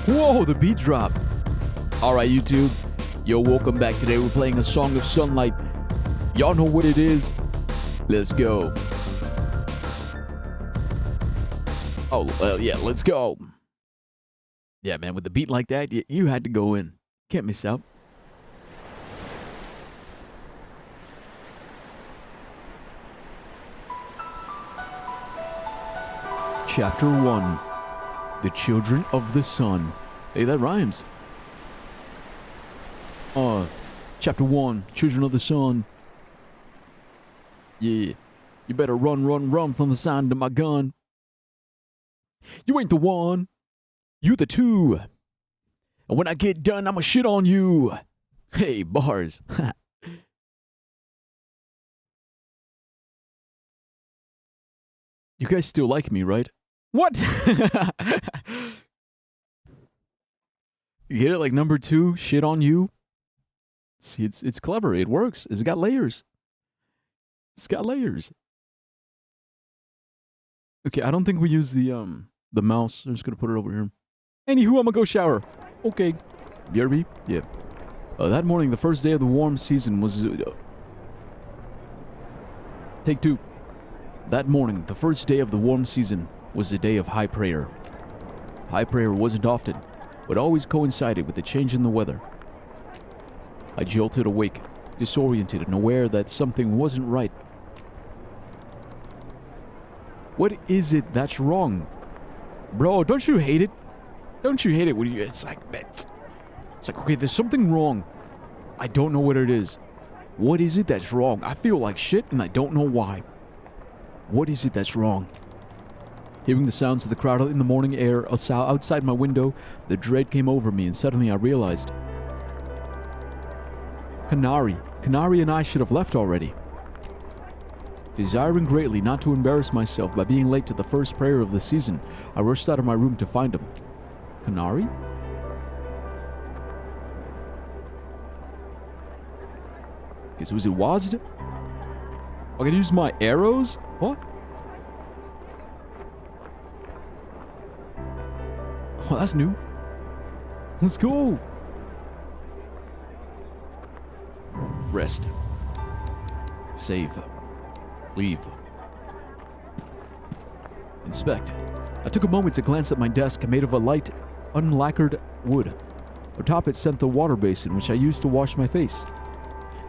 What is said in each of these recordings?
Whoa, the beat drop. Alright, YouTube. Yo, welcome back. Today we're playing a Song of Sunlight. Y'all know what it is. Let's go. Oh, well, yeah, let's go. Yeah, man, with the beat like that, you had to go in. Can't miss out. Chapter 1. The Children of the Sun. Hey, that rhymes. Chapter 1. Children of the Sun. Yeah. You better run, run, run from the sound of my gun. You ain't the one. You the two. And when I get done, I'ma shit on you. Hey, bars. You guys still like me, right? What? You get it? Like number 2, shit on you. See, it's clever. It works. It's got layers. It's got layers. Okay, I don't think we use the mouse. I'm just gonna put it over here. Anywho, I'm gonna go shower. Okay. BRB? Yeah. That morning, the first day of the warm season was... Take 2. That morning, the first day of the warm season was a day of high prayer. High prayer wasn't often, but always coincided with the change in the weather. I jolted awake, disoriented and aware that something wasn't right. What is it that's wrong? Bro, don't you hate it? Don't you hate it when you... It's like, okay, there's something wrong. I don't know what it is. What is it that's wrong? I feel like shit and I don't know why. What is it that's wrong? Hearing the sounds of the crowd in the morning air outside my window, the dread came over me and suddenly I realized. Kanari and I should have left already. Desiring greatly not to embarrass myself by being late to the first prayer of the season, I rushed out of my room to find him. Kanari? Okay, so is it Wazd? I can use my arrows? What? Oh, that's new. Let's go. Rest. Save. Leave. Inspect. I took a moment to glance at my desk made of a light, unlacquered wood. Atop it sat the water basin, which I used to wash my face.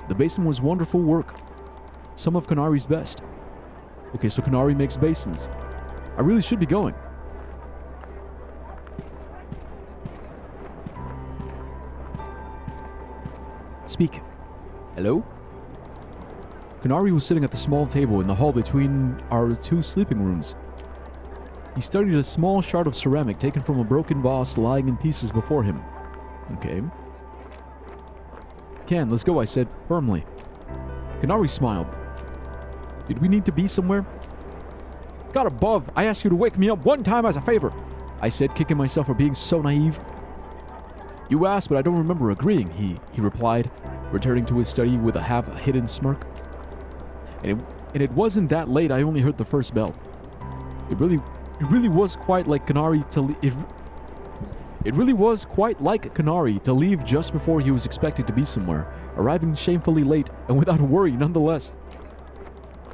The basin was wonderful work. Some of Kanari's best. Okay, so Kanari makes basins. I really should be going. Speak. Hello? Kanari was sitting at the small table in the hall between our 2 sleeping rooms. He studied a small shard of ceramic taken from a broken vase lying in pieces before him. Okay. Can, let's go, I said, firmly. Kanari smiled. Did we need to be somewhere? God above, I asked you to wake me up one time as a favor, I said, kicking myself for being so naive. You asked, but I don't remember agreeing, he replied, returning to his study with a half-hidden smirk. And it wasn't that late. I only heard the first bell. It really was quite like Kanari to It really was quite like Kanari to leave just before he was expected to be somewhere, arriving shamefully late and without worry nonetheless.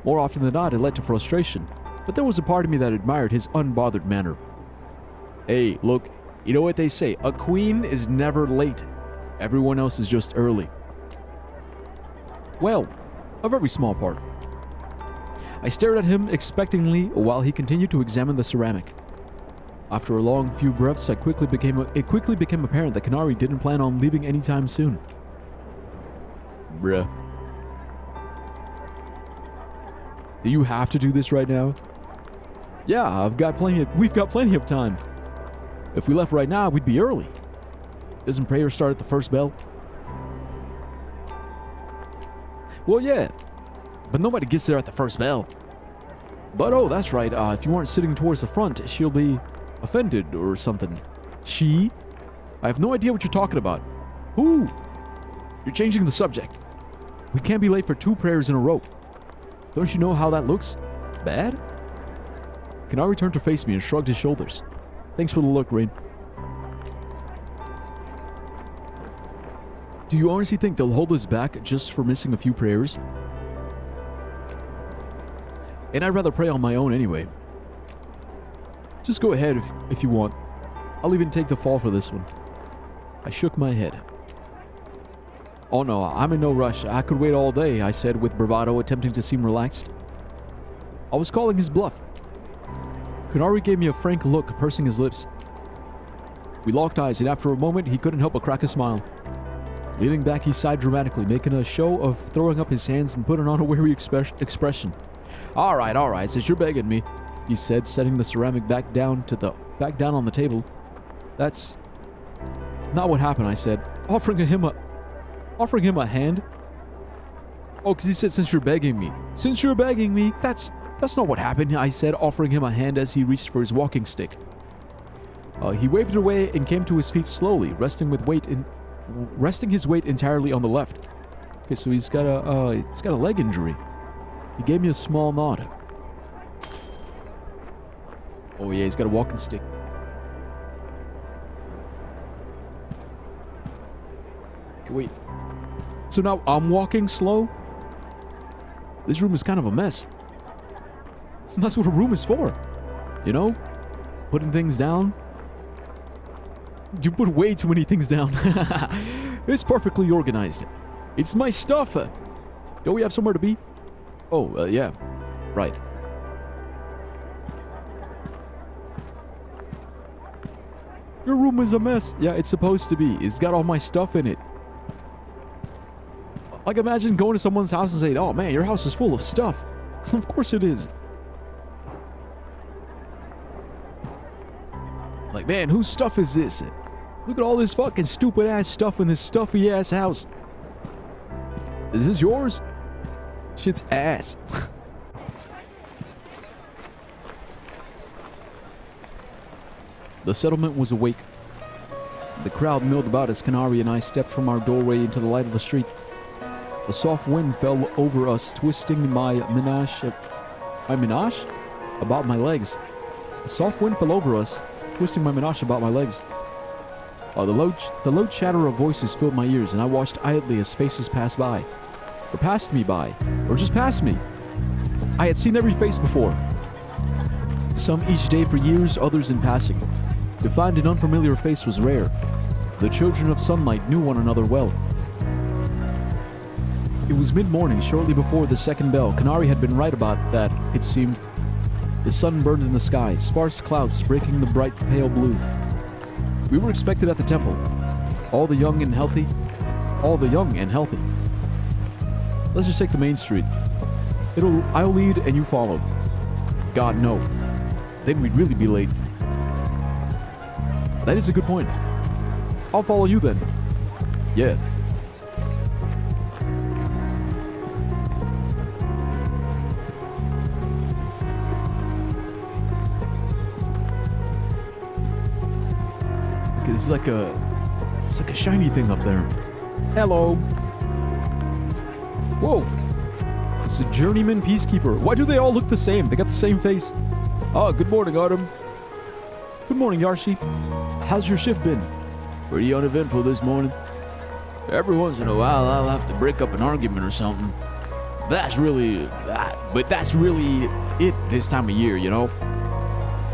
More often than not, it led to frustration, but there was a part of me that admired his unbothered manner. Hey, look, you know what they say, a queen is never late. Everyone else is just early. Well, a very small part. I stared at him expectantly while he continued to examine the ceramic. After a long few breaths, it quickly became apparent that Kanari didn't plan on leaving anytime soon. Bruh. Do you have to do this right now? Yeah, we've got plenty of time. If we left right now, we'd be early. Doesn't prayer start at the first bell? Well, yeah, but nobody gets there at the first bell. But oh, that's right, if you weren't sitting towards the front, she'll be offended or something. She? I have no idea what you're talking about. Who? You're changing the subject. We can't be late for 2 prayers in a row. Don't you know how that looks? Bad? Kanari turned to face me and shrugged his shoulders. Thanks for the look, Rain. Do you honestly think they'll hold us back just for missing a few prayers? And I'd rather pray on my own anyway. Just go ahead if you want. I'll even take the fall for this one. I shook my head. Oh no, I'm in no rush. I could wait all day, I said with bravado, attempting to seem relaxed. I was calling his bluff. Kunari gave me a frank look, pursing his lips. We locked eyes, and after a moment, he couldn't help but crack a smile. Leaning back, he sighed dramatically, making a show of throwing up his hands and putting on a weary expression. All right, since you're begging me, he said, setting the ceramic back down on the table. That's not what happened, I said, offering him a hand. Oh, because he said, since you're begging me. Since you're begging me, that's not what happened, I said, offering him a hand as he reached for his walking stick. He waved it away and came to his feet slowly, resting his weight entirely on the left. Okay, so he's got a leg injury. He gave me a small nod. Oh yeah, he's got a walking stick. Okay, wait. So now I'm walking slow? This room is kind of a mess. That's what a room is for. You know? Putting things down. You put way too many things down. It's perfectly organized. It's my stuff. Don't we have somewhere to be? Oh, yeah. Right. Your room is a mess. Yeah, it's supposed to be. It's got all my stuff in it. Like, imagine going to someone's house and saying, oh man, your house is full of stuff. Of course it is. Like, man, whose stuff is this? Look at all this fucking stupid ass stuff in this stuffy ass house. Is this yours? Shit's ass. The settlement was awake. The crowd milled about as Kunari and I stepped from our doorway into the light of the street. A soft wind fell over us, twisting my menage about my legs. A soft wind fell over us, twisting my menage about my legs. The low chatter of voices filled my ears, and I watched idly as faces passed by. Or passed me by. Or just passed me. I had seen every face before. Some each day for years, others in passing. To find an unfamiliar face was rare. The children of sunlight knew one another well. It was mid-morning, shortly before the second bell. Kunari had been right about that, it seemed. The sun burned in the sky, sparse clouds breaking the bright pale blue. We were expected at the temple. All the young and healthy. Let's just take the main street. I'll lead and you follow. God, no. Then we'd really be late. That is a good point. I'll follow you then. Yeah. It's like a shiny thing up there. Hello. Whoa. It's a journeyman peacekeeper. Why do they all look the same? They got the same face. Oh, good morning, Autumn. Good morning, Yarshi. How's your shift been? Pretty uneventful this morning. Every once in a while, I'll have to break up an argument or something. That's really it this time of year, you know?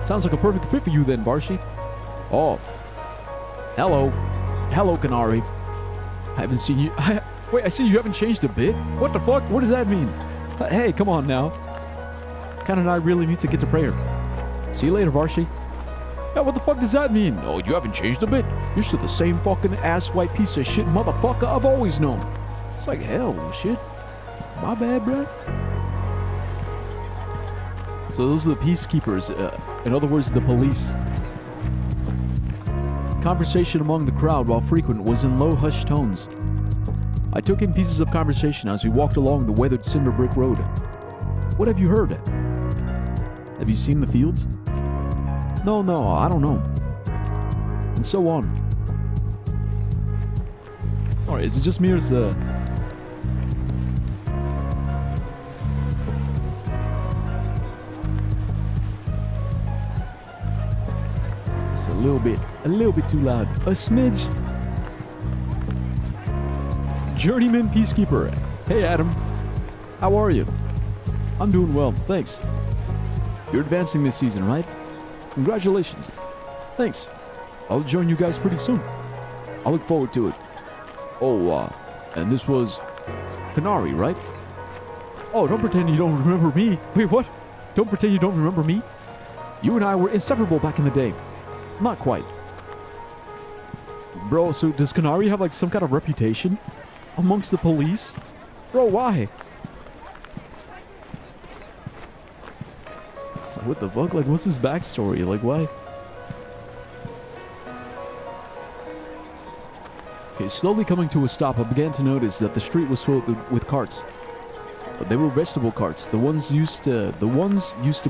Sounds like a perfect fit for you then, Varshi. Oh. Hello, Kunari. I haven't seen you. Wait, I see you haven't changed a bit. What the fuck? What does that mean? Hey, come on now. Kan and I really need to get to prayer. See you later, Varshi. Yeah, what the fuck does that mean? Oh, you haven't changed a bit. You're still the same fucking ass white piece of shit motherfucker I've always known. It's like hell, shit. My bad, bro. So those are the peacekeepers. In other words, the police. Conversation among the crowd, while frequent, was in low, hushed tones. I took in pieces of conversation as we walked along the weathered cinder brick road. What have you heard? Have you seen the fields? No, I don't know. And so on. Alright, is it just me or is It's a little bit too loud. A smidge. journeyman peacekeeper. Hey, Adam. How are you? I'm doing well, thanks. You're advancing this season, right? Congratulations. Thanks. I'll join you guys pretty soon. I look forward to it. Oh, and this was Canary, right? Oh, don't pretend you don't remember me. Wait, what? Don't pretend you don't remember me? You and I were inseparable back in the day. Not quite. Bro, so does Canary have like some kind of reputation amongst the police? Bro, why? So what the fuck? Like, what's his backstory? Like, why? Okay, slowly coming to a stop, I began to notice that the street was filled with carts. But they were vegetable carts. The ones used to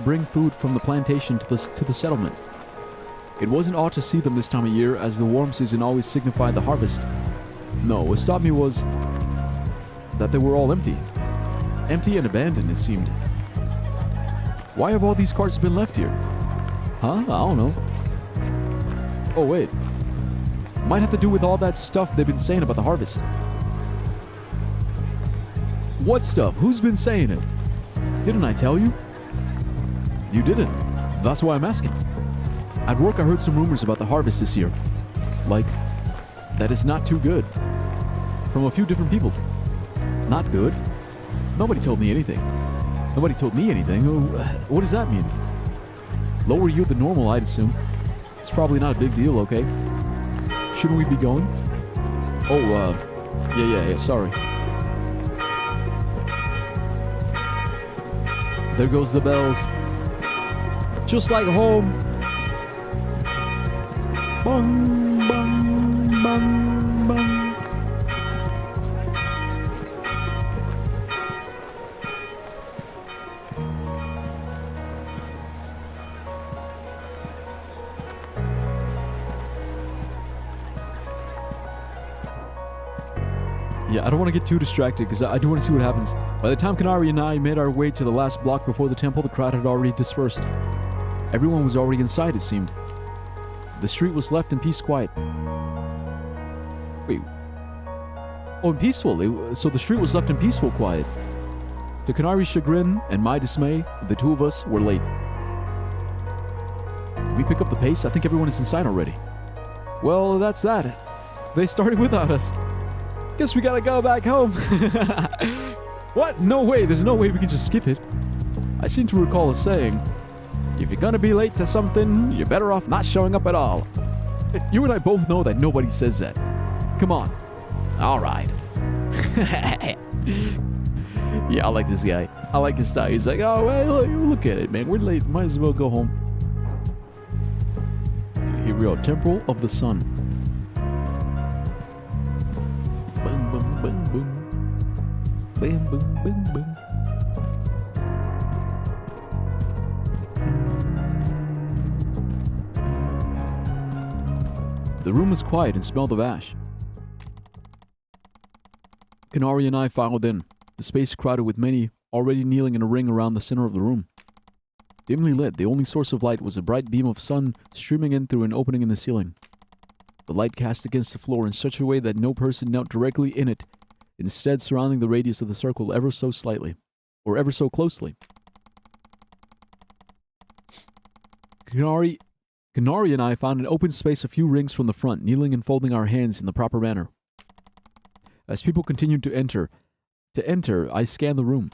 bring food from the plantation to the settlement. It wasn't odd to see them this time of year, as the warm season always signified the harvest. No, what stopped me was that they were all empty. Empty and abandoned, it seemed. Why have all these carts been left here? Huh? I don't know. Oh, wait. Might have to do with all that stuff they've been saying about the harvest. What stuff? Who's been saying it? Didn't I tell you? You didn't. That's why I'm asking. At work, I heard some rumors about the harvest this year. Like, that it's not too good. From a few different people. Not good? Nobody told me anything. Nobody told me anything. What does that mean? Lower yield than normal, I'd assume. It's probably not a big deal, okay? Shouldn't we be going? Oh, yeah, sorry. There goes the bells. Just like home. Bang, bang, bang, bang. Yeah, I don't want to get too distracted because I do want to see what happens. By the time Canary and I made our way to the last block before the temple, the crowd had already dispersed. Everyone was already inside, it seemed. The street was left in peace quiet. Wait. Oh, and peaceful. So the street was left in peaceful quiet. To Canary's chagrin and my dismay, the two of us were late. Did we pick up the pace? I think everyone is inside already. Well, that's that. They started without us. Guess we gotta go back home. What? No way. There's no way we can just skip it. I seem to recall a saying, if you're gonna be late to something, you're better off not showing up at all. You and I both know that nobody says that. Come on. All right. Yeah, I like this guy. I like his style. He's like, oh, well, look at it, man. We're late. Might as well go home. Here we are. Temple of the Sun. Boom, boom, boom, boom. Bam, boom, boom, boom. The room was quiet and smelled of ash. Canary and I filed in, the space crowded with many already kneeling in a ring around the center of the room. Dimly lit, the only source of light was a bright beam of sun streaming in through an opening in the ceiling. The light cast against the floor in such a way that no person knelt directly in it, instead surrounding the radius of the circle ever so slightly, or ever so closely. Canary and I found an open space a few rings from the front, kneeling and folding our hands in the proper manner. As people continued to enter, I scanned the room.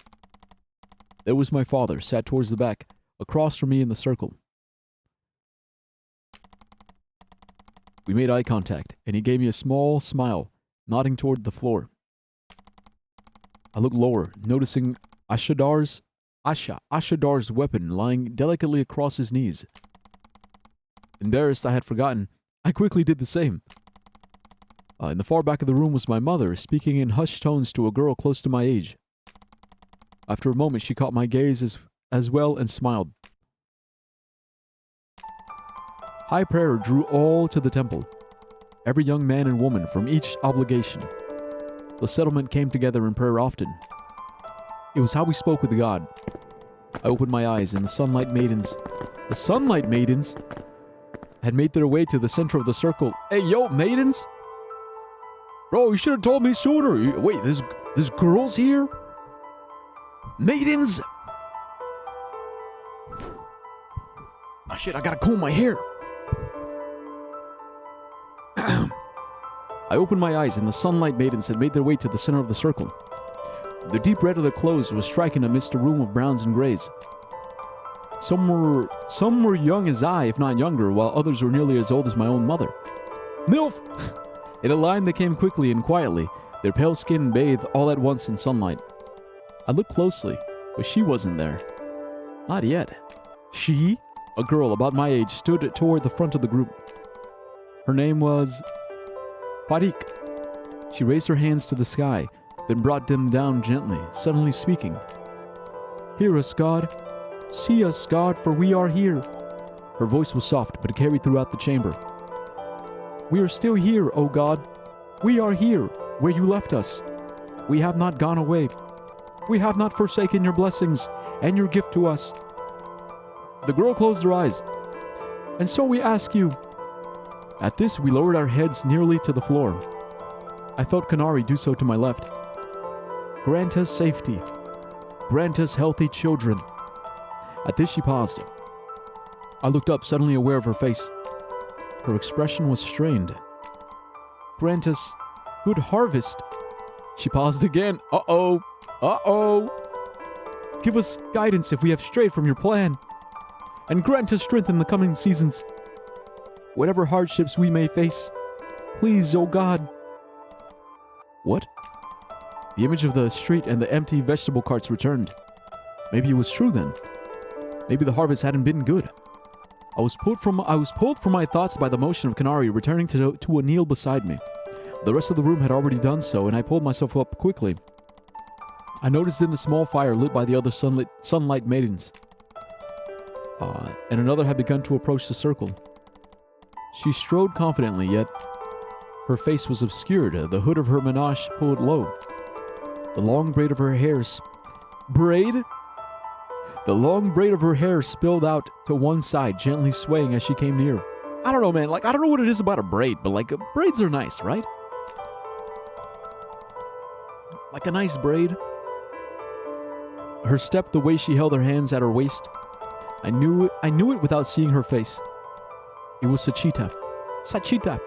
There was my father, sat towards the back, across from me in the circle. We made eye contact, and he gave me a small smile, nodding toward the floor. I looked lower, noticing Ashadar's weapon lying delicately across his knees. Embarrassed I had forgotten, I quickly did the same. In the far back of the room was my mother, speaking in hushed tones to a girl close to my age. After a moment, she caught my gaze as well and smiled. High prayer drew all to the temple, every young man and woman from each obligation. The settlement came together in prayer often. It was how we spoke with God. I opened my eyes, and the Sunlight Maidens, had made their way to the center of the circle. Hey, yo, maidens! Bro, you should have told me sooner. Wait, there's girls here? Maidens? Oh shit, I gotta comb my hair. I opened my eyes and the sunlight maidens had made their way to the center of the circle. The deep red of their clothes was striking amidst a room of browns and grays. Some were young as I, if not younger, while others were nearly as old as my own mother. MILF! In a line they came quickly and quietly, their pale skin bathed all at once in sunlight. I looked closely, but she wasn't there. Not yet. She, a girl about my age, stood toward the front of the group. Her name was Farik. She raised her hands to the sky, then brought them down gently, suddenly speaking. Hear us, God. See us, God, for we are here. Her voice was soft, but carried throughout the chamber. We are still here, O God. We are here, where you left us. We have not gone away. We have not forsaken your blessings and your gift to us. The girl closed her eyes. And so we ask you. At this, we lowered our heads nearly to the floor. I felt Kanari do so to my left. Grant us safety. Grant us healthy children. At this, she paused. I looked up, suddenly aware of her face. Her expression was strained. Grant us good harvest. She paused again. Uh-oh. Uh-oh. Give us guidance if we have strayed from your plan. And grant us strength in the coming seasons. Whatever hardships we may face, please, O God. What? The image of the street and the empty vegetable carts returned. Maybe it was true then. Maybe the harvest hadn't been good. I was pulled from my thoughts by the motion of Kanari returning to a kneel beside me. The rest of the room had already done so, and I pulled myself up quickly. I noticed in the small fire lit by the other sunlight maidens. And another had begun to approach the circle. She strode confidently, yet her face was obscured, the hood of her menage pulled low. The long braid of her hair The long braid of her hair spilled out to one side, gently swaying as she came near. I don't know, man. I don't know what it is about a braid, but braids are nice, right? Like a nice braid. Her step, the way she held her hands at her waist. I knew it without seeing her face. It was Sachita. Sachita?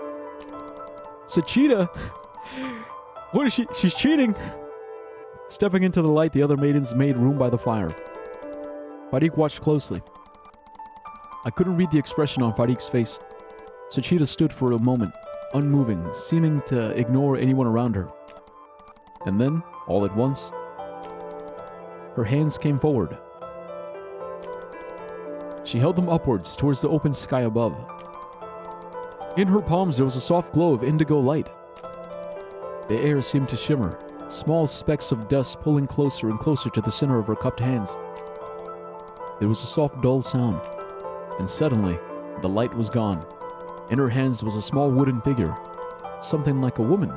What is she? She's cheating. Stepping into the light, the other maidens made room by the fire. Farik watched closely. I couldn't read the expression on Farik's face. Sachita stood for a moment, unmoving, seeming to ignore anyone around her. And then, all at once, her hands came forward. She held them upwards towards the open sky above. In her palms there was a soft glow of indigo light. The air seemed to shimmer, small specks of dust pulling closer and closer to the center of her cupped hands. There was a soft, dull sound, and suddenly, the light was gone. In her hands was a small wooden figure, something like a woman.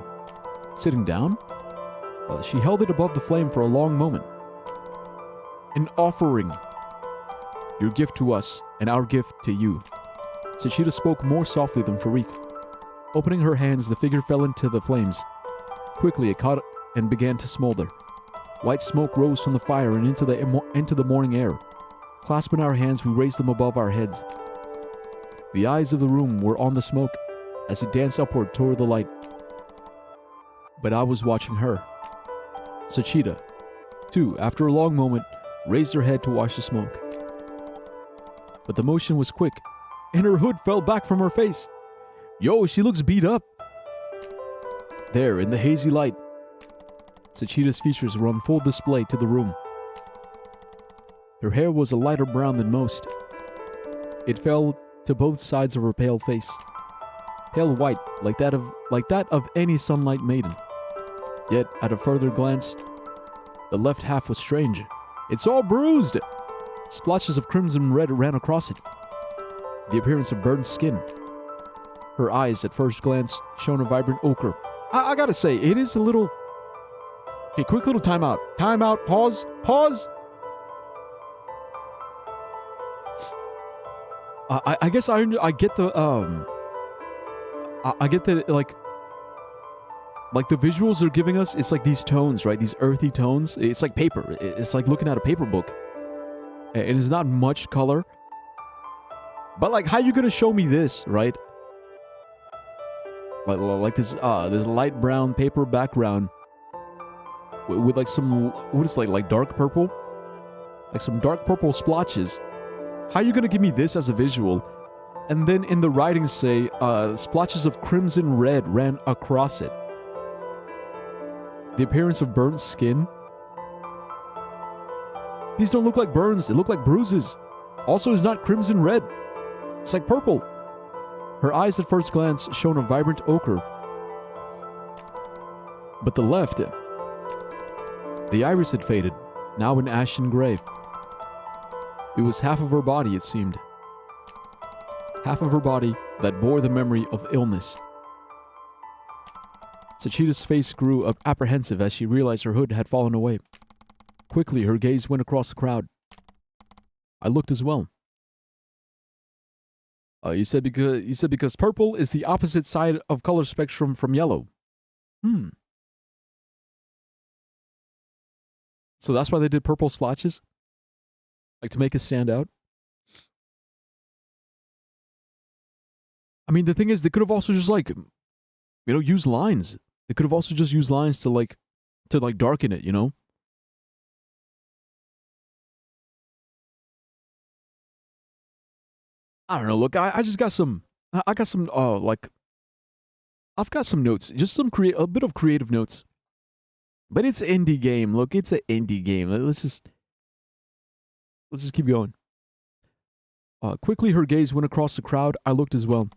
Sitting down, she held it above the flame for a long moment. An offering. Your gift to us, and our gift to you. Sachita spoke more softly than Farik. Opening her hands, the figure fell into the flames. Quickly, it caught and began to smolder. White smoke rose from the fire and into the morning air. Clasping our hands, we raised them above our heads. The eyes of the room were on the smoke as it danced upward toward the light. But I was watching her. Sachita, too, after a long moment, raised her head to watch the smoke. But the motion was quick, and her hood fell back from her face. Yo, she looks beat up. There, in the hazy light, Sachita's features were on full display to the room. Her hair was a lighter brown than most. It fell to both sides of her pale face, pale white, like that of any sunlight maiden. Yet, at a further glance, the left half was strange. It's all bruised. Splotches of crimson red ran across it. The appearance of burned skin. Her eyes, at first glance, shone a vibrant ochre. I gotta say, it is a little... Okay, quick little timeout. Timeout, pause. I guess I get the, I get that, Like the visuals they're giving us, it's like these tones, right? These earthy tones. It's like paper. It's like looking at a paper book. It is not much color. But like, how you gonna show me this, right? Like this light brown paper background with like some, what is like dark purple? Like some dark purple splotches. How you gonna give me this as a visual? And then in the writing say, splotches of crimson red ran across it. The appearance of burnt skin. These don't look like burns, they look like bruises. Also, it's not crimson red. It's like purple. Her eyes at first glance shone a vibrant ochre. But the left, the iris had faded, now an ashen gray. It was half of her body, it seemed. Half of her body that bore the memory of illness. Sachita's face grew apprehensive as she realized her hood had fallen away. Quickly, her gaze went across the crowd. I looked as well. You said because purple is the opposite side of color spectrum from yellow. So that's why they did purple splotches? Like to make it stand out? I mean, the thing is, they could have also just like, used lines. They could have also just used lines to darken it, you know? I don't know. Look, I just got some. I've got some notes. Just a bit of creative notes. But it's an indie game. Look, it's an indie game. Let's just keep going. Quickly, her gaze went across the crowd. I looked as well.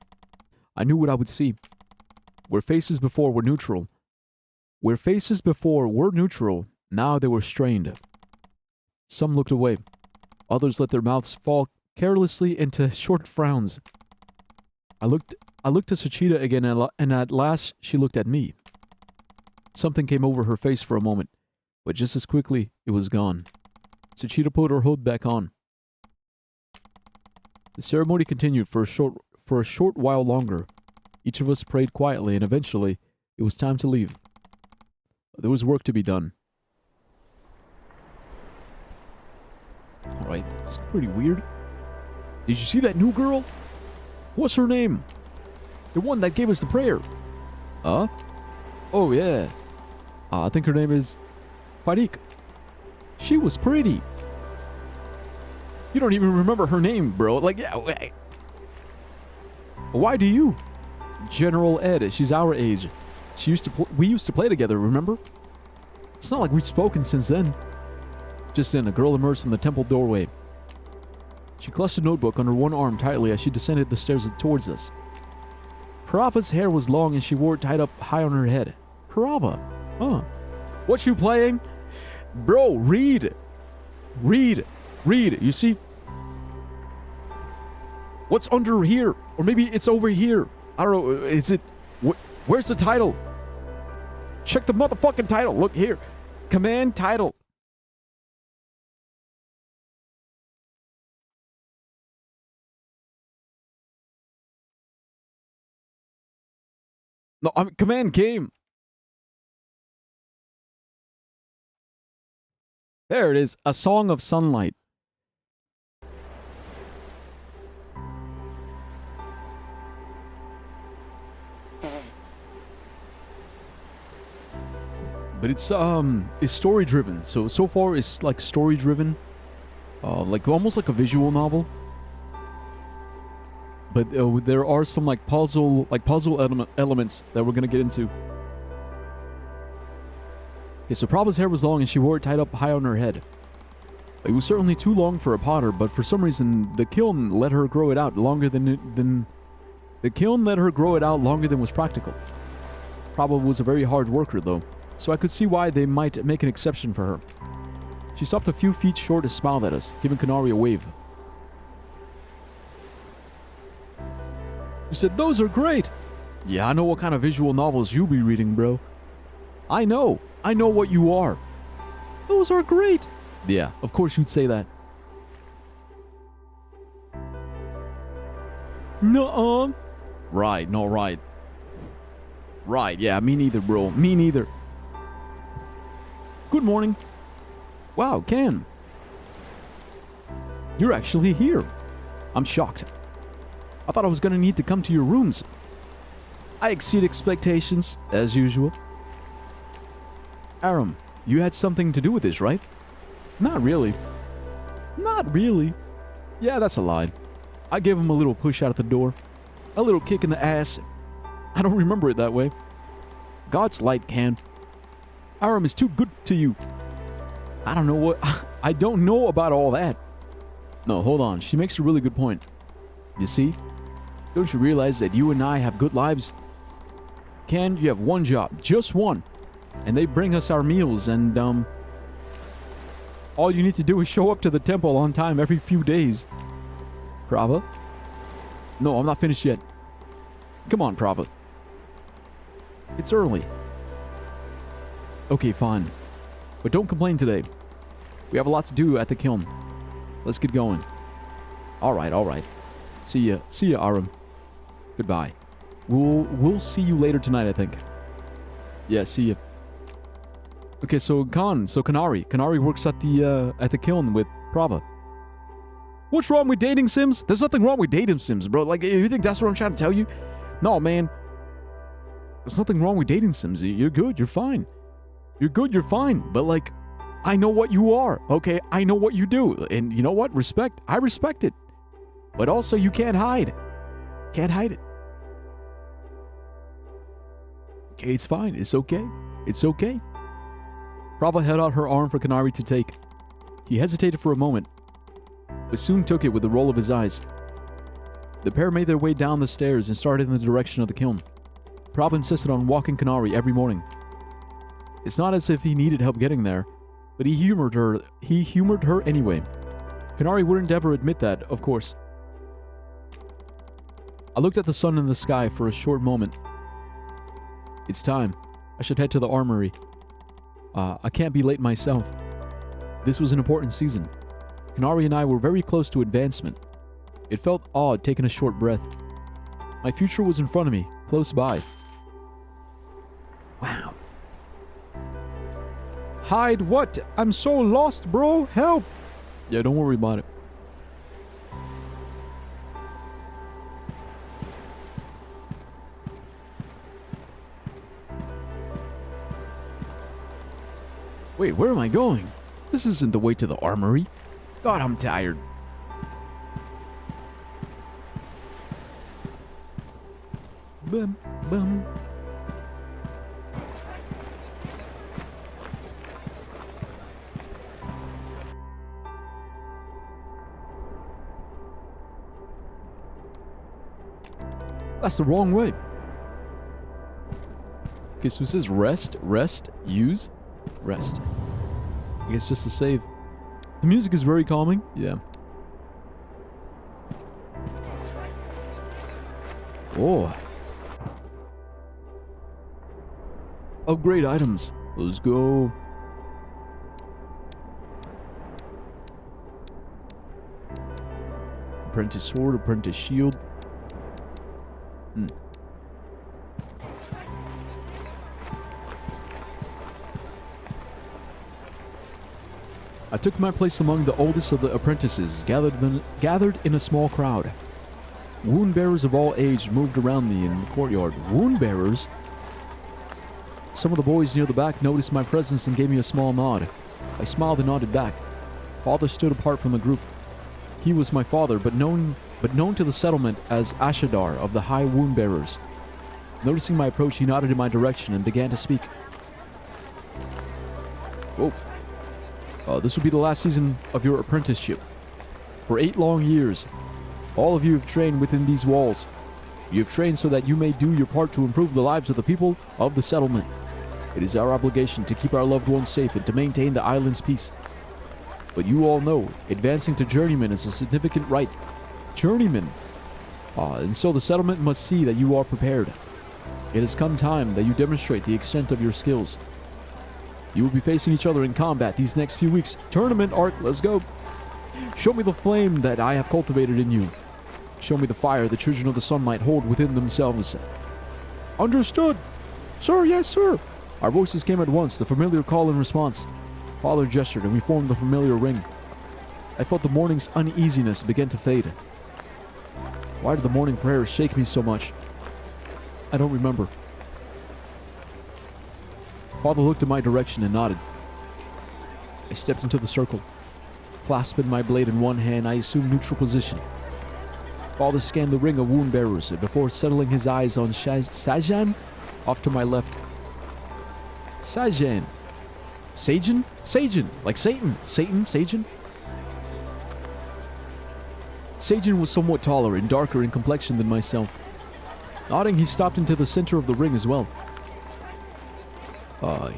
I knew what I would see. Where faces before were neutral. Now they were strained. Some looked away. Others let their mouths fall carelessly into short frowns. I looked to Sachita again, and at last she looked at me. Something came over her face for a moment, but just as quickly it was gone. Sachita put her hood back on. The ceremony continued for a short while longer. Each of us prayed quietly, and eventually it was time to leave. There was work to be done. Alright, it's pretty weird. Did you see that new girl? What's her name? The one that gave us the prayer. Huh? Oh, yeah. I think her name is Farik. She was pretty. You don't even remember her name, bro. Like, yeah. Why do you? General Ed. She's our age. We used to play together, remember? It's not like we've spoken since then. Just then, a girl emerged from the temple doorway. She clutched a notebook under one arm tightly as she descended the stairs towards us. Parava's hair was long and she wore it tied up high on her head. Parava? Huh. What you playing? Bro, read. Read. You see? What's under here? Or maybe it's over here. I don't know. Is it... Where's the title? Check the motherfucking title. Look here. Command title. No, command game. There it is. A Song of Sunlight. But it's story driven. So far it's like story driven. Like almost like a visual novel. But there are some like puzzle elements that we're gonna get into. Okay, so Prabha's hair was long and she wore it tied up high on her head. It was certainly too long for a potter, but for some reason the kiln let her grow it out longer than was practical. Prabha was a very hard worker though, so I could see why they might make an exception for her. She stopped a few feet short and smiled at us, giving Kanari a wave. You said, those are great! Yeah, I know what kind of visual novels you be reading, bro. I know what you are. Those are great! Yeah, of course you'd say that. Nuh-uh. Right, no, right. Right, yeah, me neither, bro. Me neither. Good morning. Wow, Ken. You're actually here. I'm shocked. I thought I was gonna need to come to your rooms. I exceed expectations, as usual. Aram, you had something to do with this, right? Not really. Not really. Yeah, that's a lie. I gave him a little push out of the door. A little kick in the ass. I don't remember it that way. God's light, Ken. Aram is too good to you. I don't know what... I don't know about all that. No, hold on. She makes a really good point. You see? Don't you realize that you and I have good lives? Ken, you have one job. Just one. And they bring us our meals and, all you need to do is show up to the temple on time every few days. Prava? No, I'm not finished yet. Come on, Prava. It's early. Okay, fine. But don't complain today. We have a lot to do at the kiln. Let's get going. Alright, alright. See ya, Aram. Goodbye. We'll see you later tonight, I think. Yeah, see ya. Okay, so Kanari. Kanari works at the kiln with Prava. What's wrong with dating sims? There's nothing wrong with dating sims, bro. Like, you think that's what I'm trying to tell you? No, man. There's nothing wrong with dating sims. You're good, you're fine. You're good, you're fine. But, like, I know what you are, okay? I know what you do. And you know what? Respect. I respect it. But also, you can't hide. Can't hide it. Okay, it's fine. It's okay. It's okay. Prava held out her arm for Kanari to take. He hesitated for a moment, but soon took it with a roll of his eyes. The pair made their way down the stairs and started in the direction of the kiln. Prava insisted on walking Kanari every morning. It's not as if he needed help getting there, but he humored her anyway. Kanari wouldn't ever admit that, of course. I looked at the sun in the sky for a short moment. It's time. I should head to the armory. I can't be late myself. This was an important season. Kanari and I were very close to advancement. It felt odd taking a short breath. My future was in front of me, close by. Wow. Hide what? I'm so lost, bro. Help! Yeah, don't worry about it. Wait, where am I going? This isn't the way to the armory. God, I'm tired. Bum, bum. That's the wrong way. Okay, so it says rest, use. Rest. I guess just to save. The music is very calming. Yeah. Oh. Upgrade items. Let's go. Apprentice sword, apprentice shield. I took my place among the oldest of the apprentices, gathered in a small crowd. Wound bearers of all age moved around me in the courtyard. Wound bearers? Some of the boys near the back noticed my presence and gave me a small nod. I smiled and nodded back. Father stood apart from the group. He was my father, but known to the settlement as Ashadar of the High Wound Bearers. Noticing my approach, he nodded in my direction and began to speak. Whoa. This will be the last season of your apprenticeship. For 8 long years, all of you have trained within these walls. You have trained so that you may do your part to improve the lives of the people of the settlement. It is our obligation to keep our loved ones safe and to maintain the island's peace. But you all know, advancing to journeyman is a significant right. Journeyman! And so the settlement must see that you are prepared. It has come time that you demonstrate the extent of your skills. You will be facing each other in combat these next few weeks. Tournament, Ark, let's go. Show me the flame that I have cultivated in you. Show me the fire the children of the sunlight hold within themselves. Understood. Sir, yes, sir. Our voices came at once, the familiar call and response. Father gestured, and we formed the familiar ring. I felt the morning's uneasiness begin to fade. Why did the morning prayers shake me so much? I don't remember. Father looked in my direction and nodded. I stepped into the circle. Clasping my blade in one hand, I assumed neutral position. Father scanned the ring of wound bearers before settling his eyes on Sajan off to my left. Sajan. Sajin? Sajin. Like Satan. Satan? Sajin? Sajin was somewhat taller and darker in complexion than myself. Nodding, he stopped into the center of the ring as well.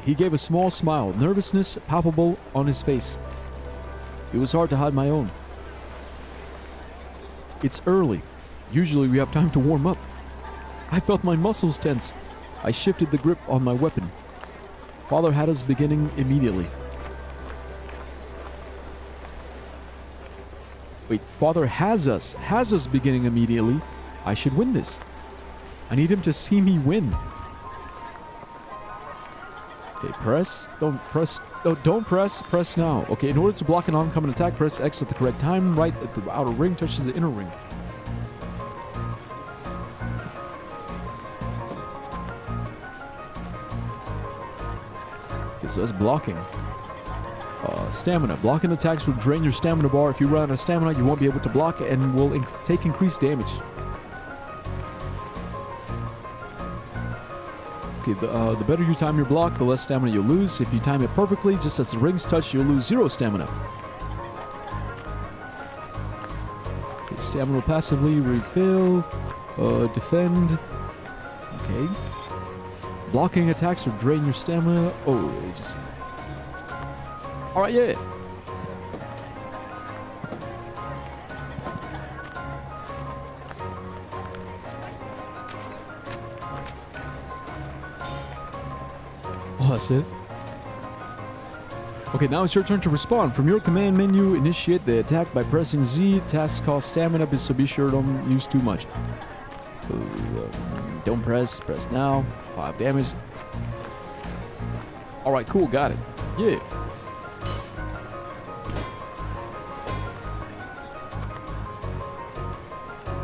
He gave a small smile, nervousness palpable on his face. It was hard to hide my own. It's early. Usually we have time to warm up. I felt my muscles tense. I shifted the grip on my weapon. Father had us beginning immediately. Wait, Father has us beginning immediately. I should win this. I need him to see me win. Okay, press. Don't press. No, don't press. Press now. Okay, in order to block an oncoming attack, press X at the correct time. Right at the outer ring touches the inner ring. Okay, so that's blocking. Stamina. Blocking attacks will drain your stamina bar. If you run out of stamina, you won't be able to block and will take increased damage. Okay, the better you time your block, the less stamina you'll lose. If you time it perfectly, just as the rings touch, you'll lose 0 stamina. Okay, stamina will passively refill. Defend. Okay. Blocking attacks will drain your stamina. Oh, it just... Alright, yeah. Oh, that's it. Okay, now it's your turn to respond. From your command menu, initiate the attack by pressing Z. Tasks cost stamina, so be sure don't use too much. Don't press. Press now. 5 damage. Alright, cool. Got it. Yeah.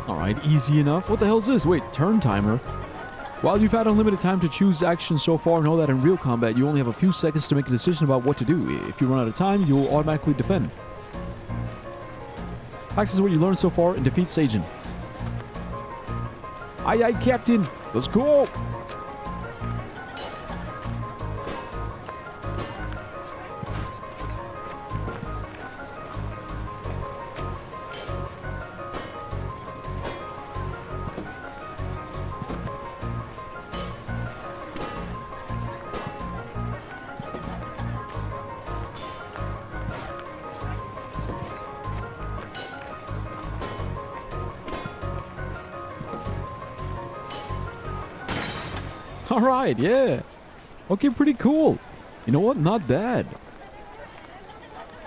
Alright, easy enough. What the hell is this? Wait, turn timer. While you've had unlimited time to choose action so far, know that in real combat, you only have a few seconds to make a decision about what to do. If you run out of time, you'll automatically defend. Practice what you learned so far and defeat Sajin. Aye, aye, Captain. Let's go. Alright, yeah. Okay, pretty cool. You know what? Not bad.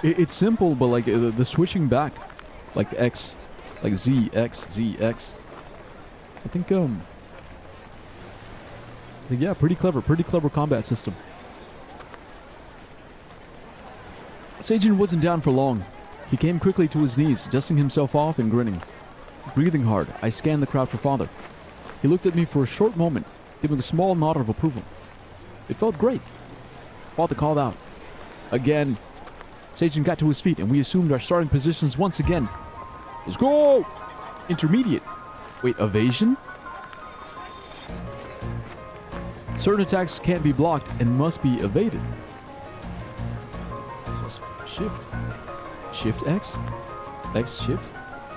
It's simple, but like the switching back. Like X. Like Z, X, Z, X. I think, yeah, pretty clever combat system. Sajin wasn't down for long. He came quickly to his knees, dusting himself off and grinning. Breathing hard, I scanned the crowd for Father. He looked at me for a short moment, giving a small nod of approval. It felt great. Father called out. Again. Sajin got to his feet, and we assumed our starting positions once again. Let's go! Intermediate. Wait, evasion? Certain attacks can't be blocked and must be evaded. Just shift. Shift X? X shift?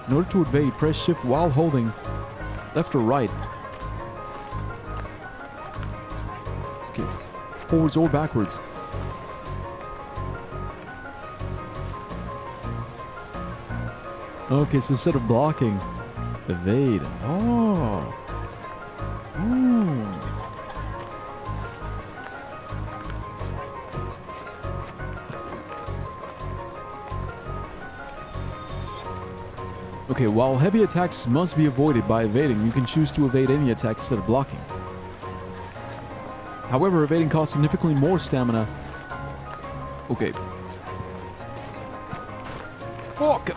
In order to evade, press shift while holding left or right. Okay. Forwards or backwards. Okay, so instead of blocking, evade. Oh. Okay, while heavy attacks must be avoided by evading, you can choose to evade any attack instead of blocking. However, evading costs significantly more stamina. Okay. Fuck!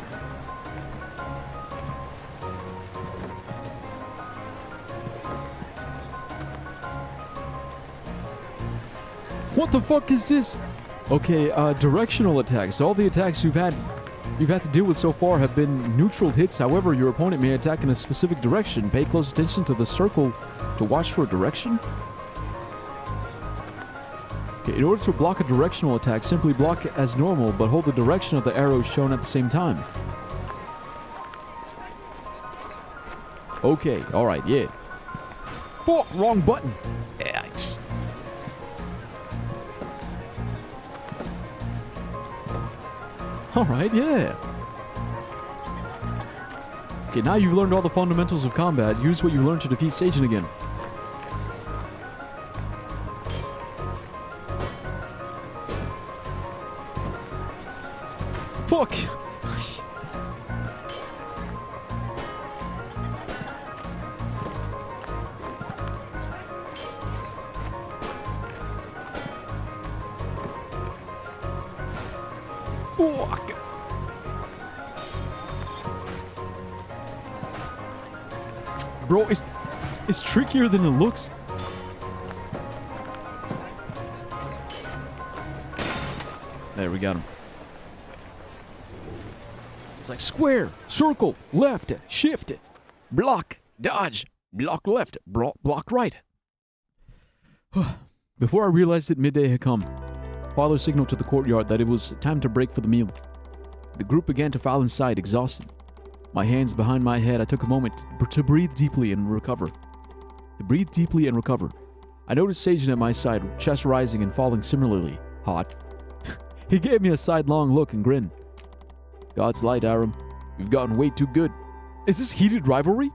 What the fuck is this? Okay, directional attacks. All the attacks you've had to deal with so far have been neutral hits. However, your opponent may attack in a specific direction. Pay close attention to the circle to watch for a direction. Okay, in order to block a directional attack, simply block it as normal, but hold the direction of the arrow shown at the same time. Okay, alright, yeah. Fuck, wrong button. Yeah. Alright, yeah. Okay, now you've learned all the fundamentals of combat. Use what you learned to defeat Sajin again. Fuck! Fuck! Bro, it's trickier than it looks. There, we got him. It's like square, circle, left, shift, block, dodge, block left, block right. Before I realized it, midday had come. Father signaled to the courtyard that it was time to break for the meal. The group began to file inside, exhausted. My hands behind my head, I took a moment to breathe deeply and recover. I noticed Sajin at my side, chest rising and falling similarly. Hot. He gave me a sidelong look and grinned. God's light, Aram. You've gotten way too good. Is this heated rivalry?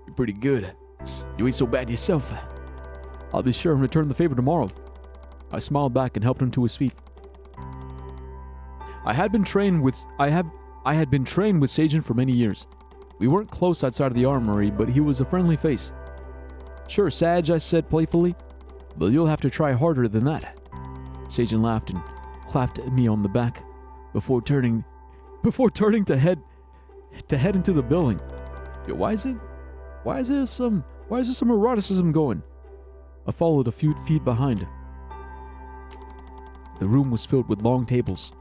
You're pretty good. You ain't so bad yourself. I'll be sure and return the favor tomorrow. I smiled back and helped him to his feet. I had been trained with Sajin for many years. We weren't close outside of the armory, but he was a friendly face. Sure, Saj, I said playfully, but you'll have to try harder than that. Sajin laughed and clapped at me on the back before turning to head into the building. Yo, why is there some eroticism going? I followed a few feet behind. The room was filled with long tables.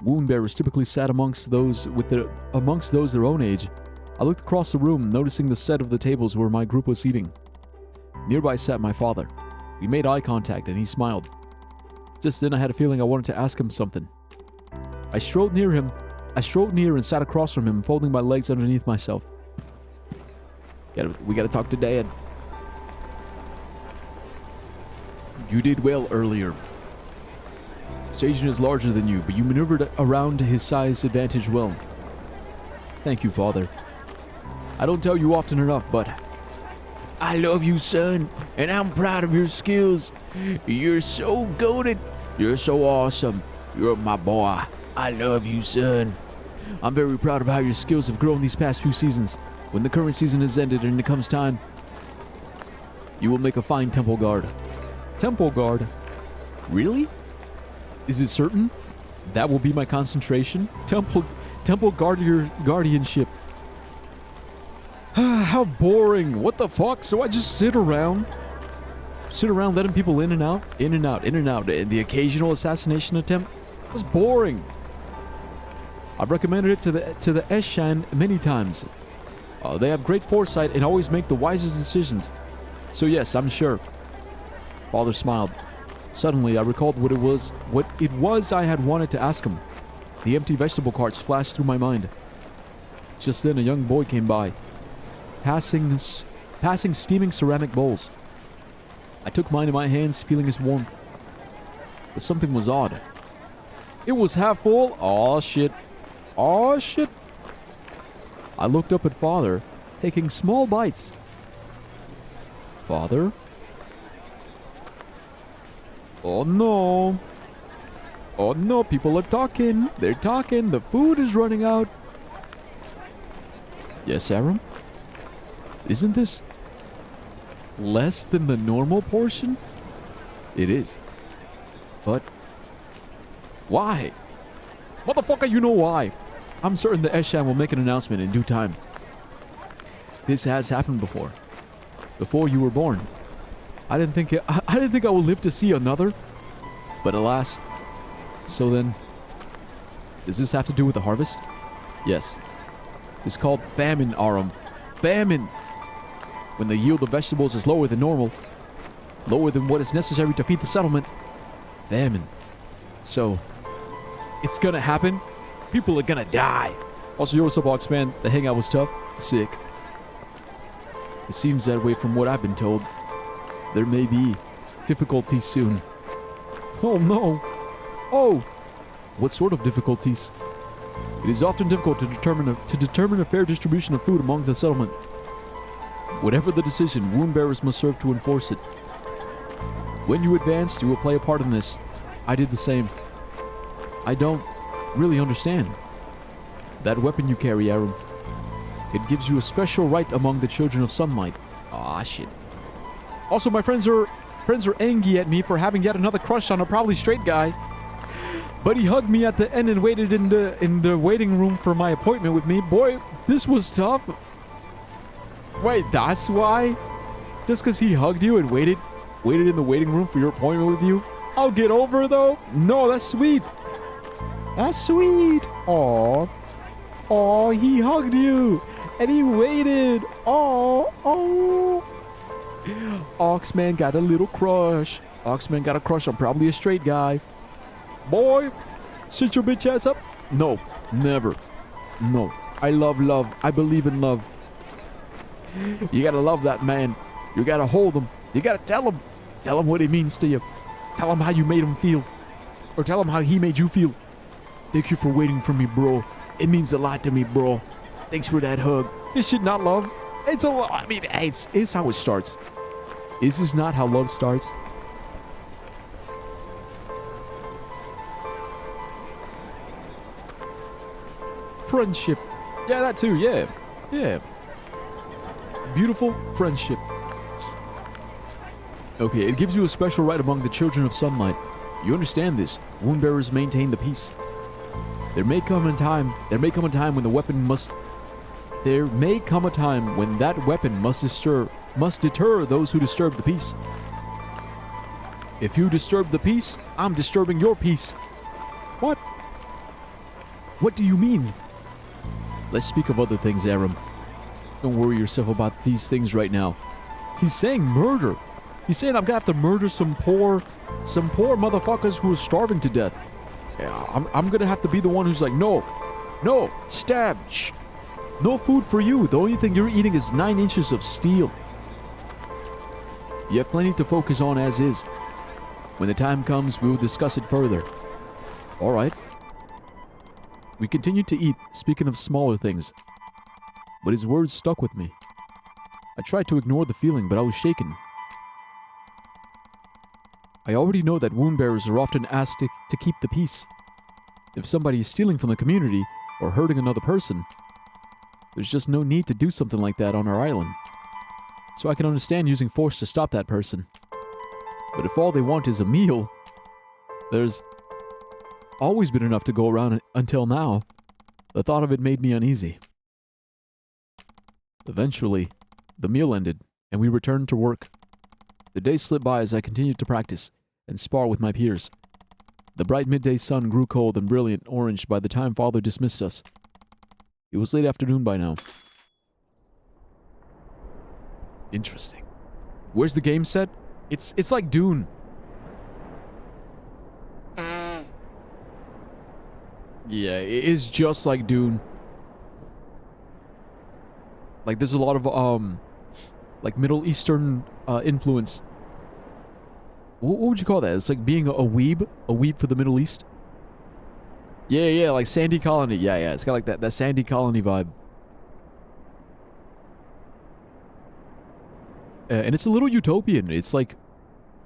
Wound bearers typically sat amongst those their own age. I looked across the room, noticing the set of the tables where my group was eating. Nearby sat my father. We made eye contact and he smiled. Just then I had a feeling I wanted to ask him something. I strolled near and sat across from him, folding my legs underneath myself. We gotta talk to Dad. You did well earlier. Sajin is larger than you, but you maneuvered around his size advantage well. Thank you, Father. I don't tell you often enough, but I love you, son, and I'm proud of your skills. You're so goated. You're so awesome. You're my boy. I love you, son. I'm very proud of how your skills have grown these past few seasons. When the current season has ended and it comes time, you will make a fine temple guard. Temple guard? Really? Is it certain? That will be my concentration? Temple guardianship. How boring. What the fuck? So I just sit around letting people in and out, and the occasional assassination attempt? That's boring. I've recommended it to the Eshan many times. They have great foresight and always make the wisest decisions. So yes, I'm sure. Father smiled. Suddenly, I recalled what it was I had wanted to ask him. The empty vegetable cart splashed through my mind. Just then, a young boy came by, passing steaming ceramic bowls. I took mine in my hands, feeling its warmth. But something was odd. It was half full. Aw, shit. Aw, shit. I looked up at Father, taking small bites. Father? Oh no. Oh no, people are talking. They're talking. The food is running out. Yes, Aram? Isn't this less than the normal portion? It is. But why? Motherfucker, you know why. I'm certain the Eshan will make an announcement in due time. This has happened before. Before you were born. I didn't think I would live to see another. But alas. So then, does this have to do with the harvest? Yes. It's called famine, Aram. Famine! When the yield of vegetables is lower than normal, lower than what is necessary to feed the settlement. Famine. So, it's gonna happen. People are gonna die. Also, yo, what's up, Oxman? The hangout was tough. Sick. It seems that way from what I've been told. There may be difficulties soon. Oh no. Oh! What sort of difficulties? It is often difficult to determine a fair distribution of food among the settlement. Whatever the decision, wound bearers must serve to enforce it. When you advanced, you will play a part in this. I did the same. I don't really understand. That weapon you carry, Aram. It gives you a special right among the children of sunlight. Ah, shit. Also, my friends are angry at me for having yet another crush on a probably straight guy. But he hugged me at the end and waited in the waiting room for my appointment with me. Boy, this was tough. Wait, that's why? Just because he hugged you and waited in the waiting room for your appointment with you? I'll get over though. No, that's sweet. That's sweet. Aw. Aw, he hugged you. And he waited. Aw. Oh. Oxman got a little crush. Oxman got a crush on probably a straight guy. Boy, shut your bitch ass up. No, never. No. I love love. I believe in love. You gotta love that man. You gotta hold him. You gotta tell him. Tell him what it means to you. Tell him how you made him feel. Or tell him how he made you feel. Thank you for waiting for me, bro. It means a lot to me, bro. Thanks for that hug. This shit not love. It's a lot. I mean, it's how it starts. Is this not how love starts? Friendship. Yeah, that too. Yeah. Yeah. Beautiful friendship. Okay, it gives you a special right among the children of sunlight. You understand this. Wound bearers maintain the peace. There may come a time when the weapon must... There may come a time when that weapon must deter those who disturb the peace. If you disturb the peace, I'm disturbing your peace. What? What do you mean? Let's speak of other things, Aram. Don't worry yourself about these things right now. He's saying murder. He's saying I'm gonna have to murder some poor motherfuckers who are starving to death. Yeah, I'm gonna have to be the one who's like, no, stab. Shh. No food for you. The only thing you're eating is 9 inches of steel. You have plenty to focus on as is. When the time comes, we will discuss it further. All right. We continued to eat, speaking of smaller things. But his words stuck with me. I tried to ignore the feeling, but I was shaken. I already know that wound bearers are often asked to keep the peace. If somebody is stealing from the community or hurting another person, there's just no need to do something like that on our island. So I can understand using force to stop that person. But if all they want is a meal, there's always been enough to go around until now. The thought of it made me uneasy. Eventually, the meal ended, and we returned to work. The days slipped by as I continued to practice and spar with my peers. The bright midday sun grew cold and brilliant orange by the time Father dismissed us. It was late afternoon by now. Interesting. Where's the game set? It's like Dune. Yeah, it is just like Dune. Like there's a lot of like Middle Eastern influence. What would you call that? It's like being a weeb for the Middle East. Yeah, like Sandy Colony. Yeah, it's got like that Sandy Colony vibe. And it's a little utopian. It's like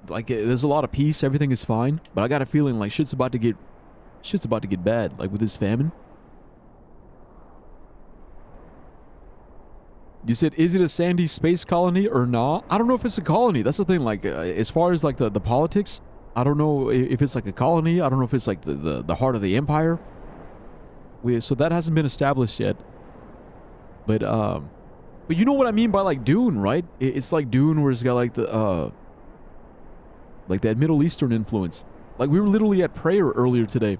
there's a lot of peace, everything is fine, but I got a feeling like shit's about to get bad, like with this famine. You said, is it a sandy space colony or not? I don't know if it's a colony. That's the thing. Like, as far as like the politics, I don't know if it's like a colony. I don't know if it's like the heart of the empire. So that hasn't been established yet. But you know what I mean by like Dune, right? It's like Dune where it's got like like that Middle Eastern influence. Like we were literally at prayer earlier today.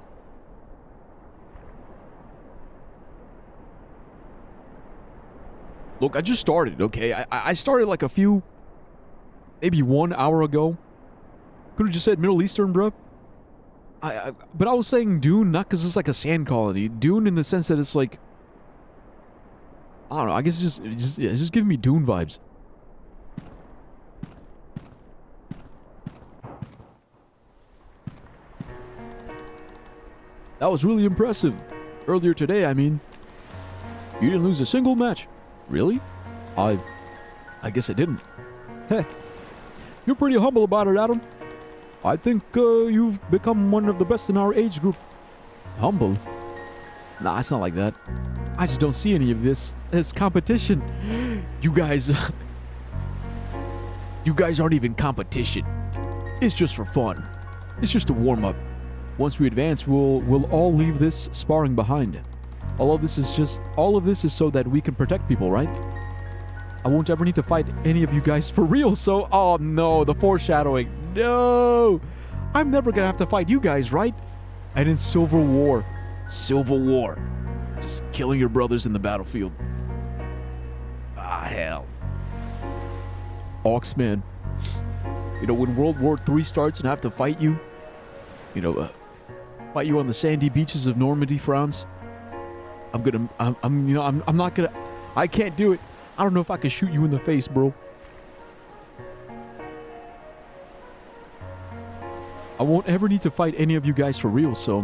Look, I just started, okay? I started like maybe 1 hour ago. Could have just said Middle Eastern, bro. But I was saying Dune not because it's like a sand colony. Dune in the sense that it's like, I don't know. I guess it's just giving me Dune vibes. That was really impressive. Earlier today, I mean. You didn't lose a single match. Really? I guess I didn't. Heh. You're pretty humble about it, Adam. I think you've become one of the best in our age group. Humble? Nah, it's not like that. I just don't see any of this as competition. You guys... you guys aren't even competition. It's just for fun. It's just a warm-up. Once we advance, we'll all leave this sparring behind. All of this is so that we can protect people, right? I won't ever need to fight any of you guys for real, so... Oh no, the foreshadowing. No! I'm never gonna have to fight you guys, right? And in Civil War. Civil War. Just killing your brothers in the battlefield. Ah, hell. Oxman. You know, when World War III starts and I have to fight you, fight you on the sandy beaches of Normandy, France, I'm not gonna... I can't do it. I don't know if I can shoot you in the face, bro. I won't ever need to fight any of you guys for real, so...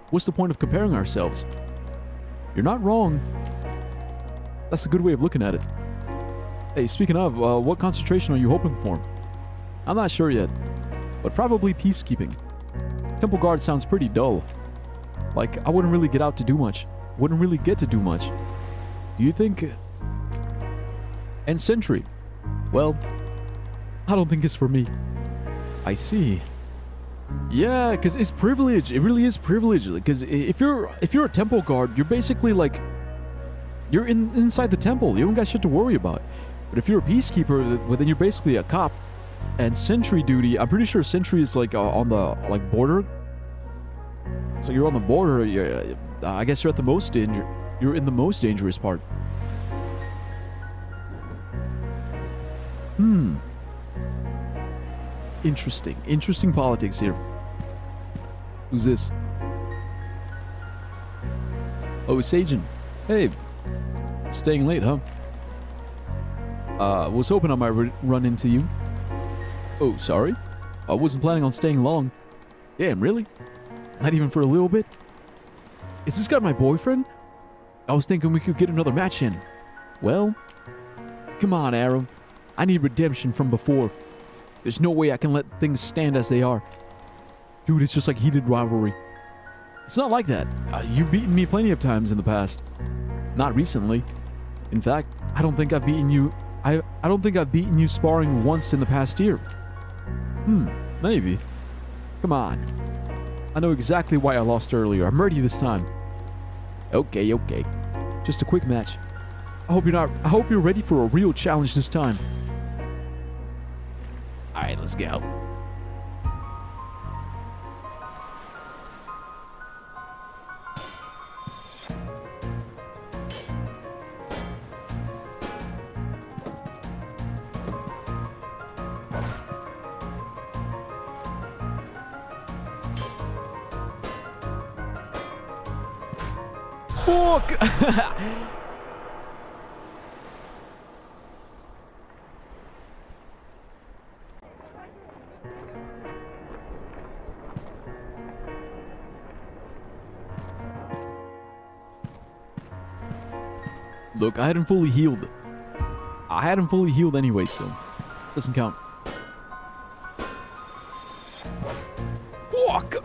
What's the point of comparing ourselves? You're not wrong. That's a good way of looking at it. Hey, speaking of, what concentration are you hoping for? I'm not sure yet, but probably peacekeeping. Temple Guard sounds pretty dull. Like, I wouldn't really get out to do much. Wouldn't really get to do much. Do you think... And Sentry? Well, I don't think it's for me. I see. Yeah, because it's privilege. It really is privilege. Because if you're a temple guard, you're basically like... You're inside the temple. You don't got shit to worry about. But if you're a peacekeeper, well, then you're basically a cop. And sentry duty, I'm pretty sure sentry is like on the border. So you're on the border. I guess you're at the most danger. You're in the most dangerous part. Interesting politics here. Who's this? Oh, Sajin. Hey, staying late, huh? Was hoping I might run into you. Oh, sorry. I wasn't planning on staying long. Damn, really? Not even for a little bit? Is this guy my boyfriend? I was thinking we could get another match in. Well, come on, Aram. I need redemption from before. There's no way I can let things stand as they are. Dude, it's just like heated rivalry. It's not like that. You've beaten me plenty of times in the past. Not recently. In fact, I don't think I've beaten you... I don't think I've beaten you sparring once in the past year. Maybe. Come on. I know exactly why I lost earlier. I'm ready this time. Okay. Just a quick match. I hope you're ready for a real challenge this time. Alright, let's go. Fuck! Look, I hadn't fully healed. I hadn't fully healed anyway, so doesn't count. Fuck!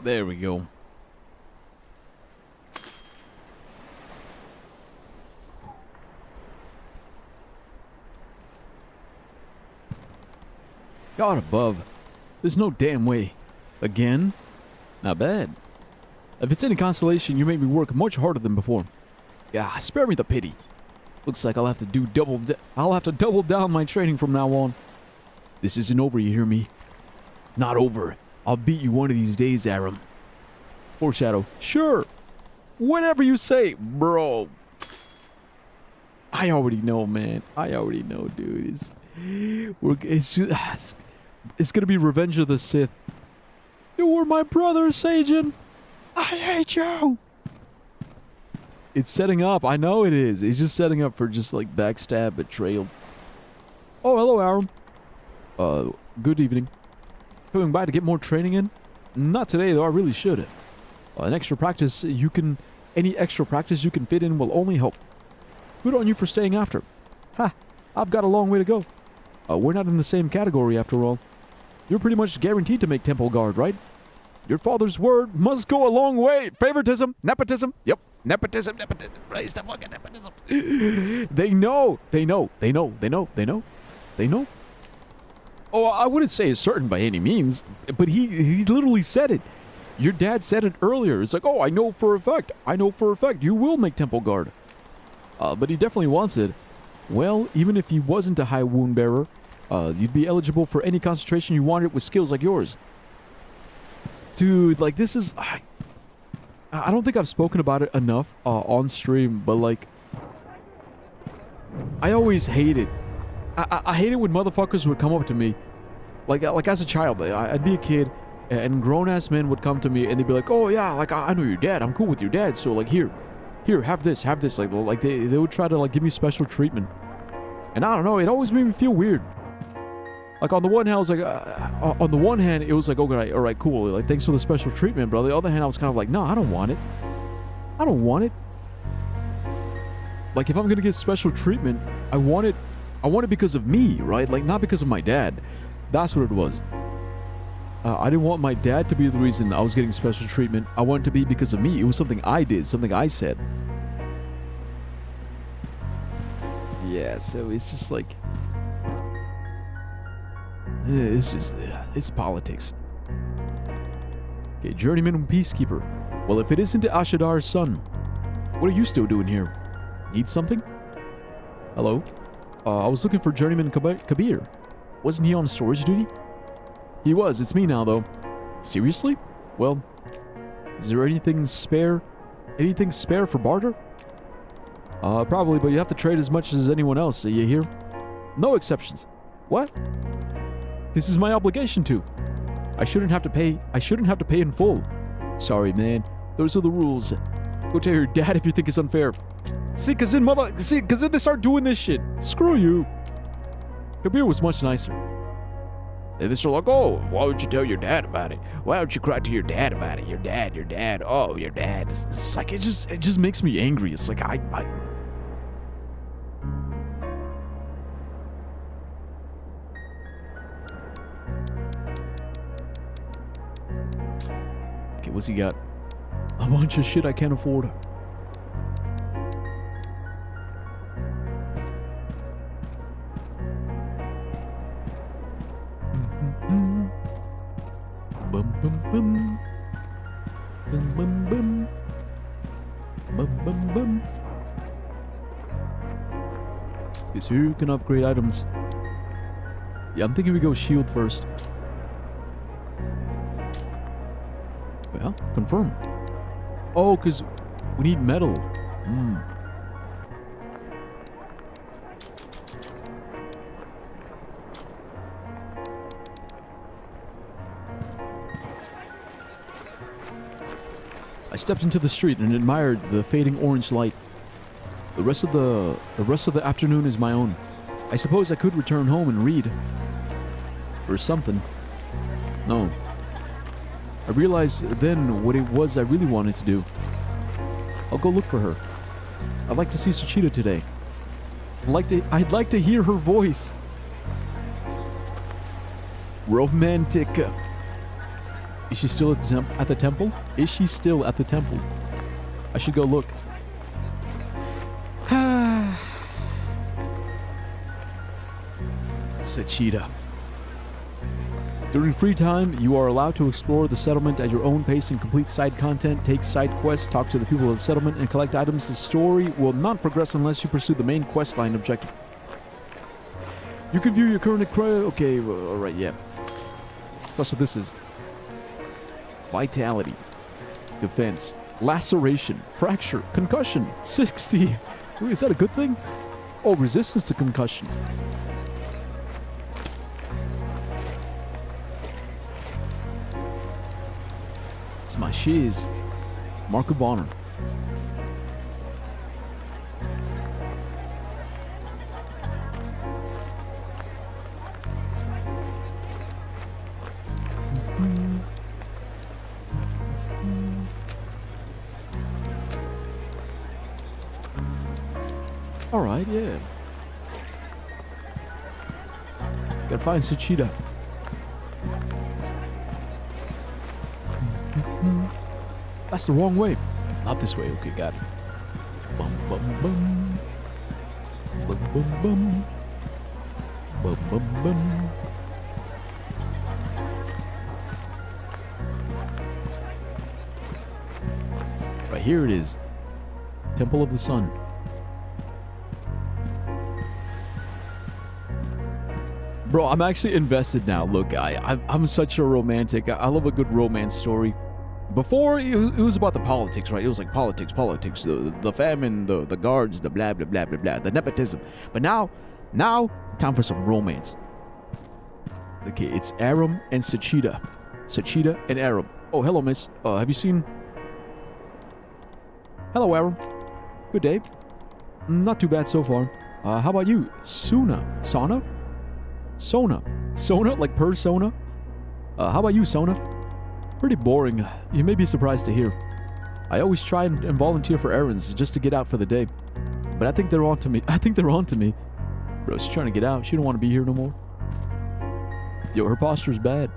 There we go. God above. There's no damn way. Again? Not bad. If it's any consolation, you made me work much harder than before. Yeah, spare me the pity. Looks like I'll have to double down my training from now on. This isn't over, you hear me? Not over. I'll beat you one of these days, Aram. Foreshadow. Sure. Whatever you say, bro. I already know, man. I already know, dude. It's gonna be Revenge of the Sith. You were my brother, Sajin. I hate you. It's setting up. I know it is. It's just setting up for just like backstab, betrayal. Oh, hello, Aram. Good evening. Coming by to get more training in? Not today, though. I really should. Any extra practice you can fit in will only help. Good on you for staying after. Ha! I've got a long way to go. We're not in the same category after all. You're pretty much guaranteed to make Temple Guard, right? Your father's word must go a long way. Favoritism, nepotism. Yep, nepotism. Raise the fucking nepotism. They know. Oh, I wouldn't say it's certain by any means, but he literally said it. Your dad said it earlier. It's like, oh, I know for a fact. You will make Temple Guard. But he definitely wants it. Well, even if he wasn't a high wound bearer, you'd be eligible for any concentration you wanted with skills like yours. Dude, like, this is... I don't think I've spoken about it enough on stream, but, like... I always hate it. I hate it when motherfuckers would come up to me. Like as a child, I'd be a kid, and grown-ass men would come to me, and they'd be like, oh, yeah, like, I know your dad. I'm cool with your dad, so, like, here, have this. Like they would try to, like, give me special treatment. And I don't know, it always made me feel weird. Like, on the one hand, I was like, on the one hand, it was like, okay, all right, cool. Like, thanks for the special treatment, but on the other hand, I was kind of like, no, I don't want it. I don't want it. Like, if I'm gonna get special treatment, I want it because of me, right? Like, not because of my dad. That's what it was. I didn't want my dad to be the reason I was getting special treatment. I want it to be because of me. It was something I did, something I said. Yeah, so it's just like... It's politics. Okay, Journeyman Peacekeeper. Well, if it isn't Ashadar's son, what are you still doing here? Need something? Hello? I was looking for Journeyman Kabir. Wasn't he on storage duty? He was. It's me now, though. Seriously? Well, is there anything spare? Anything spare for barter? Probably, but you have to trade as much as anyone else, you hear? No exceptions. What? This is my obligation to. I shouldn't have to pay in full. Sorry, man. Those are the rules. Go tell your dad if you think it's unfair. See, cause then they start doing this shit. Screw you. Kabir was much nicer. And they're like, oh, why would you tell your dad about it? Why don't you cry to your dad about it? Your dad. Oh, your dad. It's like, it just makes me angry. It's like, Okay, what's he got? A bunch of shit I can't afford. Bum bum bum. Bum bum bum. Bum bum bum. Okay, so here you can upgrade items. Yeah, I'm thinking we go shield first. Well, confirm. Oh, because we need metal. I stepped into the street and admired the fading orange light. The rest of the afternoon is my own. I suppose I could return home and read. Or something. No. I realized then what it was I really wanted to do. I'll go look for her. I'd like to see Suchita today. I'd like to hear her voice. Romantic. Is she still at the temple? Is she still at the temple? I should go look. Sachida. During free time, you are allowed to explore the settlement at your own pace and complete side content, take side quests, talk to the people of the settlement, and collect items. The story will not progress unless you pursue the main quest line objective. You can view your current... Okay, alright, yeah. So that's what this is. Vitality. Defense. Laceration. Fracture. Concussion. 60. Wait, is that a good thing? Oh, resistance to concussion. It's my shiz. Mark of Honor. Alright, yeah. Gotta find Sachida. That's the wrong way. Not this way. Okay, got it. Bum bum bum. Bum bum bum. Bum bum bum. Right here it is. Temple of the Sun. Bro, I'm actually invested now. Look, I'm such a romantic. I love a good romance story. Before, it was about the politics, right? It was like politics, the famine, the guards, the blah, blah, blah, blah, blah, the nepotism. But now, time for some romance. Okay, it's Aram and Sachida. Sachida and Aram. Oh, hello, miss. Have you seen... Hello, Aram. Good day. Not too bad so far. How about you? Sona? Sona? Like persona? How about you, Sona? Pretty boring. You may be surprised to hear. I always try and volunteer for errands just to get out for the day. But I think they're on to me. Bro, she's trying to get out. She don't want to be here no more. Yo, her posture's bad.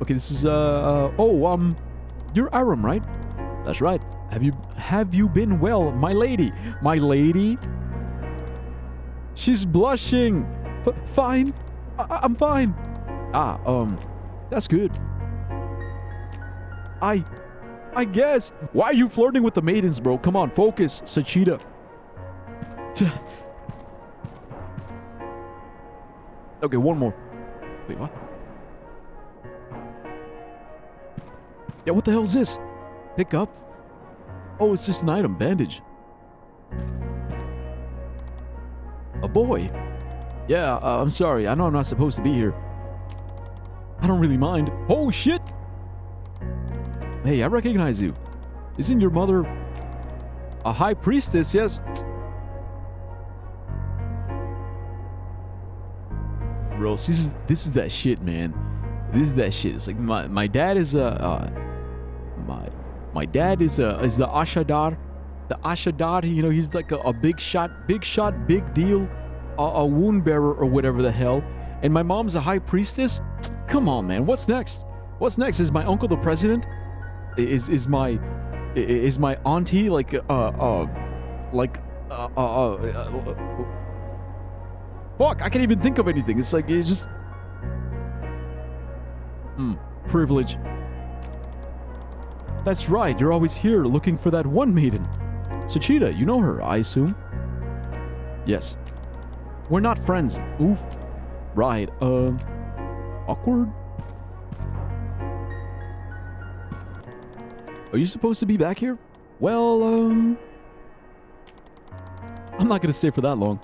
Okay, this is, you're Aram, right? That's right. Have you been well, my lady? My lady? She's blushing. Fine. I'm fine. That's good. I guess. Why are you flirting with the maidens, bro? Come on, focus, Sachida. Okay, one more. Wait, what? Yeah, what the hell is this? Pick up? Oh, it's just an item. Bandage. A boy? Yeah, I'm sorry. I know I'm not supposed to be here. I don't really mind. Oh, shit! Hey, I recognize you. Isn't your mother a high priestess? Yes. Bro, this is that shit, man. This is that shit. It's like my dad is my dad is the Ashadar. The Ashadar, you know, he's like a big shot, big deal, a wound bearer or whatever the hell. And my mom's a high priestess. Come on, man. What's next? What's next? Is my uncle the president? Is my auntie like fuck, I can't even think of anything. It's like, it's just privilege. That's right. You're always here looking for that one maiden. Sachida, you know her, I assume? Yes. We're not friends. Oof. Right. Awkward? Are you supposed to be back here? Well, I'm not gonna stay for that long.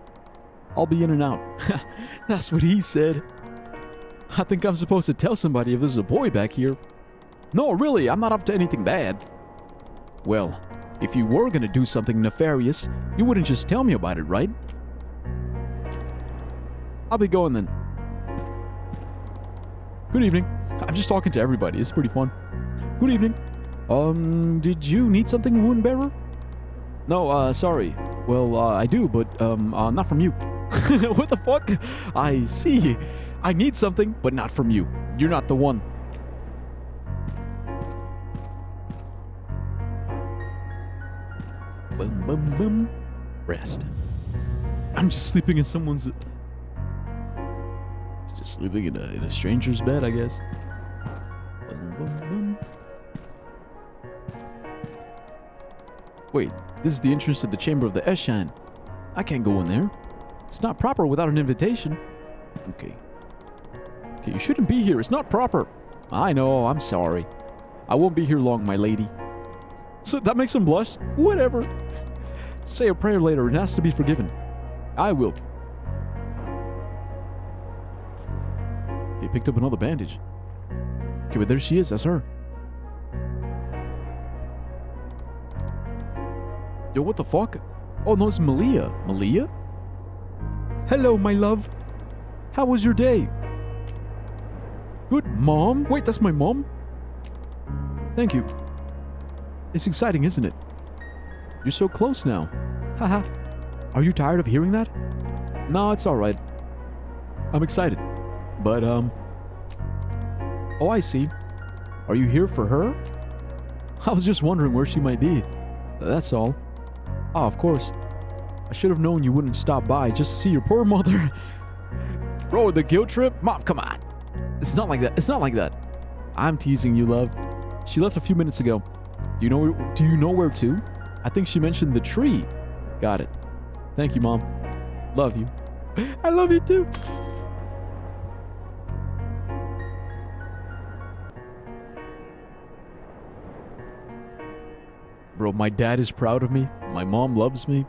I'll be in and out. That's what he said. I think I'm supposed to tell somebody if there's a boy back here. No, really, I'm not up to anything bad. Well, if you were gonna do something nefarious, you wouldn't just tell me about it, right? I'll be going then. Good evening. I'm just talking to everybody. It's pretty fun. Good evening. Did you need something, wound bearer? No, sorry. Well, I do, but, not from you. What the fuck? I see. I need something, but not from you. You're not the one. Boom, boom. Rest. I'm just sleeping in someone's... Just sleeping in a stranger's bed, I guess. Boom, boom, boom. Wait, this is the entrance to the chamber of the Eshan. I can't go in there. It's not proper without an invitation. Okay. Okay, you shouldn't be here. It's not proper. I know, I'm sorry. I won't be here long, my lady. So that makes him blush? Whatever. Say a prayer later and ask to be forgiven. I will. They picked up another bandage. Okay, but there she is. That's her. Yo, what the fuck? Oh, no, it's Malia. Malia? Hello, my love. How was your day? Good, Mom. Wait, that's my mom? Thank you. It's exciting, isn't it? You're so close now. Haha. Are you tired of hearing that? No, it's alright. I'm excited. But, oh, I see. Are you here for her? I was just wondering where she might be. That's all. Ah, of course. I should have known you wouldn't stop by just to see your poor mother. Bro, the guilt trip? Mom, come on. It's not like that. It's not like that. I'm teasing you, love. She left a few minutes ago. Do you know where to? I think she mentioned the tree. Got it. Thank you, Mom. Love you. I love you too. Bro, my dad is proud of me. My mom loves me.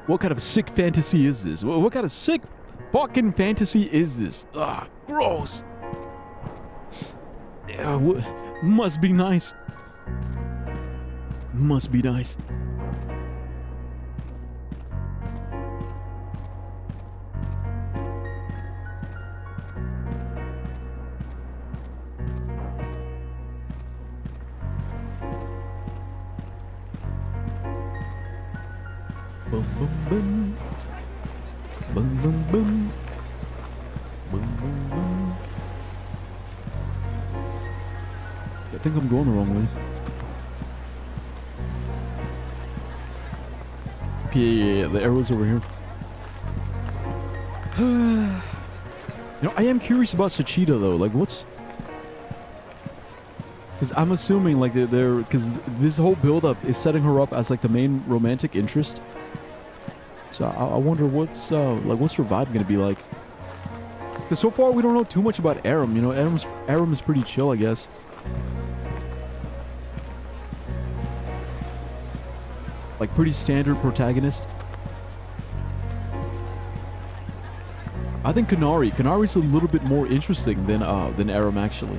What kind of sick fantasy is this? What kind of sick fucking fantasy is this? Ugh, gross. Yeah, must be nice. Must be nice. Boom, boom, boom. Boom, boom, boom. Boom, boom, boom. I think I'm going the wrong way. Okay, yeah, the arrow's over here. I am curious about Sachita though. Like, what's... Because I'm assuming, like, because this whole build-up is setting her up as, like, the main romantic interest. So I wonder what's her vibe gonna be like. Because so far we don't know too much about Aram. You know, Aram is pretty chill, I guess. Like, pretty standard protagonist. I think Kanari's a little bit more interesting than Aram, actually.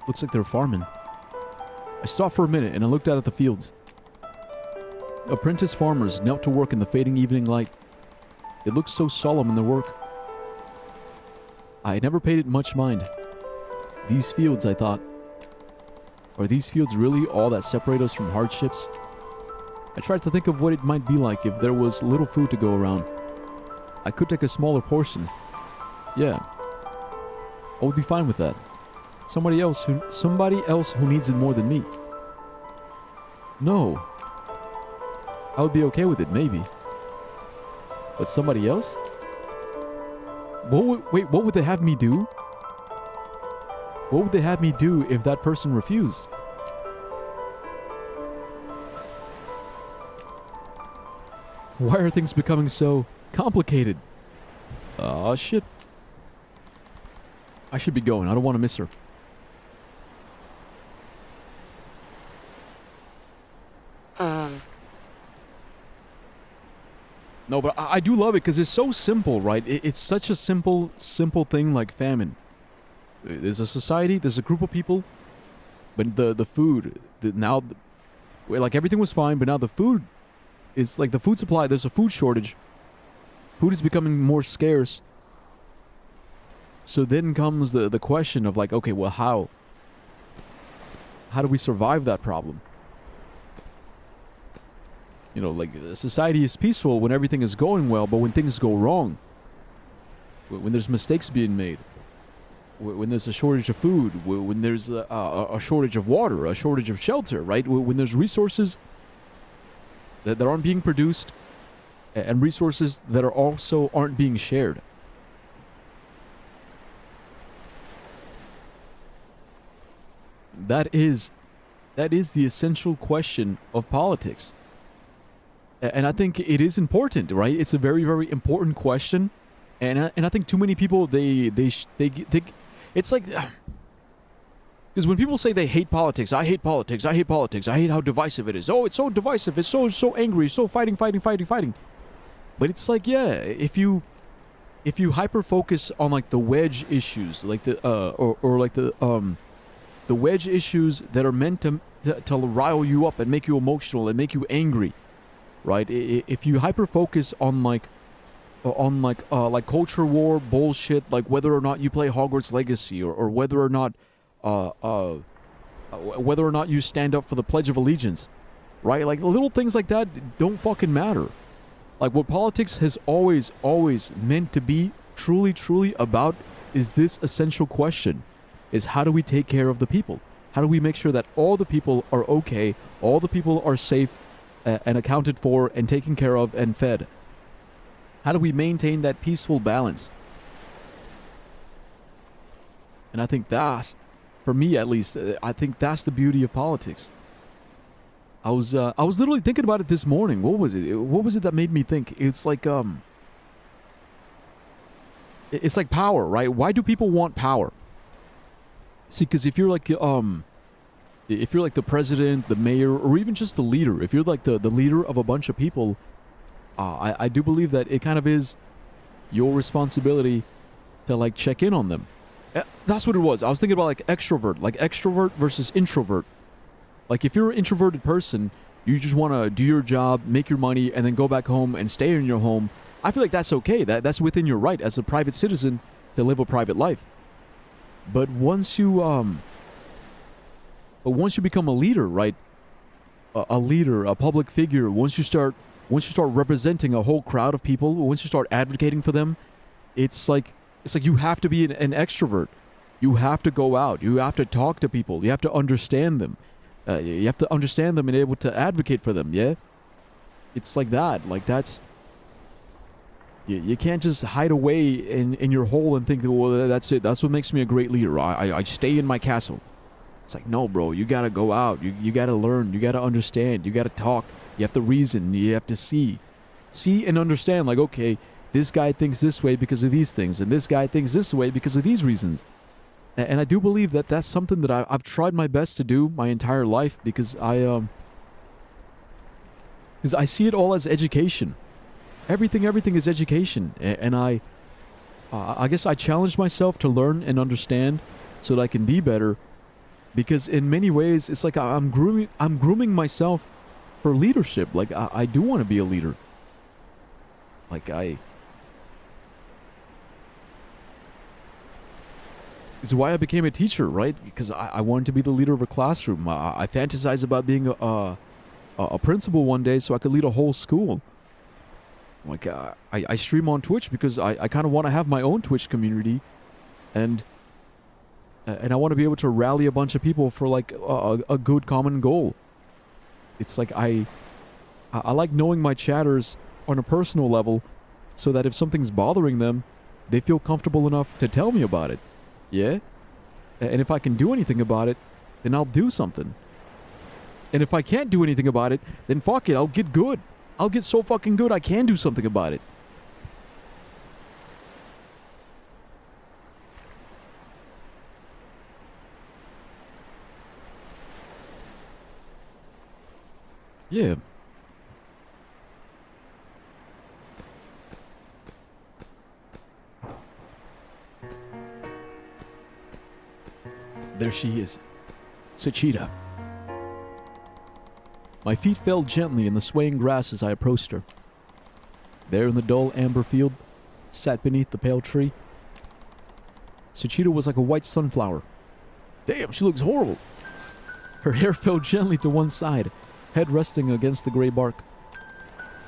Looks like they're farming. I stopped for a minute and I looked out at the fields. Apprentice farmers knelt to work in the fading evening light. They looked so solemn in their work. I had never paid it much mind. These fields, I thought. Are these fields really all that separate us from hardships? I tried to think of what it might be like if there was little food to go around. I could take a smaller portion. Yeah. I would be fine with that. Somebody else who needs it more than me. No. I would be okay with it, maybe. But somebody else? What would they have me do? What would they have me do if that person refused? Why are things becoming so complicated? Aw, shit. I should be going. I don't want to miss her. No, but I do love it because it's so simple, right? It's such a simple thing like famine. There's a society, there's a group of people, but the food, now, like everything was fine, but now the food is like the food supply, there's a food shortage. Food is becoming more scarce. So then comes the question of like, okay, well, how do we survive that problem? You know, like, society is peaceful when everything is going well, but when things go wrong, when there's mistakes being made, when there's a shortage of food, when there's a shortage of water, a shortage of shelter, right? When there's resources that aren't being produced, and resources that are also aren't being shared. That is the essential question of politics. And I think it is important, right? It's a very, very important question. And I think too many people, they it's like, because when people say they hate politics, I hate politics, I hate politics, I hate how divisive it is. Oh, it's so divisive, it's so angry, so fighting. But it's like, yeah, if you hyper focus on like the wedge issues, like the the wedge issues that are meant to rile you up and make you emotional and make you angry, right? If you hyper focus on like culture war bullshit, like whether or not you play Hogwarts Legacy, or whether or not you stand up for the Pledge of Allegiance, right? Like little things like that don't fucking matter. Like what politics has always meant to be truly about is this essential question, is how do we take care of the people? How do we make sure that all the people are okay, all the people are safe and accounted for and taken care of and fed? How do we maintain that peaceful balance? And I think that's, for me at least, I think that's the beauty of politics. I was literally thinking about it this morning. What was it? What was it that made me think? It's like power, right? Why do people want power? See, because if you're like the president, the mayor, or even just the leader, if you're like the leader of a bunch of people, I do believe that it kind of is your responsibility to like check in on them. That's what it was. I was thinking about like extrovert versus introvert. Like if you're an introverted person, you just want to do your job, make your money, and then go back home and stay in your home. I feel like that's okay. That's within your right as a private citizen to live a private life. But once you become a leader, right? A leader, a public figure, once you start representing a whole crowd of people, once you start advocating for them, it's like you have to be an extrovert. You have to go out. You have to talk to people. You have to understand them. You have to understand them and able to advocate for them, yeah? It's like that. Like that's... You can't just hide away in your hole and think, well, that's it. That's what makes me a great leader. I stay in my castle. It's like, no, bro. You gotta go out. You gotta learn. You gotta understand. You gotta talk. You have to reason. You have to see. See and understand, like, okay, this guy thinks this way because of these things, and this guy thinks this way because of these reasons. And I do believe that that's something that I've tried my best to do my entire life, because I see it all as education. Everything is education. And I guess I challenged myself to learn and understand so that I can be better, because in many ways it's like I'm grooming myself for leadership. Like I do want to be a leader. Like it's why I became a teacher, right? Because I wanted to be the leader of a classroom. I fantasize about being a principal one day so I could lead a whole school. Like I stream on Twitch because I kind of want to have my own Twitch community, and I want to be able to rally a bunch of people for like a good common goal. It's like I like knowing my chatters on a personal level, so that if something's bothering them, they feel comfortable enough to tell me about it. Yeah? And if I can do anything about it, then I'll do something. And if I can't do anything about it, then fuck it, I'll get good. I'll get so fucking good I can do something about it. Yeah. There she is, Sachita. My feet fell gently in the swaying grass as I approached her. There in the dull amber field, sat beneath the pale tree, Sachita was like a white sunflower. Damn, she looks horrible. Her hair fell gently to one side, head resting against the gray bark.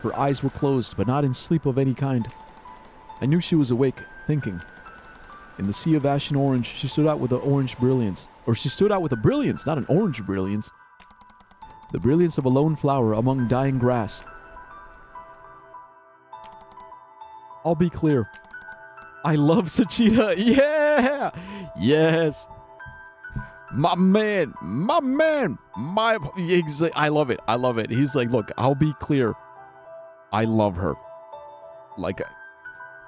Her eyes were closed, but not in sleep of any kind. I knew she was awake, thinking. In the sea of ash and orange, she stood out with an orange brilliance. Or she stood out with a brilliance, not an orange brilliance. The brilliance of a lone flower among dying grass. I'll be clear. I love Sachita. Yeah! Yes! My man! I love it. He's like, look, I'll be clear. I love her. Like,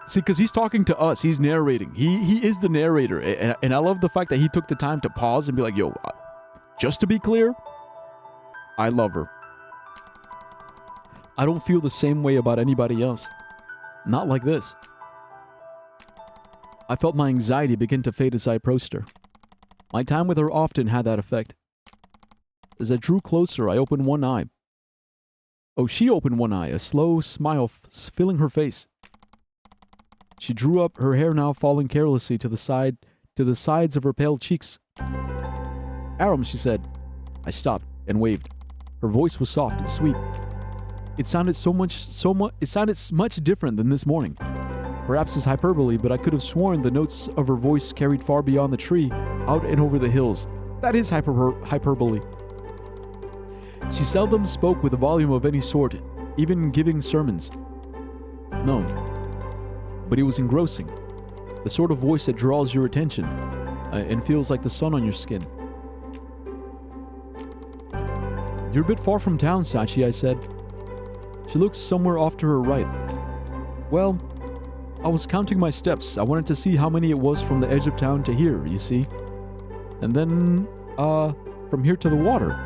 see, because he's talking to us. He's narrating. He is the narrator. And I love the fact that he took the time to pause and be like, yo, just to be clear, I love her. I don't feel the same way about anybody else. Not like this. I felt my anxiety begin to fade as I approached her. My time with her often had that effect. As I drew closer, I opened one eye. Oh, she opened one eye, a slow smile filling her face. She drew up, her hair now falling carelessly to the sides of her pale cheeks. Aram, she said. I stopped and waved. Her voice was soft and sweet. It sounded much different than this morning. Perhaps it's hyperbole, but I could have sworn the notes of her voice carried far beyond the tree, out and over the hills. That is hyperbole. She seldom spoke with a volume of any sort, even giving sermons. No. But it was engrossing. The sort of voice that draws your attention, and feels like the sun on your skin. You're a bit far from town, Sachi, I said. She looked somewhere off to her right. Well, I was counting my steps. I wanted to see how many it was from the edge of town to here, you see. And then, from here to the water.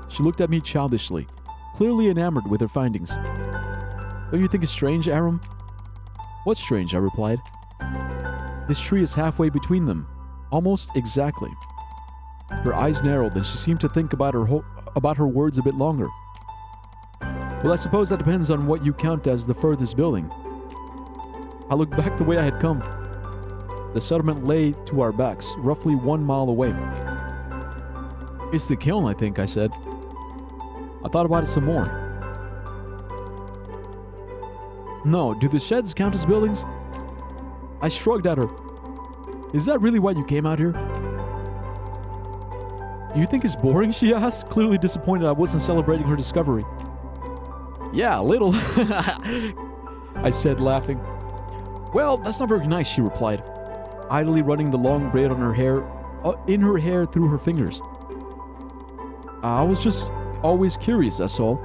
She looked at me childishly, clearly enamored with her findings. Don't you think it's strange, Aram? What's strange? I replied. This tree is halfway between them. Almost exactly. Her eyes narrowed, and she seemed to think about her words a bit longer. Well, I suppose that depends on what you count as the furthest building. I looked back the way I had come. The settlement lay to our backs, roughly 1 mile away. It's the kiln, I think, I said. I thought about it some more. No, do the sheds count as buildings? I shrugged at her. Is that really why you came out here? Do you think it's boring, she asked, clearly disappointed I wasn't celebrating her discovery. Yeah, a little, I said, laughing. Well, that's not very nice, she replied, idly running the long braid on her hair, in her hair through her fingers. I was just always curious, that's all.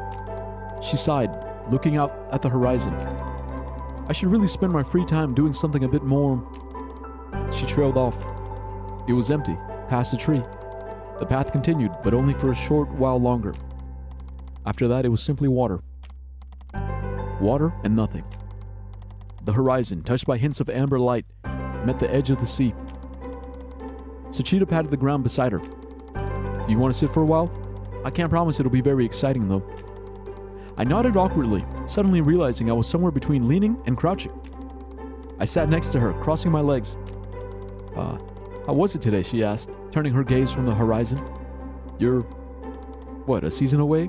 She sighed, looking out at the horizon. I should really spend my free time doing something a bit more. She trailed off. It was empty, past the tree. The path continued, but only for a short while longer. After that, it was simply water. Water and nothing. The horizon, touched by hints of amber light, met the edge of the sea. Sachita patted the ground beside her. Do you want to sit for a while? I can't promise it'll be very exciting, though. I nodded awkwardly, suddenly realizing I was somewhere between leaning and crouching. I sat next to her, crossing my legs. How was it today, she asked, turning her gaze from the horizon. You're, what, a season away?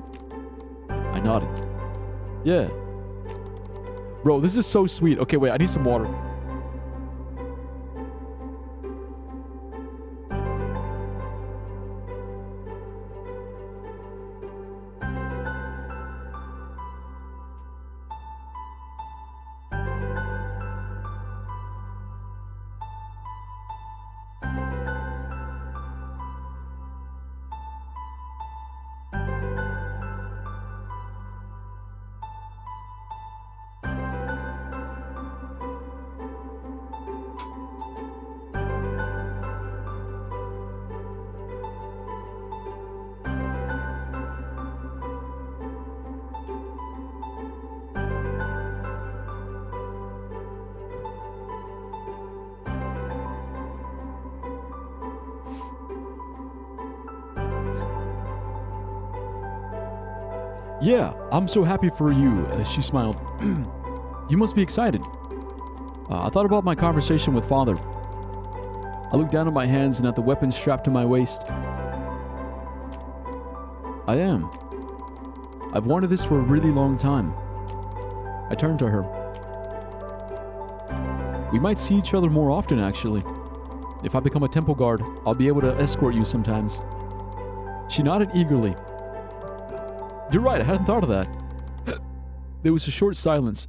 I nodded. Yeah. Bro, this is so sweet. Okay, wait, I need some water. Yeah, I'm so happy for you, she smiled. You must be excited. I thought about my conversation with Father. I looked down at my hands and at the weapon strapped to my waist. I am. I've wanted this for a really long time. I turned to her. We might see each other more often, actually. If I become a temple guard, I'll be able to escort you sometimes. She nodded eagerly. You're right, I hadn't thought of that. There was a short silence.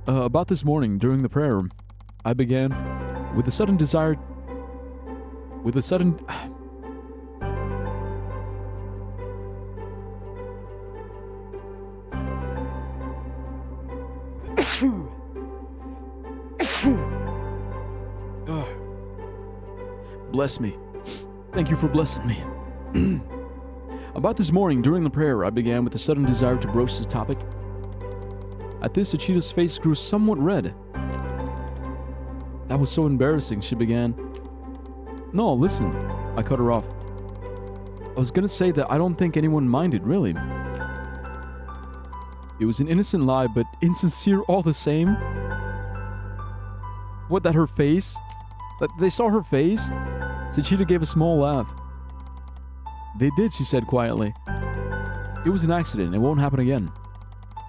About this morning, during the prayer, I began with a sudden desire... With a sudden... Bless me. Thank you for blessing me. About this morning, during the prayer, I began with a sudden desire to broach the topic. At this, Achita's face grew somewhat red. That was so embarrassing, she began. No, listen, I cut her off. I was gonna say that I don't think anyone minded, really. It was an innocent lie, but insincere all the same. What, that her face? That they saw her face? Sachita gave a small laugh. They did, she said quietly. It was an accident. It won't happen again.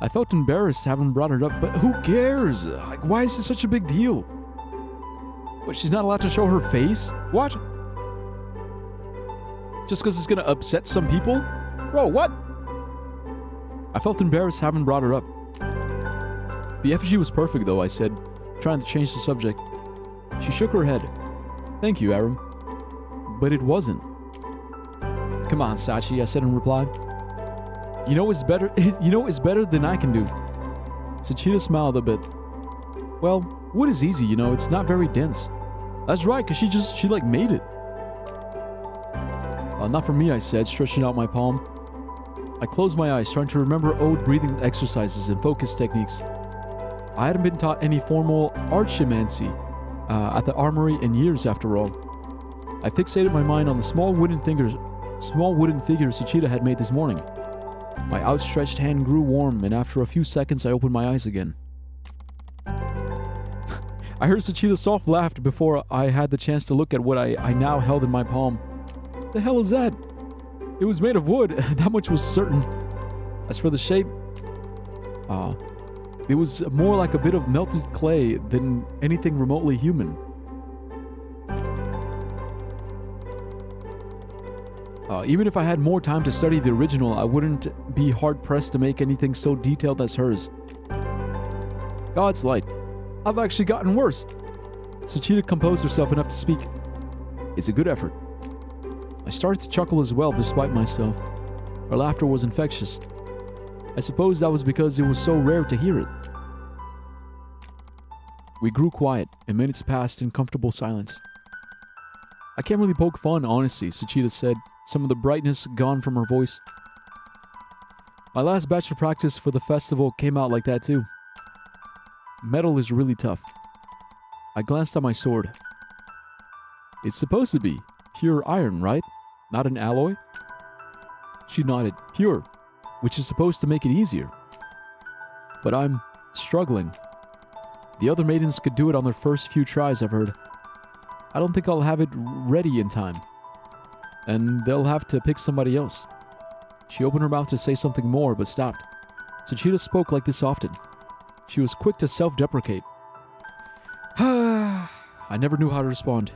I felt embarrassed having brought it up, but who cares? Like, why is this such a big deal? What, she's not allowed to show her face? What? Just because it's gonna upset some people? Bro, what? I felt embarrassed having brought her up. The effigy was perfect, though, I said, trying to change the subject. She shook her head. Thank you, Aram. But it wasn't. Come on, Sachi, I said in reply. You know it's better than I can do. Sachita smiled a bit. Well, wood is easy, you know, it's not very dense. That's right, because she like made it. Not for me, I said, stretching out my palm. I closed my eyes, trying to remember old breathing exercises and focus techniques. I hadn't been taught any formal archimancy at the armory in years, after all. I fixated my mind on the small wooden figure Sachita had made this morning. My outstretched hand grew warm, and after a few seconds, I opened my eyes again. I heard Sachita's soft laugh before I had the chance to look at what I now held in my palm. The hell is that? It was made of wood, that much was certain. As for the shape, it was more like a bit of melted clay than anything remotely human. Even if I had more time to study the original, I wouldn't be hard-pressed to make anything so detailed as hers. God's light. I've actually gotten worse. Sachita composed herself enough to speak. It's a good effort. I started to chuckle as well, despite myself. Her laughter was infectious. I suppose that was because it was so rare to hear it. We grew quiet, and minutes passed in comfortable silence. I can't really poke fun, honestly, Sachita said, some of the brightness gone from her voice. My last batch of practice for the festival came out like that too. Metal is really tough. I glanced at my sword. It's supposed to be pure iron, right? Not an alloy? She nodded. Pure, which is supposed to make it easier. But I'm struggling. The other maidens could do it on their first few tries, I've heard. I don't think I'll have it ready in time. And they'll have to pick somebody else. She opened her mouth to say something more, but stopped. Sachita spoke like this often. She was quick to self-deprecate. I never knew how to respond.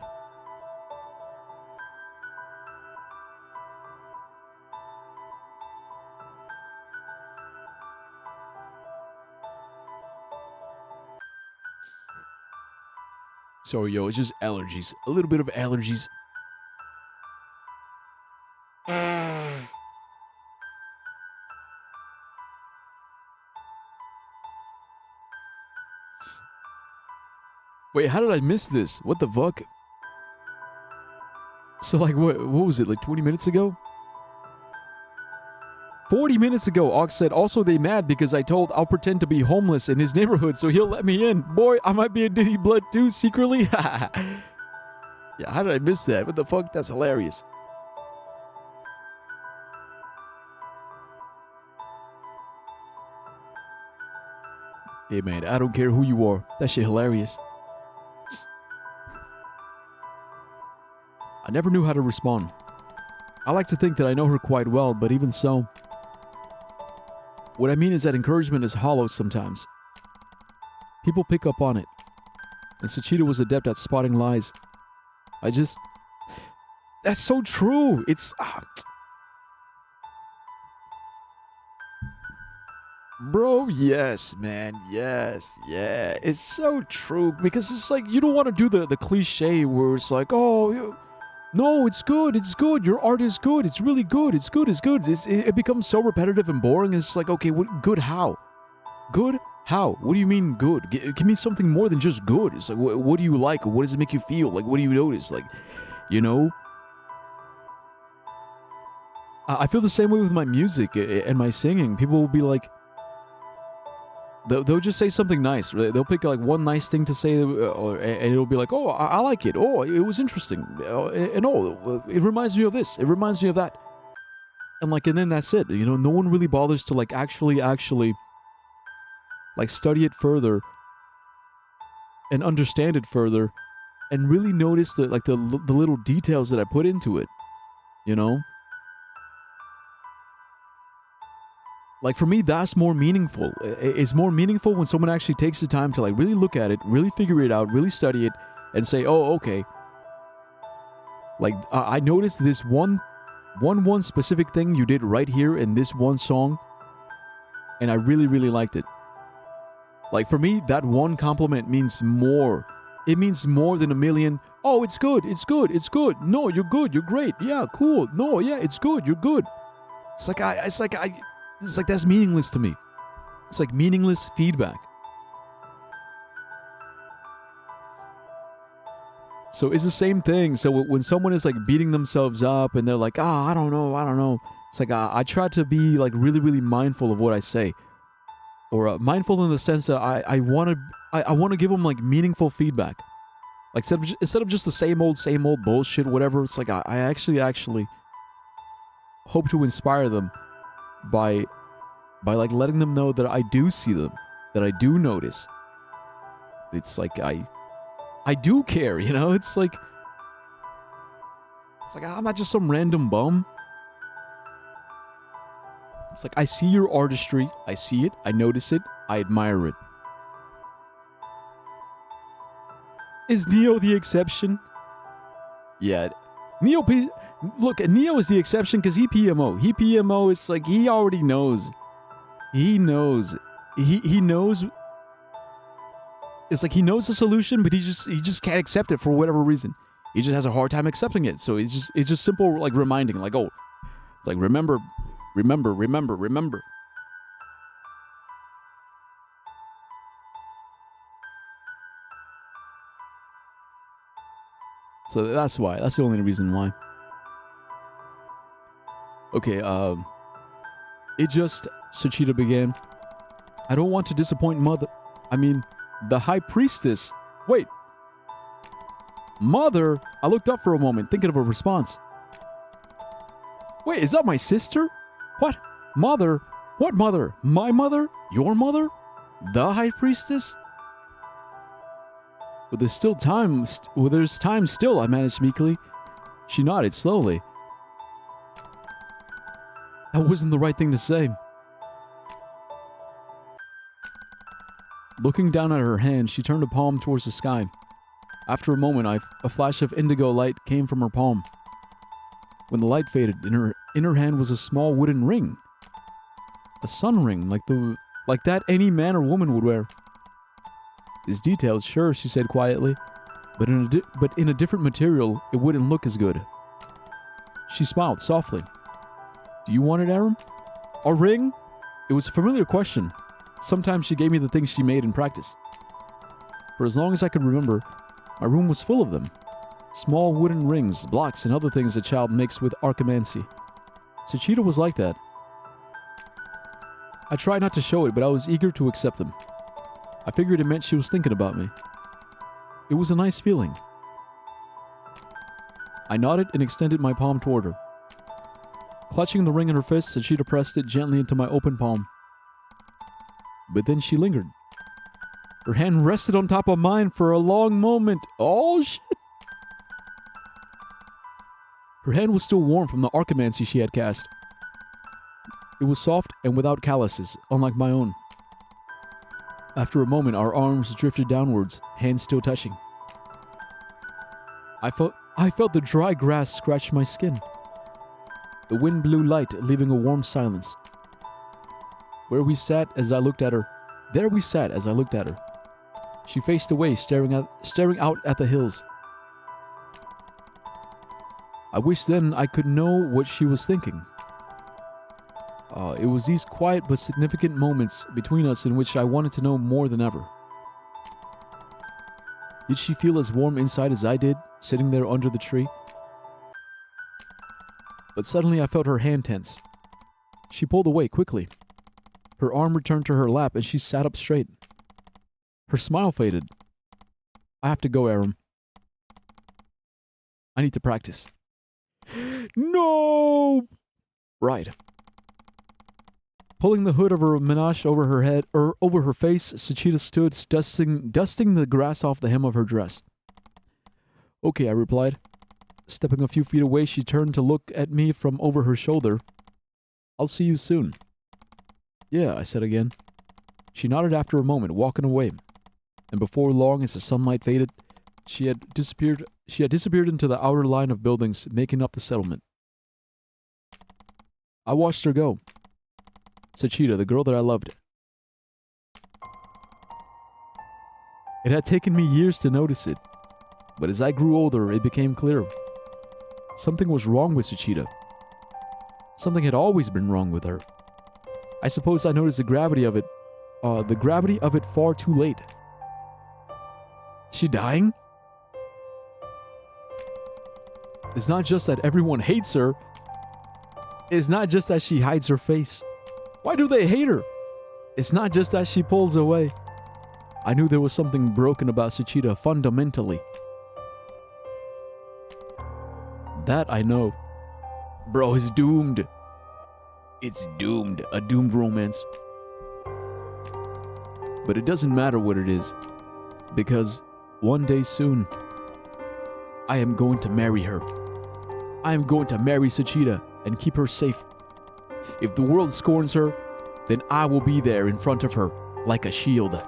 Sorry, yo, it's just allergies. A little bit of allergies. Wait, how did I miss this? What the fuck? So, like, what was it, like 20 minutes ago? 40 minutes ago, Ox said, also they mad because I told I'll pretend to be homeless in his neighborhood so he'll let me in. Boy, I might be a Diddy Blood too, secretly. Yeah, how did I miss that? What the fuck? That's hilarious. Hey man, I don't care who you are. That shit hilarious. I never knew how to respond. I like to think that I know her quite well, but even so, what I mean is that encouragement is hollow sometimes. People pick up on it, and Sachita was adept at spotting lies. That's so true. It's... Bro, yes, man. Yes, yeah. It's so true. Because it's like, you don't want to do the cliche where it's like, oh, no, it's good. It's good. Your art is good. It's really good. It's good. It's good. It becomes so repetitive and boring. It's like, okay, what good how? Good how? What do you mean good? Give me something more than just good. It's like, what do you like? What does it make you feel? Like, what do you notice? Like, you know? I feel the same way with my music and my singing. People will be like, they'll just say something nice. They'll pick like one nice thing to say, and it'll be like, oh, I like it. Oh, it was interesting. And oh, it reminds me of this. It reminds me of that. And then that's it. You know, no one really bothers to like actually like study it further and understand it further and really notice the little details that I put into it. You know? Like, for me, that's more meaningful. It's more meaningful when someone actually takes the time to, like, really look at it, really figure it out, really study it, and say, oh, okay. Like, I noticed this one specific thing you did right here in this one song, and I really, really liked it. Like, for me, that one compliment means more. It means more than a million, oh, it's good, it's good, it's good. No, you're good, you're great. Yeah, cool. No, yeah, it's good, you're good. It's like that's meaningless to me. It's like meaningless feedback. So it's the same thing. So when someone is like beating themselves up and they're like, I don't know. It's like I try to be like really, really mindful of what I say, or mindful in the sense that I want to give them like meaningful feedback. Like instead of just the same old bullshit, whatever. It's like I actually hope to inspire them by like letting them know that I do see them, that I do notice. It's like I do care, you know? It's like I'm not just some random bum. It's like I see your artistry, I see it, I notice it, I admire it. Is Neo the exception? Yeah. Neo is the exception because he PMO. He PMO is like he already knows. He knows. He knows. It's like he knows the solution, but he just can't accept it for whatever reason. He just has a hard time accepting it. So it's just simple like reminding, like, oh, it's like remember. So that's why. That's the only reason why. Okay, Sachita began. I don't want to disappoint the high priestess. Wait. Mother? I looked up for a moment, thinking of a response. Wait, is that my sister? What? Mother? What mother? My mother? Your mother? The high priestess? But there's time still, I managed meekly. She nodded slowly. That wasn't the right thing to say. Looking down at her hand, she turned a palm towards the sky. After a moment, a flash of indigo light came from her palm. When the light faded, in her hand was a small wooden ring. A sun ring, like that any man or woman would wear. It's detailed, sure, she said quietly, but in a different material, it wouldn't look as good. She smiled softly. Do you want it, Aram? A ring? It was a familiar question. Sometimes she gave me the things she made in practice. For as long as I could remember, my room was full of them. Small wooden rings, blocks, and other things a child makes with archimancy. Sachita was like that. I tried not to show it, but I was eager to accept them. I figured it meant she was thinking about me. It was a nice feeling. I nodded and extended my palm toward her. Clutching the ring in her fist, Sachita pressed it gently into my open palm. But then she lingered. Her hand rested on top of mine for a long moment. Oh, shit. Her hand was still warm from the archimancy she had cast. It was soft and without calluses, unlike my own. After a moment, our arms drifted downwards, hands still touching. I felt the dry grass scratch my skin. The wind blew light, leaving a warm silence. There we sat as I looked at her. She faced away, staring out at the hills. I wish then I could know what she was thinking. It was these quiet but significant moments between us in which I wanted to know more than ever. Did she feel as warm inside as I did, sitting there under the tree? But suddenly I felt her hand tense. She pulled away quickly. Her arm returned to her lap and she sat up straight. Her smile faded. I have to go, Aram. I need to practice. No! Right. Pulling the hood of her menage over her head, or over her face, Sucheta stood dusting the grass off the hem of her dress. Okay, I replied. Stepping a few feet away, she turned to look at me from over her shoulder. I'll see you soon. Yeah, I said again. She nodded after a moment, walking away. And before long, as the sunlight faded, she had disappeared into the outer line of buildings making up the settlement. I watched her go. Sucheta, the girl that I loved. It had taken me years to notice it, but as I grew older, it became clear. Something was wrong with Sucheta. Something had always been wrong with her. I suppose I noticed the gravity of it far too late. She dying? It's not just that everyone hates her. It's not just that she hides her face. Why do they hate her? It's not just that she pulls away. I knew there was something broken about Sucheta fundamentally. That I know. Bro is doomed. It's doomed. A doomed romance. But it doesn't matter what it is. Because one day soon, I am going to marry her. I am going to marry Sucheta and keep her safe. If the world scorns her, then I will be there in front of her like a shield.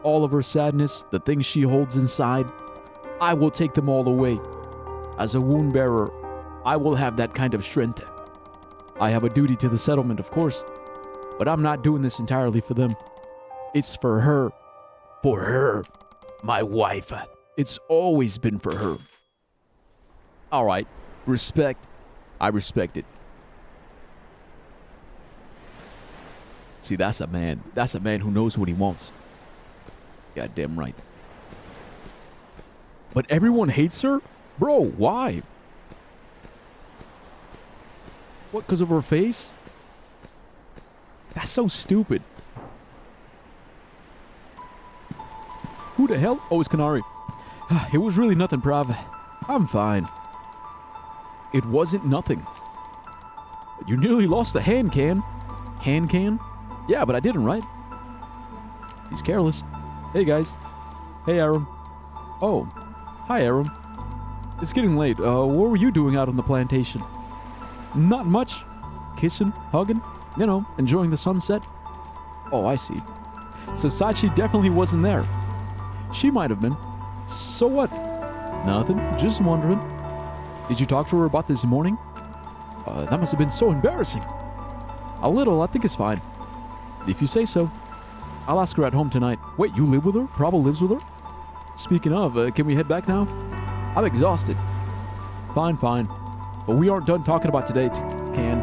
All of her sadness, the things she holds inside, I will take them all away. As a wound bearer, I will have that kind of strength. I have a duty to the settlement, of course, but I'm not doing this entirely for them. It's for her. For her. My wife. It's always been for her. All right. Respect. I respect it. See, that's a man. That's a man who knows what he wants. Goddamn right. But everyone hates her? Bro, why? What, because of her face? That's so stupid. Who the hell? Oh, it's Kanari. It was really nothing, Prav. I'm fine. It wasn't nothing. You nearly lost a hand can. Hand can? Yeah, but I didn't, right? He's careless. Hey, guys. Hey, Aram. Oh. Hi, Aram. It's getting late. What were you doing out on the plantation? Not much. Kissing, hugging, you know, enjoying the sunset. Oh, I see. So Sachi definitely wasn't there. She might have been. So what? Nothing. Just wondering. Did you talk to her about this morning? That must have been so embarrassing. A little. I think it's fine. If you say so. I'll ask her at home tonight. Wait, you live with her? Prabal lives with her? Speaking of, can we head back now? I'm exhausted. Fine. But we aren't done talking about today, Can.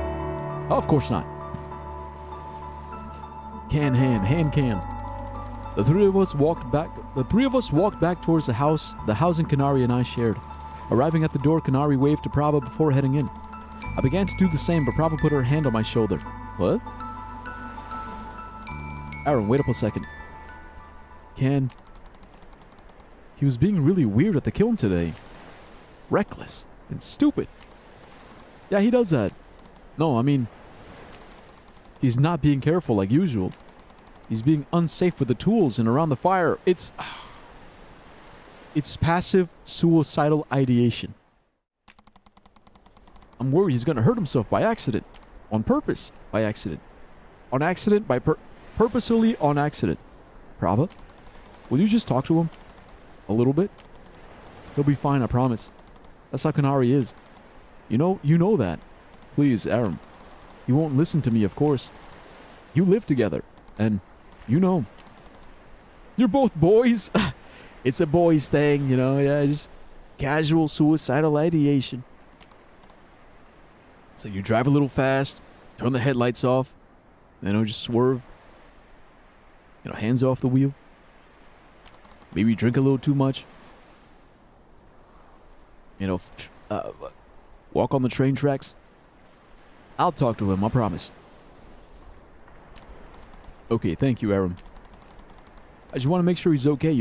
Oh, of course not. Hand can. The three of us walked back towards the housing Kanari and I shared. Arriving at the door, Kanari waved to Prabha before heading in. I began to do the same, but Prabha put her hand on my shoulder. What? Aaron, wait up a second. He was being really weird at the kiln today. Reckless and stupid. Yeah, he does that. No, I mean, he's not being careful like usual. He's being unsafe with the tools and around the fire. It's passive suicidal ideation. I'm worried he's gonna hurt himself by accident. On purpose, by accident. On accident, purposefully on accident. Prava, will you just talk to him? A little bit? He'll be fine, I promise. That's how Kanari is. You know that. Please, Aram. He won't listen to me, of course. You live together, and you know. You're both boys. It's a boys thing, you know, yeah, just casual suicidal ideation. So you drive a little fast, turn the headlights off, just swerve. Hands off the wheel. Maybe drink a little too much. Walk on the train tracks. I'll talk to him, I promise. Okay, thank you, Aram. I just want to make sure he's okay,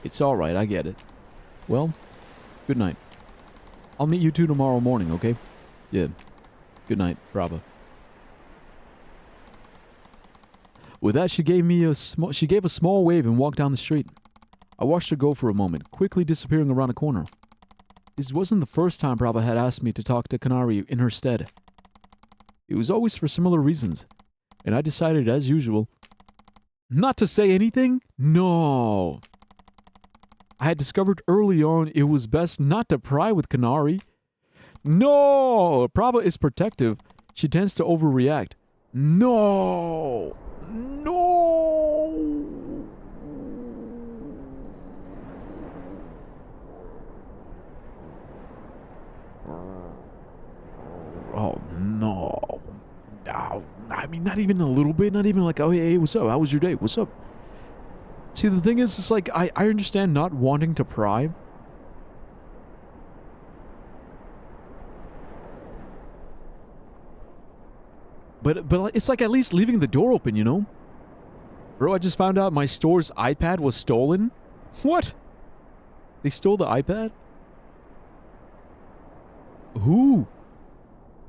It's alright, I get it. Well, good night. I'll meet you two tomorrow morning, okay? Yeah. Good night, Prava. With that, she gave a small wave and walked down the street. I watched her go for a moment, quickly disappearing around a corner. This wasn't the first time Prava had asked me to talk to Kanari in her stead. It was always for similar reasons, and I decided, as usual, not to say anything? No. I had discovered early on it was best not to pry with Kanari. No! Prava is protective. She tends to overreact. No! No! Oh, no. No. I mean, not even a little bit. Not even like, oh, hey, what's up? How was your day? What's up? See, the thing is, it's like, I understand not wanting to pry. But it's like at least leaving the door open, Bro, I just found out my store's iPad was stolen. What? They stole the iPad? Who?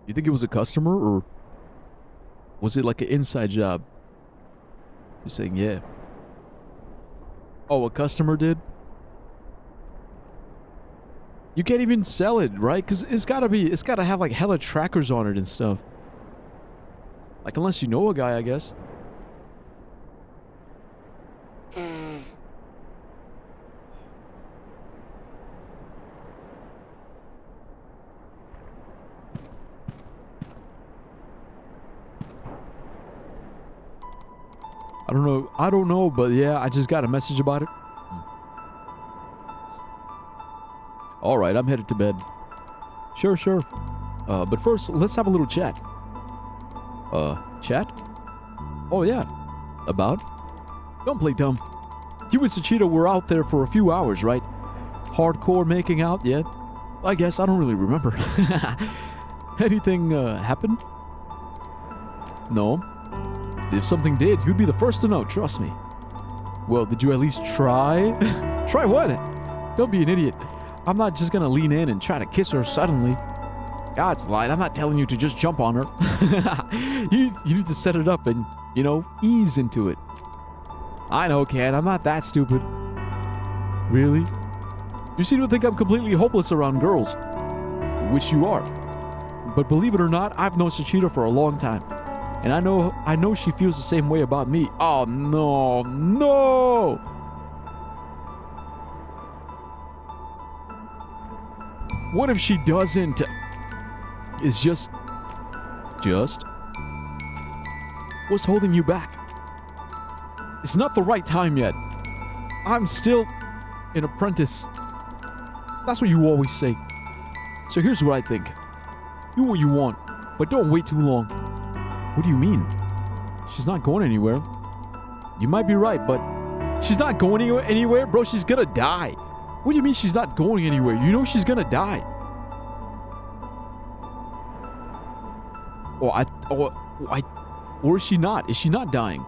You think it was a customer, or was it like an inside job? You're saying, yeah. Oh, a customer did? You can't even sell it, right? Because it's gotta have like hella trackers on it and stuff. Like, unless you know a guy, I guess. I don't know, but yeah, I just got a message about it. Alright, I'm headed to bed. Sure. But first, let's have a little chat. Chat? Oh, yeah. About? Don't play dumb. You and Sachita were out there for a few hours, right? Hardcore making out, yeah? I guess, I don't really remember. Anything, happen? No. If something did, you'd be the first to know, trust me. Well, did you at least try? Try what? Don't be an idiot. I'm not just gonna lean in and try to kiss her suddenly. God's light, I'm not telling you to just jump on her. You need to set it up and, ease into it. I know, Kat, I'm not that stupid. Really? You seem to think I'm completely hopeless around girls. Which you are. But believe it or not, I've known Sachita for a long time. And I know she feels the same way about me. Oh, no. What if she doesn't? Is just? What's holding you back? It's not the right time yet. I'm still an apprentice. That's what you always say. So here's what I think. Do what you want, but don't wait too long. What do you mean? She's not going anywhere. You might be right, but she's not going anywhere, bro. She's gonna die. What do you mean she's not going anywhere? You know she's gonna die. Or is she not? Is she not dying?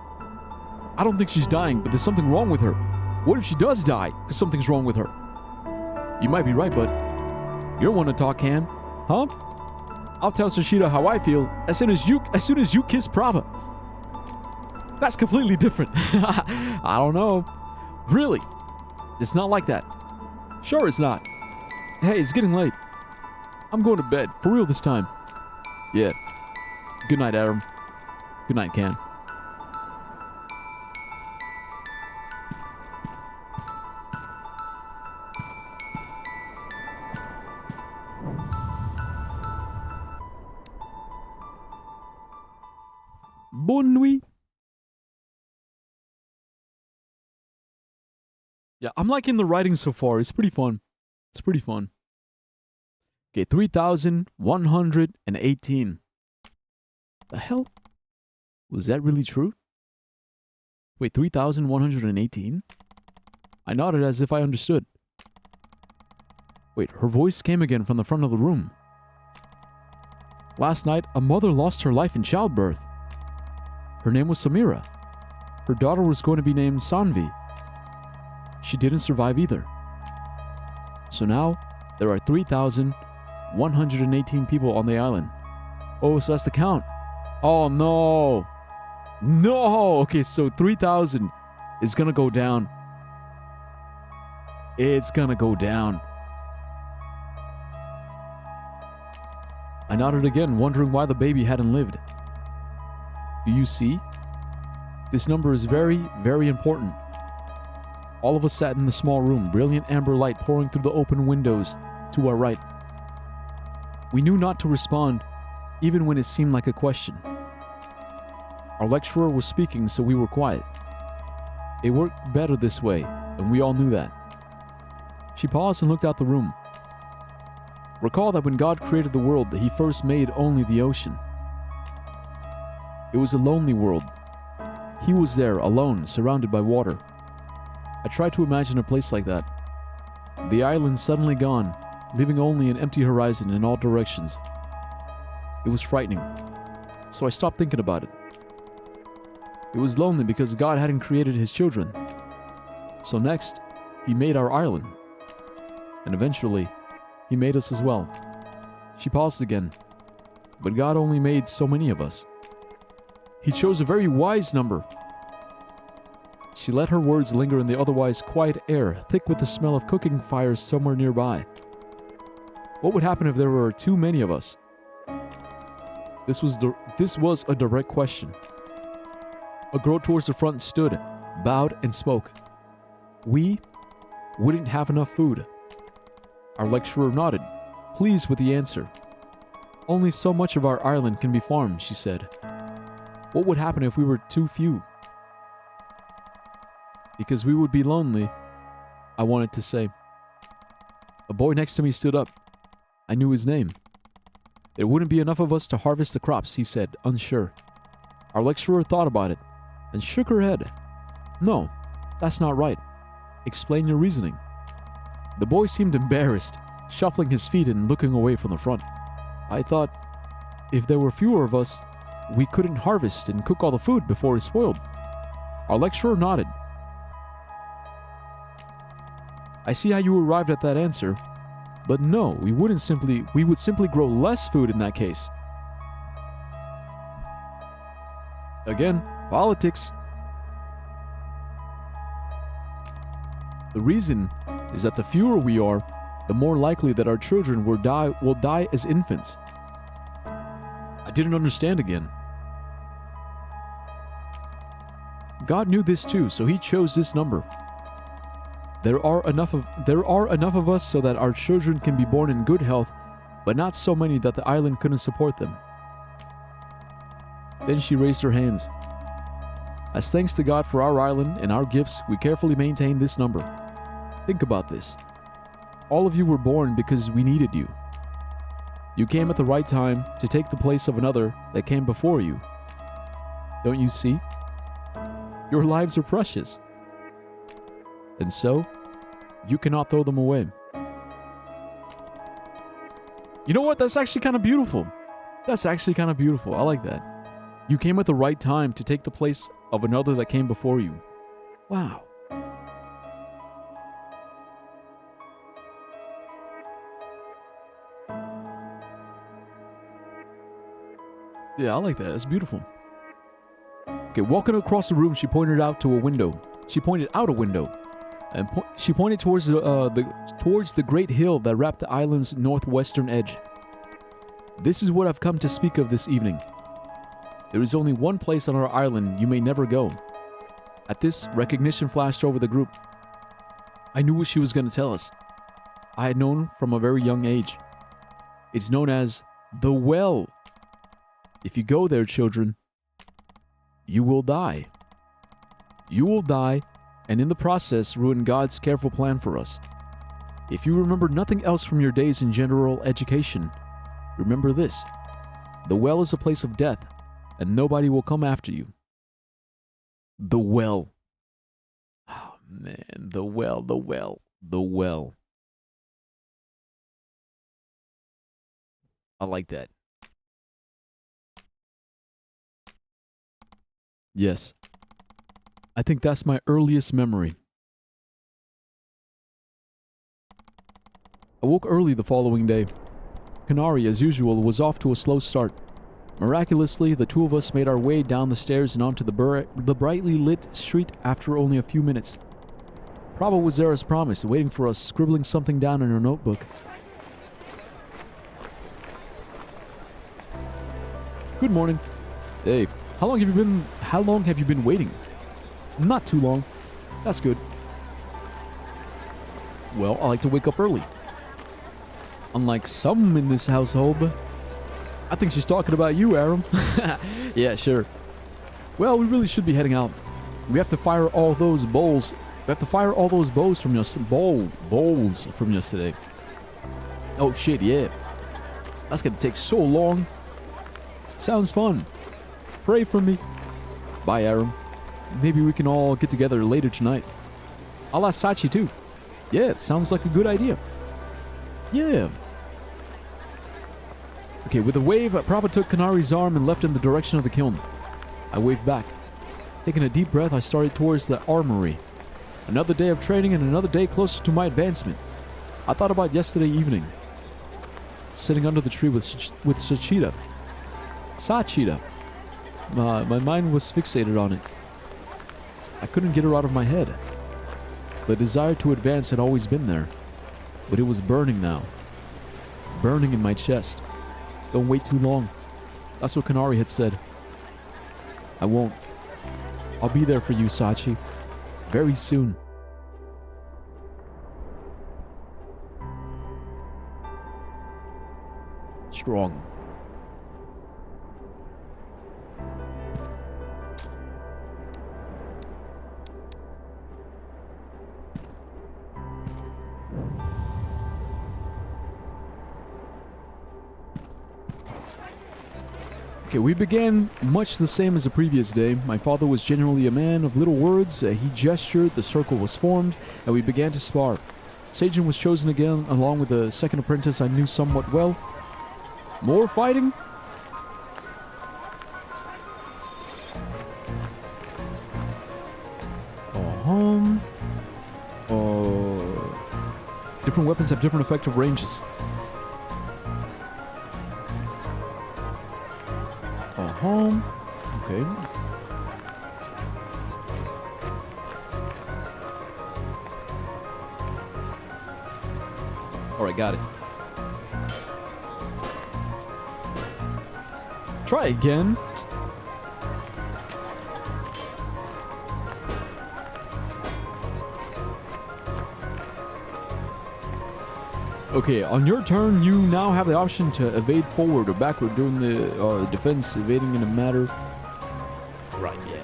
I don't think she's dying, but there's something wrong with her. What if she does die because something's wrong with her? You might be right, but you're one to talk, Cam. Huh? I'll tell Sachita how I feel as soon as you kiss Prava. That's completely different. I don't know. Really? It's not like that. Sure it's not. Hey, it's getting late. I'm going to bed. For real this time. Yeah. Good night, Adam. Good night, Cam. Bonne nuit. Yeah, I'm liking the writing so far. It's pretty fun. It's pretty fun. Okay, 3,118. The hell? Was that really true? Wait, 3,118? I nodded as if I understood. Wait, her voice came again from the front of the room. Last night, a mother lost her life in childbirth. Her name was Samira. Her daughter was going to be named Sanvi. She didn't survive either. So now, there are 3,118 people on the island. Oh, so that's the count. Oh, no. No! Okay, so 3,000 is gonna go down. It's gonna go down. I nodded again, wondering why the baby hadn't lived. Do you see? This number is very, very important. All of us sat in the small room, brilliant amber light pouring through the open windows to our right. We knew not to respond, even when it seemed like a question. Our lecturer was speaking, so we were quiet. It worked better this way, and we all knew that. She paused and looked out the room. Recall that when God created the world, that He first made only the ocean. It was a lonely world. He was there, alone, surrounded by water. I tried to imagine a place like that. The island suddenly gone, leaving only an empty horizon in all directions. It was frightening, so I stopped thinking about it. It was lonely because God hadn't created His children. So next, He made our island. And eventually, He made us as well. She paused again. But God only made so many of us. He chose a very wise number. She let her words linger in the otherwise quiet air, thick with the smell of cooking fires somewhere nearby. What would happen if there were too many of us? This was a direct question. A girl towards the front stood, bowed, and spoke. We wouldn't have enough food. Our lecturer nodded, pleased with the answer. Only so much of our island can be farmed, she said. What would happen if we were too few? Because we would be lonely, I wanted to say. A boy next to me stood up. I knew his name. There wouldn't be enough of us to harvest the crops, he said, unsure. Our lecturer thought about it and shook her head. No, that's not right. Explain your reasoning. The boy seemed embarrassed, shuffling his feet and looking away from the front. I thought, if there were fewer of us, we couldn't harvest and cook all the food before it spoiled. Our lecturer nodded. I see how you arrived at that answer, but no, we would simply grow less food in that case. Again, politics. The reason is that the fewer we are, the more likely that our children will die as infants. I didn't understand again. God knew this too, so He chose this number. There are enough of us so that our children can be born in good health, but not so many that the island couldn't support them. Then she raised her hands. As thanks to God for our island and our gifts, we carefully maintain this number. Think about this. All of you were born because we needed you. You came at the right time to take the place of another that came before you. Don't you see? Your lives are precious. And so, you cannot throw them away. You know what? That's actually kind of beautiful. That's actually kind of beautiful. I like that. You came at the right time to take the place of another that came before you. Wow. Yeah, I like that. That's beautiful. Okay, walking across the room, she pointed out a window, and she pointed towards the great hill that wrapped the island's northwestern edge. This is what I've come to speak of this evening. There is only one place on our island you may never go. At this, recognition flashed over the group. I knew what she was going to tell us. I had known from a very young age. It's known as the Well. If you go there, children, you will die. You will die, and in the process, ruin God's careful plan for us. If you remember nothing else from your days in general education, remember this. The Well is a place of death, and nobody will come after you. The Well. Oh, man, the Well, the Well, the Well. I like that. Yes. I think that's my earliest memory. I woke early the following day. Kanari, as usual, was off to a slow start. Miraculously, the two of us made our way down the stairs and onto the brightly lit street after only a few minutes. Prabha was there as promised, waiting for us, scribbling something down in her notebook. Good morning. Hey, how long have you been waiting? Not too long. That's good. Well, I like to wake up early. Unlike some in this household. I think she's talking about you, Aram. Yeah, sure. Well, we really should be heading out. We have to fire all those bowls. We have to fire all those bows from bowls from yesterday. Oh shit, yeah. That's gonna take so long. Sounds fun. Pray for me. Bye, Aram. Maybe we can all get together later tonight. I'll ask Sachi too. Yeah, sounds like a good idea. Yeah. Okay, with a wave, Prabha took Kanari's arm and left in the direction of the kiln. I waved back. Taking a deep breath, I started towards the armory. Another day of training and another day closer to my advancement. I thought about yesterday evening. Sitting under the tree with Sachita. Sachita. My mind was fixated on it. I couldn't get her out of my head. The desire to advance had always been there, but it was burning now. Burning in my chest. Don't wait too long. That's what Kanari had said. I won't. I'll be there for you, Sachi. Very soon. Strong. Okay, we began much the same as the previous day. My father was generally a man of little words. He gestured, the circle was formed, and we began to spar. Seijin was chosen again, along with the second apprentice I knew somewhat well. More fighting? Different weapons have different effective ranges. Okay. Alright, got it. Try again. Okay, on your turn, you now have the option to evade forward or backward during the defense, evading in a matter. Right, yeah.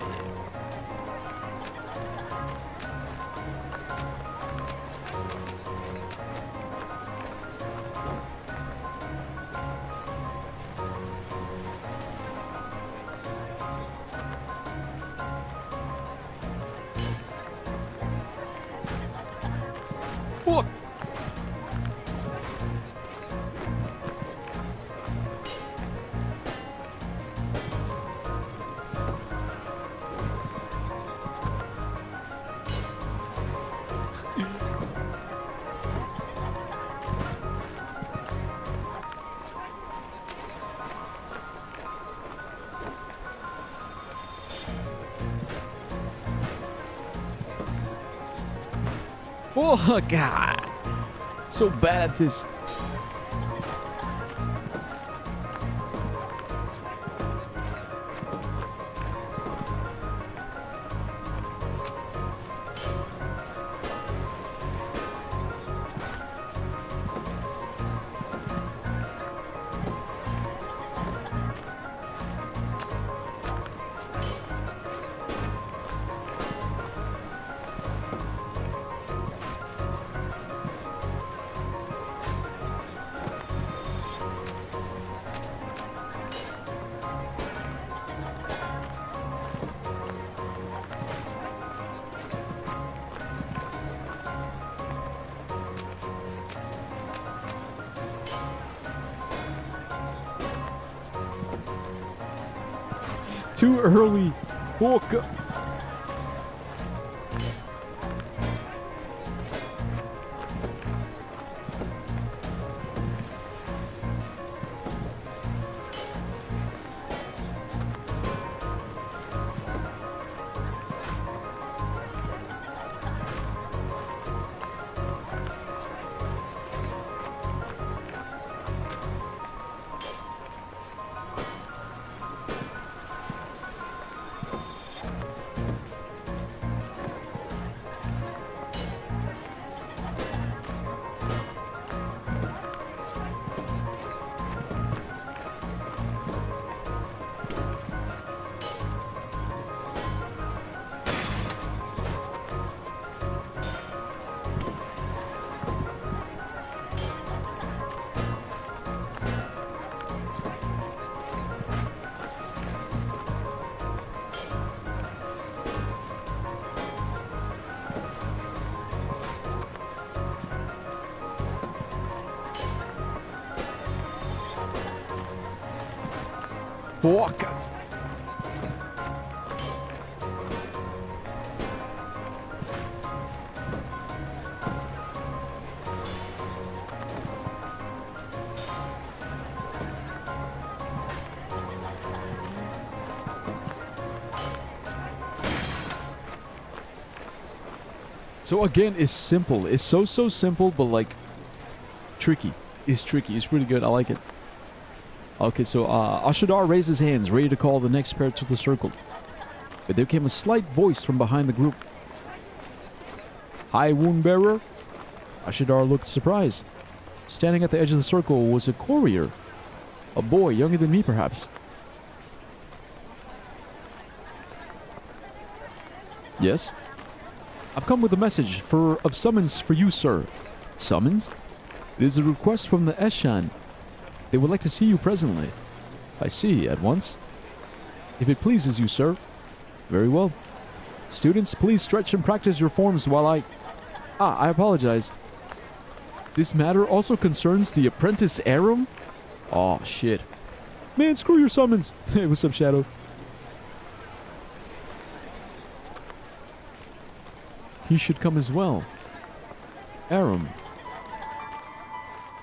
What? Oh, God. So bad at this. Too early. Fuck. Fuck. So again, it's simple. It's so simple, but like tricky. It's tricky. It's pretty good. I like it. Okay, so Ashadar raised his hands, ready to call the next pair to the circle. But there came a slight voice from behind the group. Hi, wound bearer. Ashadar looked surprised. Standing at the edge of the circle was a courier. A boy, younger than me perhaps. Yes? I've come with a message of summons for you, sir. Summons? It is a request from the Eshan. They would like to see you presently. I see, at once. If it pleases you, sir. Very well. Students, please stretch and practice your forms while I apologize. This matter also concerns the apprentice Aram? Aw, shit. Man, screw your summons. Hey, what's up, Shadow? He should come as well. Aram.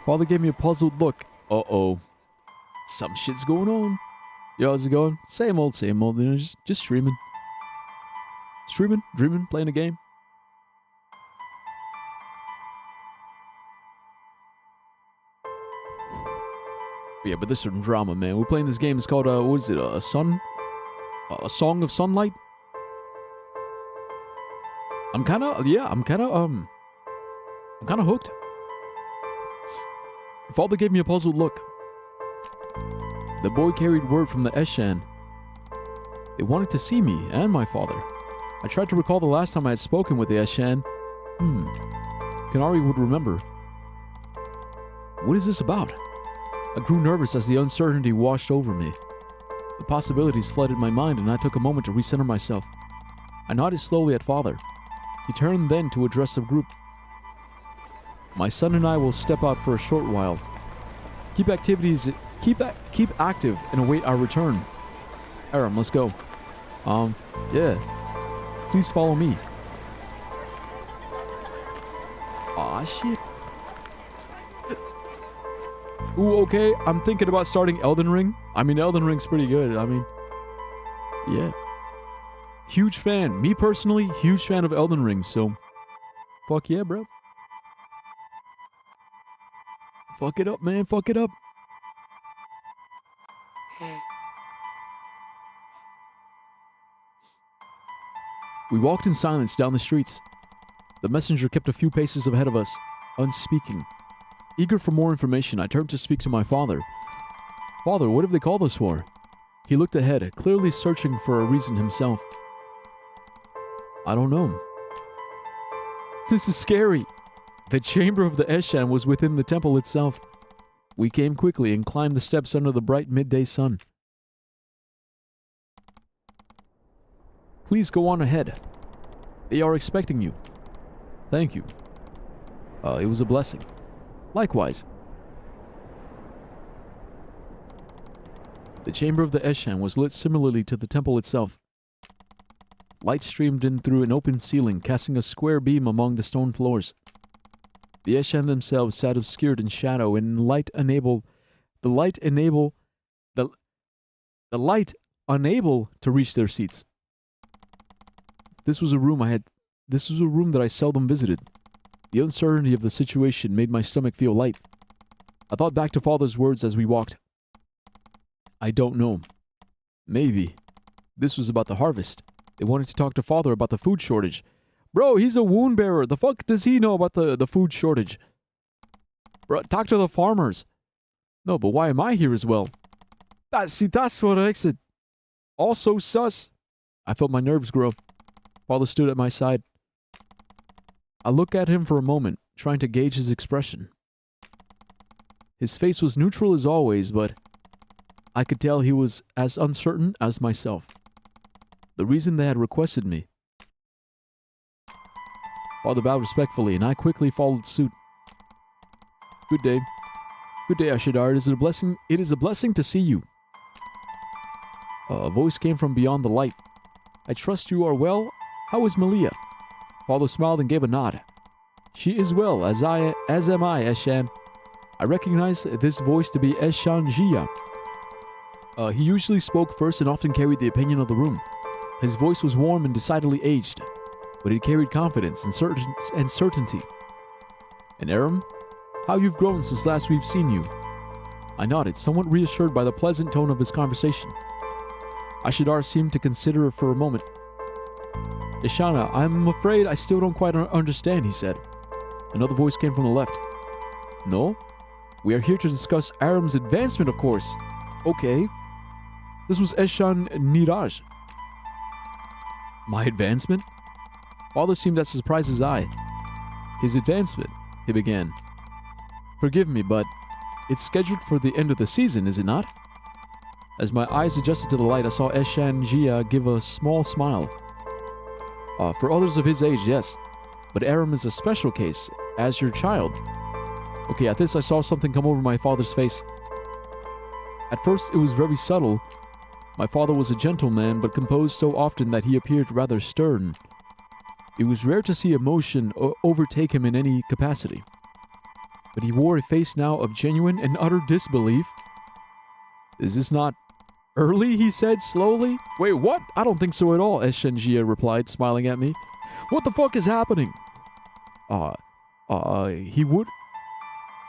Father gave me a puzzled look. Uh-oh. Some shit's going on. Yo, how's it going? Same old, you know, just streaming. Streaming, dreaming, playing a game. Yeah, but there's some drama, man. We're playing this game. It's called, what is it? A Song of Sunlight? I'm kind of hooked. Father gave me a puzzled look. The boy carried word from the Eshan. They wanted to see me and my father. I tried to recall the last time I had spoken with the Eshan. Kanari would remember. What is this about? I grew nervous as the uncertainty washed over me. The possibilities flooded my mind and I took a moment to recenter myself. I nodded slowly at father. He turned then to address the group. My son and I will step out for a short while. Keep active and await our return. Aram, let's go. Yeah. Please follow me. Aw, shit. Ooh, okay. I'm thinking about starting Elden Ring. I mean, Elden Ring's pretty good. I mean, yeah. Huge fan. Me personally, huge fan of Elden Ring, so fuck yeah, bro. Fuck it up, man. Fuck it up. We walked in silence down the streets. The messenger kept a few paces ahead of us, unspeaking. Eager for more information, I turned to speak to my father. Father, what have they called us for? He looked ahead, clearly searching for a reason himself. I don't know. This is scary. The chamber of the Eshan was within the temple itself. We came quickly and climbed the steps under the bright midday sun. Please go on ahead. They are expecting you. Thank you. It was a blessing. Likewise. The chamber of the Eshan was lit similarly to the temple itself. Light streamed in through an open ceiling, casting a square beam among the stone floors. The Eshan themselves sat obscured in shadow, and the light unable to reach their seats. This was a room that I seldom visited. The uncertainty of the situation made my stomach feel light. I thought back to Father's words as we walked. I don't know. Maybe. This was about the harvest. They wanted to talk to Father about the food shortage. Bro, he's a wound bearer. The fuck does he know about the food shortage? Bro, talk to the farmers. No, but why am I here as well? That's what makes it all so sus. I felt my nerves grow. Father stood at my side. I looked at him for a moment, trying to gauge his expression. His face was neutral as always, but I could tell he was as uncertain as myself. The reason they had requested me. Father bowed respectfully, and I quickly followed suit. Good day. Good day, Ashidar. It is a blessing to see you. A voice came from beyond the light. I trust you are well. How is Malia? Father smiled and gave a nod. She is well, as am I, Eshan. I recognized this voice to be Eshan Jia. He usually spoke first and often carried the opinion of the room. His voice was warm and decidedly aged, but it carried confidence and certainty. And Aram, how you've grown since last we've seen you. I nodded, somewhat reassured by the pleasant tone of his conversation. Ashidar seemed to consider it for a moment. Ishana, I'm afraid I still don't quite understand, he said. Another voice came from the left. No? We are here to discuss Aram's advancement, of course. Okay. This was Eshan Niraj. My advancement? Father seemed as surprised as I. His advancement, he began. Forgive me, but it's scheduled for the end of the season, is it not? As my eyes adjusted to the light, I saw Eshan Jia give a small smile. For others of his age, yes. But Aram is a special case, as your child. Okay, at this I saw something come over my father's face. At first it was very subtle. My father was a gentleman, but composed so often that he appeared rather stern. It was rare to see emotion overtake him in any capacity. But he wore a face now of genuine and utter disbelief. Is this not early, he said slowly. Wait, what? I don't think so at all, Eshan Jia replied, smiling at me. What the fuck is happening?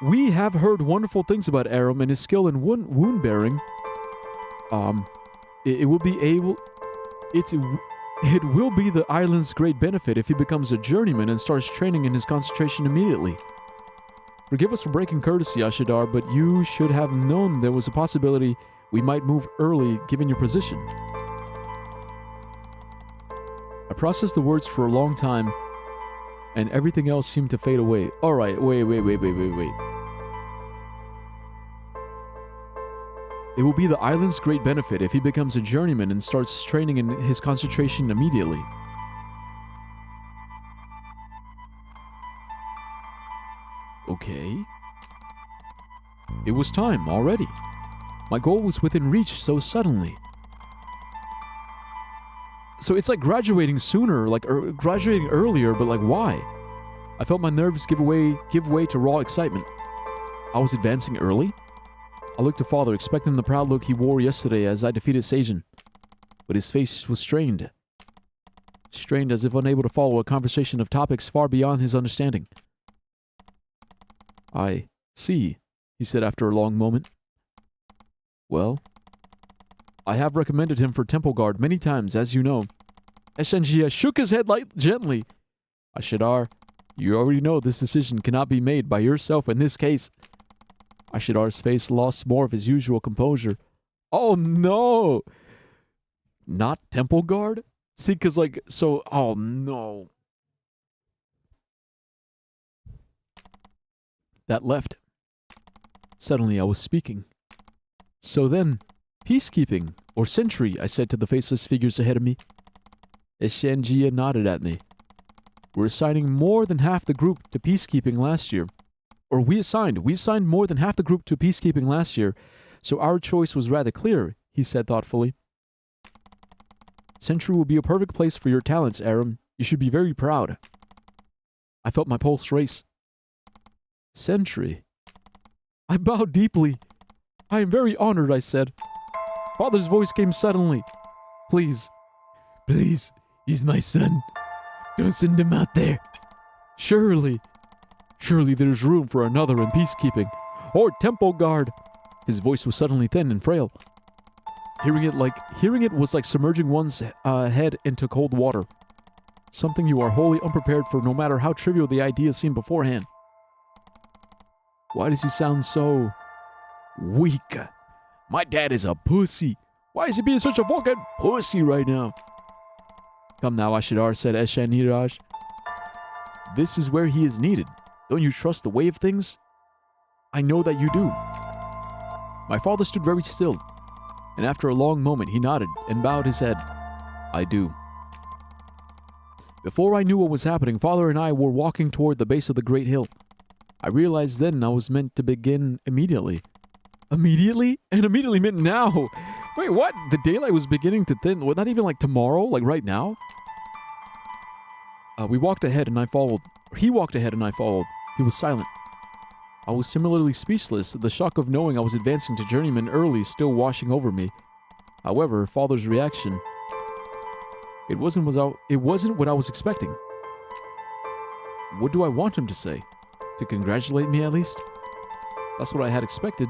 We have heard wonderful things about Aram and his skill in wound bearing. It will be the island's great benefit if he becomes a journeyman and starts training in his concentration immediately. Forgive us for breaking courtesy, Ashidar, but you should have known there was a possibility we might move early given your position. I processed the words for a long time, and everything else seemed to fade away. Alright, wait. It will be the island's great benefit if he becomes a journeyman and starts training in his concentration immediately. Okay. It was time already. My goal was within reach so suddenly. So it's like graduating sooner, graduating earlier, but like why? I felt my nerves give way to raw excitement. I was advancing early? I looked to Father, expecting the proud look he wore yesterday as I defeated Seijin. But his face was strained. Strained as if unable to follow a conversation of topics far beyond his understanding. I see, he said after a long moment. Well, I have recommended him for Temple Guard many times, as you know. Eshan Jia shook his head gently. Ashidar, you already know this decision cannot be made by yourself in this case. Ashidar's face lost more of his usual composure. Oh no! Not Temple Guard? See, oh no. That left. Suddenly I was speaking. So then, peacekeeping, or sentry, I said to the faceless figures ahead of me. Eshan Jia nodded at me. We're assigning more than half the group to peacekeeping last year. We assigned more than half the group to peacekeeping last year, so our choice was rather clear. he said thoughtfully. Sentry will be a perfect place for your talents, Aram. You should be very proud. I felt my pulse race. Sentry? I bowed deeply. I am very honored, I said. Father's voice came suddenly. Please, please, he's my son. Don't send him out there. Surely there's room for another in peacekeeping. Or temple guard. His voice was suddenly thin and frail. Hearing it was like submerging one's head into cold water. Something you are wholly unprepared for, no matter how trivial the idea seemed beforehand. Why does he sound so weak? My dad is a pussy. Why is he being such a fucking pussy right now? Come now, Ashidar, said Eshaniraj. This is where he is needed. Don't you trust the way of things? I know that you do. My father stood very still, and after a long moment he nodded and bowed his head. I do. Before I knew what was happening, Father and I were walking toward the base of the great hill. I realized then I was meant to begin immediately. Immediately? And immediately meant now. Wait, what? The daylight was beginning to thin. Well, not even like tomorrow, like right now? We walked ahead and I followed. He walked ahead and I followed. He was silent. I was similarly speechless, the shock of knowing I was advancing to journeyman early still washing over me. However, Father's reaction... It wasn't what I was expecting. What do I want him to say? To congratulate me, at least? That's what I had expected.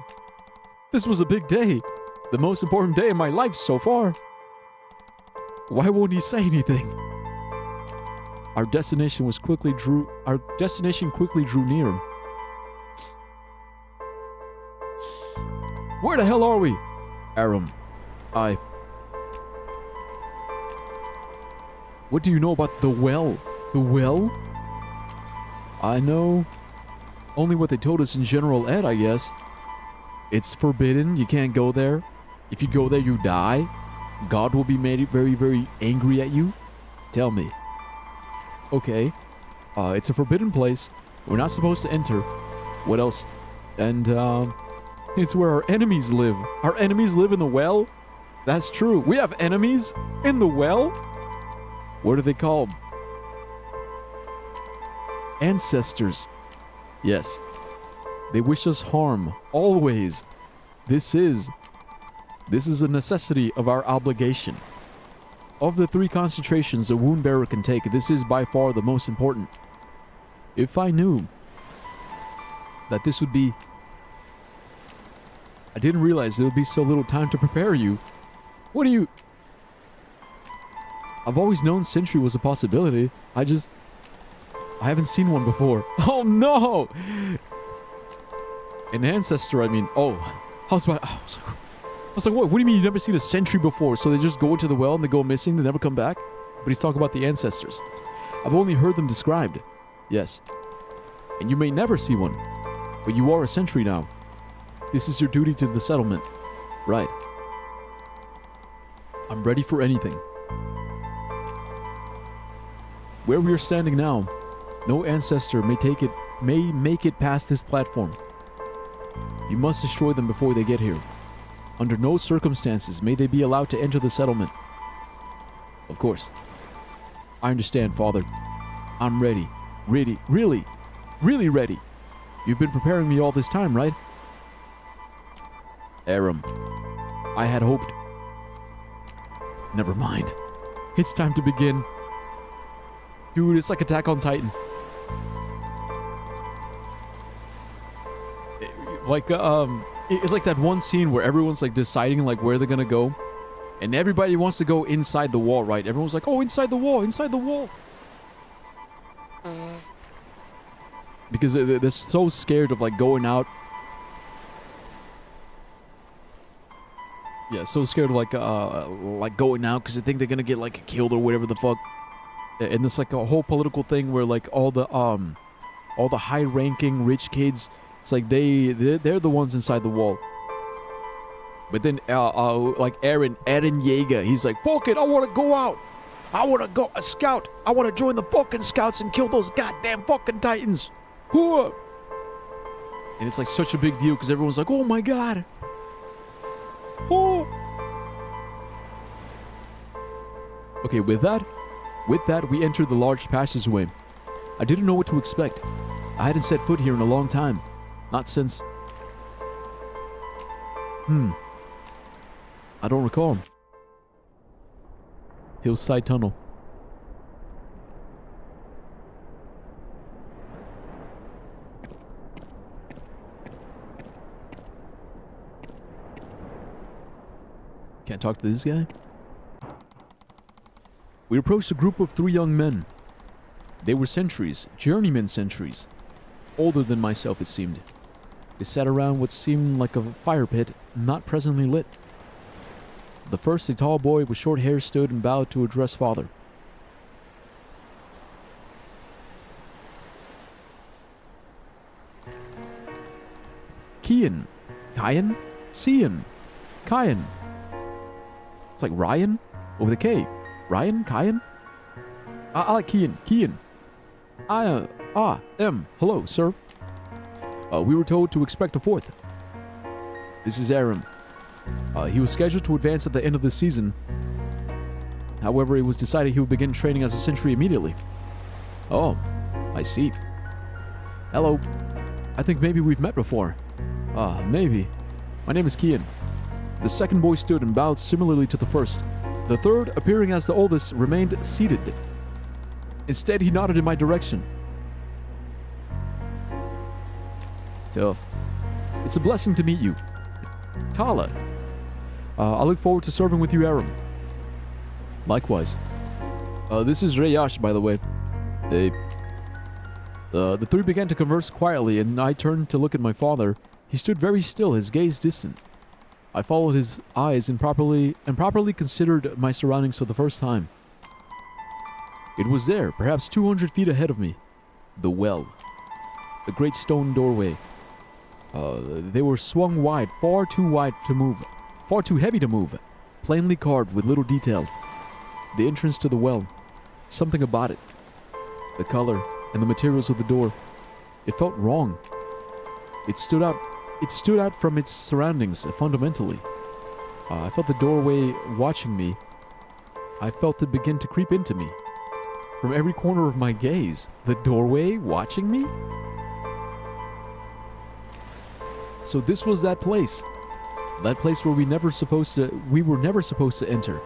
This was a big day. The most important day in my life so far. Why won't he say anything? Our destination quickly drew near. Where the hell are we? Aram. What do you know about the well? The well? I know only what they told us in General Ed, I guess. It's forbidden. You can't go there. If you go there, you die. God will be made very, very angry at you. Tell me. Okay. It's a forbidden place. We're not supposed to enter. What else? And, it's where our enemies live. Our enemies live in the well? That's true. We have enemies in the well? What are they called? Ancestors. Yes. They wish us harm. Always. This is a necessity of our obligation. Of the 3 concentrations a wound bearer can take, this is by far the most important. If I knew that this would be... I didn't realize there would be so little time to prepare you. What do you... I've always known Sentry was a possibility. I haven't seen one before. Oh no! An ancestor, I mean. Oh, I was like, what do you mean you've never seen a Sentry before? So they just go into the well and they go missing, they never come back? But he's talking about the ancestors. I've only heard them described. Yes. And you may never see one. But you are a Sentry now. This is your duty to the settlement. Right. I'm ready for anything. Where we are standing now, no ancestor may make it past this platform. You must destroy them before they get here. Under no circumstances may they be allowed to enter the settlement. Of course. I understand, Father. I'm ready. Really, really, really ready. You've been preparing me all this time, right? Aram, I had hoped. Never mind. It's time to begin. Dude, it's like Attack on Titan. It's like that one scene where everyone's like deciding like where they're gonna go. And everybody wants to go inside the wall, right? Everyone's like, oh, inside the wall, inside the wall. Because they're so scared of like going out. Yeah, so scared of like going out because they think they're gonna get like killed or whatever the fuck. And it's like a whole political thing where like all the high-ranking rich kids, it's like they're the ones inside the wall. But then like Eren Yeager, he's like, fuck it, I want to go out. I want to go a scout. I want to join the fucking scouts and kill those goddamn fucking titans. And it's like such a big deal because everyone's like, oh my god. Oh. Okay, with that, we entered the large passageway. I didn't know what to expect. I hadn't set foot here in a long time. Not since... I don't recall. Hillside Tunnel. Can't talk to this guy? We approached a group of 3 young men. They were sentries, journeyman sentries. Older than myself, it seemed. They sat around what seemed like a fire pit, not presently lit. The first, a tall boy with short hair, stood and bowed to address Father. Kian. Kyan? Cian. Kyan. It's like Ryan? Over the K. Ryan? Kyan? I like Kian. Kian. Hello, sir. We were told to expect a 4th. This is Aram. He was scheduled to advance at the end of the season. However, it was decided he would begin training as a sentry immediately. Oh, I see. Hello. I think maybe we've met before. Maybe. My name is Kian. The second boy stood and bowed similarly to the first. The third, appearing as the oldest, remained seated. Instead, he nodded in my direction. Tough. It's a blessing to meet you. Tala. I look forward to serving with you, Aram. Likewise. This is Rayash, by the way. The 3 began to converse quietly, and I turned to look at my father. He stood very still, his gaze distant. I followed his eyes and properly considered my surroundings for the first time. It was there, perhaps 200 feet ahead of me. The well. The great stone doorway. They were swung wide, far too wide to move. Far too heavy to move. Plainly carved with little detail. The entrance to the well. Something about it. The color and the materials of the door. It felt wrong. It stood out from its surroundings fundamentally. I felt the doorway watching me. I felt it begin to creep into me. From every corner of my gaze, the doorway watching me? So this was that place. That place where we were never supposed to enter.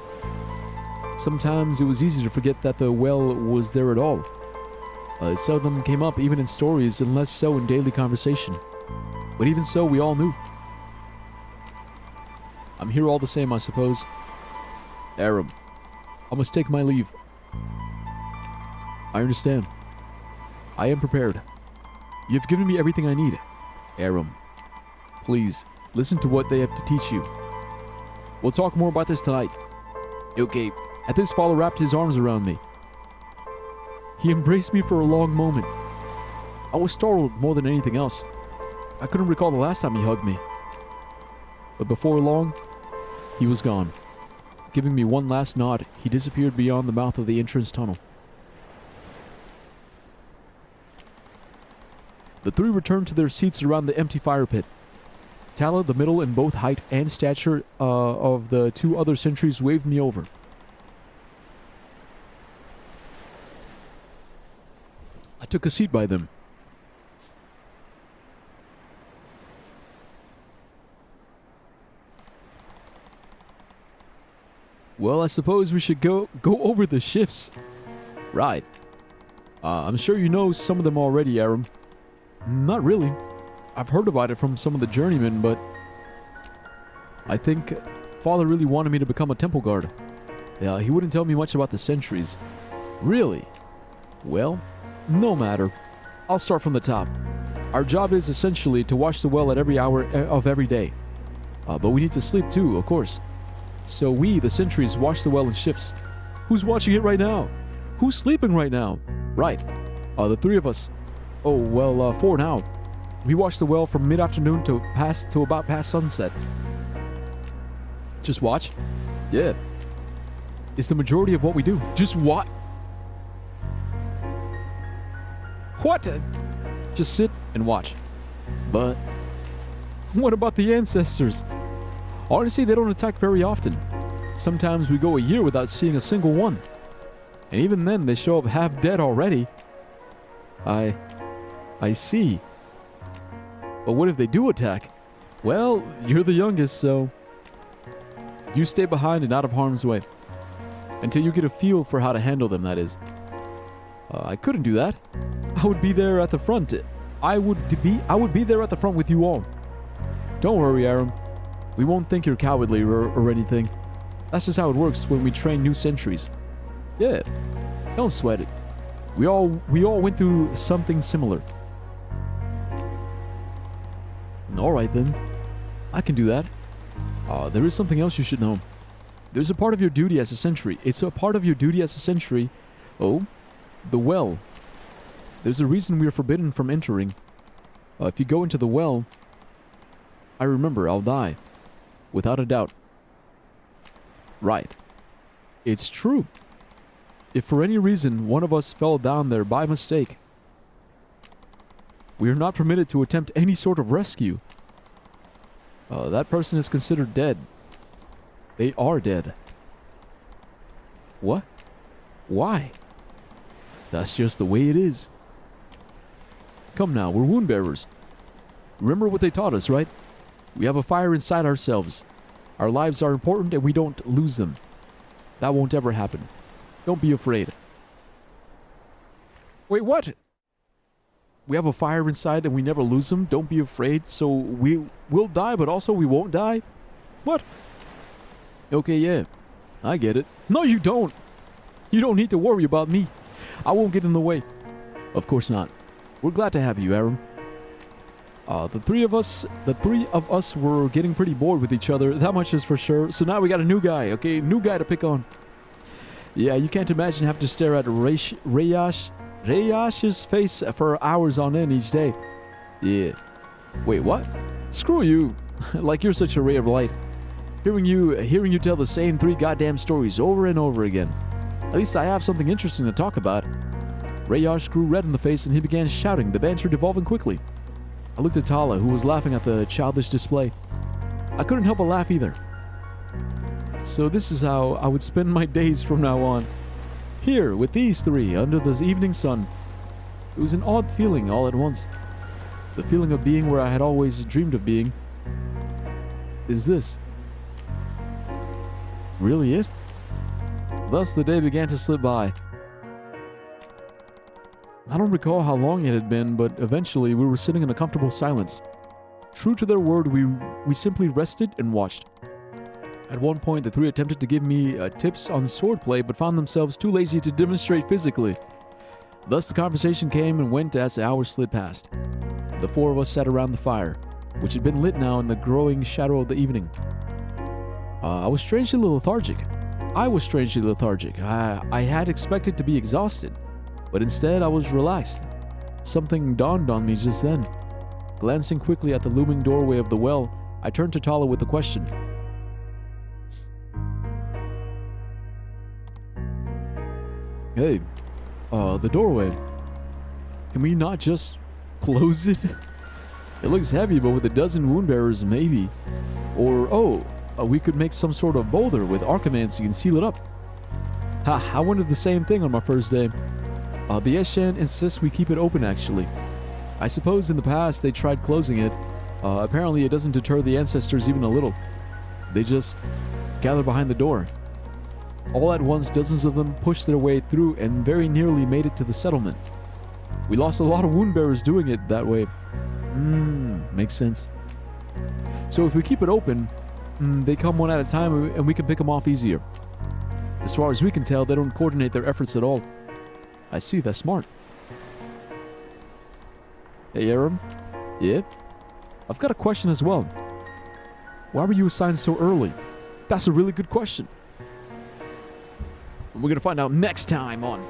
Sometimes it was easy to forget that the well was there at all. It seldom came up even in stories and less so in daily conversation. But even so, we all knew. I'm here all the same, I suppose. Aram, I must take my leave. I understand. I am prepared. You have given me everything I need. Aram, please, listen to what they have to teach you. We'll talk more about this tonight. Okay. At this, Father wrapped his arms around me. He embraced me for a long moment. I was startled more than anything else. I couldn't recall the last time he hugged me. But before long, he was gone. Giving me one last nod, he disappeared beyond the mouth of the entrance tunnel. The 3 returned to their seats around the empty fire pit. Tala, the middle in both height and stature of the 2 other sentries, waved me over. I took a seat by them. Well, I suppose we should go over the shifts. Right. I'm sure you know some of them already, Aram. Not really. I've heard about it from some of the journeymen, but I think Father really wanted me to become a temple guard. Yeah, he wouldn't tell me much about the sentries. Really? Well, no matter. I'll start from the top. Our job is essentially to watch the well at every hour of every day. But we need to sleep too, of course. So we, the sentries, watch the well in shifts. Who's watching it right now? Who's sleeping right now? Right. The 3 of us. Oh, well, 4 now. We watch the well from mid-afternoon to about past sunset. Just watch? Yeah. It's the majority of what we do. Just what? What? Just sit and watch. But what about the ancestors? Honestly, they don't attack very often. sometimes we go a year without seeing a single one. And even then, they show up half dead already. I see. But what if they do attack? Well, you're the youngest, so you stay behind and out of harm's way. Until you get a feel for how to handle them, that is. I couldn't do that. I would be there at the front. I would be there at the front with you all. Don't worry, Aram. We won't think you're cowardly or anything. That's just how it works when we train new sentries. Yeah, don't sweat it. We all went through something similar. Alright then. I can do that. There is something else you should know. There's a part of your duty as a sentry. It's a part of your duty as a sentry. Oh, the well. There's a reason we are forbidden from entering. If you go into the well, I remember I'll die. Without a doubt. Right. It's true. If for any reason one of us fell down there by mistake, we are not permitted to attempt any sort of rescue. That person is considered dead. They are dead. What? Why? That's just the way it is. Come now, we're wound bearers. Remember what they taught us, right? We have a fire inside ourselves. Our lives are important and we don't lose them. That won't ever happen. Don't be afraid. Wait, what? We have a fire inside and we never lose them? Don't be afraid. So we'll die, but also we won't die? What? Okay, yeah. I get it. No, you don't. You don't need to worry about me. I won't get in the way. Of course not. We're glad to have you, Aram. The three of us were getting pretty bored with each other. That much is for sure. So now we got a new guy, okay? New guy to pick on. Yeah, you can't imagine having to stare at Rayash's face for hours on end each day. Yeah. Wait, what? Screw you. Like you're such a ray of light. Hearing you tell the same 3 goddamn stories over and over again. At least I have something interesting to talk about. Rayash grew red in the face and he began shouting, the banter devolving quickly. I looked at Tala, who was laughing at the childish display. I couldn't help but laugh either. So this is how I would spend my days from now on. Here, with these 3, under the evening sun. It was an odd feeling all at once. The feeling of being where I had always dreamed of being. Is this really it? Thus the day began to slip by. I don't recall how long it had been, but eventually we were sitting in a comfortable silence. True to their word, we simply rested and watched. At one point, the 3 attempted to give me tips on swordplay, but found themselves too lazy to demonstrate physically. Thus the conversation came and went as the hours slid past. The 4 of us sat around the fire, which had been lit now in the growing shadow of the evening. I was strangely lethargic. I had expected to be exhausted, but instead I was relaxed. Something dawned on me just then. Glancing quickly at the looming doorway of the well, I turned to Tala with a question. Hey, the doorway. Can we not just close it? It looks heavy, but with a dozen wound bearers, maybe. Or, we could make some sort of boulder with archimancy and seal it up. Ha, I wondered the same thing on my first day. The Eshan insists we keep it open, actually. I suppose in the past they tried closing it. Apparently it doesn't deter the ancestors even a little. They just gather behind the door. All at once, dozens of them pushed their way through and very nearly made it to the settlement. We lost a lot of wound bearers doing it that way. Makes sense. So if we keep it open, they come one at a time and we can pick them off easier. As far as we can tell, they don't coordinate their efforts at all. I see, that's smart. Hey, Aram? Yeah? I've got a question as well. Why were you assigned so early? That's a really good question. And we're gonna find out next time on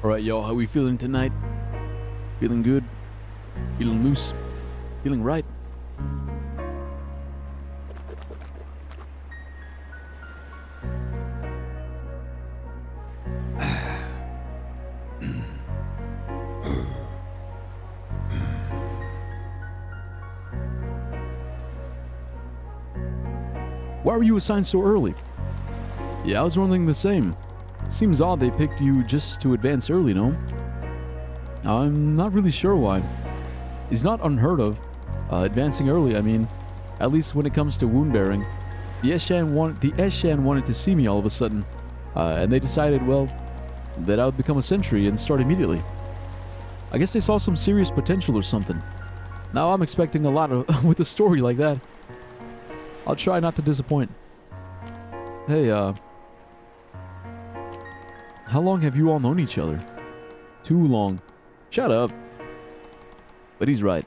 Alright, y'all, how we feeling tonight? Feeling good? Feeling loose? Feeling right? Why were you assigned so early? Yeah, I was wondering the same. Seems odd they picked you just to advance early, no? I'm not really sure why. It's not unheard of. Advancing early, I mean. At least when it comes to wound bearing. The Eshan wanted to see me all of a sudden. And they decided, well, that I would become a sentry and start immediately. I guess they saw some serious potential or something. Now I'm expecting a lot of with a story like that. I'll try not to disappoint. Hey, how long have you all known each other? Too long. Shut up. But he's right.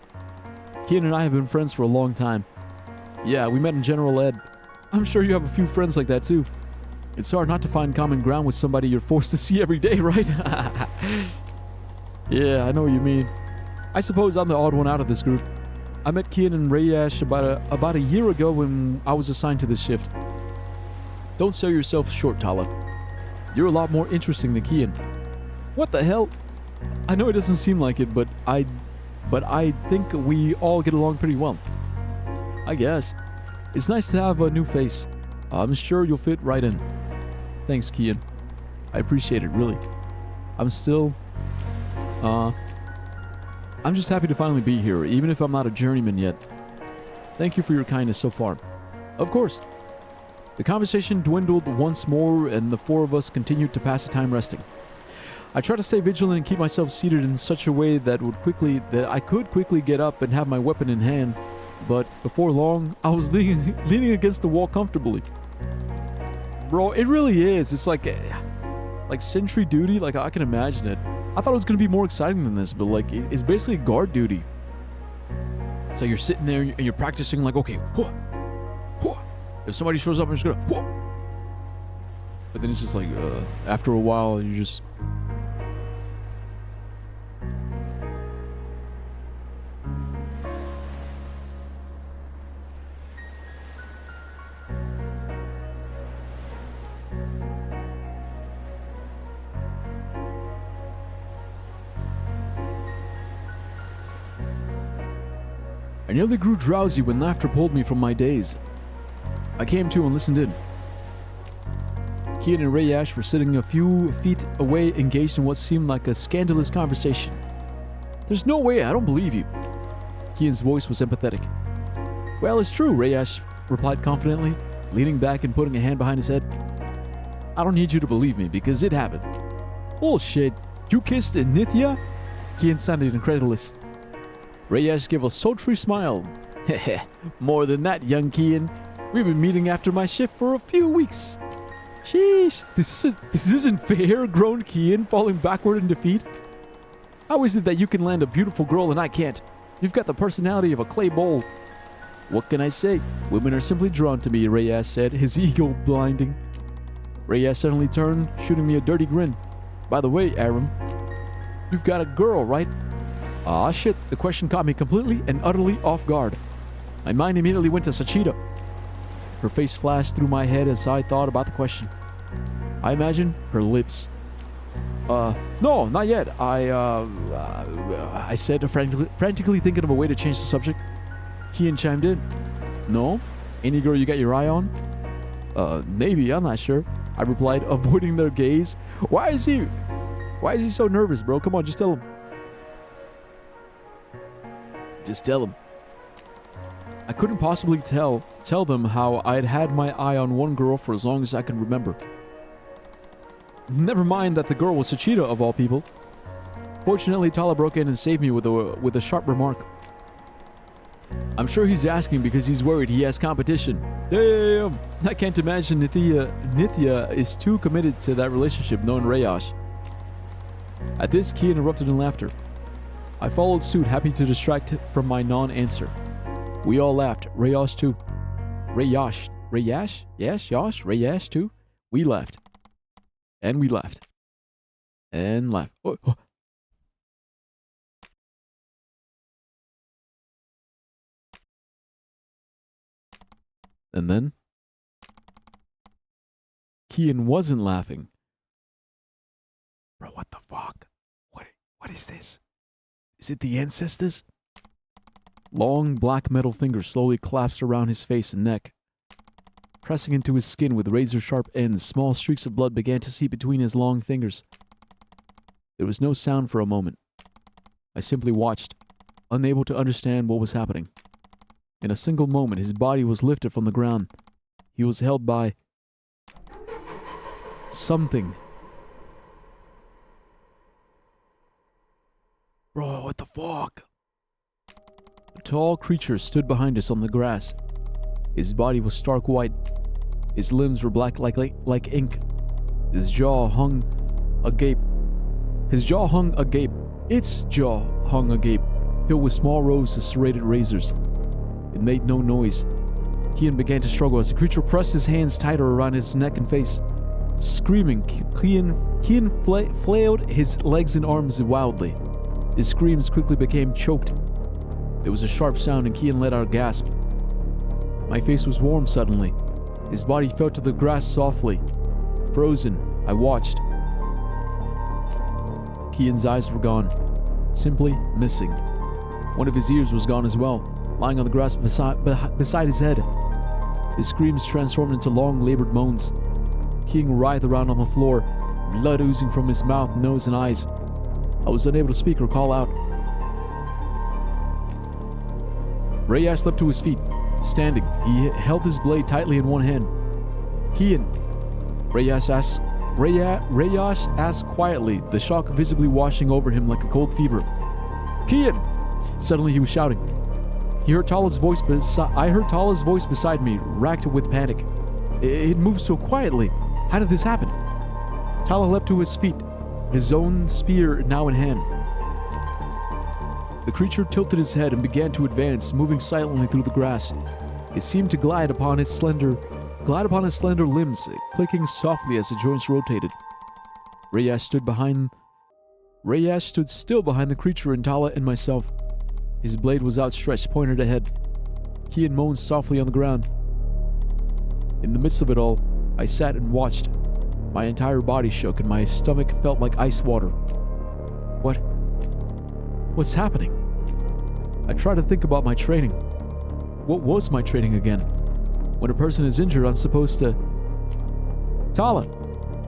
Kian and I have been friends for a long time. Yeah, we met in General Ed. I'm sure you have a few friends like that too. It's hard not to find common ground with somebody you're forced to see every day, right? Yeah, I know what you mean. I suppose I'm the odd one out of this group. I met Kian and Rayash about a year ago when I was assigned to this shift. Don't sell yourself short, Tala. You're a lot more interesting than Kian. What the hell? I know it doesn't seem like it, but I think we all get along pretty well. I guess. It's nice to have a new face. I'm sure you'll fit right in. Thanks, Kian. I appreciate it, really. I'm just happy to finally be here, even if I'm not a journeyman yet. Thank you for your kindness so far. Of course. The conversation dwindled once more, and the four of us continued to pass the time resting. I tried to stay vigilant and keep myself seated in such a way that I could quickly get up and have my weapon in hand, but before long, I was leaning against the wall comfortably. Bro, it really is. It's like sentry duty. Like, I can imagine it. I thought it was going to be more exciting than this, but like, it's basically guard duty. So you're sitting there and you're practicing like, okay, if somebody shows up, I'm just gonna, but then it's just like, after a while, you just... I nearly grew drowsy when laughter pulled me from my daze. I came to and listened in. Kian and Rayash were sitting a few feet away, engaged in what seemed like a scandalous conversation. There's no way, I don't believe you. Kian's voice was empathetic. Well, it's true, Rayash replied confidently, leaning back and putting a hand behind his head. I don't need you to believe me, because it happened. Bullshit. You kissed Nithya? Kian sounded incredulous. Rayash gave a sultry smile. Heh, more than that, young Kian. We've been meeting after my shift for a few weeks. Sheesh, this isn't fair, groaned Kian, falling backward in defeat. How is it that you can land a beautiful girl and I can't? You've got the personality of a clay bowl. What can I say? Women are simply drawn to me, Rayash said, his ego blinding. Rayash suddenly turned, shooting me a dirty grin. By the way, Aram, you've got a girl, right? Ah, shit, the question caught me completely and utterly off guard. My mind immediately went to Sachita. Her face flashed through my head as I thought about the question. I imagine her lips. No, not yet. I said, frantically thinking of a way to change the subject. Kian chimed in. No? Any girl you got your eye on? Maybe, I'm not sure. I replied, avoiding their gaze. Why is he so nervous, bro? Come on, just tell him. Just tell him. I couldn't possibly tell them how I'd had my eye on one girl for as long as I could remember. Never mind that the girl was Sachita of all people. Fortunately, Tala broke in and saved me with a sharp remark. I'm sure he's asking because he's worried he has competition. Damn! I can't imagine Nithya is too committed to that relationship knowing Rayash. At this, Kian erupted in laughter. I followed suit, happy to distract from my non-answer. We all laughed. Rayash too. Rayash too. We laughed. And we laughed. And laughed. Oh. And then Kian wasn't laughing. Bro, what the fuck? What is this? Is it the ancestors? Long black metal fingers slowly collapsed around his face and neck. Pressing into his skin with razor-sharp ends, small streaks of blood began to seep between his long fingers. There was no sound for a moment. I simply watched, unable to understand what was happening. In a single moment, his body was lifted from the ground. He was held by something. Bro, what the fuck? A tall creature stood behind us on the grass. His body was stark white. His limbs were black like ink. His jaw hung agape. Its jaw hung agape, filled with small rows of serrated razors. It made no noise. Kian began to struggle as the creature pressed his hands tighter around his neck and face. Screaming, Kian flailed his legs and arms wildly. His screams quickly became choked. There was a sharp sound and Kian let out a gasp. My face was warm suddenly. His body fell to the grass softly. Frozen, I watched. Kian's eyes were gone, simply missing. One of his ears was gone as well, lying on the grass beside his head. His screams transformed into long, labored moans. Kian writhed around on the floor, blood oozing from his mouth, nose, and eyes. I was unable to speak or call out. Rayash leapt to his feet, standing. He held his blade tightly in one hand. Kian, Rayash asked quietly, the shock visibly washing over him like a cold fever. Kian! Suddenly he was shouting. I heard Tala's voice beside me, racked with panic. It moved so quietly. How did this happen? Tala leapt to his feet, his own spear now in hand. The creature tilted his head and began to advance, moving silently through the grass. It seemed to glide upon his slender limbs, clicking softly as the joints rotated. Rayash stood still behind the creature and Tala and myself. His blade was outstretched, pointed ahead. Kian moaned softly on the ground. In the midst of it all, I sat and watched. My entire body shook and my stomach felt like ice water. What's happening? I tried to think about my training. What was my training again? When a person is injured, I'm supposed to... Tala!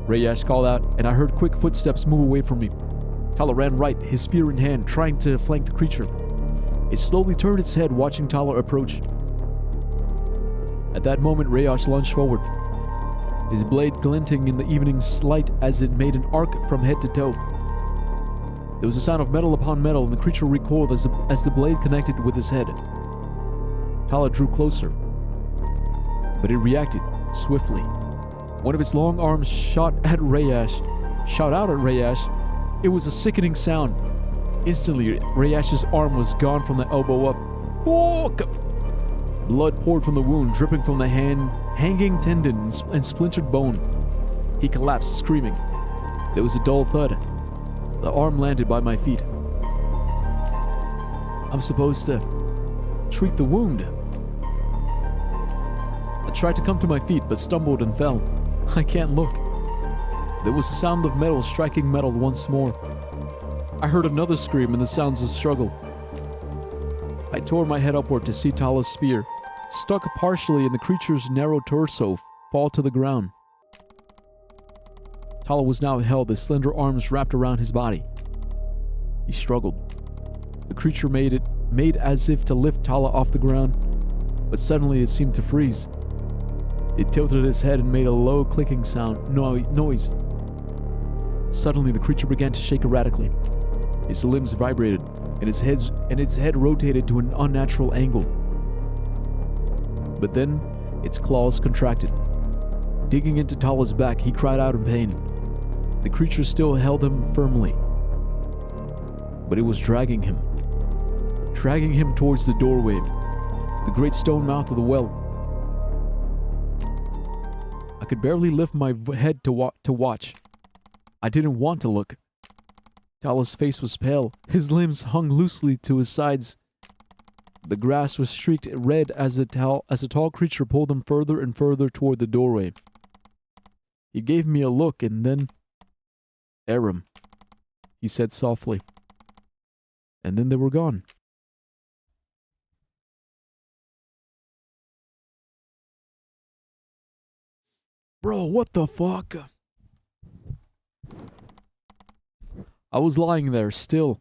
Rayash called out, and I heard quick footsteps move away from me. Tala ran right, his spear in hand, trying to flank the creature. It slowly turned its head, watching Tala approach. At that moment, Rayash lunged forward, his blade glinting in the evening's light as it made an arc from head to toe. There was a sound of metal upon metal, and the creature recoiled as the blade connected with his head. Tala drew closer, but it reacted swiftly. One of its long arms shot out at Rayash. It was a sickening sound. Instantly, Rayash's arm was gone from the elbow up. Blood poured from the wound, dripping from the hanging tendon and splintered bone. He collapsed, screaming. There was a dull thud. The arm landed by my feet. I'm supposed to treat the wound. I tried to come to my feet, but stumbled and fell. I can't look. There was the sound of metal striking metal once more. I heard another scream and the sounds of struggle. I tore my head upward to see Tala's spear, stuck partially in the creature's narrow torso, fall to the ground. Tala was now held, his slender arms wrapped around his body. He struggled. The creature made as if to lift Tala off the ground, but suddenly it seemed to freeze. It tilted its head and made a low clicking noise. Suddenly the creature began to shake erratically. His limbs vibrated, and its head rotated to an unnatural angle. But then, its claws contracted. Digging into Tala's back, he cried out in pain. The creature still held him firmly, but it was dragging him towards the doorway, the great stone mouth of the well. I could barely lift my head to watch. I didn't want to look. Tala's face was pale. His limbs hung loosely to his sides. The grass was streaked red as the tall creature pulled him further and further toward the doorway. He gave me a look and then... "Aram," he said softly. And then they were gone. Bro, what the fuck? I was lying there still,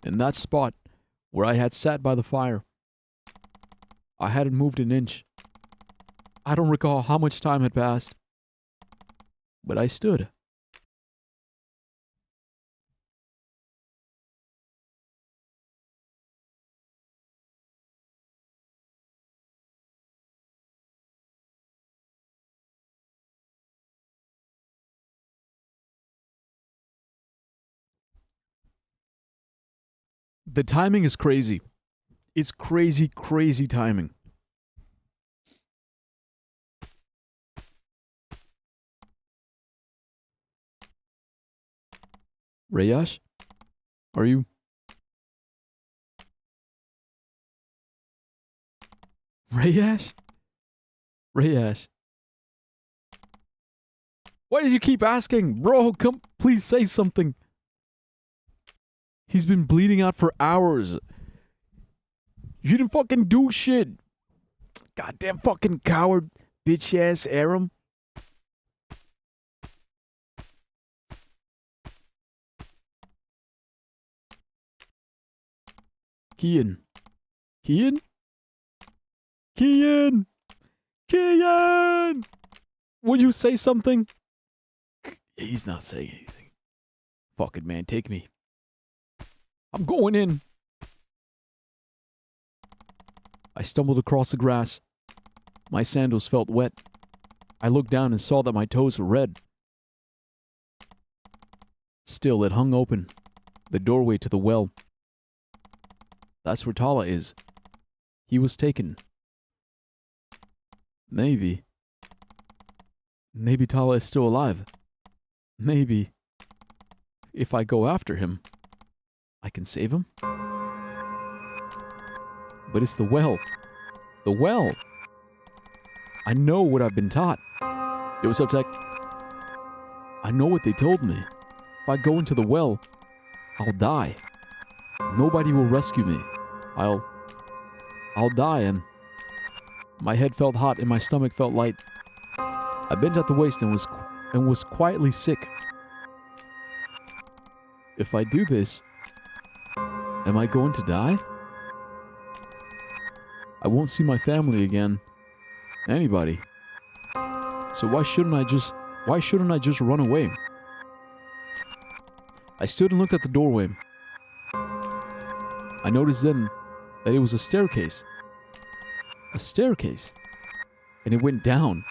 in that spot where I had sat by the fire. I hadn't moved an inch. I don't recall how much time had passed, but I stood. The timing is crazy. It's crazy, crazy timing. Rayash? Are you... Rayash? Rayash. Why did you keep asking? Bro, come, please say something. He's been bleeding out for hours. You didn't fucking do shit. Goddamn fucking coward, bitch ass Aram. Kian. Kian? Kian! Kian! Will you say something? He's not saying anything. Fuck it, man. Take me. I'm going in. I stumbled across the grass. My sandals felt wet. I looked down and saw that my toes were red. Still, it hung open. The doorway to the well. That's where Tala is. He was taken. Maybe. Maybe Tala is still alive. Maybe. If I go after him, I can save him? But it's the well. The well! I know what I've been taught. Yo, what's up, Tech? I know what they told me. If I go into the well, I'll die. Nobody will rescue me. I'll die, and my head felt hot and my stomach felt light. I bent at the waist and was quietly sick. If I do this, am I going to die? I won't see my family again. Anybody. So why shouldn't I just run away? I stood and looked at the doorway. I noticed then that it was a staircase. A staircase. And it went down.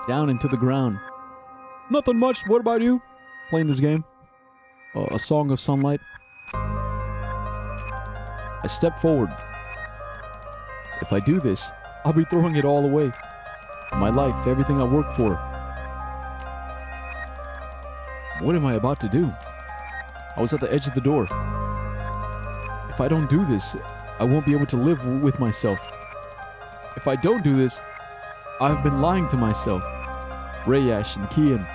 Down into the ground. Nothing much. What about you? Playing this game? A Song of Sunlight. I stepped forward. If I do this, I'll be throwing it all away. My life, everything I worked for. What am I about to do? I was at the edge of the door. If I don't do this, I won't be able to live with myself. If I don't do this, I've been lying to myself. Rayash and Kian,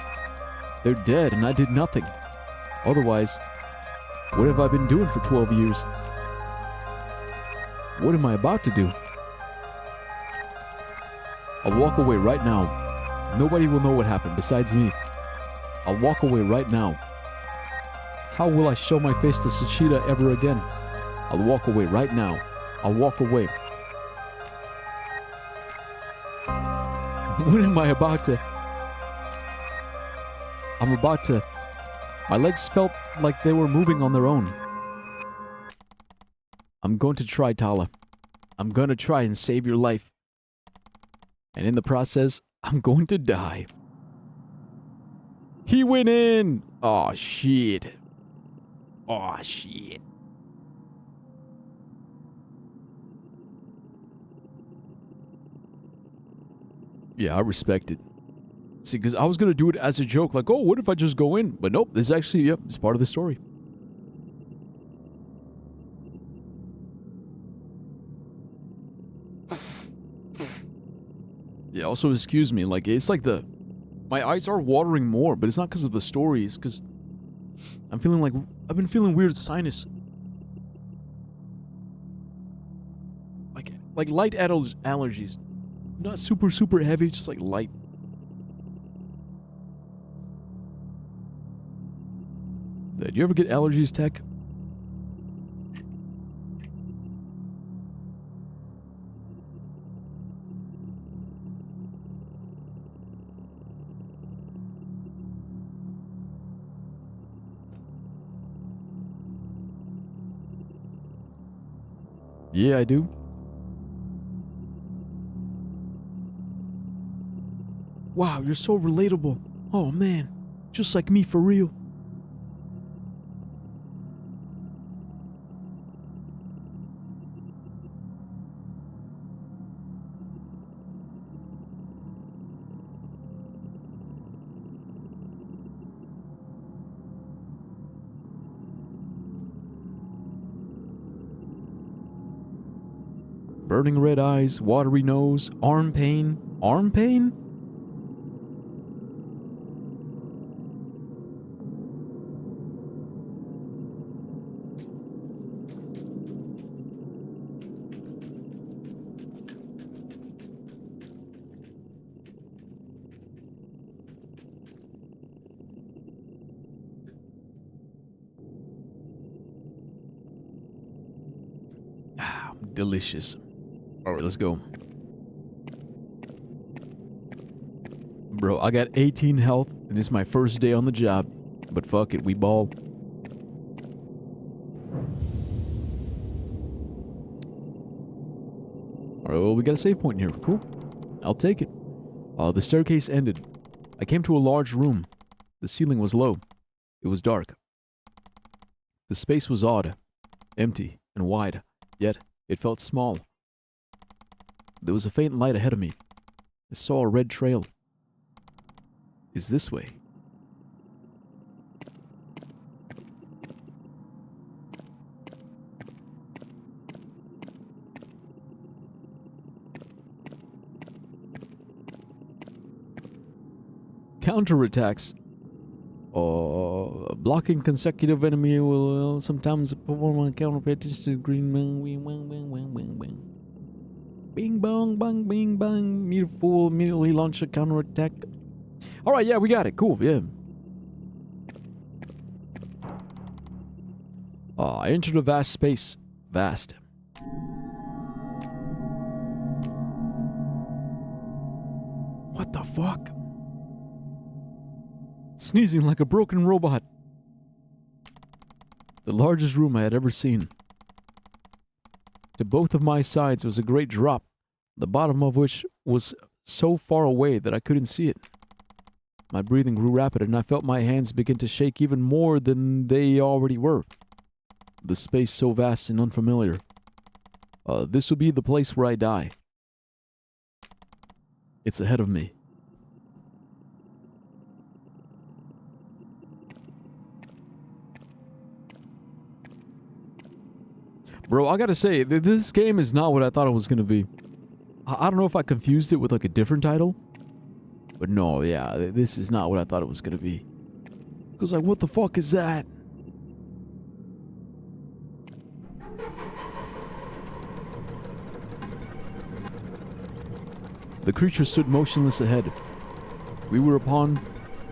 they're dead and I did nothing. Otherwise, what have I been doing for 12 years? What am I about to do? I'll walk away right now. Nobody will know what happened besides me. I'll walk away right now. How will I show my face to Suchida ever again? I'll walk away right now. I'll walk away. What am I about to... My legs felt like they were moving on their own. I'm going to try, Tala. I'm going to try and save your life. And in the process, I'm going to die. He went in! Aw, shit. Aw, shit. Yeah, I respect it. See, because I was going to do it as a joke, like, oh, what if I just go in? But nope, this is actually, yep, it's part of the story. Yeah, also, excuse me, like, it's like my eyes are watering more, but it's not because of the story, it's because I'm feeling like, I've been feeling weird sinus. Like light allergies. Not super, super heavy, just like light. Do you ever get allergies, Tech? Yeah, I do. Wow, you're so relatable. Oh man, just like me for real. Burning red eyes, watery nose, arm pain. Arm pain? Ah, delicious. Alright, let's go. Bro, I got 18 health, and it's my first day on the job. But fuck it, we ball. Alright, well, we got a save point here. Cool. I'll take it. The staircase ended. I came to a large room. The ceiling was low. It was dark. The space was odd, empty, and wide, yet it felt small. There was a faint light ahead of me. I saw a red trail. It's this way. Counterattacks. Blocking consecutive enemy will sometimes perform a counter package to green. Bing bong bang bing bang. Meter fool immediately launch a counterattack. Alright, yeah, we got it. Cool, yeah. I entered a vast space. Vast. What the fuck? Sneezing like a broken robot. The largest room I had ever seen. To both of my sides was a great drop, the bottom of which was so far away that I couldn't see it. My breathing grew rapid and I felt my hands begin to shake even more than they already were. The space so vast and unfamiliar. This will be the place where I die. It's ahead of me. Bro, I gotta say, this game is not what I thought it was gonna be. I don't know if I confused it with like a different title. But no, yeah, this is not what I thought it was gonna be. Because like, what the fuck is that? The creature stood motionless ahead. We were upon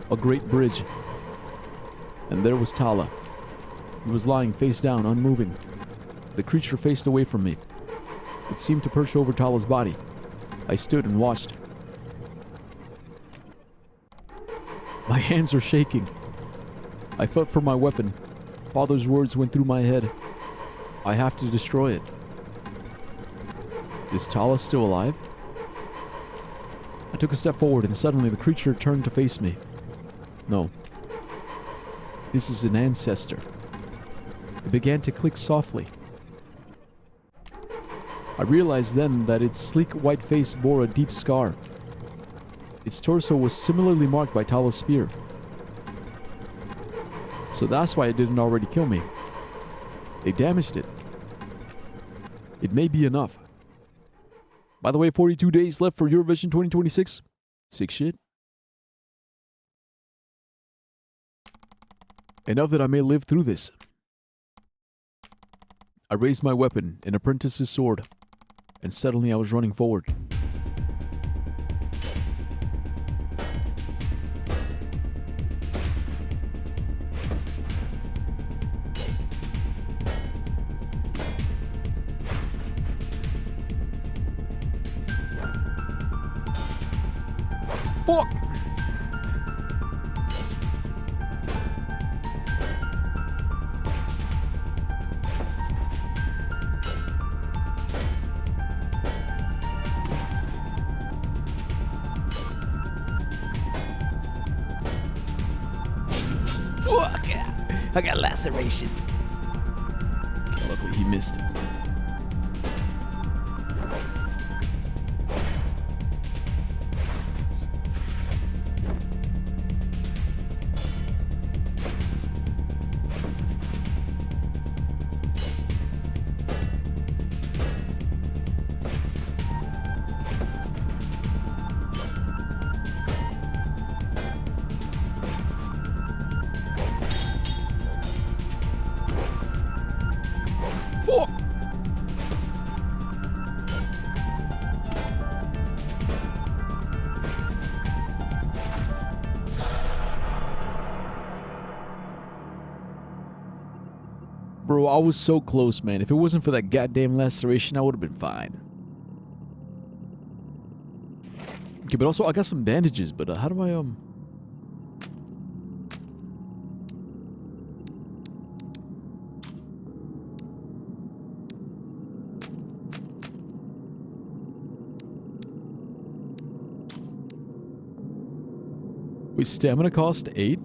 a great bridge. And there was Tala. He was lying face down, unmoving. The creature faced away from me. It seemed to perch over Tala's body. I stood and watched. My hands are shaking. I felt for my weapon. father's words went through my head. I have to destroy it. Is Tala still alive? I took a step forward and suddenly the creature turned to face me. No. This is an ancestor. It began to click softly. I realized then that its sleek white face bore a deep scar. Its torso was similarly marked by Tala's spear. So that's why it didn't already kill me. They damaged it. It may be enough. By the way, 42 days left for Eurovision 2026. Sick shit. Enough that I may live through this. I raised my weapon, an apprentice's sword, and suddenly I was running forward. Fuck! I got laceration. Okay, luckily he missed it. Fuck! Bro, I was so close, man. If it wasn't for that goddamn laceration, I would have been fine. Okay, but also I got some bandages, but how do I Wait, stamina cost 8?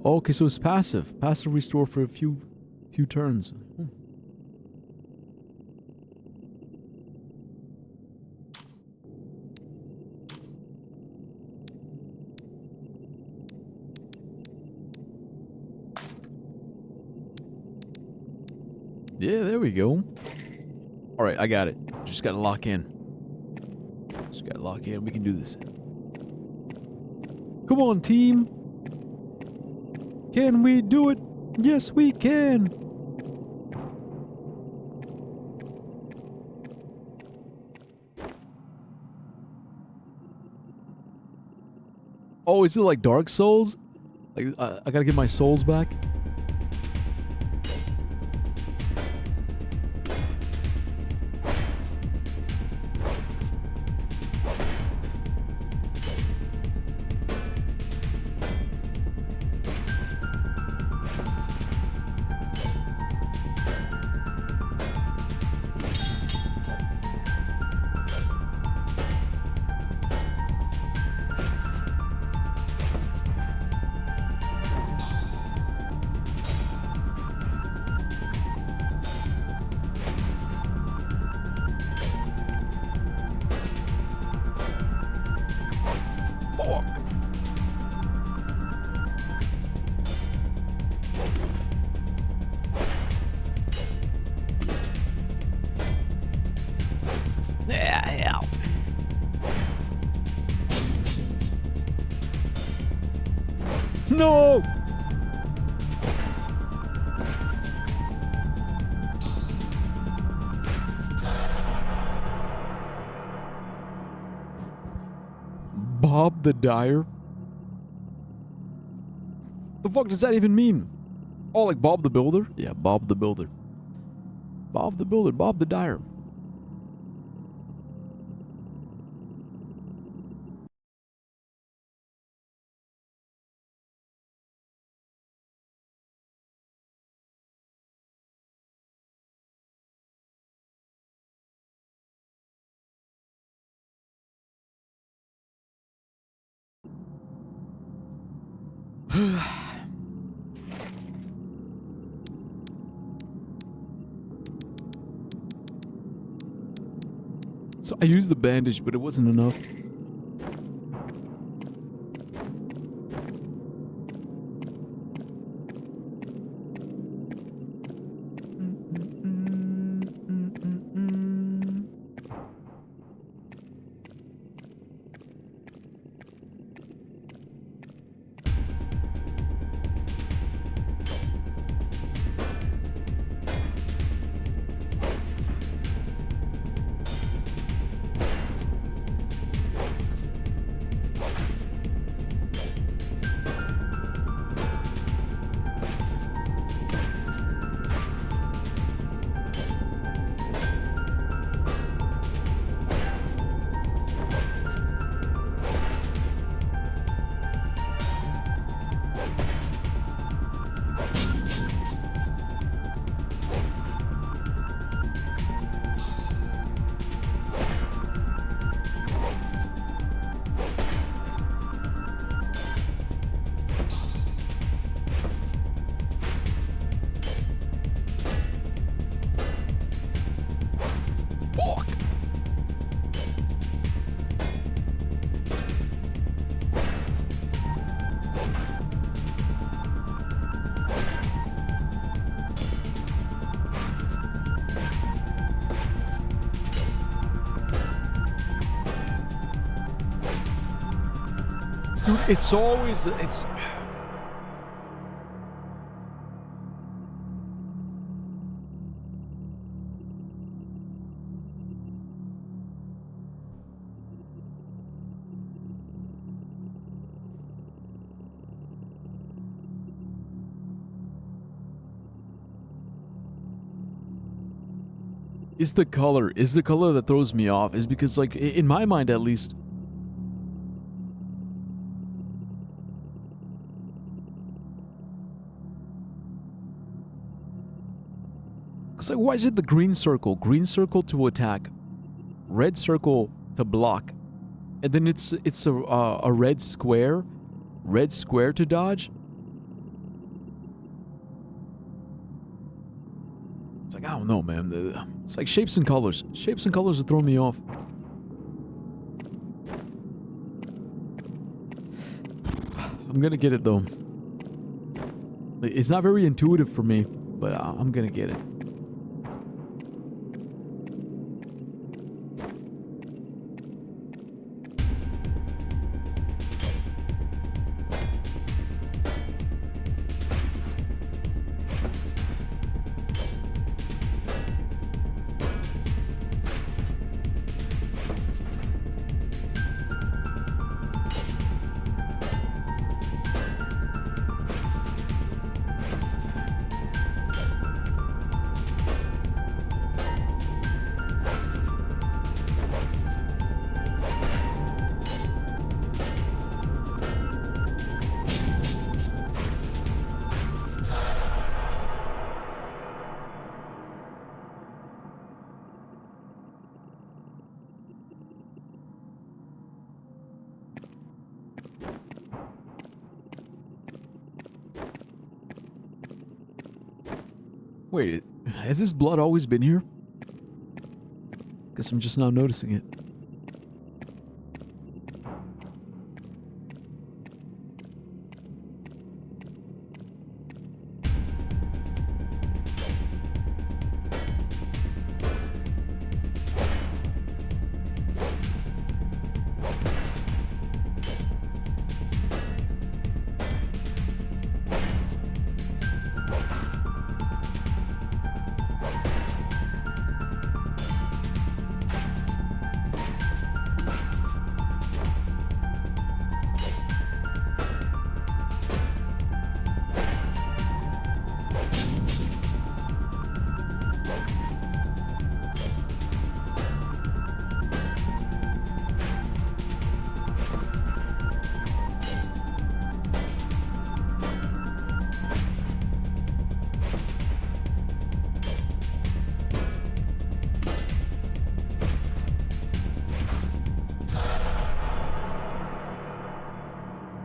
Oh, okay, so it's passive. Passive restore for a few turns. Yeah, there we go. Alright, I got it. Just gotta lock in. Just gotta lock in. We can do this. Come on, team. Can we do it? Yes, we can. Oh, is it like Dark Souls? Like, I gotta get my souls back? Fuck. Yeah. No! Bob the Dyer? The fuck does that even mean? Oh, like Bob the Builder? Yeah, Bob the Builder. Bob the Builder, Bob the Dyer. So I used the bandage, but it wasn't enough. Fuck! It's always, it's... Is the color that throws me off, is because, like, in my mind at least, it's like, why is it the green circle? Green circle to attack, red circle to block, and then it's a red square to dodge? It's like, I don't know, man. It's like shapes and colors. Shapes and colors are throwing me off. I'm gonna get it, though. It's not very intuitive for me, but I'm gonna get it. Wait, has this blood always been here? Guess I'm just now noticing it.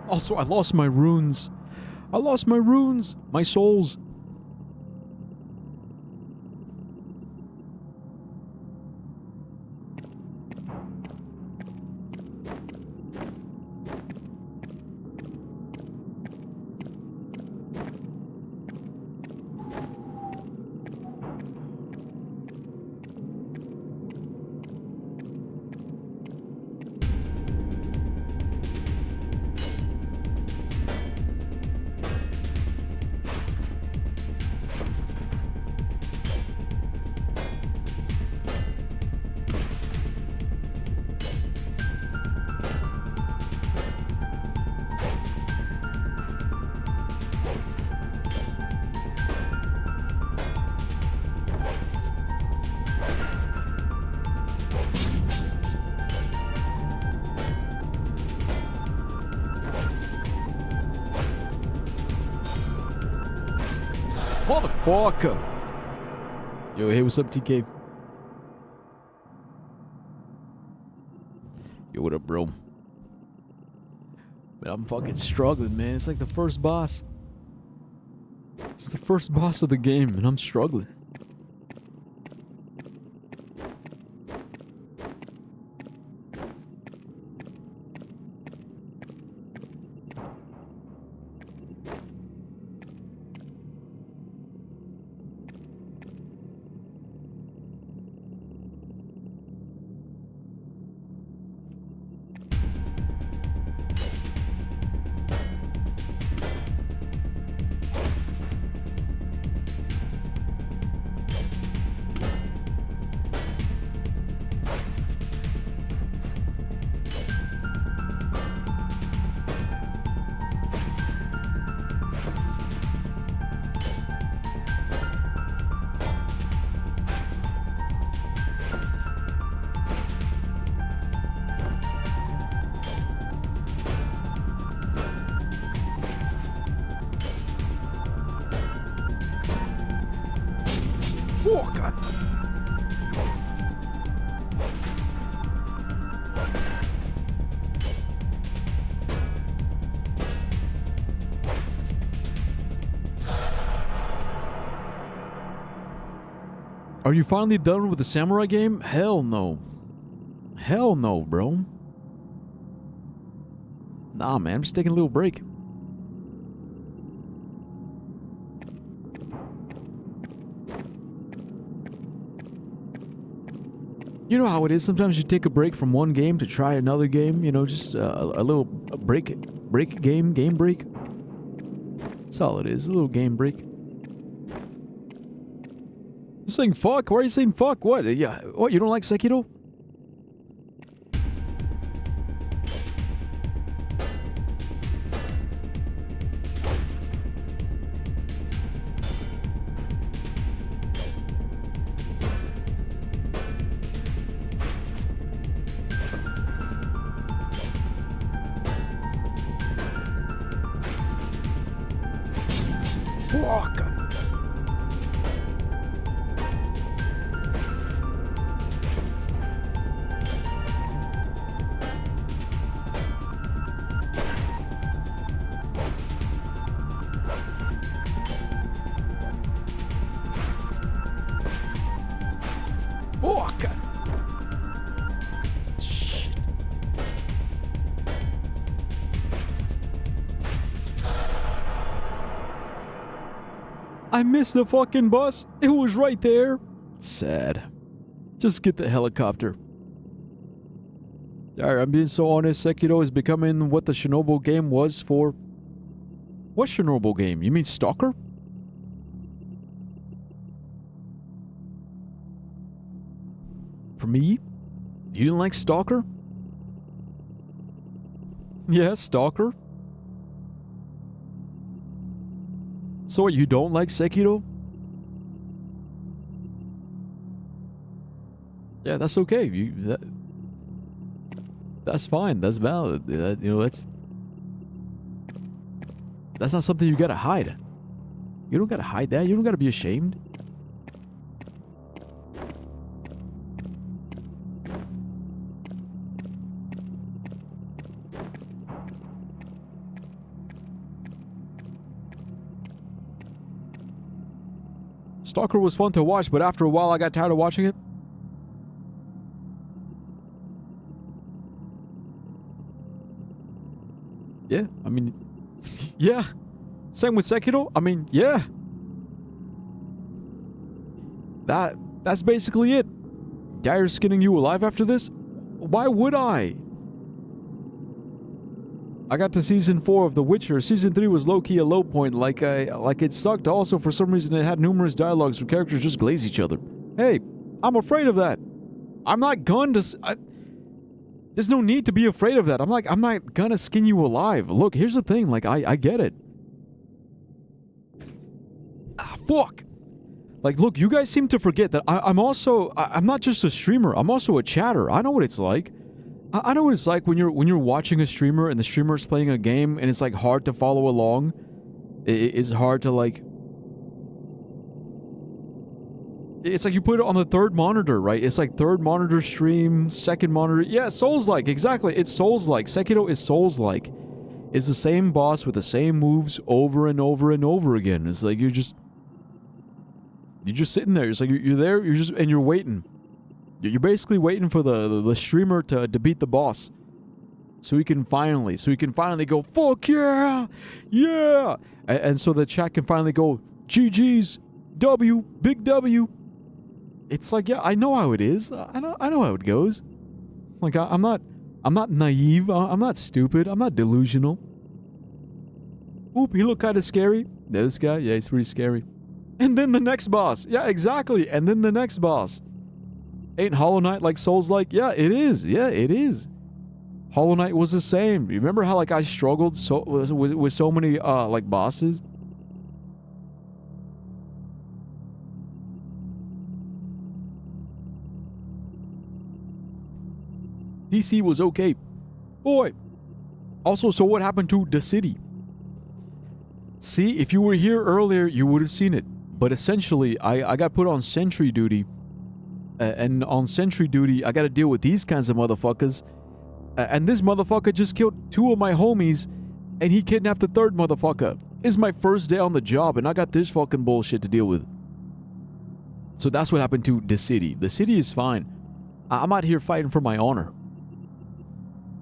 Also, I lost my runes. I lost my runes, my souls. Motherfucker. Yo, hey, what's up, TK? Yo, what up, bro? Man, I'm fucking struggling, man. It's like the first boss. It's the first boss of the game, and I'm struggling. Oh, God. Are you finally done with the samurai game? Hell no. Hell no, bro. Nah, man, I'm just taking a little break. You know how it is. Sometimes you take a break from one game to try another game. You know, just a little break game break. That's all it is. A little game break. You're saying fuck? Why are you saying fuck? What? Yeah. What? You don't like Sekiro? Fuck. Fuck. Shit. I missed the fucking bus. It was right there. It's sad. Just get the helicopter. Alright, I'm being so honest. Sekiro is becoming what the Chernobyl game was for... What Chernobyl game? You mean Stalker? For me? You didn't like Stalker? Yeah, Stalker. So what, you don't like Sekiro? Yeah, that's okay. That's fine. That's valid. You know, that's not something you gotta hide. You don't gotta hide that. You don't gotta be ashamed. Stalker was fun to watch, but after a while I got tired of watching it. Yeah, I mean, yeah. Same with Sekiro. I mean, yeah. That's basically it. Dire skinning you alive after this? Why would I? I got to season 4 of The Witcher. Season 3 was low-key a low point, like it sucked. Also, for some reason, it had numerous dialogues where characters just glaze each other. Hey, I'm afraid of that. I'm not going to... there's no need to be afraid of that. I'm not gonna skin you alive. Look, here's the thing. Like, I get it. Ah, fuck. Like, look, you guys seem to forget that I'm not just a streamer. I'm also a chatter. I know what it's like. I know what it's like when you're watching a streamer and the streamer is playing a game and it's like hard to follow along. It's hard to like... It's like you put it on the third monitor, right? It's like third monitor stream, second monitor. Yeah, Souls-like, exactly. It's Souls-like. Sekiro is Souls-like. It's the same boss with the same moves over and over and over again. It's like you're just sitting there. It's like you're there, and you're waiting. You're basically waiting for the streamer to beat the boss. So he can finally go, fuck yeah! Yeah! And so the chat can finally go, GG's, W, big W. It's like, yeah, I know how it is. I know how it goes. Like, I'm not naive. I'm not stupid. I'm not delusional. Oop, he looked kind of scary. Yeah, this guy, yeah, he's pretty scary. And then the next boss. Yeah, exactly. And then the next boss. Ain't Hollow Knight like Souls-like? Yeah, it is. Yeah, it is. Hollow Knight was the same. You remember how, like, I struggled with so many, like, bosses? DC was okay. Boy. Also, so what happened to The City? See, if you were here earlier, you would have seen it. But essentially, I got put on sentry duty. And on sentry duty, I got to deal with these kinds of motherfuckers. And this motherfucker just killed 2 of my homies, and he kidnapped the 3rd motherfucker. It's my first day on the job, and I got this fucking bullshit to deal with. So that's what happened to The City. The City is fine. I'm out here fighting for my honor.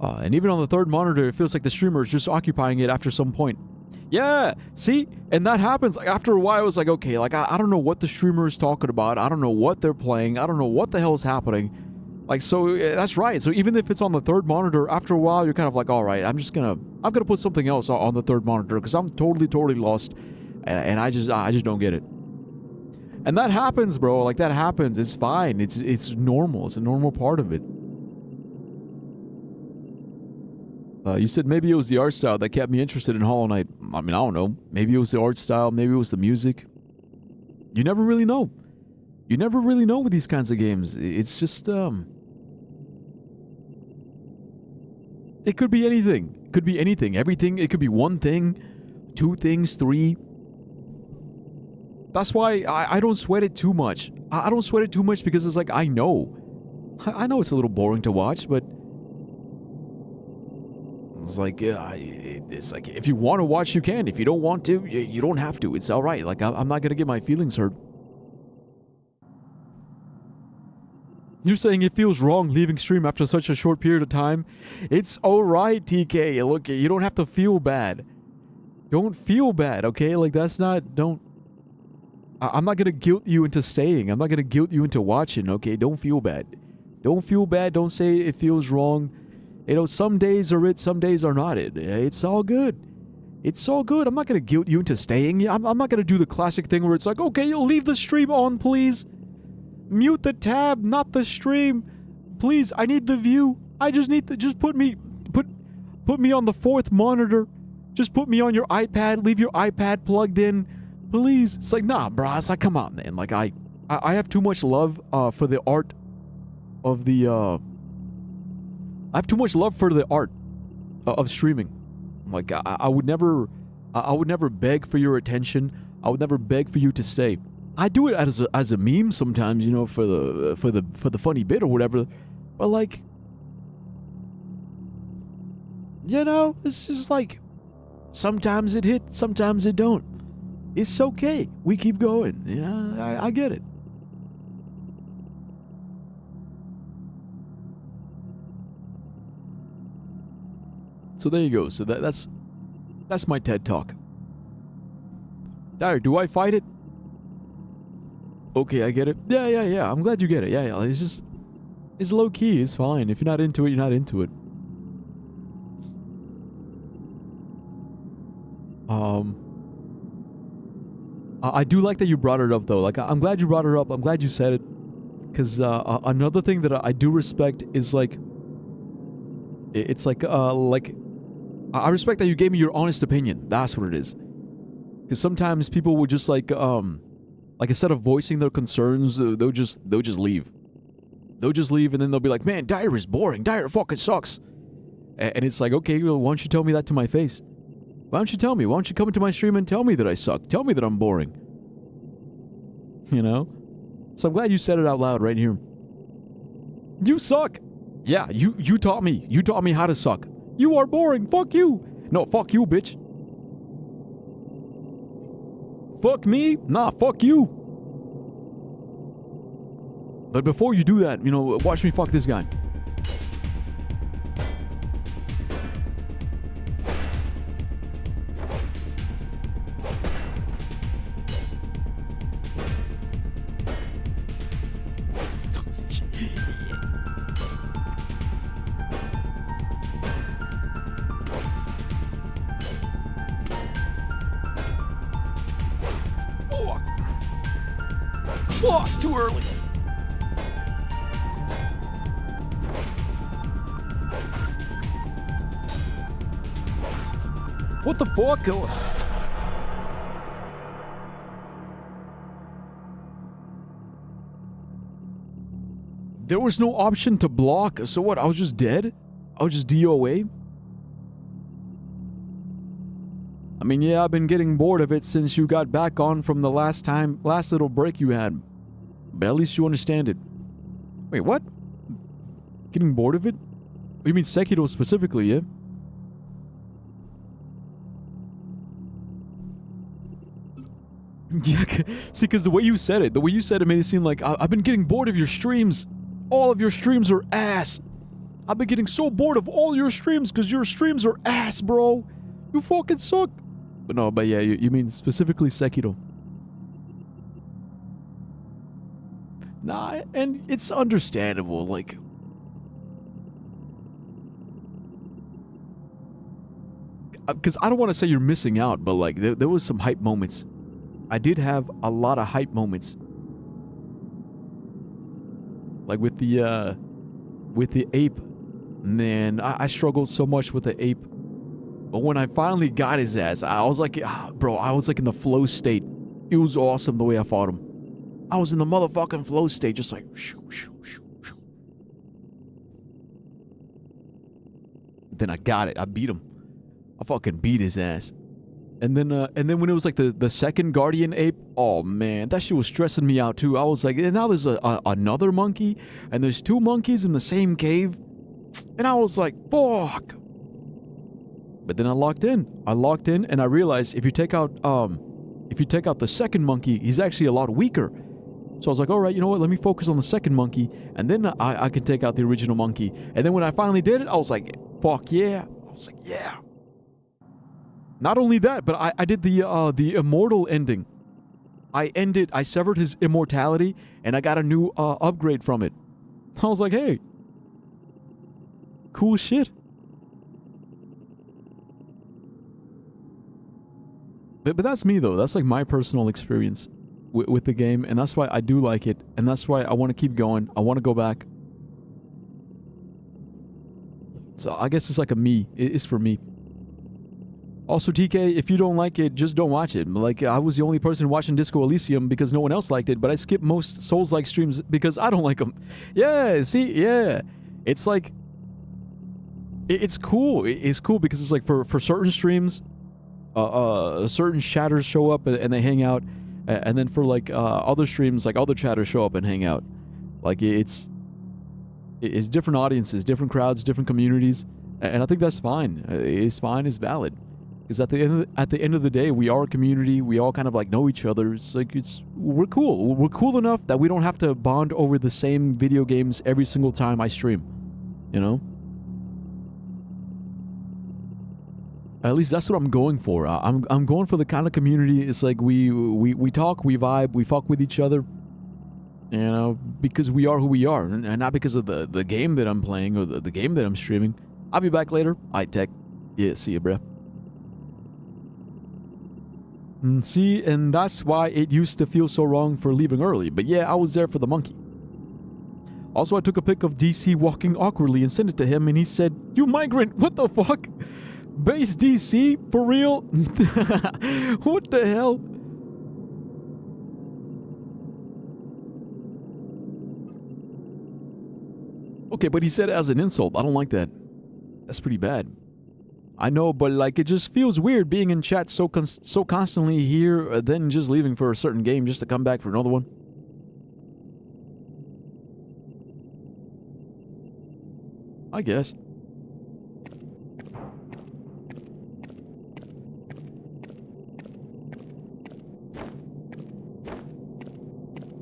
And even on the 3rd monitor, it feels like the streamer is just occupying it after some point. Yeah, see? And that happens. Like, after a while, it's like, okay, like, I don't know what the streamer is talking about. I don't know what they're playing. I don't know what the hell is happening. Like, so, that's right. So even if it's on the 3rd monitor, after a while, you're kind of like, all right, I'm gonna put something else on the 3rd monitor because I'm totally lost. And I just don't get it. And that happens, bro. Like, that happens. It's fine. It's normal. It's a normal part of it. You said maybe it was the art style that kept me interested in Hollow Knight. I mean, I don't know. Maybe it was the art style. Maybe it was the music. You never really know. You never really know with these kinds of games. It's just, it could be anything. It could be anything. Everything. It could be one thing, 2 things, 3. That's why I don't sweat it too much. I don't sweat it too much because it's like, I know it's a little boring to watch, but it's like, if you want to watch, you can. If you don't want to, you don't have to. It's all right. Like, I'm not going to get my feelings hurt. You're saying it feels wrong leaving stream after such a short period of time? It's all right, TK. Look, you don't have to feel bad. Don't feel bad, okay? Like, I'm not going to guilt you into staying. I'm not going to guilt you into watching, okay? Don't feel bad. Don't feel bad. Don't say it feels wrong. You know, some days are it, some days are not it. It's all good. It's all good. I'm not going to guilt you into staying. I'm not going to do the classic thing where it's like, okay, you'll leave the stream on, please. Mute the tab, not the stream. Please, I need the view. I just need to, just put me on the 4th monitor. Just put me on your iPad. Leave your iPad plugged in. Please. It's like, nah, bro. It's like, come on, man. Like, I have too much love for the art of the, I have too much love for the art of streaming. Like, I would never beg for your attention. I would never beg for you to stay. I do it as a meme sometimes, you know, for the funny bit or whatever. But like, you know, it's just like sometimes it hits, sometimes it don't. It's okay. We keep going. Yeah, I get it. So there you go. So that's my TED Talk. Dire, do I fight it? Okay, I get it. Yeah. I'm glad you get it. Yeah. It's low key. It's fine. If you're not into it, you're not into it. I do like that you brought it up though. Like, I'm glad you brought it up. I'm glad you said it. Because another thing that I do respect is like, it's like I respect that you gave me your honest opinion. That's what it is. Because sometimes people would just like instead of voicing their concerns, they'll just leave. They'll just leave, and then they'll be like, "Man, Dire is boring. Dire fucking sucks." And it's like, okay, well, why don't you tell me that to my face? Why don't you tell me? Why don't you come into my stream and tell me that I suck? Tell me that I'm boring. You know? So I'm glad you said it out loud right here. You suck. Yeah, you taught me. You taught me how to suck. You are boring. Fuck you. No, fuck you, bitch. Fuck me? Nah, fuck you. But before you do that, watch me fuck this guy. Fuck, too early. What the fuck? There was no option to block, so what? I was just dead? I was just DOA? I mean, yeah, I've been getting bored of it since you got back on from the last little break you had. But at least you understand it. Wait, what? Getting bored of it? You mean Sekiro specifically, yeah? Yeah, see, because the way you said it made it seem like I've been getting bored of your streams. All of your streams are ass. I've been getting so bored of all your streams because your streams are ass, bro. You fucking suck. But yeah, you mean specifically Sekiro. Nah, and it's understandable, like... Because I don't want to say you're missing out, but like, there was some hype moments. I did have a lot of hype moments. Like with the ape, man, I struggled so much with the ape. But when I finally got his ass, I was like, bro, I was like in the flow state. It was awesome the way I fought him. I was in the motherfucking flow state, just like, shoo, shoo, shoo, shoo. Then I got it. I beat him. I fucking beat his ass. And then when it was like the second guardian ape, oh man, that shit was stressing me out too. I was like, and now there's another monkey, and there's two monkeys in the same cave, and I was like, fuck. But then I locked in, and I realized if you take out the second monkey, he's actually a lot weaker. So I was like, all right, you know what? Let me focus on the second monkey, and then I can take out the original monkey. And then when I finally did it, I was like, fuck yeah. I was like, yeah. Not only that, but I did the immortal ending. I severed his immortality, and I got a new upgrade from it. I was like, hey, cool shit. But that's me though. That's like my personal experience with the game, and that's why I do like it, and that's why I want to keep going. I want to go back. So I guess it's like a me. It's for me. Also, TK, if you don't like it, just don't watch it. Like, I was the only person watching Disco Elysium because no one else liked it, but I skip most Souls-like streams because I don't like them. Yeah, see, yeah. It's like... It's cool. It's cool because it's like for certain streams, certain chatters show up and they hang out, and then for like other streams, like other chatters show up and hang out. Like, it's different audiences, different crowds, different communities, and I think that's fine. It's fine, it's valid. Because at the end of the day, we are a community. We all kind of like know each other. It's like we're cool. We're cool enough that we don't have to bond over the same video games every single time I stream. You know? At least that's what I'm going for. I'm going for the kind of community. It's like we talk, we vibe, we fuck with each other. You know, because we are who we are, and not because of the game that I'm playing or the game that I'm streaming. I'll be back later. Alright, Tech. Yeah, see ya, bruh. See, and that's why it used to feel so wrong for leaving early. But yeah, I was there for the monkey. Also, I took a pic of DC walking awkwardly and sent it to him, and he said, "You migrant, what the fuck? Base DC? For real?" What the hell? Okay, but he said it as an insult. I don't like that. That's pretty bad. I know, but like it just feels weird being in chat so constantly here, then just leaving for a certain game just to come back for another one. I guess.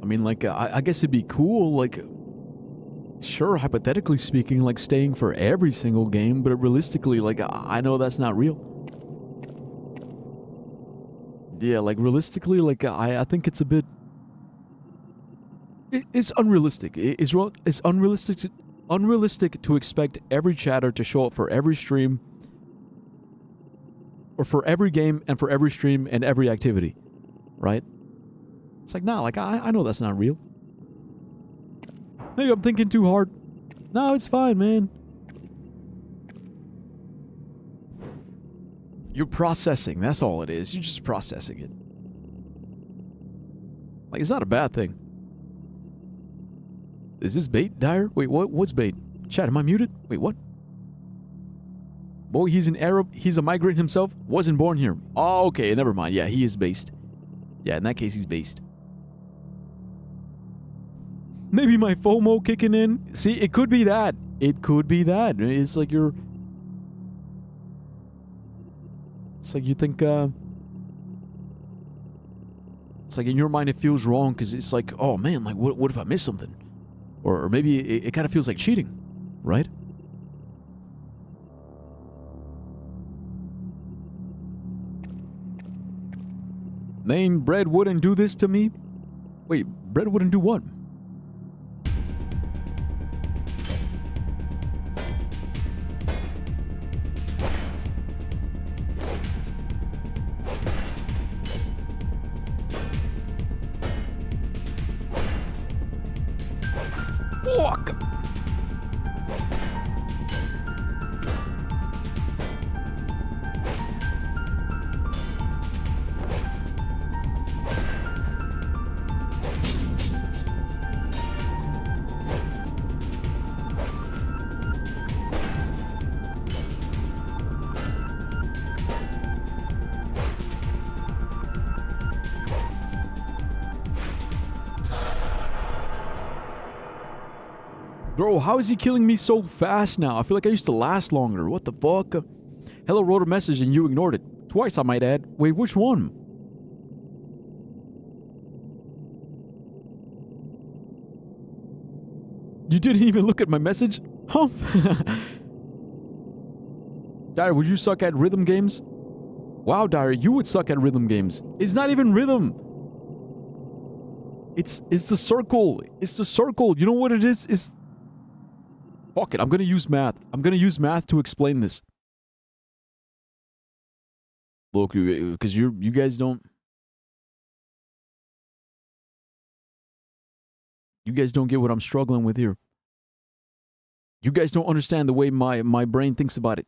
I mean, like, I guess it'd be cool, like, sure, hypothetically speaking, like staying for every single game, but realistically, like, I know that's not real. Yeah, like, realistically, like, I think it's a bit... It's unrealistic. It's unrealistic to expect every chatter to show up for every stream, or for every game, and for every stream, and every activity, right? It's like, nah, like, I know that's not real. Maybe I'm thinking too hard. No, it's fine, man. You're processing. That's all it is. You're just processing it. Like, it's not a bad thing. Is this bait, Dyer? Wait, what? What's bait? Chat, am I muted? Wait, what? Boy, he's an Arab. He's a migrant himself. Wasn't born here. Oh, okay. Never mind. Yeah, he is based. Yeah, in that case, he's based. Maybe my FOMO kicking in. See, it could be that. It could be that. It's like you're... It's like you think, It's like in your mind it feels wrong because it's like, oh man, like what if I miss something? Or maybe it kind of feels like cheating, right? Man, bread wouldn't do this to me? Wait, bread wouldn't do what? Fuck! Bro, how is he killing me so fast now? I feel like I used to last longer. What the fuck? Hello wrote a message and you ignored it. Twice, I might add. Wait, which one? You didn't even look at my message? Huh? Dyer, would you suck at rhythm games? Wow, Dyer, you would suck at rhythm games. It's not even rhythm. It's the circle. It's the circle. You know what it is? It's... Fuck it, I'm gonna use math. I'm gonna use math to explain this. Look, because you guys don't... You guys don't get what I'm struggling with here. You guys don't understand the way my brain thinks about it.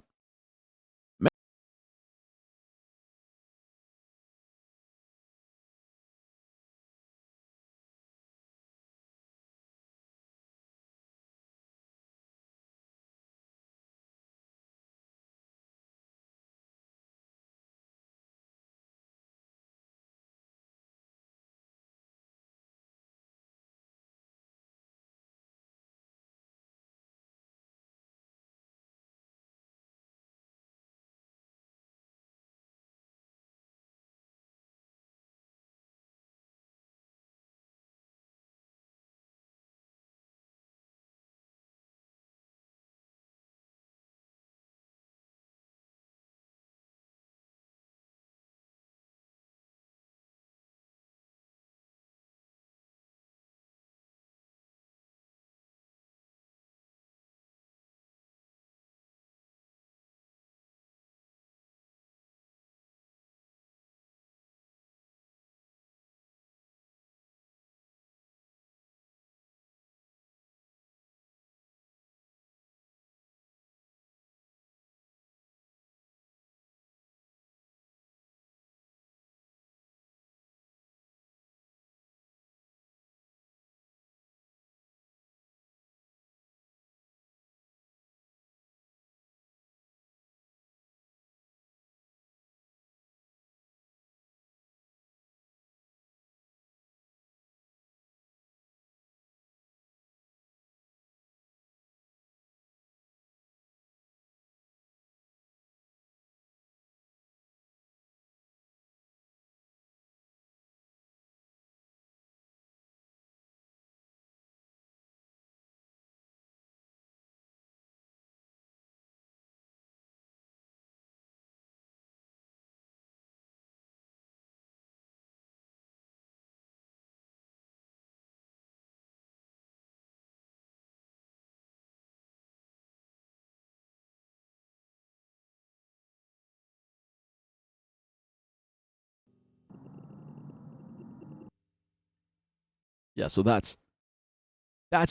Yeah, so that's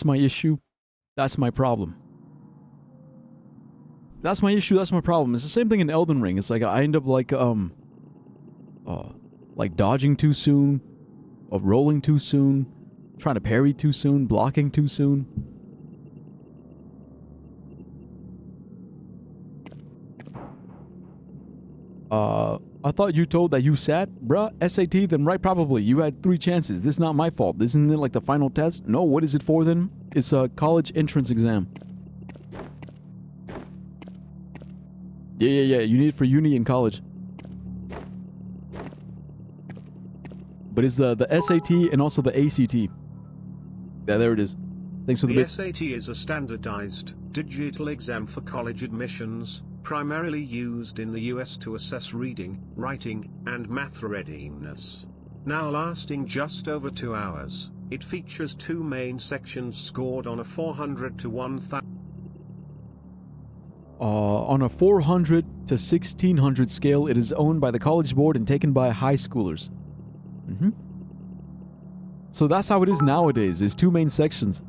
my issue. That's my problem. That's my issue, that's my problem. It's the same thing in Elden Ring. It's like I end up like dodging too soon, or rolling too soon, trying to parry too soon, blocking too soon. I thought you told that you sat? Bruh, SAT? Then right, probably. You had 3 chances. This is not my fault. Isn't it like the final test? No, what is it for then? It's a college entrance exam. Yeah. You need it for uni and college. But it's the SAT and also the ACT. Yeah, there it is. Thanks for the bits. The SAT is a standardized, digital exam for college admissions, primarily used in the US to assess reading, writing, and math readiness. Now lasting just over 2 hours, it features 2 main sections scored on a 400 to 1000. On a 400 to 1600 scale, it is owned by the College Board and taken by high schoolers. So that's how it is nowadays, is 2 main sections.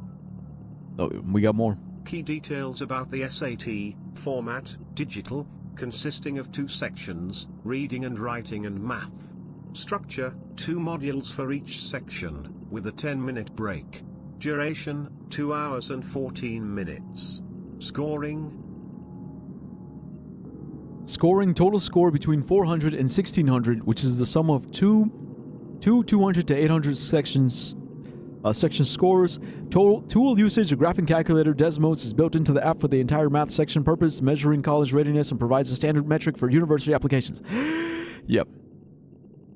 Oh, we got more. Key details about the SAT: format, digital, consisting of 2 sections, reading and writing and math. Structure, 2 modules for each section, with a 10-minute break. Duration, 2 hours and 14 minutes. Scoring, total score between 400 and 1600, which is the sum of two 200 to 800 section scores. Tool usage, a graphing calculator, Desmos, is built into the app for the entire math section purpose, measuring college readiness, and provides a standard metric for university applications. Yep.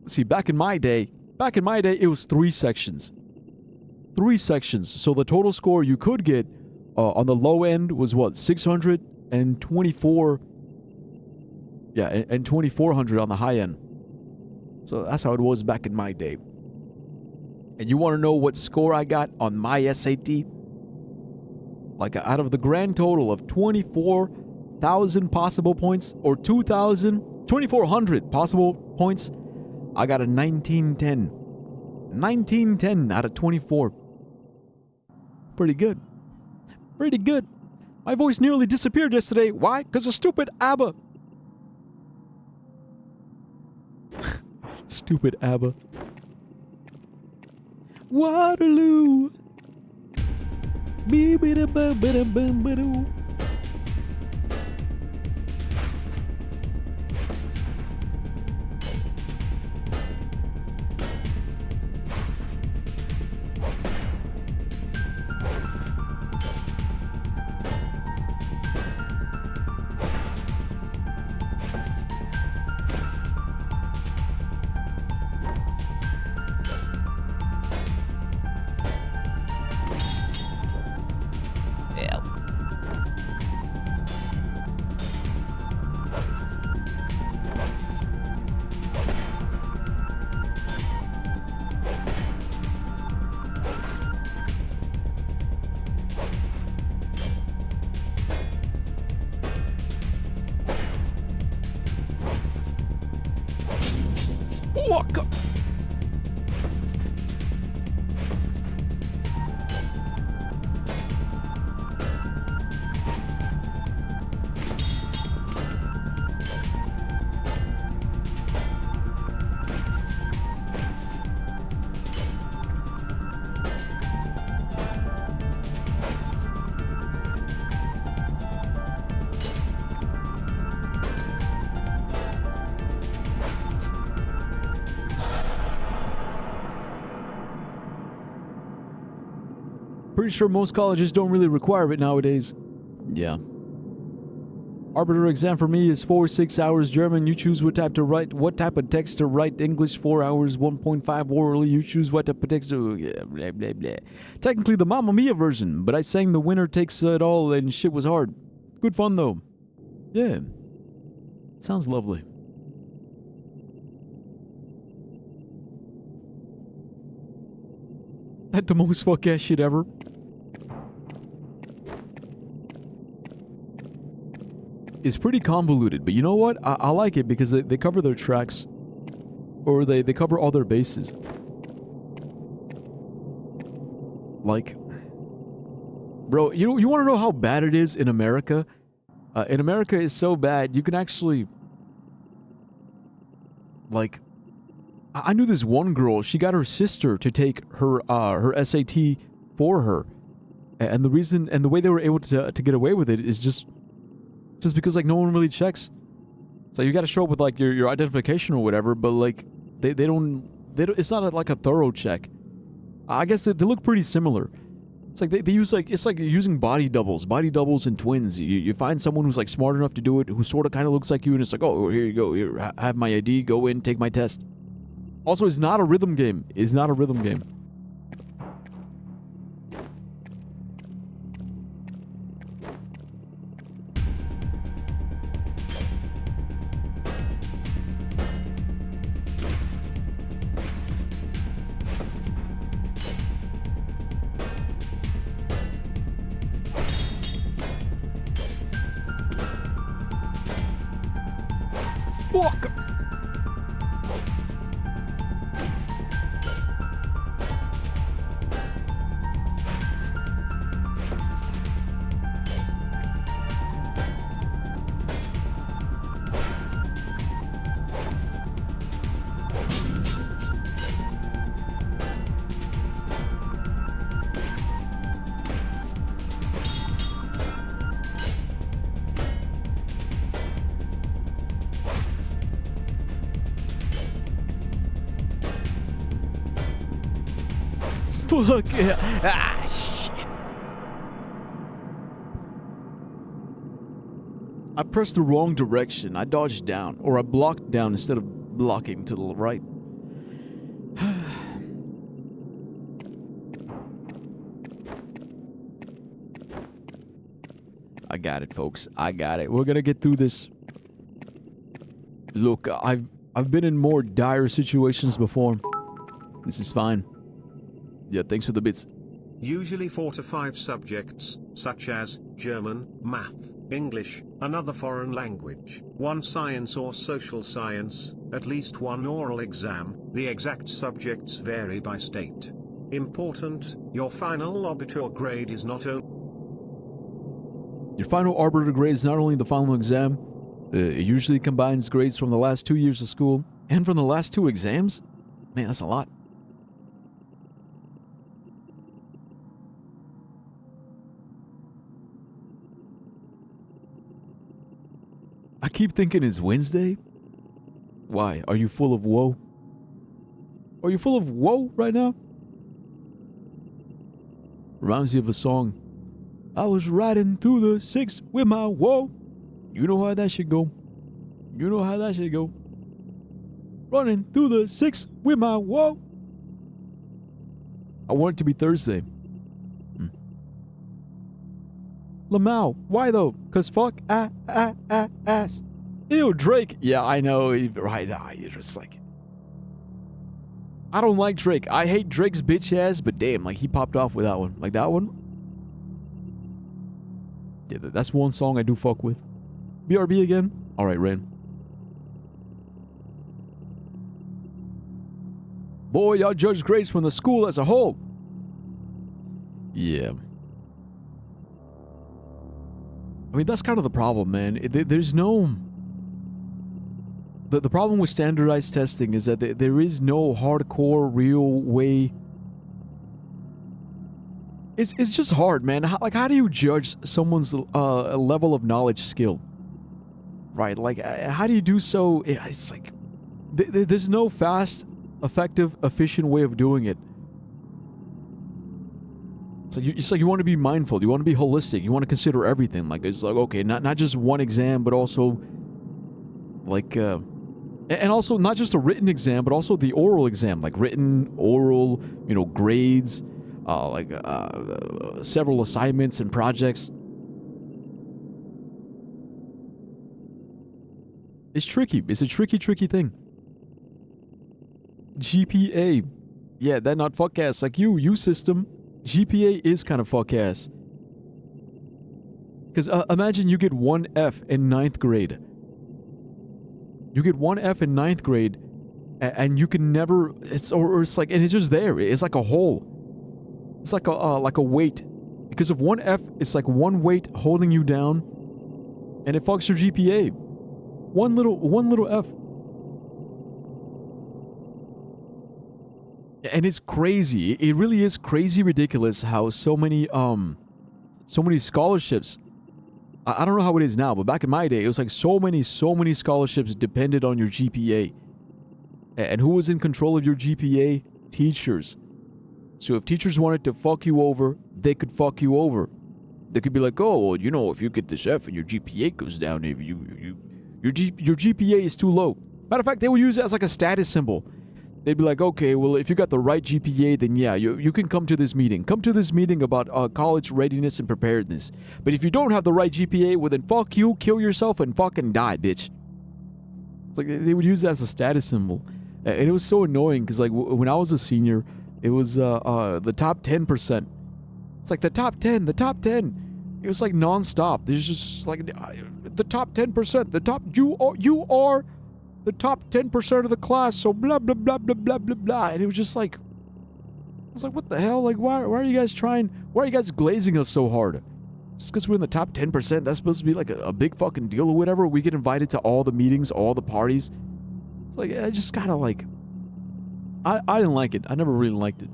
See, back in my day, it was 3 sections. 3 sections. So the total score you could get on the low end was what? 624. Yeah, and 2400 on the high end. So that's how it was back in my day. And you want to know what score I got on my SAT? Like, out of the grand total of 24,000 possible points, or 2,400 possible points, I got a 1910. 1910 out of 24. Pretty good. Pretty good. My voice nearly disappeared yesterday. Why? Because of stupid ABBA. Stupid ABBA. Waterloo. Bee-bee-da-ba-ba-da-bum-ba-doo. What? Pretty sure most colleges don't really require it nowadays. Yeah. Arbiter exam for me is 4-6 hours German. You choose what type to write, what type of text to write. English 4 hours, 1.5 orally. You choose what type of text to... Yeah, blah, blah, blah. Technically the Mamma Mia version, but I sang The Winner Takes It All and shit was hard. Good fun though. Yeah. Sounds lovely. That the most fuck ass shit ever. It's pretty convoluted, but you know what? I like it because they cover their tracks. Or they cover all their bases. Like, bro, you want to know how bad it is in America? In America, it's so bad, you can actually, like, I knew this one girl, she got her sister to take her SAT for her. And the reason, and the way they were able to get away with it is just because, like, no one really checks. So you got to show up with, like, your identification or whatever, but, like, they don't, it's not like a thorough check. I guess they look pretty similar. It's like they use, like, it's like using body doubles and twins. You find someone who's, like, smart enough to do it, who sort of kind of looks like you, and it's like, oh, here you go, here, have my ID, go in, take my test. Also, it's not a rhythm game. It's not a rhythm game. Fuck! Fuck yeah. Ah, shit. I pressed the wrong direction. I dodged down, or I blocked down instead of blocking to the right. I got it, folks. I got it. We're gonna get through this. Look, I've been in more dire situations before. This is fine. Yeah, thanks for the bits. Usually 4 to 5 subjects, such as German, math, English, another foreign language, 1 science or social science, at least 1 oral exam. The exact subjects vary by state. Important, your final arbiter grade is not only Your final arbiter grade is not only the final exam, it usually combines grades from the last 2 years of school and from the last 2 exams? Man, that's a lot. I keep thinking it's Wednesday. Why? Are you full of woe? Are you full of woe right now? Reminds you of a song. I was riding through the 6 with my woe. You know how that should go. You know how that should go. Running through the 6 with my woe. I want it to be Thursday. Lamau, why though? Cause fuck ass. Ew, Drake. Yeah, I know. Right, you're just like, I don't like Drake. I hate Drake's bitch ass, but damn, like he popped off with that one. Like that one. Yeah, that's one song I do fuck with. BRB again? Alright, Rain. Boy, y'all judge grades from the school as a whole. Yeah. I mean, that's kind of the problem, man. There's no... The problem with standardized testing is that there is no hardcore, real way... It's just hard, man. How do you judge someone's level of knowledge skill? Right, like, how do you do so? It's like... There's no fast, effective, efficient way of doing it. It's like you want to be mindful, you want to be holistic, you want to consider everything. Like, it's like, okay, not just one exam, but also, like, and also not just a written exam, but also the oral exam, like written, oral, you know, grades, several assignments and projects. It's tricky. It's a tricky thing. GPA. Yeah, that not fuck ass. Like you system. GPA is kind of fuck ass. Because imagine you get 1 F in 9th grade. You get 1 F in 9th grade, and you can never... It's like... And it's just there. It's like a hole. It's like a weight. Because of one F, it's like one weight holding you down, and it fucks your GPA. One little F. And it's crazy. It really is crazy ridiculous how so many scholarships. I don't know how it is now, but back in my day, it was like so many scholarships depended on your GPA. And who was in control of your GPA? Teachers. So if teachers wanted to fuck you over, they could fuck you over. They could be like, oh, well, you know, if you get this F and your GPA goes down, if your GPA is too low. Matter of fact, they would use it as like a status symbol. They'd be like, okay, well, if you got the right GPA, then yeah, you can come to this meeting. Come to this meeting about college readiness and preparedness. But if you don't have the right GPA, well, then fuck you, kill yourself, and fucking die, bitch. It's like they would use that as a status symbol. And it was so annoying because, like, when I was a senior, it was the top 10%. It's like the top 10. It was like nonstop. There's just like the top 10%. The top you are the top 10% of the class. So blah blah blah blah blah blah blah. And it was just like, I was like, what the hell? Like, why are you guys why are you guys glazing us so hard? Just because we're in the top 10%, that's supposed to be like a big fucking deal or whatever. We get invited to all the meetings, all the parties. It's like, I just gotta like, I didn't like it. I never really liked it.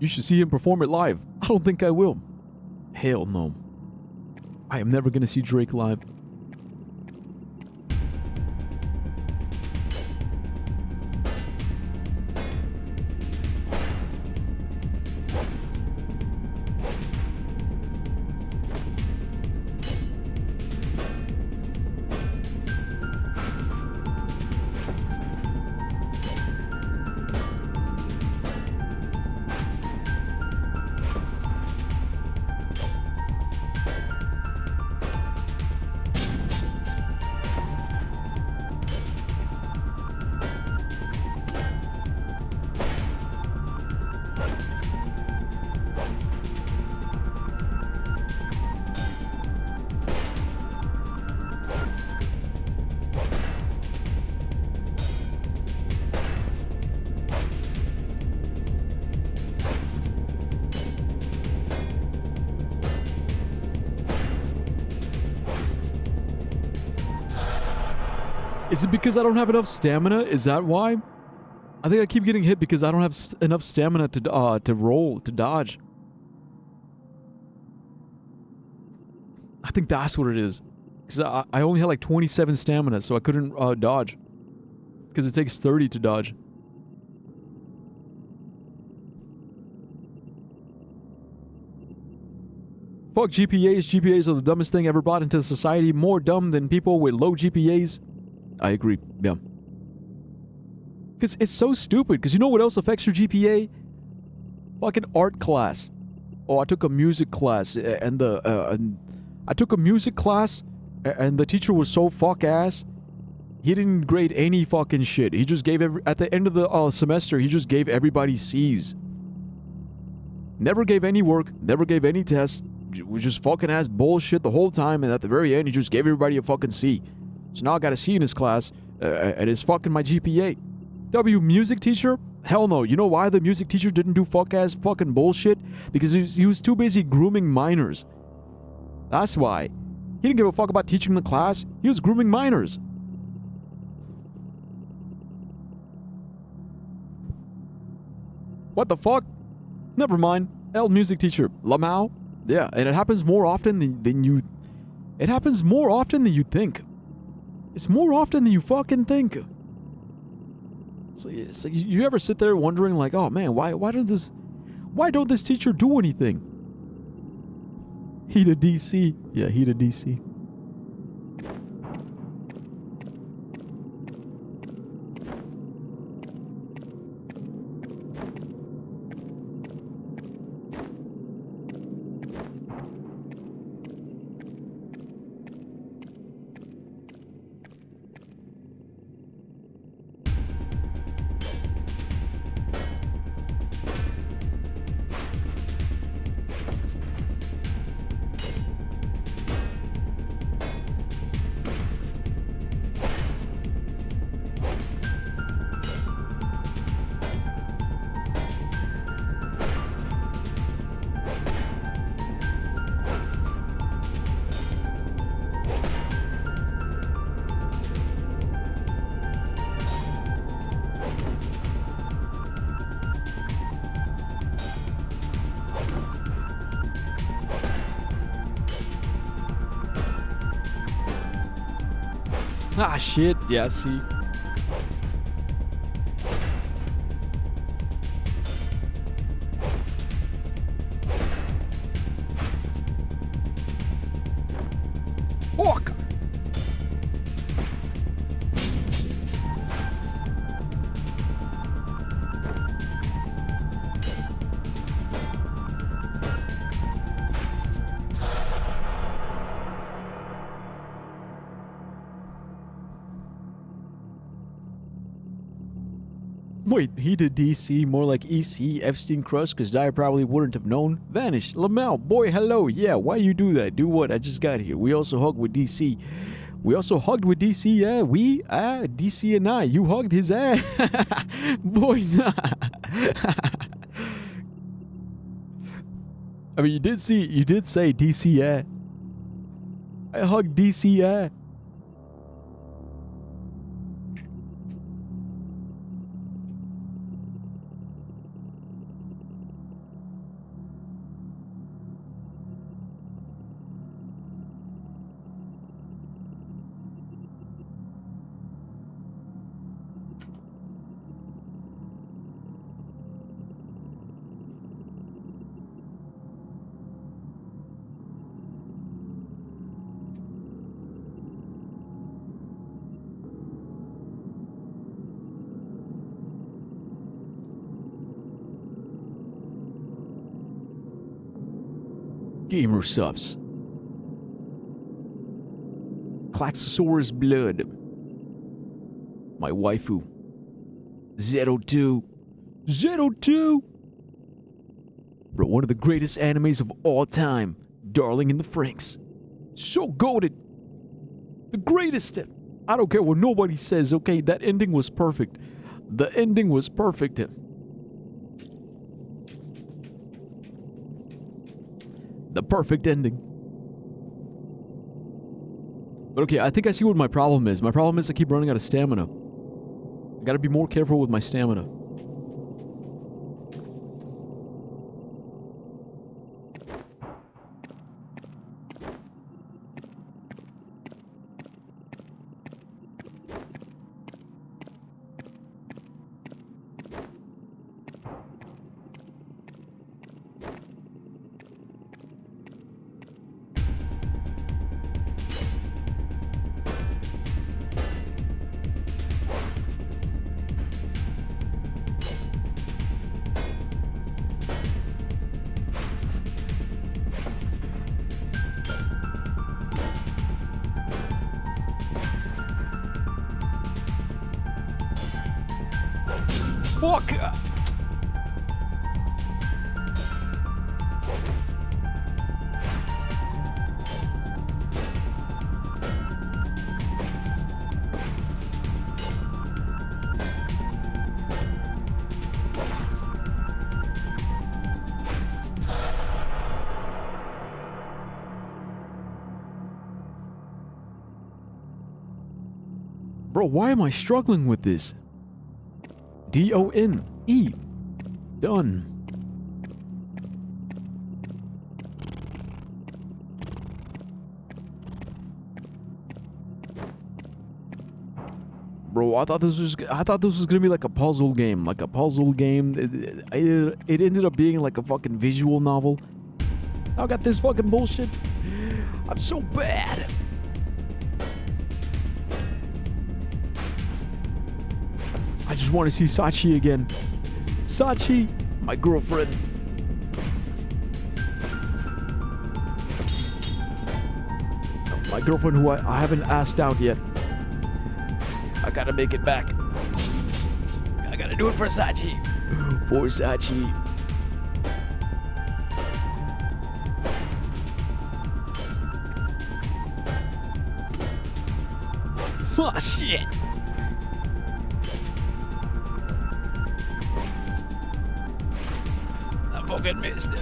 You should see him perform it live. I don't think I will. Hell no. I am never gonna see Drake live. Is it because I don't have enough stamina? Is that why? I think I keep getting hit because I don't have enough stamina to dodge. I think that's what it is. Because I only had like 27 stamina, so I couldn't dodge. Because it takes 30 to dodge. Fuck GPAs. GPAs are the dumbest thing ever brought into society. More dumb than people with low GPAs. I agree, yeah. Because it's so stupid. Because you know what else affects your GPA? Fucking art class. Oh, I took a music class, and I took a music class, and the teacher was so fuck ass. He didn't grade any fucking shit. He just gave at the end of the semester, he just gave everybody C's. Never gave any work, never gave any tests. We just fucking ass bullshit the whole time, and at the very end, he just gave everybody a fucking C. So now I got a C in his class, and it's fucking my GPA. W, music teacher? Hell no. You know why the music teacher didn't do fuck-ass fucking bullshit? Because he was too busy grooming minors. That's why. He didn't give a fuck about teaching the class. He was grooming minors. What the fuck? Never mind. L, music teacher. Lamau? Yeah, and it happens more often than you... It happens more often than you think. It's more often than you fucking think. It's like you ever sit there wondering like, oh man, why don't this teacher do anything? He to DC. Yeah, he to DC. Ah, shit. Yeah, see. Fuck! Wait, he did DC, more like EC, Epstein Crust, because I probably wouldn't have known. Vanished. Lamel, boy, hello. Yeah, why you do that? Do what? I just got here. We also hugged with DC. We also hugged with DC, yeah. DC and I. You hugged his ass. Boy, nah. I mean, you did say DC, yeah. I hugged DC, yeah. Gamer subs. Klaxosaurus blood. My waifu. Zero2. Zero2! Bro, one of the greatest animes of all time. Darling in the Franxx. So goated. The greatest. I don't care what nobody says, okay? That ending was perfect. The ending was perfect. The perfect ending. But okay, I think I see what my problem is. My problem is I keep running out of stamina. I gotta be more careful with my stamina. Fuck! Bro, why am I struggling with this? D-O-N-E. Done. Bro, I thought this was gonna be like a puzzle game. It ended up being like a fucking visual novel. I got this fucking bullshit. I'm so bad. I just want to see Sachi again. Sachi, my girlfriend. My girlfriend who I haven't asked out yet. I gotta make it back. I gotta do it for Sachi. For Sachi. Oh, shit. I fucking missed it.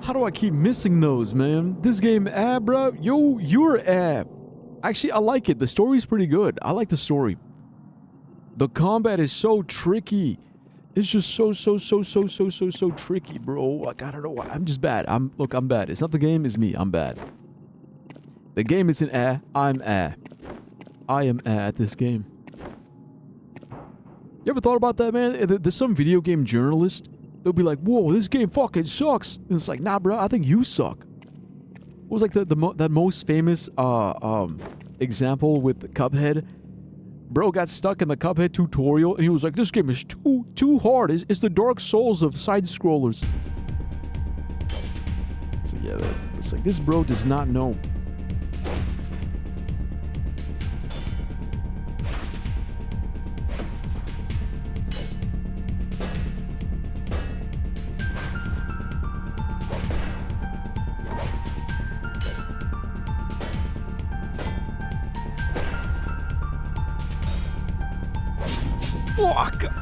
How do I keep missing those, man? This game, bro. Yo, you're Actually, I like it. The story's pretty good. I like the story. The combat is so tricky. It's just so tricky, bro. Like, I don't know why. I'm just bad. I'm bad. It's not the game, it's me. I'm bad. The game isn't I'm I am at this game. You ever thought about that, man? There's some video game journalist. They'll be like, whoa, this game fucking sucks. And it's like, nah, bro, I think you suck. What was like that most famous example with Cuphead? Bro got stuck in the Cuphead tutorial, and he was like, this game is too hard. It's the Dark Souls of side-scrollers. So yeah, it's like, this bro does not know. Fuck!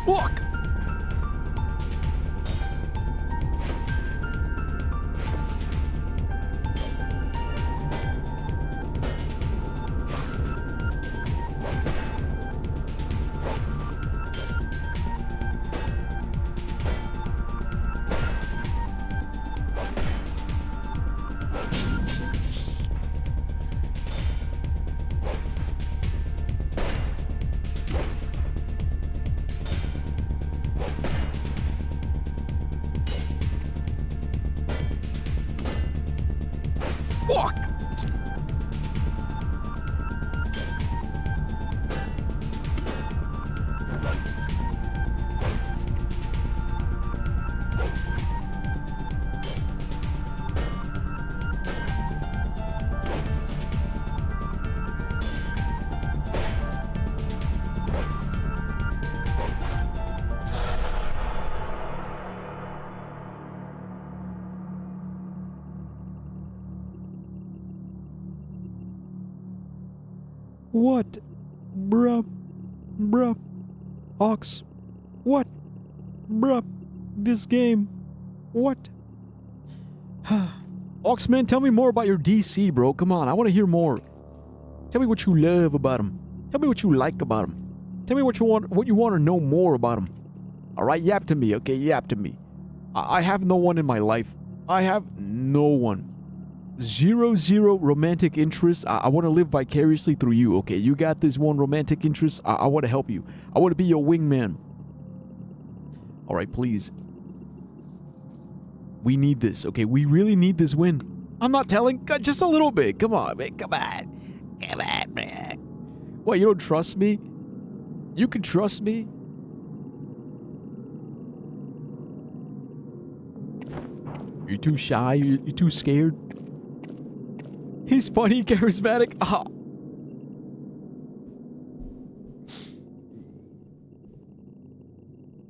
Fuck! Fuck! What? Bruh. Ox. What? Bruh. This game. What? Oxman, tell me more about your DC, bro. Come on, I want to hear more. Tell me what you love about him. Tell me what you like about him. Tell me what you want to know more about him. All right, yap to me, okay? Yap to me. I have no one in my life. I have no one. Zero romantic interest. I want to live vicariously through you, okay? You got this one romantic interest. I want to help you. I want to be your wingman. All right, please. We need this, okay? We really need this win. I'm not telling. Just a little bit. Come on, man. Come on, man. What, you don't trust me? You can trust me? You're too shy? You're too scared? He's funny, charismatic. Ah.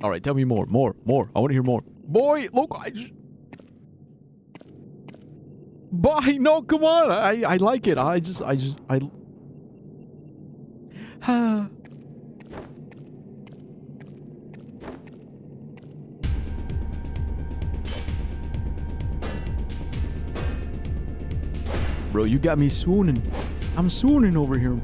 All right, tell me more. I want to hear more. Boy, look, Bye. No, come on. I like it. I Bro, you got me swooning. I'm swooning over here.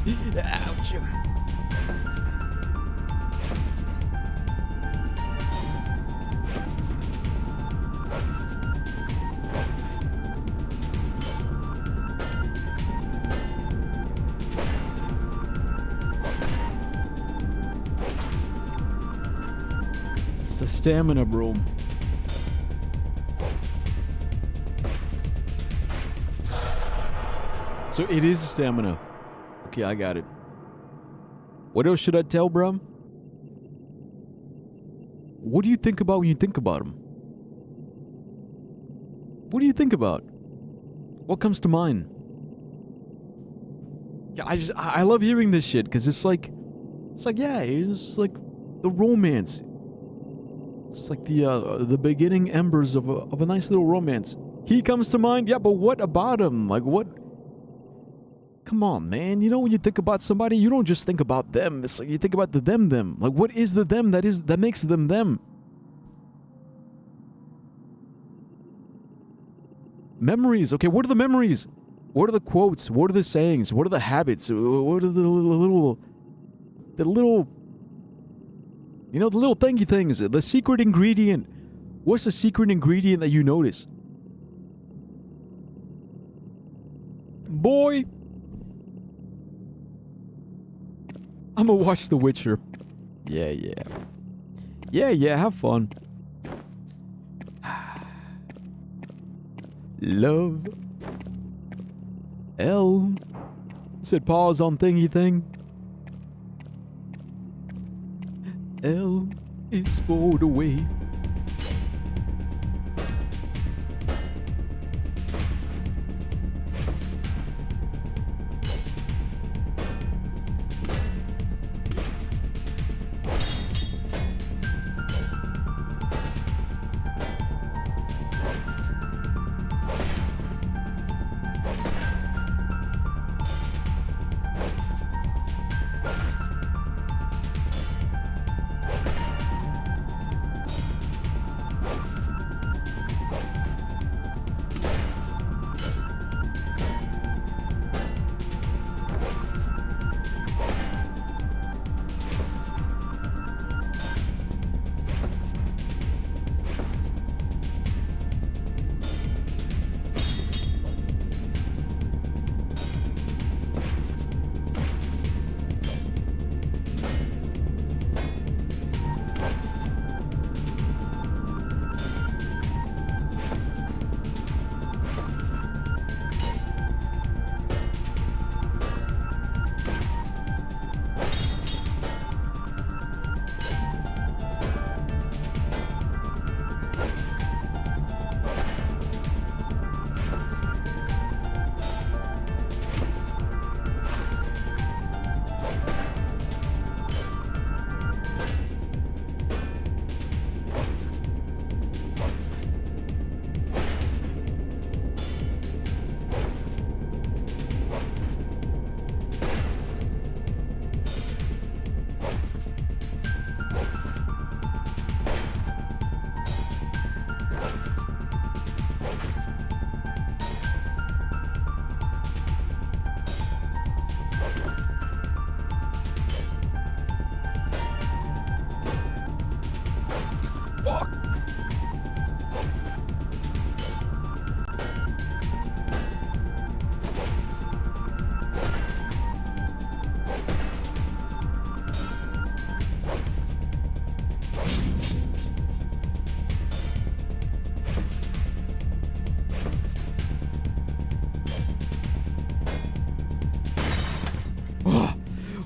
Ouch. It's the stamina room. So it is stamina. Okay, I got it. What else should I tell, bro? What do you think about when you think about him? What do you think about? What comes to mind? Yeah, I love hearing this shit because it's like, yeah, it's like the romance. It's like the beginning embers of a nice little romance. He comes to mind, yeah, but what about him? Like what? Come on, man. You know when you think about somebody, you don't just think about them. It's like you think about the them. Like what is the them that makes them them? Memories. Okay, what are the memories? What are the quotes? What are the sayings? What are the habits? What are the little you know, the little thanky things, the secret ingredient. What's the secret ingredient that you notice? Boy, I'm gonna watch The Witcher. Yeah, have fun. Love. L. Said pause on thingy thing. L is for the way.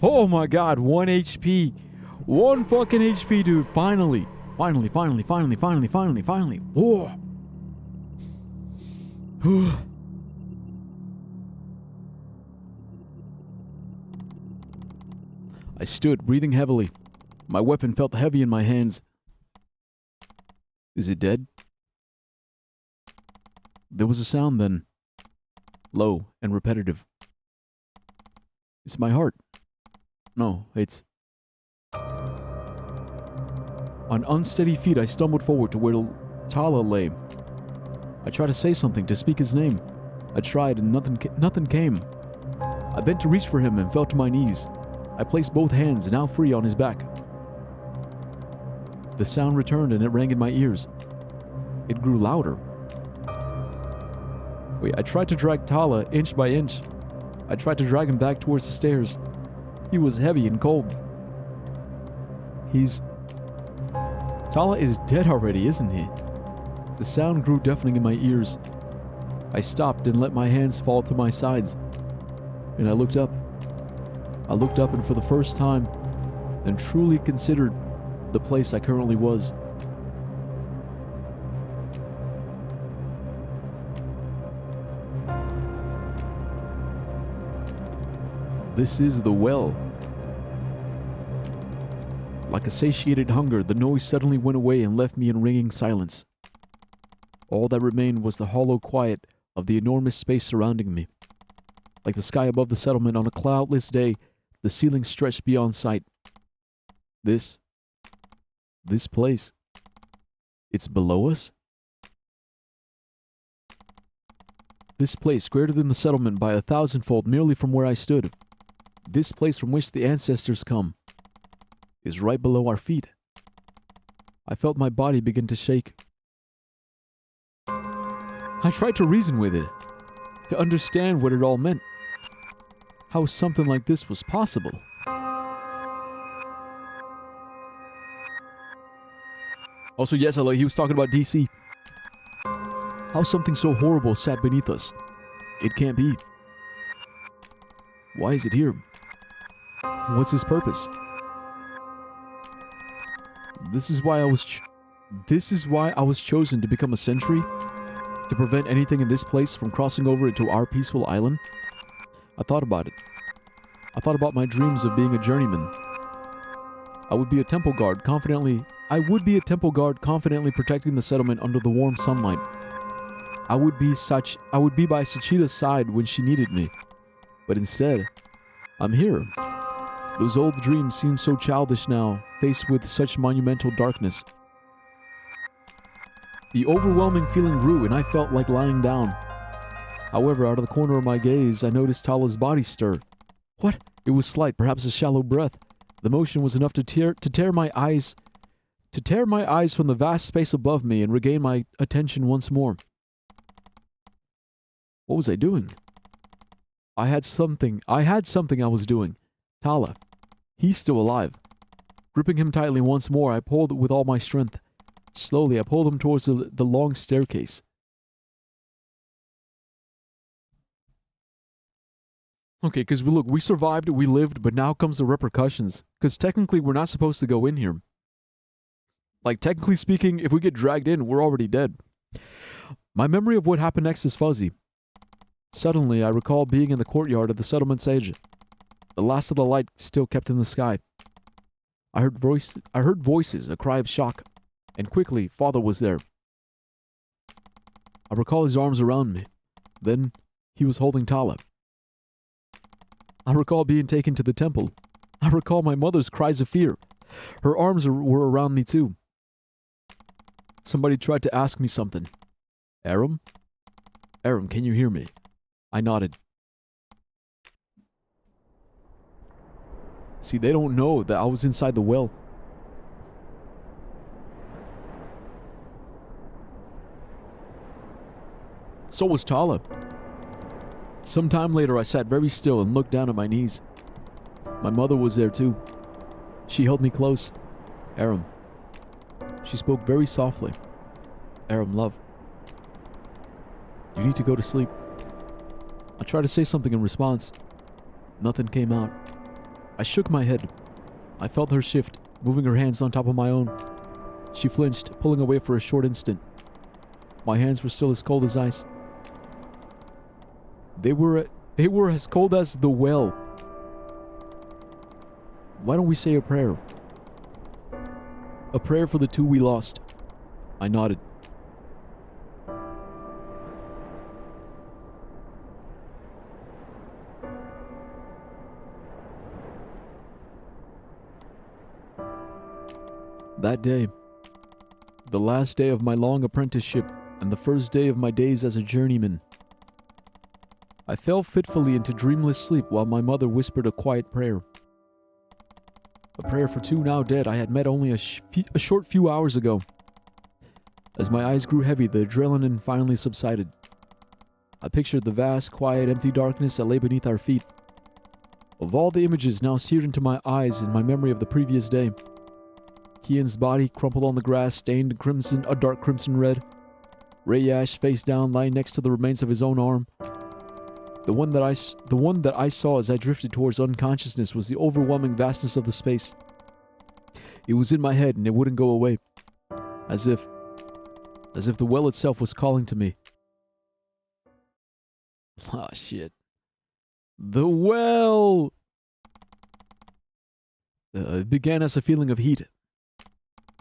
Oh my god, 1 HP. 1 fucking HP, dude. Finally. Finally. Whoa. I stood, breathing heavily. My weapon felt heavy in my hands. Is it dead? There was a sound then. Low and repetitive. It's my heart. No, it's... On unsteady feet, I stumbled forward to where Tala lay. I tried to say something, to speak his name. I tried and nothing came. I bent to reach for him and fell to my knees. I placed both hands, now free, on his back. The sound returned and it rang in my ears. It grew louder. Wait, I tried to drag Tala inch by inch. I tried to drag him back towards the stairs. He was heavy and cold. Tala is dead already, isn't he? The sound grew deafening in my ears. I stopped and let my hands fall to my sides. And I looked up. I looked up and for the first time, and truly considered the place I currently was. This is the well. Like a satiated hunger, the noise suddenly went away and left me in ringing silence. All that remained was the hollow quiet of the enormous space surrounding me. Like the sky above the settlement on a cloudless day, the ceiling stretched beyond sight. This place, it's below us? This place, greater than the settlement by 1,000-fold merely from where I stood, this place from which the ancestors come, is right below our feet. I felt my body begin to shake. I tried to reason with it, to understand what it all meant, how something like this was possible. Also, yes, he was talking about DC. How something so horrible sat beneath us. It can't be. Why is it here? What's its purpose? This is why I was chosen to become a sentry? To prevent anything in this place from crossing over into our peaceful island? I thought about it. I thought about my dreams of being a journeyman. I would be a temple guard confidently protecting the settlement under the warm sunlight. I would be by Sachita's side when she needed me. But instead, I'm here. Those old dreams seem so childish now, faced with such monumental darkness. The overwhelming feeling grew and I felt like lying down. However, out of the corner of my gaze, I noticed Tala's body stir. What? It was slight, perhaps a shallow breath. The motion was enough to tear my eyes from the vast space above me and regain my attention once more. What was I doing? I had something I was doing. Tala. He's still alive. Gripping him tightly once more, I pulled with all my strength. Slowly, I pulled him towards the long staircase. Okay, because we survived, we lived, but now comes the repercussions. Because technically, we're not supposed to go in here. Like, technically speaking, if we get dragged in, we're already dead. My memory of what happened next is fuzzy. Suddenly, I recall being in the courtyard of the settlement's edge. The last of the light still kept in the sky. I heard voices, a cry of shock. And quickly, Father was there. I recall his arms around me. Then, he was holding Tala. I recall being taken to the temple. I recall my mother's cries of fear. Her arms were around me too. Somebody tried to ask me something. Aram? Aram, can you hear me? I nodded. See, they don't know that I was inside the well. So was Tala. Some time later, I sat very still and looked down at my knees. My mother was there too. She held me close. Aram. She spoke very softly. Aram, love. You need to go to sleep. I tried to say something in response. Nothing came out. I shook my head. I felt her shift, moving her hands on top of my own. She flinched, pulling away for a short instant. My hands were still as cold as ice. They were as cold as the well. Why don't we say a prayer? A prayer for the two we lost. I nodded. That day, the last day of my long apprenticeship and the first day of my days as a journeyman, I fell fitfully into dreamless sleep while my mother whispered a quiet prayer. A prayer for two now dead I had met only a short few hours ago. As my eyes grew heavy, the adrenaline finally subsided. I pictured the vast, quiet, empty darkness that lay beneath our feet. Of all the images now seared into my eyes in my memory of the previous day, Kian's body crumpled on the grass, stained a dark crimson red. Ray Ash face down, lying next to the remains of his own arm. The one that I saw as I drifted towards unconsciousness was the overwhelming vastness of the space. It was in my head and it wouldn't go away. As if the well itself was calling to me. Ah, shit. The well! It began as a feeling of heat.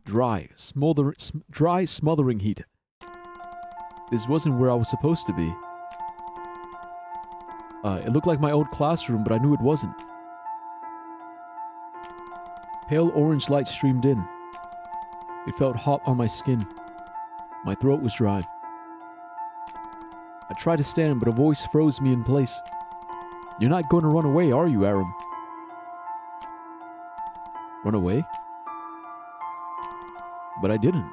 Dry, smothering heat. This wasn't where I was supposed to be. It looked like my old classroom, but I knew it wasn't. Pale orange light streamed in. It felt hot on my skin. My throat was dry. I tried to stand, but a voice froze me in place. You're not going to run away, are you, Aram? Run away? But I didn't.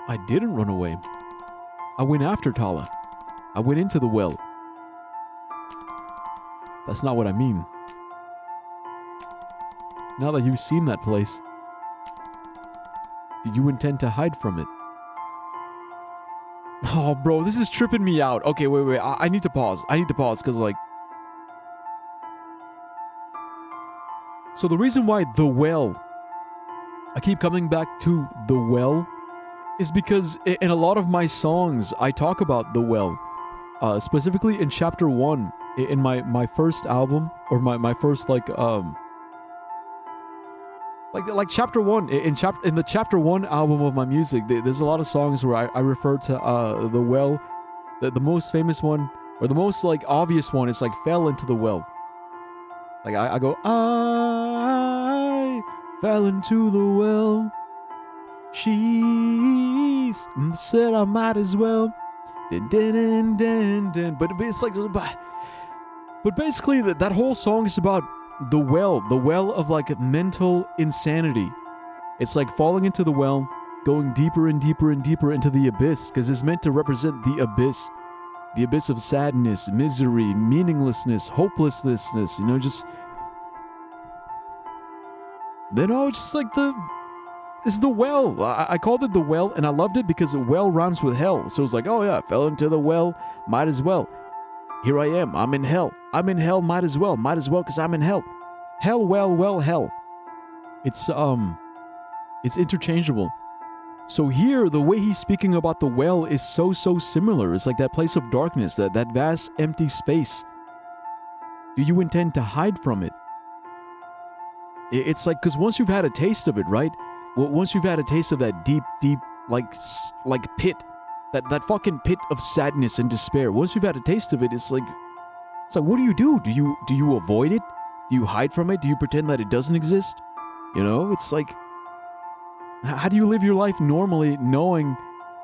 I didn't run away. I went after Tala. I went into the well. That's not what I mean. Now that you've seen that place, do you intend to hide from it? Oh, bro, this is tripping me out. Okay, wait. I need to pause. Because, like... So the reason why the well... I keep coming back to the well is because in a lot of my songs, I talk about the well. Specifically in chapter 1, in my first album, or my first, like chapter 1, in the chapter 1 album of my music, there's a lot of songs where I refer to the well. The most famous one, or the most, like, obvious one is, like, fell into the well. Like, I go, I fell into the well. She said I might as well. But it's like, but basically that whole song is about the well of, like, mental insanity. It's like falling into the well, going deeper and deeper and deeper into the abyss, because it's meant to represent the abyss of sadness, misery, meaninglessness, hopelessness, just like it's the well. I called it the well, and I loved it because well rhymes with hell. So it's like, oh yeah, I fell into the well, might as well. Here I am, I'm in hell. I'm in hell, might as well because I'm in hell. Hell, well, hell. It's interchangeable. So here, the way he's speaking about the well is so similar. It's like that place of darkness, that vast empty space. Do you intend to hide from it? It's like, because once you've had a taste of it, right? Well, once you've had a taste of that deep, like pit, that fucking pit of sadness and despair, once you've had a taste of it, it's like, what do? Do you avoid it? Do you hide from it? Do you pretend that it doesn't exist? It's like, how do you live your life normally knowing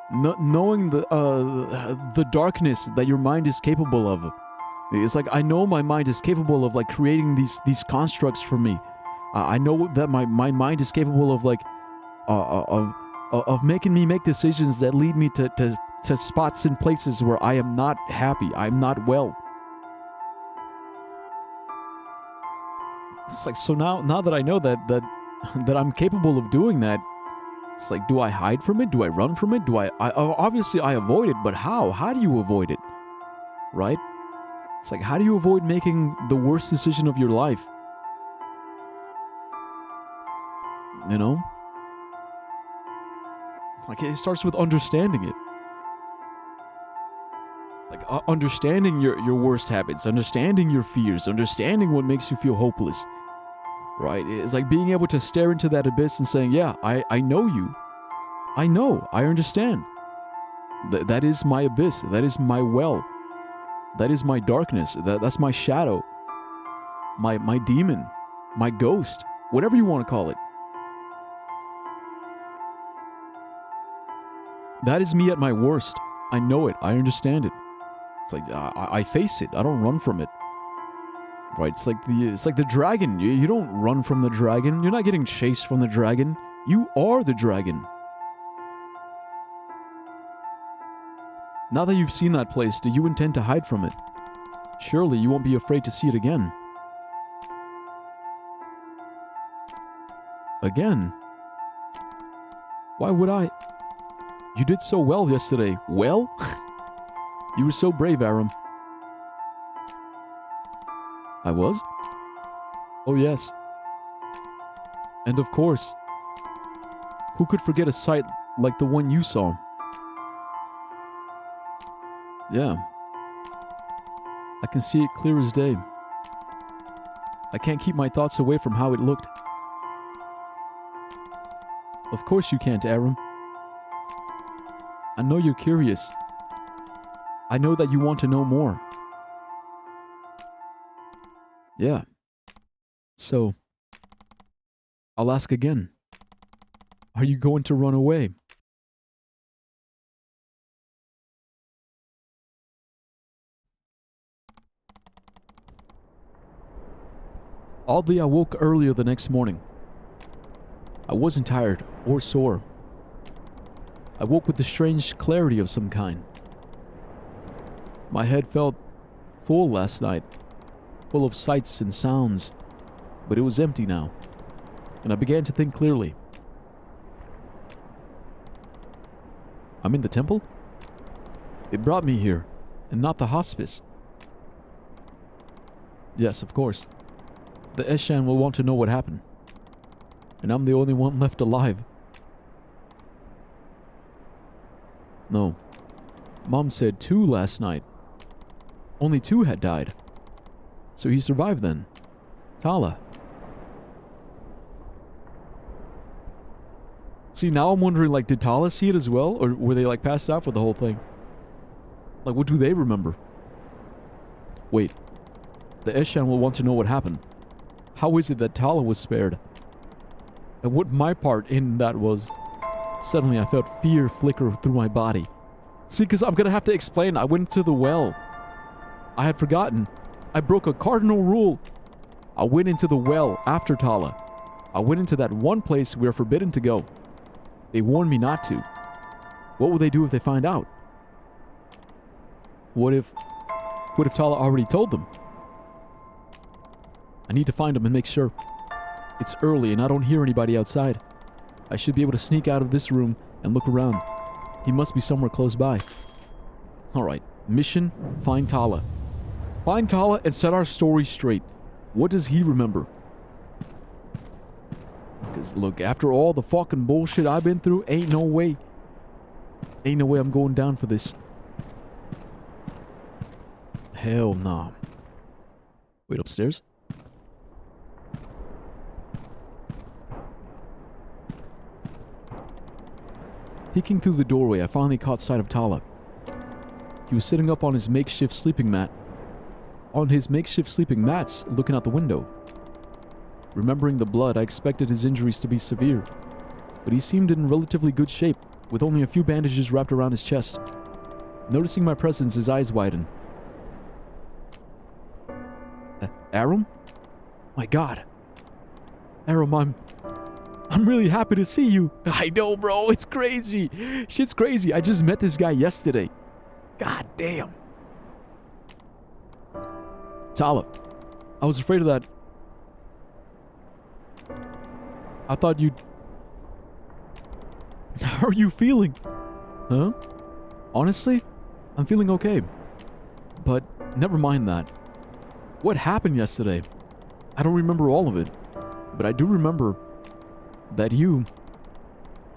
the darkness that your mind is capable of? It's like, I know my mind is capable of, like, creating these constructs for me. I know that my mind is capable of, like, of making me make decisions that lead me to spots and places where I am not happy, I'm not well. It's like, so now that I know that I'm capable of doing that, it's like, do I hide from it? Do I run from it? Obviously I avoid it, but how? How do you avoid it? Right? It's like, how do you avoid making the worst decision of your life? Like, it starts with understanding it. Like, understanding your worst habits, understanding your fears, understanding what makes you feel hopeless. Right? It's like being able to stare into that abyss and saying, yeah, I know you. I know. I understand. That is my abyss. That is my well. That is my darkness. That's my shadow. My demon. My ghost. Whatever you want to call it. That is me at my worst. I know it. I understand it. It's like, I face it. I don't run from it. Right? It's like the dragon. You don't run from the dragon. You're not getting chased from the dragon. You are the dragon. Now that you've seen that place, do you intend to hide from it? Surely you won't be afraid to see it again. Again? Why would I? You did so well yesterday. Well? You were so brave, Aram. I was? Oh yes. And of course, who could forget a sight like the one you saw? Yeah. I can see it clear as day. I can't keep my thoughts away from how it looked. Of course you can't, Aram. I know you're curious. I know that you want to know more. Yeah. So, I'll ask again. Are you going to run away? Oddly, I woke earlier the next morning. I wasn't tired or sore. I woke with a strange clarity of some kind. My head felt full last night, full of sights and sounds, but it was empty now, and I began to think clearly. I'm in the temple? It brought me here, and not the hospice. Yes, of course. The Eshan will want to know what happened. And I'm the only one left alive. No. Mom said 2 last night. Only 2 had died. So he survived then. Tala. See, now I'm wondering, like, did Tala see it as well? Or were they, like, passed out for the whole thing? Like, what do they remember? Wait. The Eshan will want to know what happened. How is it that Tala was spared? And what my part in that was? Suddenly I felt fear flicker through my body. See, because I'm going to have to explain. I went to the well. I had forgotten. I broke a cardinal rule. I went into the well after Tala. I went into that one place we are forbidden to go. They warned me not to. What will they do if they find out? What if Tala already told them? I need to find him and make sure. It's early and I don't hear anybody outside. I should be able to sneak out of this room and look around. He must be somewhere close by. Alright, mission, find Tala. Find Tala and set our story straight. What does he remember? Because look, after all the fucking bullshit I've been through, ain't no way I'm going down for this. Hell nah. Wait, upstairs? Peeking through the doorway, I finally caught sight of Tala. He was sitting up on his makeshift sleeping mat. On his makeshift sleeping mats, looking out the window. Remembering the blood, I expected his injuries to be severe, but he seemed in relatively good shape, with only a few bandages wrapped around his chest. Noticing my presence, his eyes widened. Aram? My God. Aram, I'm really happy to see you. I know, bro. It's crazy. Shit's crazy. I just met this guy yesterday. God damn. Tala, I was afraid of that. I thought you'd... How are you feeling? Huh? Honestly, I'm feeling okay. But never mind that. What happened yesterday? I don't remember all of it. But I do remember that you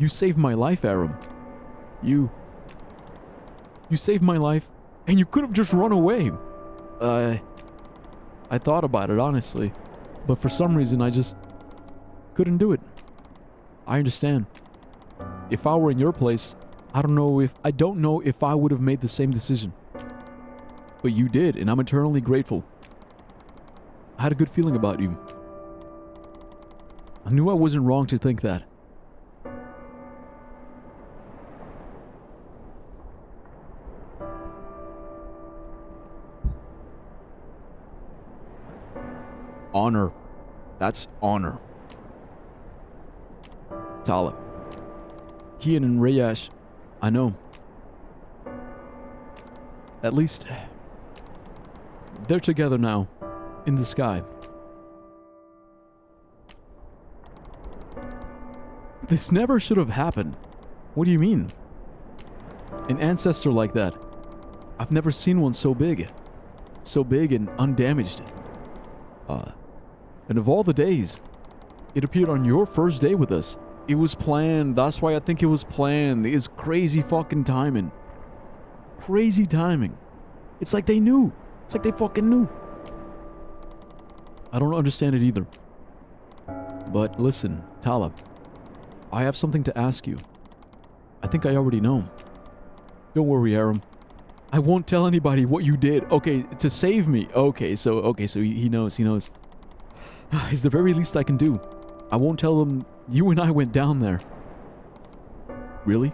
saved my life, Aram. You saved my life, and you could have just run away. I thought about it, honestly. But for some reason, I just couldn't do it. I understand. If I were in your place, I don't know if I would have made the same decision. But you did, and I'm eternally grateful. I had a good feeling about you. I knew I wasn't wrong to think that. Honor. That's honor. Tala. Kian and Rayash. I know. At least, they're together now, in the sky. This never should have happened. What do you mean? An ancestor like that. I've never seen one so big. So big and undamaged. And of all the days, it appeared on your first day with us. It was planned. That's why I think it was planned. It's crazy fucking timing. Crazy timing. It's like they knew. It's like they fucking knew. I don't understand it either. But listen, Tala. I have something to ask you. I think I already know. Don't worry, Aram. I won't tell anybody what you did. Okay, to save me. Okay, so he knows. It's the very least I can do. I won't tell them you and I went down there. Really?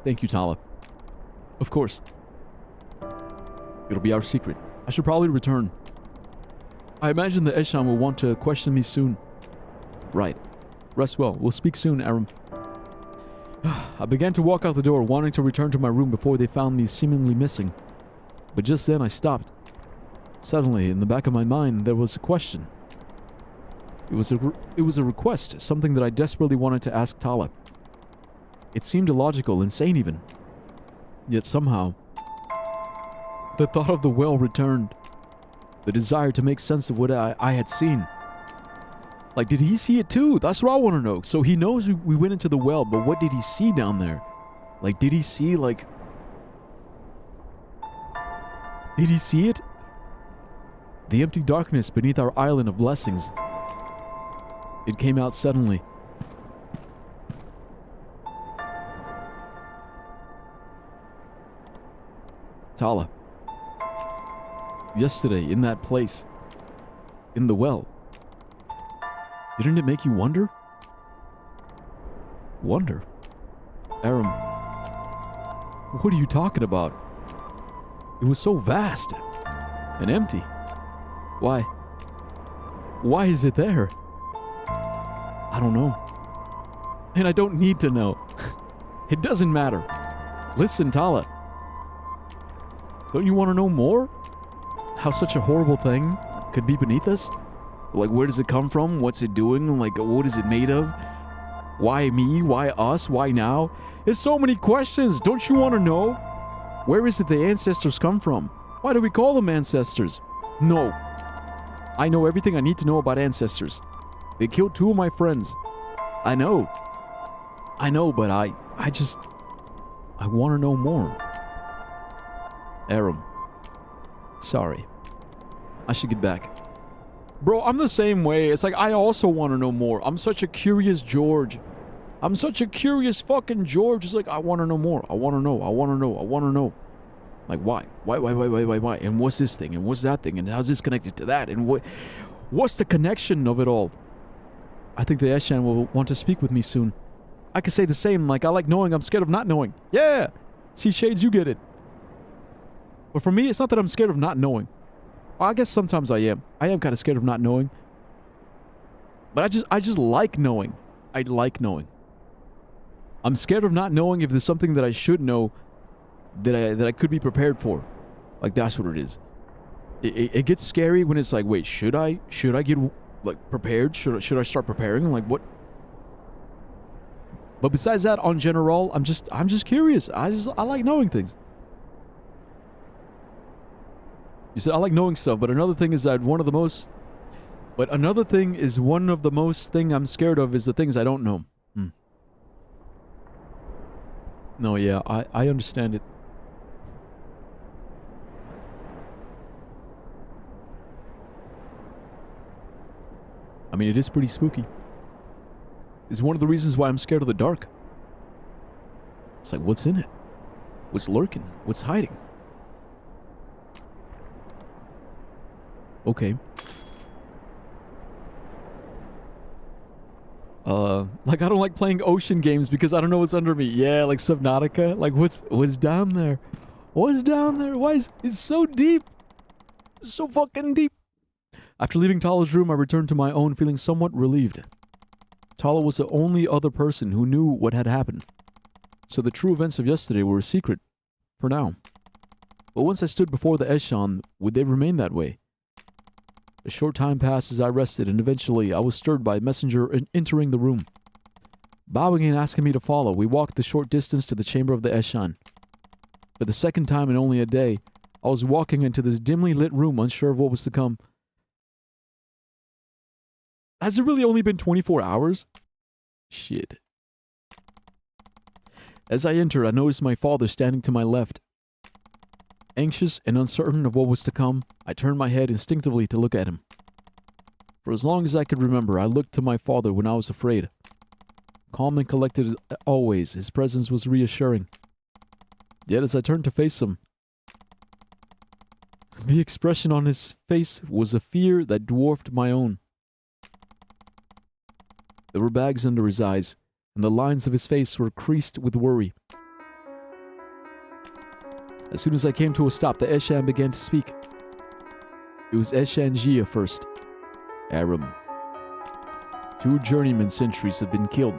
Thank you, Tala. Of course. It'll be our secret. I should probably return. I imagine the Eshan will want to question me soon. Right. Rest well. We'll speak soon, Aram. I began to walk out the door, wanting to return to my room before they found me seemingly missing. But just then I stopped. Suddenly, in the back of my mind, there was a question. It was a request, something that I desperately wanted to ask Tala. It seemed illogical, insane even. Yet somehow, the thought of the well returned. The desire to make sense of what I had seen. Like, did he see it too? That's what I want to know. So he knows we went into the well, but what did he see down there? Like, did he see, like... Did he see it? The empty darkness beneath our island of blessings. It came out suddenly. Tala. Yesterday, in that place. In the well. Didn't it make you wonder? Wonder? Aram, what are you talking about? It was so vast and empty. Why? Why is it there? I don't know. And I don't need to know. It doesn't matter. Listen, Tala. Don't you want to know more? How such a horrible thing could be beneath us? Like, where does it come from? What's it doing? Like, what is it made of? Why me? Why us? Why now? There's so many questions. Don't you want to know? Where is it the ancestors come from? Why do we call them ancestors? No. I know everything I need to know about ancestors. They killed 2 of my friends. I know. But I want to know more. Aram. Sorry. I should get back. Bro, I'm the same way. It's like, I also want to know more. I'm such a curious George. I'm such a curious fucking George. It's like, I want to know more. I want to know. Like, why? Why? And what's this thing? And what's that thing? And how's this connected to that? And what's the connection of it all? I think the Eshan will want to speak with me soon. I could say the same, like, I like knowing, I'm scared of not knowing. Yeah! See, Shades, you get it. But for me, it's not that I'm scared of not knowing. I guess sometimes I am. I am kind of scared of not knowing. But I just like knowing. I like knowing. I'm scared of not knowing if there's something that I should know that I could be prepared for. Like, that's what it is. It gets scary when it's like, wait, should I get, like, prepared? Should I start preparing? Like, what? But besides that, on general, I'm just curious. I like knowing things. You said I like knowing stuff, but another thing is that one of the most thing I'm scared of is the things I don't know. No, yeah, I understand it. I mean, it is pretty spooky. It's one of the reasons why I'm scared of the dark. It's like, what's in it? What's lurking? What's hiding? Okay. Like, I don't like playing ocean games because I don't know what's under me. Yeah, like Subnautica. Like, what's down there? What's down there? Why is it's so deep? It's so fucking deep. After leaving Tala's room, I returned to my own feeling somewhat relieved. Tala was the only other person who knew what had happened, so the true events of yesterday were a secret, for now. But once I stood before the Eshan, would they remain that way? A short time passed as I rested, and eventually I was stirred by a messenger entering the room. Bowing and asking me to follow, we walked the short distance to the chamber of the Eshan. For the second time in only a day, I was walking into this dimly lit room, unsure of what was to come. Has it really only been 24 hours? Shit. As I entered, I noticed my father standing to my left. Anxious and uncertain of what was to come, I turned my head instinctively to look at him. For as long as I could remember, I looked to my father when I was afraid. Calm and collected always, his presence was reassuring. Yet as I turned to face him, the expression on his face was a fear that dwarfed my own. There were bags under his eyes, and the lines of his face were creased with worry. As soon as I came to a stop, the Eshan began to speak. It was Eshan Jia first. Aram. 2 journeyman sentries have been killed.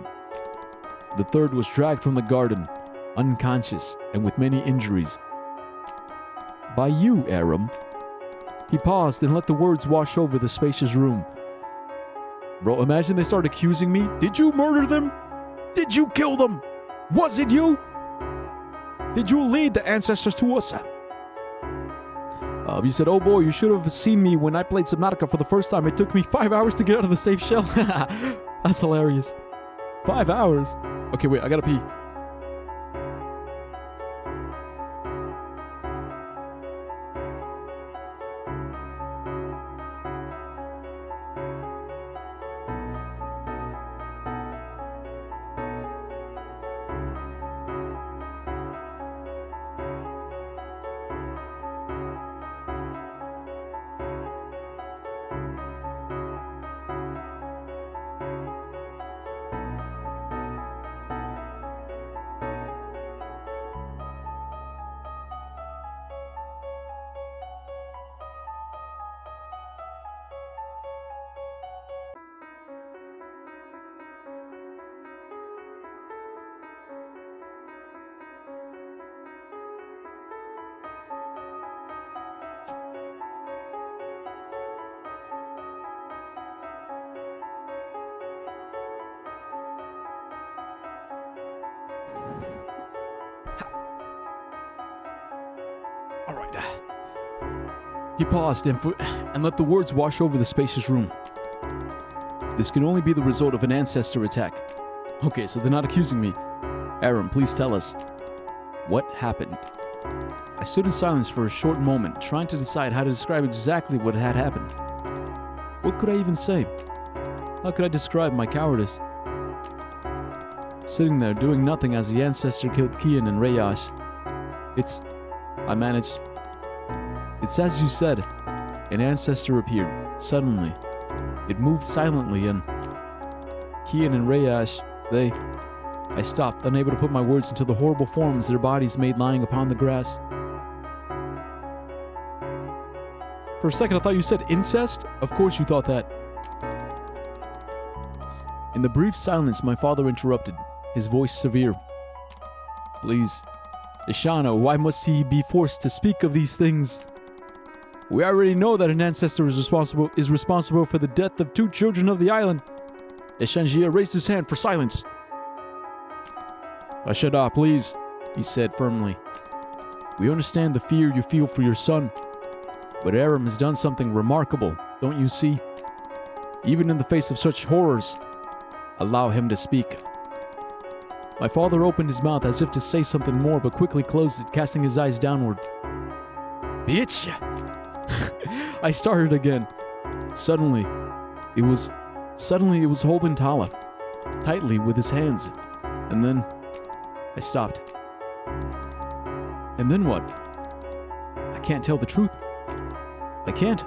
The third was dragged from the garden, unconscious and with many injuries. By you, Aram. He paused and let the words wash over the spacious room. Bro, imagine they start accusing me. Did you murder them? Did you kill them? Was it you? Did you lead the ancestors to us? He said, oh boy, you should have seen me when I played Subnautica for the first time. It took me 5 hours to get out of the safe shell. That's hilarious. 5 hours? Okay, wait, I gotta pee. Alright. He paused and let the words wash over the spacious room. This can only be the result of an ancestor attack. Okay, so they're not accusing me. Aram, please tell us. What happened? I stood in silence for a short moment, trying to decide how to describe exactly what had happened. What could I even say? How could I describe my cowardice? Sitting there, doing nothing as the ancestor killed Kian and Rayash. I managed. It's as you said. An ancestor appeared, suddenly. It moved silently and Kian and Rayash, I stopped, unable to put my words into the horrible forms their bodies made lying upon the grass. For a second I thought you said incest? Of course you thought that. In the brief silence my father interrupted, his voice severe. Please, Ishana, why must he be forced to speak of these things? We already know that an ancestor is responsible for the death of 2 children of the island. Eshanjia raised his hand for silence. Ashada, please, he said firmly. We understand the fear you feel for your son, but Aram has done something remarkable, don't you see? Even in the face of such horrors, allow him to speak. My father opened his mouth as if to say something more, but quickly closed it, casting his eyes downward. Bitch! I started again. Suddenly, it was holding Tala, tightly with his hands. And then, I stopped. And then what? I can't tell the truth. I can't.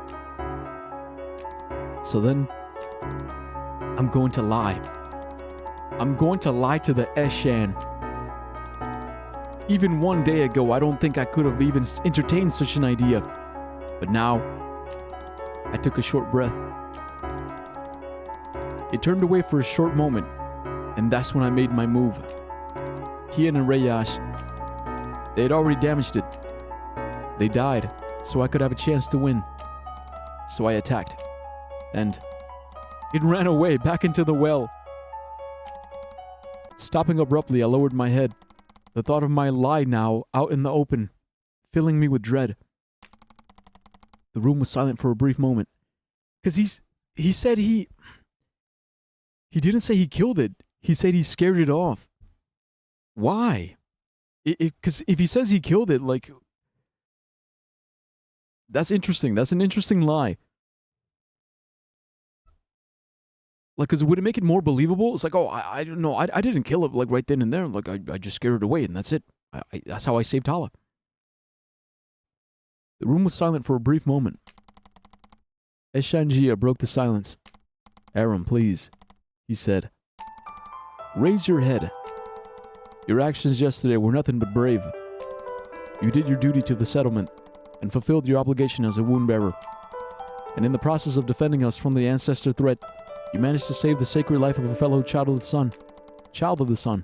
So then, I'm going to lie. I'm going to lie to the Eshan. Even 1 day ago, I don't think I could have even entertained such an idea. But now, I took a short breath. It turned away for a short moment, and that's when I made my move. Kian and Rayash, they had already damaged it. They died, so I could have a chance to win. So I attacked, and it ran away back into the well. Stopping abruptly, I lowered my head. The thought of my lie now out in the open, filling me with dread. The room was silent for a brief moment. Because he said he didn't say he killed it. He said he scared it off. Why? Because if he says he killed it, like, that's interesting. That's an interesting lie. Like, because would it make it more believable? It's like, oh, I don't know. I didn't kill it, like, right then and there. Like, I just scared it away, and that's it. That's how I saved Hala. The room was silent for a brief moment. Eshanjia broke the silence. Aram, please, he said. Raise your head. Your actions yesterday were nothing but brave. You did your duty to the settlement and fulfilled your obligation as a wound bearer. And in the process of defending us from the ancestor threat, you managed to save the sacred life of a fellow child of the sun.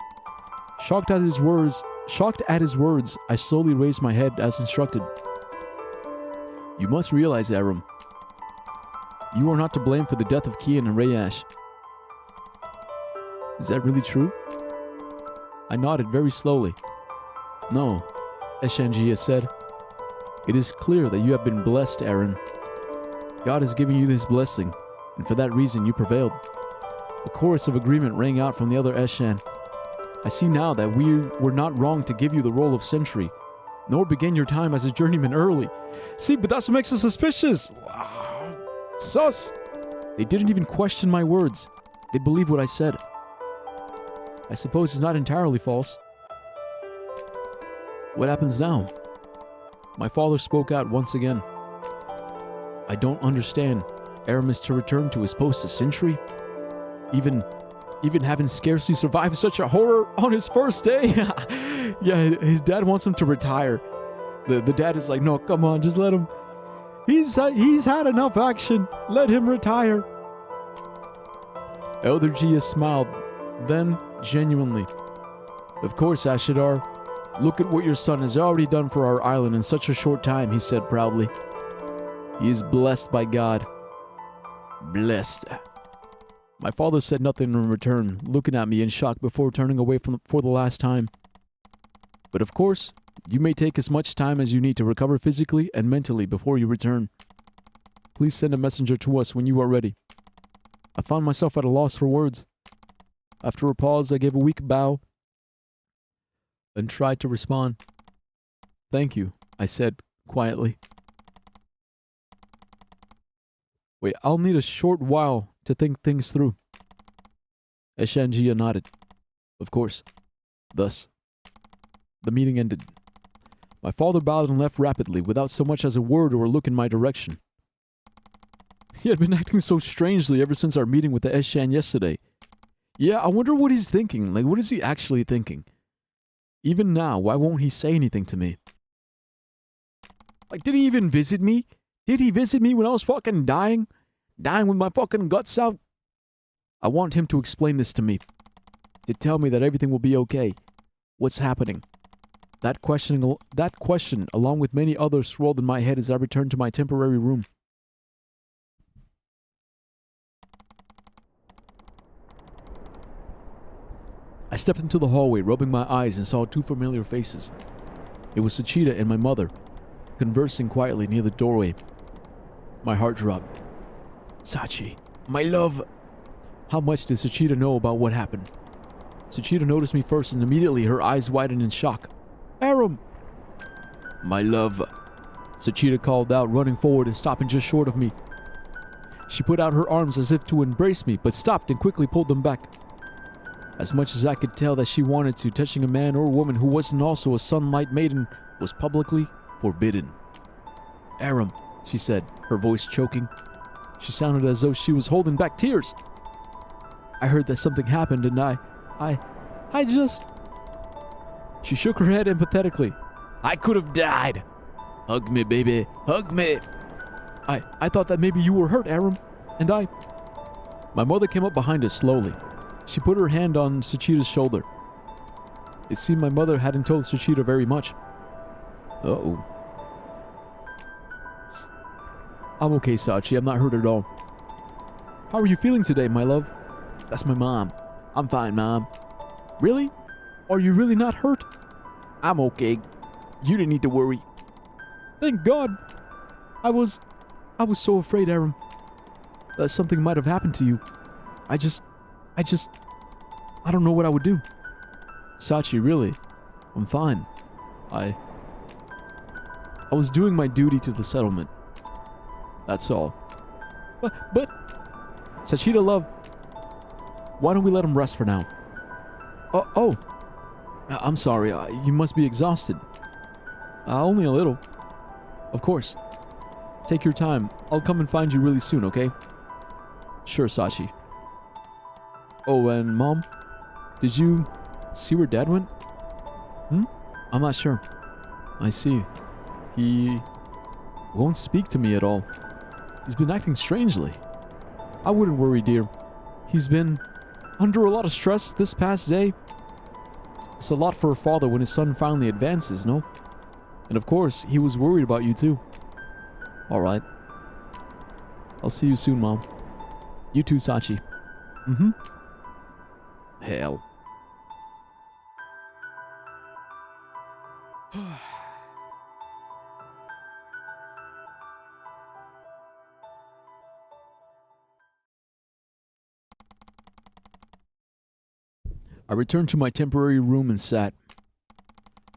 Shocked at his words, I slowly raised my head as instructed. You must realize, Aram, you are not to blame for the death of Kian and Rayash. Is that really true? I nodded very slowly. No, Eshanjia said. It is clear that you have been blessed, Aaron. God has given you this blessing, and for that reason you prevailed. A chorus of agreement rang out from the other Eshan. I see now that we were not wrong to give you the role of sentry, nor begin your time as a journeyman early. See, but that's what makes us suspicious. Sus. They didn't even question my words. They believed what I said. I suppose it's not entirely false. What happens now? My father spoke out once again. I don't understand. Aram is to return to his post as sentry? Even having scarcely survived such a horror on his first day? Yeah, his dad wants him to retire. The dad is like, no, come on, just let him. He's had enough action. Let him retire. Elder Gia smiled, then genuinely. Of course, Ashidar. Look at what your son has already done for our island in such a short time, he said proudly. He is blessed by God. Blessed. My father said nothing in return, looking at me in shock before turning away for the last time. But of course, you may take as much time as you need to recover physically and mentally before you return. Please send a messenger to us when you are ready. I found myself at a loss for words. After a pause, I gave a weak bow and tried to respond. Thank you, I said quietly. Wait, I'll need a short while to think things through. Eshanjia nodded. Of course. Thus, the meeting ended. My father bowed and left rapidly, without so much as a word or a look in my direction. He had been acting so strangely ever since our meeting with the Eshan yesterday. Yeah, I wonder what he's thinking. Like, what is he actually thinking? Even now, why won't he say anything to me? Like, did he even visit me? Did he visit me when I was fucking dying? Dying with my fucking guts out? I want him to explain this to me. To tell me that everything will be okay. What's happening? That question, along with many others, swirled in my head as I returned to my temporary room. I stepped into the hallway, rubbing my eyes, and saw two familiar faces. It was Sachida and my mother, conversing quietly near the doorway. My heart dropped. Sachi, my love. How much did Sachida know about what happened? Sachida noticed me first, and immediately her eyes widened in shock. Aram! My love. Sachida called out, running forward and stopping just short of me. She put out her arms as if to embrace me, but stopped and quickly pulled them back. As much as I could tell that she wanted to, touching a man or woman who wasn't also a sunlight maiden was publicly forbidden. Aram, she said, her voice choking. She sounded as though she was holding back tears. I heard that something happened and I just... She shook her head empathetically. I could have died. Hug me, baby. Hug me. I thought that maybe you were hurt, Aram. And I... My mother came up behind us slowly. She put her hand on Sachita's shoulder. It seemed my mother hadn't told Sachita very much. Uh-oh. I'm okay, Sachi. I'm not hurt at all. How are you feeling today, my love? That's my mom. I'm fine, Mom. Really? Are you really not hurt? I'm okay. You didn't need to worry. Thank God. I was so afraid, Aram, that something might have happened to you. I don't know what I would do. Sachi, really? I'm fine. I was doing my duty to the settlement. That's all. But Sachita, love, why don't we let him rest for now? I'm sorry. You must be exhausted. Only a little. Of course. Take your time. I'll come and find you really soon, okay? Sure, Sachi. Oh, and Mom? Did you see where Dad went? I'm not sure. I see. He won't speak to me at all. He's been acting strangely. I wouldn't worry, dear. He's been under a lot of stress this past day. It's a lot for a father when his son finally advances, no? And of course, he was worried about you too. Alright. I'll see you soon, Mom. You too, Sachi. Hell. I returned to my temporary room and sat.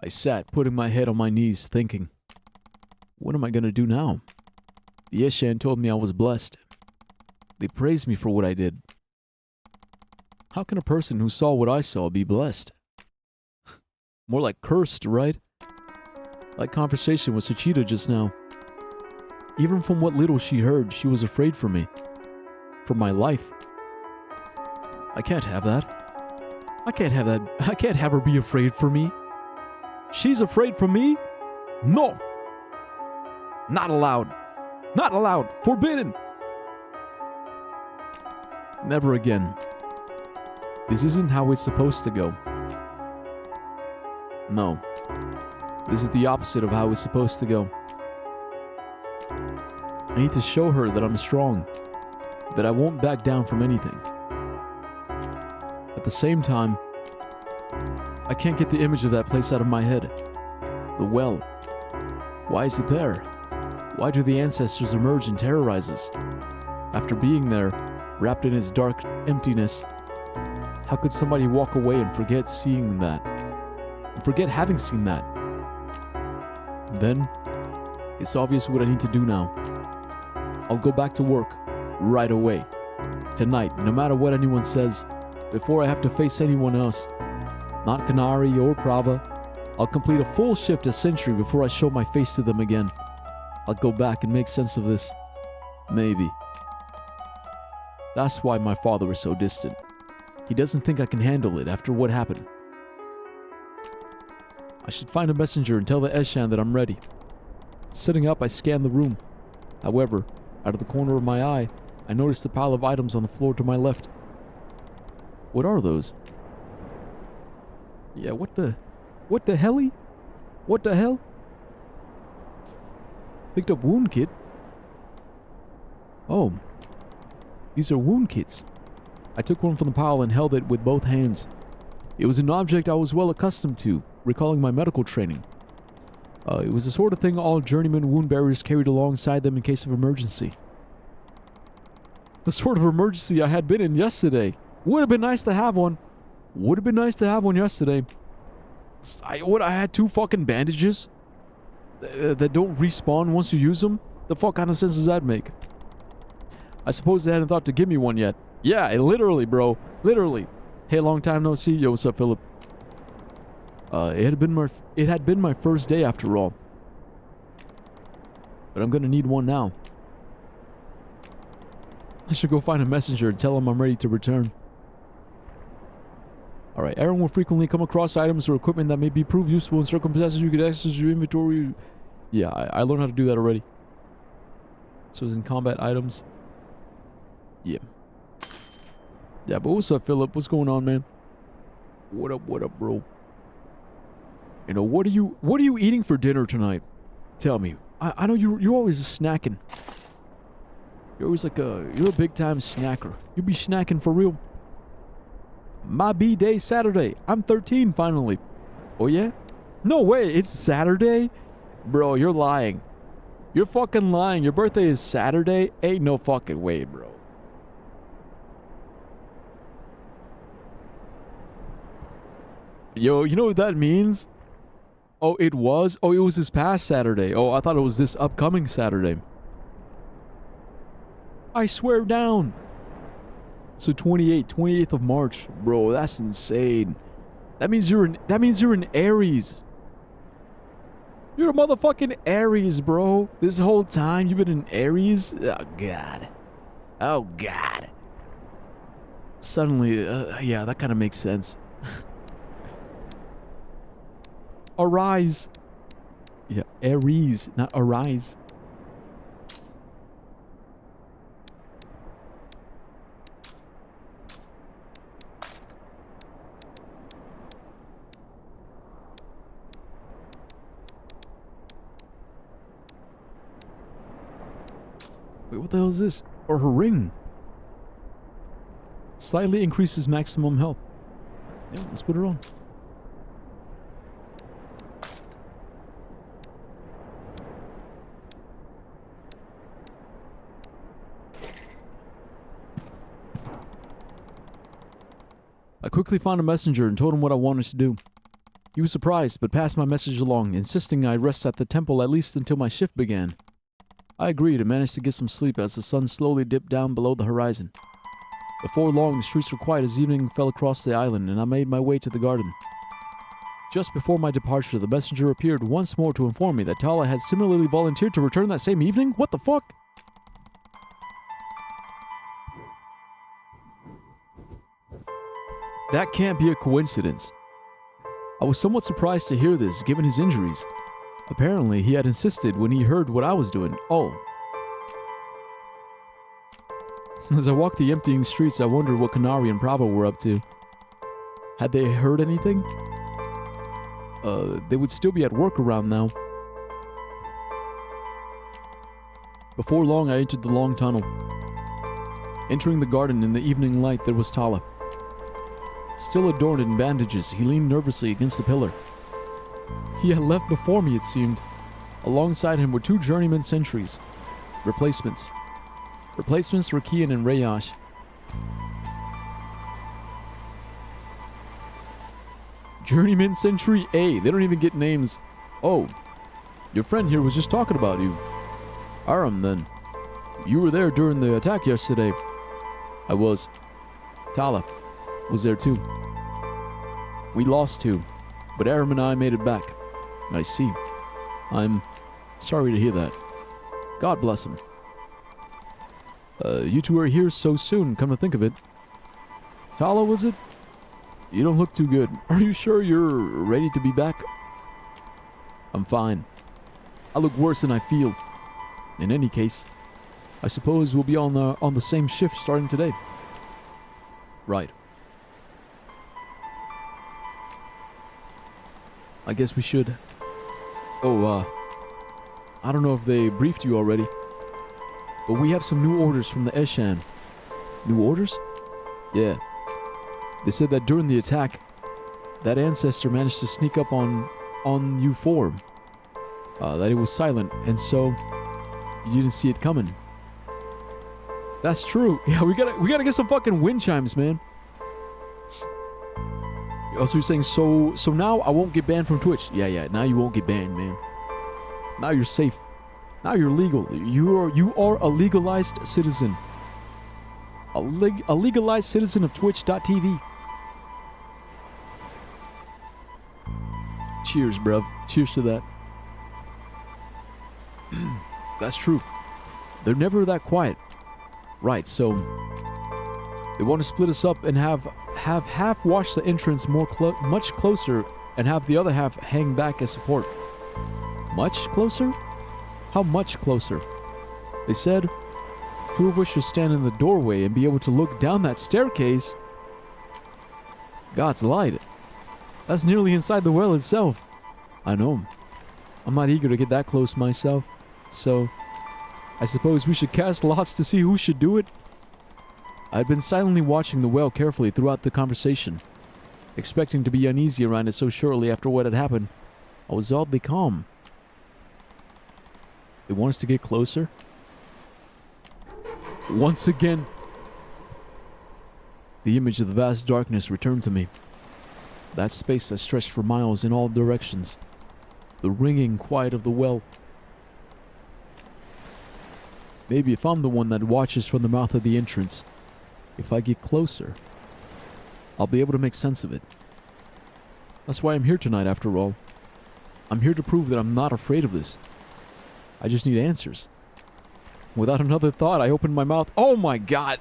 I sat, putting my head on my knees, thinking, what am I going to do now? The Eshan told me I was blessed. They praised me for what I did. How can a person who saw what I saw be blessed? More like cursed, right? Like conversation with Sachita just now. Even from what little she heard, she was afraid for me. For my life. I can't have that. I can't have that. I can't have her be afraid for me. She's afraid for me? No. Not allowed. Not allowed. Forbidden. Never again. This isn't how it's supposed to go. No. This is the opposite of how it's supposed to go. I need to show her that I'm strong. That I won't back down from anything. At the same time, I can't get the image of that place out of my head. The well. Why is it there? Why do the ancestors emerge and terrorize us? After being there, wrapped in its dark emptiness, how could somebody walk away and forget seeing that? And forget having seen that? Then, it's obvious what I need to do now. I'll go back to work, right away. Tonight, no matter what anyone says, before I have to face anyone else. Not Kanari or Prava. I'll complete a full shift as Sentry before I show my face to them again. I'll go back and make sense of this. Maybe. That's why my father is so distant. He doesn't think I can handle it after what happened. I should find a messenger and tell the Eshan that I'm ready. Sitting up, I scan the room. However, out of the corner of my eye, I noticed a pile of items on the floor to my left. What are those? Yeah, what the helly? What the hell? Picked up wound kit. Oh. These are wound kits. I took one from the pile and held it with both hands. It was an object I was well accustomed to, recalling my medical training. It was the sort of thing all journeyman wound bearers carried alongside them in case of emergency. The sort of emergency I had been in yesterday. Would have been nice to have one. Would have been nice to have one yesterday. I had 2 fucking bandages that don't respawn once you use them? The fuck kind of sense does that make? I suppose they hadn't thought to give me one yet. Yeah, literally, bro. Literally. Hey, long time no see. Yo, what's up, Philip? It had been my first day after all. But I'm gonna need one now. I should go find a messenger and tell him I'm ready to return. Alright, Aaron will frequently come across items or equipment that may be proved useful in circumstances you could access your inventory. Yeah, I learned how to do that already. So it's in combat items. Yeah. Yeah, but what's up, Philip? What's going on, man? What up, bro? You know, what are you eating for dinner tonight? Tell me. I know you're always snacking. You're always like you're a big time snacker. You be snacking for real. My B-day Saturday. I'm 13 finally. Oh yeah? No way, it's Saturday? Bro, you're lying. You're fucking lying. Your birthday is Saturday? Ain't no fucking way, bro. Yo, you know what that means? Oh, it was? Oh, it was this past Saturday. Oh, I thought it was this upcoming Saturday. I swear down. So 28th of March. Bro, that's insane. That means you're an Aries. You're a motherfucking Aries, bro. This whole time you've been an Aries? Oh, God. Oh, God. Suddenly, yeah, that kind of makes sense. Arise. Yeah, Aries, not arise. Wait, what the hell is this? Or her ring? Slightly increases maximum health. Yeah, let's put her on. I quickly found a messenger and told him what I wanted to do. He was surprised, but passed my message along, insisting I rest at the temple at least until my shift began. I agreed and managed to get some sleep as the sun slowly dipped down below the horizon. Before long, the streets were quiet as evening fell across the island, and I made my way to the garden. Just before my departure, the messenger appeared once more to inform me that Tala had similarly volunteered to return that same evening? What the fuck? That can't be a coincidence. I was somewhat surprised to hear this, given his injuries. Apparently, he had insisted when he heard what I was doing. Oh. As I walked the emptying streets, I wondered what Canary and Bravo were up to. Had they heard anything? They would still be at work around now. Before long, I entered the long tunnel. Entering the garden in the evening light, there was Tala. Still adorned in bandages, he leaned nervously against the pillar. He had left before me, it seemed. Alongside him were two journeyman sentries. Replacements. Replacements were Kian and Rayash. Journeyman Sentry A. They don't even get names. Oh, your friend here was just talking about you. Aram, then. You were there during the attack yesterday. I was. Tala was there too. We lost two, but Aram and I made it back. I see. I'm sorry to hear that. God bless him. You two are here so soon, come to think of it. Tala, was it? You don't look too good. Are you sure you're ready to be back? I'm fine. I look worse than I feel. In any case, I suppose we'll be on the same shift starting today. Right. I guess we should. Oh, I don't know if they briefed you already, but we have some new orders from the Eshan. New orders? Yeah. They said that during the attack, that ancestor managed to sneak up on U4. That it was silent, and so you didn't see it coming. That's true. Yeah, we gotta get some fucking wind chimes, man. Also, you're saying so now I won't get banned from Twitch. Yeah. Now you won't get banned, man. Now you're safe. Now you're legal. You are a legalized citizen. A legalized citizen of Twitch.tv. Cheers, bruv. Cheers to that. That's true. They're never that quiet. Right, so they want to split us up and have half watch the entrance much closer and have the other half hang back as support. Much closer? How much closer? They said 2 of us should stand in the doorway and be able to look down that staircase. God's light. That's nearly inside the well itself. I know. I'm not eager to get that close myself, so I suppose we should cast lots to see who should do it. I had been silently watching the well carefully throughout the conversation, expecting to be uneasy around it so shortly after what had happened. I was oddly calm. They want us to get closer? Once again, the image of the vast darkness returned to me. That space that stretched for miles in all directions. The ringing quiet of the well. Maybe if I'm the one that watches from the mouth of the entrance, if I get closer, I'll be able to make sense of it. That's why I'm here tonight, after all. I'm here to prove that I'm not afraid of this. I just need answers. Without another thought, I opened my mouth. Oh my God!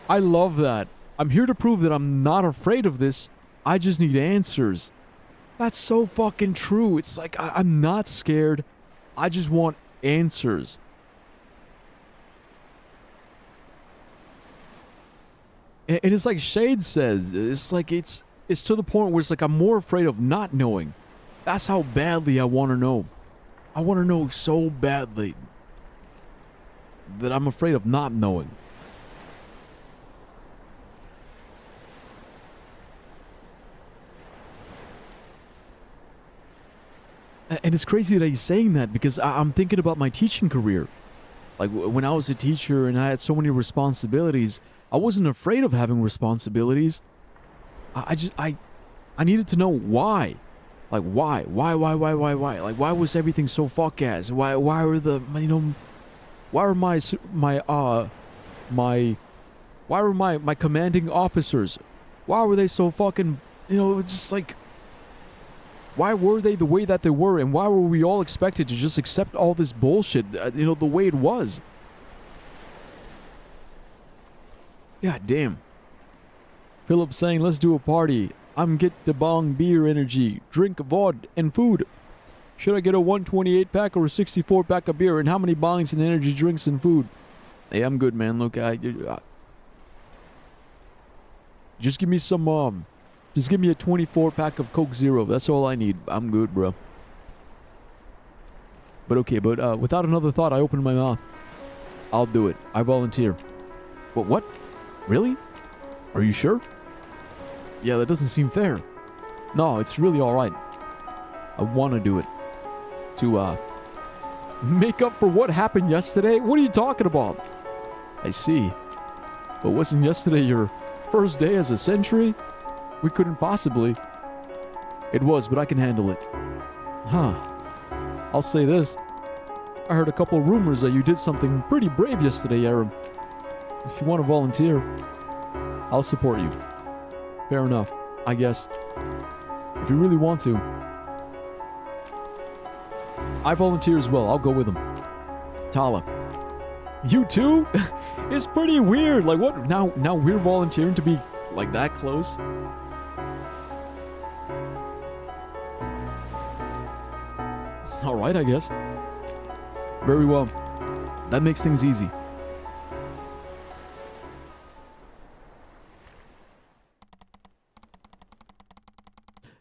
I love that. I'm here to prove that I'm not afraid of this. I just need answers. That's so fucking true. It's like, I'm not scared. I just want answers. And it's like Shade says, it's like it's to the point where it's like I'm more afraid of not knowing. That's how badly I want to know. I want to know so badly that I'm afraid of not knowing. And it's crazy that he's saying that because I'm thinking about my teaching career. Like when I was a teacher and I had so many responsibilities, I wasn't afraid of having responsibilities. I needed to know why. Like why? Like why was everything so fuck-ass? Why were the, you know, why were my commanding officers, why were they so fucking, you know, just like, why were they the way that they were, and why were we all expected to just accept all this bullshit, you know, the way it was? God damn. Philip saying, let's do a party. I'm get the bong beer energy, drink vod, and food. Should I get a 128 pack or a 64 pack of beer, and how many bongs and energy drinks and food? Hey, I'm good, man. Look, just give me some, just give me a 24 pack of Coke Zero. That's all I need. I'm good, bro. But okay, without another thought, I opened my mouth. I'll do it. I volunteer. What? Really? Are you sure? Yeah, that doesn't seem fair. No, it's really alright. I want to do it. To, make up for what happened yesterday? What are you talking about? I see. But wasn't yesterday your first day as a sentry? We couldn't possibly. It was, but I can handle it. Huh. I'll say this. I heard a couple of rumors that you did something pretty brave yesterday, Aram. If you want to volunteer, I'll support you. Fair enough, I guess. If you really want to. I volunteer as well. I'll go with him. Tala. You too? It's pretty weird. Like, what? Now we're volunteering to be, like, that close? Alright, I guess. Very well. That makes things easy.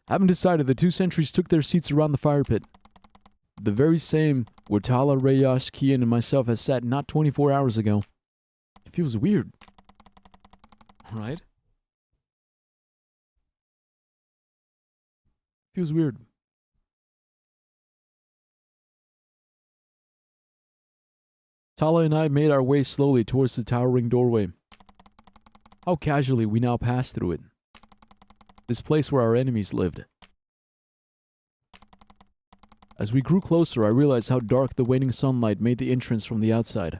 Having decided, the 2 sentries took their seats around the fire pit. The very same where Tala, Rayash, Kian, and myself had sat not 24 hours ago. It feels weird. Right? Feels weird. Tala and I made our way slowly towards the towering doorway. How casually we now passed through it. This place where our enemies lived. As we grew closer, I realized how dark the waning sunlight made the entrance from the outside.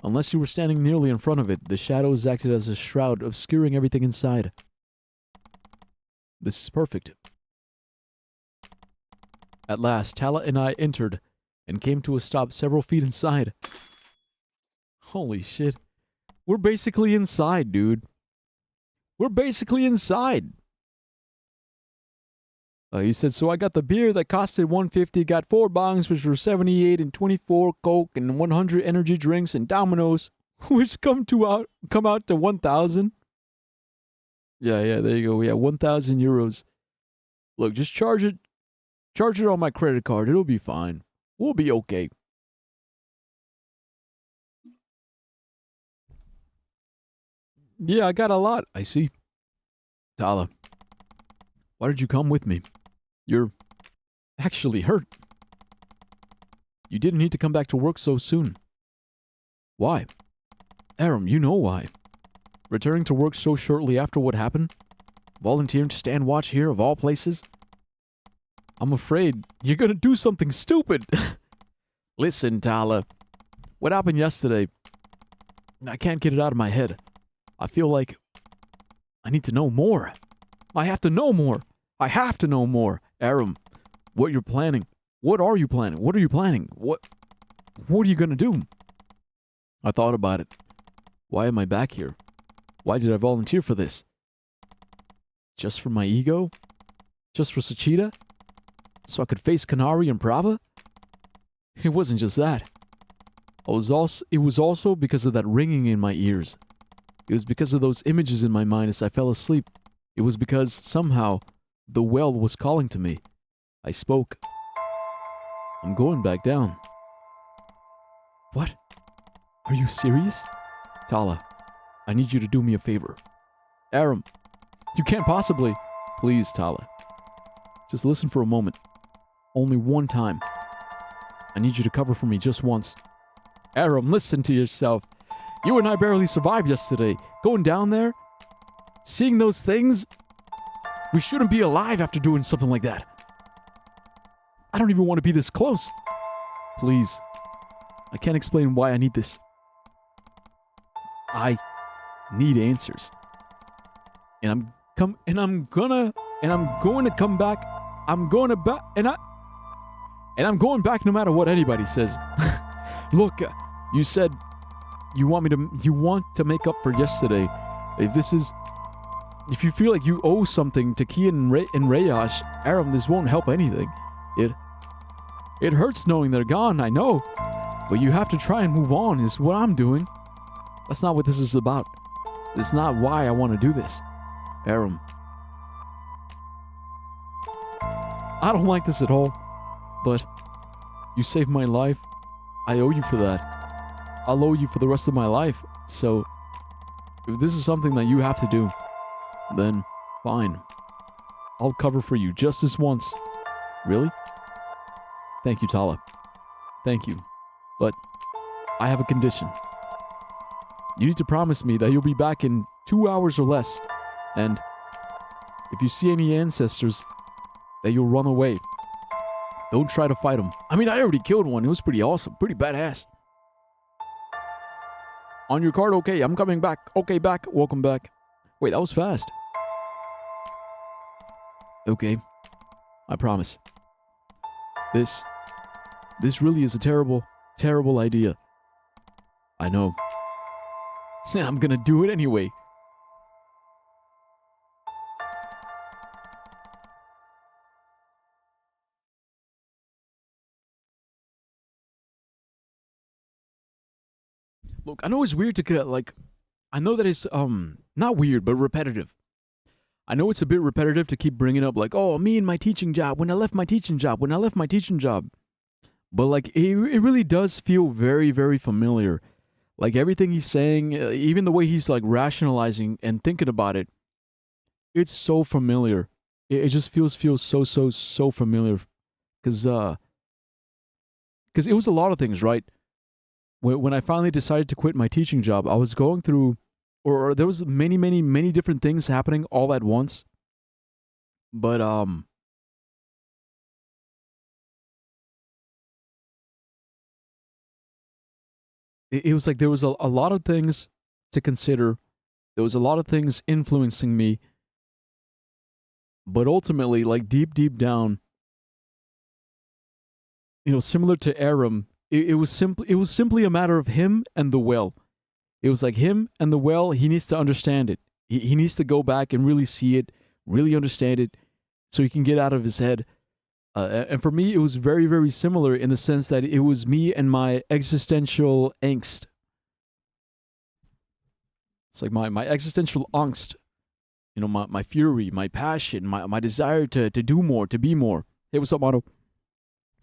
Unless you were standing nearly in front of it, the shadows acted as a shroud, obscuring everything inside. This is perfect. At last, Tala and I entered and came to a stop several feet inside. Holy shit. We're basically inside, dude. We're basically inside. He said, so I got the beer that costed $150, got 4 bongs, which were $78, and 24 Coke, and 100 energy drinks, and Dominoes, which come out to 1,000. Yeah, there you go. Yeah, 1,000 euros. Look, just charge it on my credit card. It'll be fine. We'll be okay. Yeah, I got a lot. I see. Tala, why did you come with me? You're actually hurt. You didn't need to come back to work so soon. Why? Aram, you know why. Returning to work so shortly after what happened? Volunteering to stand watch here of all places? I'm afraid you're gonna do something stupid. Listen, Tala. What happened yesterday? I can't get it out of my head. I feel like I need to know more. I have to know more. I have to know more. Aram, what you're planning. What are you planning? What are you planning? What are you gonna do? I thought about it. Why am I back here? Why did I volunteer for this? Just for my ego? Just for Suchida? So I could face Kanari and Prava? It wasn't just that. It was also because of that ringing in my ears. It was because of those images in my mind as I fell asleep. It was because, somehow, the well was calling to me. I spoke. I'm going back down. What? Are you serious? Tala, I need you to do me a favor. Aram, you can't possibly. Please, Tala. Just listen for a moment. Only one time. I need you to cover for me just once. Aram, listen to yourself. You and I barely survived yesterday. Going down there, seeing those things, we shouldn't be alive after doing something like that. I don't even want to be this close. Please. I can't explain why I need this. I need answers. And I'm going to come back. I'm going back no matter what anybody says. Look, you said you want to make up for yesterday. If you feel like you owe something to Kian and Rayash, Aram, this won't help anything. It hurts knowing they're gone, I know. But you have to try and move on, is what I'm doing. That's not what this is about. It's not why I want to do this. Aram. I don't like this at all, but you saved my life. I owe you for that. I'll owe you for the rest of my life. So, if this is something that you have to do, then fine. I'll cover for you just this once. Really? Thank you, Tala. Thank you. But I have a condition. You need to promise me that you'll be back in 2 hours or less. And if you see any ancestors, that you'll run away. Don't try to fight them. I mean, I already killed one. It was pretty awesome. Pretty badass. On your card, okay, I'm coming back. Okay, back. Welcome back. Wait, that was fast. Okay. I promise. This really is a terrible, terrible idea. I know. I'm gonna do it anyway. Look, I know it's weird to get, like, I know that it's, not weird, but repetitive. I know it's a bit repetitive to keep bringing up, like, oh, me and my teaching job, when I left my teaching job. But, like, it really does feel very, very familiar. Like, everything he's saying, even the way he's, like, rationalizing and thinking about it, it's so familiar. It just feels so familiar. Because it was a lot of things, right? When I finally decided to quit my teaching job, I was going through, or there was many different things happening all at once. But, it was like there was a lot of things to consider. There was a lot of things influencing me. But ultimately, like deep down, similar to Aram, it was simply a matter of him and the well. It was like him and the well, he needs to understand it. He needs to go back and really see it, really understand it, so he can get out of his head. And for me, it was very, very similar in the sense that it was me and my existential angst. It's like my existential angst. You know, my fury, my passion, my desire to do more, to be more. Hey, what's up, Otto?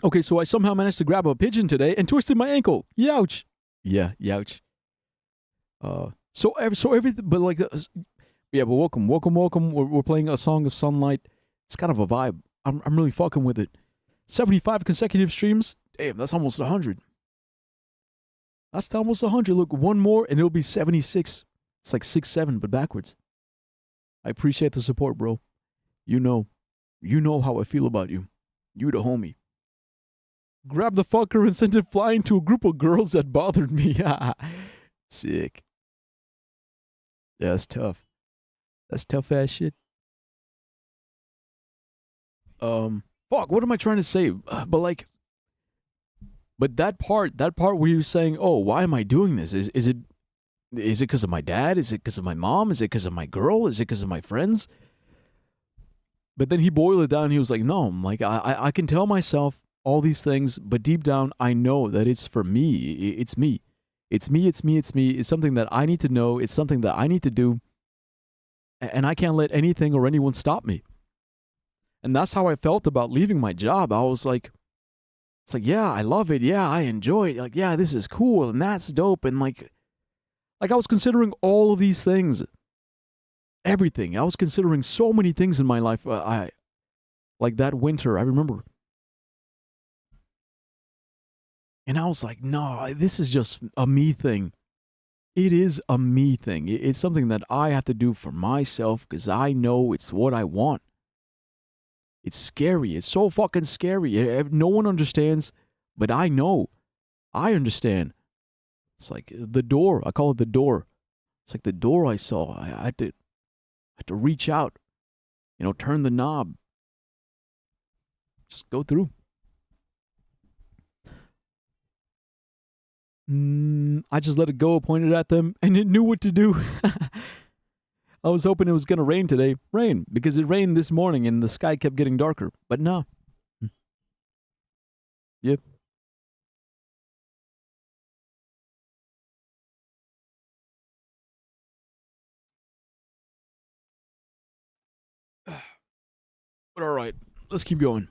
Okay, so I somehow managed to grab a pigeon today and twisted my ankle. Youch. Yeah, youch. So everything, but like, yeah, but welcome. We're playing A Song of Sunlight. It's kind of a vibe. I'm really fucking with it. 75 consecutive streams. Damn, that's almost 100. That's almost 100. Look, one more and it'll be 76. It's like 6-7, but backwards. I appreciate the support, bro. You know how I feel about you. You the homie. Grab the fucker and sent it flying to a group of girls that bothered me. Sick. Yeah, that's tough. That's tough ass shit. Fuck, what am I trying to say? But that part where you're saying, oh, why am I doing this? Is it because of my dad? Is it because of my mom? Is it because of my girl? Is it because of my friends? But then he boiled it down. He was like, no, I'm like, I can tell myself all these things, but deep down, I know that it's for me. It's me. It's me. It's something that I need to know. It's something that I need to do. And I can't let anything or anyone stop me. And that's how I felt about leaving my job. I was like, it's like, yeah, I love it. Yeah, I enjoy it. Like, yeah, this is cool. And that's dope. And like I was considering all of these things. Everything. I was considering so many things in my life. Like that winter, I remember. And I was like, no, this is just a me thing. It is a me thing. It's something that I have to do for myself because I know it's what I want. It's scary. It's so fucking scary. No one understands, but I know. I understand. It's like the door. I call it the door. It's like the door I saw. I had to reach out, turn the knob. Just go through. I just let it go, pointed at them, and it knew what to do. I was hoping it was going to rain today. Rain, because it rained this morning and the sky kept getting darker. But no. Yep. But all right, let's keep going.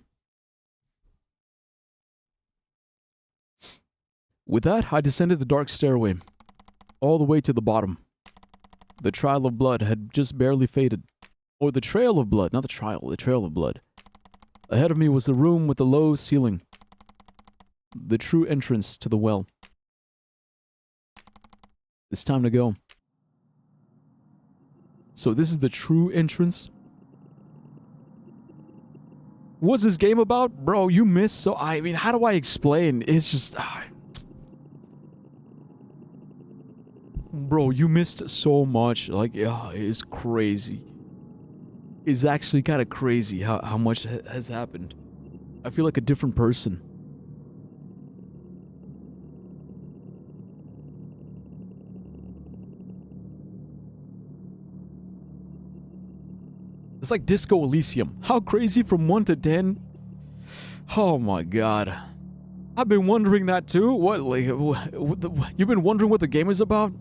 With that, I descended the dark stairway, all the way to the bottom. The trail of blood had just barely faded. Or the trail of blood, not the trial, the trail of blood. Ahead of me was the room with the low ceiling. The true entrance to the well. It's time to go. So this is the true entrance? What's this game about? Bro, you missed so... I mean, how do I explain? It's just... Bro, you missed so much. Like, it's crazy. It's actually kind of crazy how much has happened. I feel like a different person. It's like Disco Elysium. How crazy from 1 to 10? Oh my god. I've been wondering that too. What, like, you've been wondering what the game is about?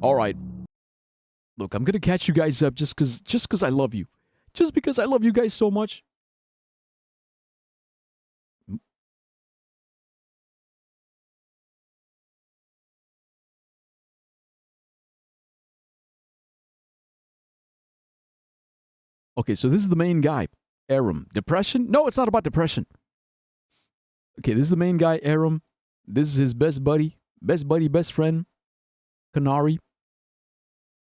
Alright. Look, I'm gonna catch you guys up just cause I love you. Just because I love you guys so much. Okay, so this is the main guy, Aram. Depression? No, it's not about depression. Okay, this is the main guy, Aram. This is his best buddy, best friend, Canary.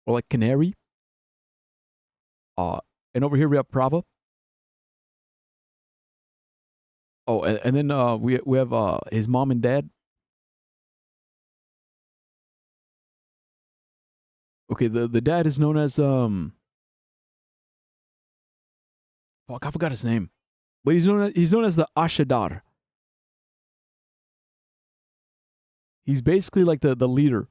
Or like Canary. And over here we have Prava. Oh, and then we have his mom and dad. Okay, the dad is known as fuck, I forgot his name. But he's known as the Ashadar. He's basically like the leader.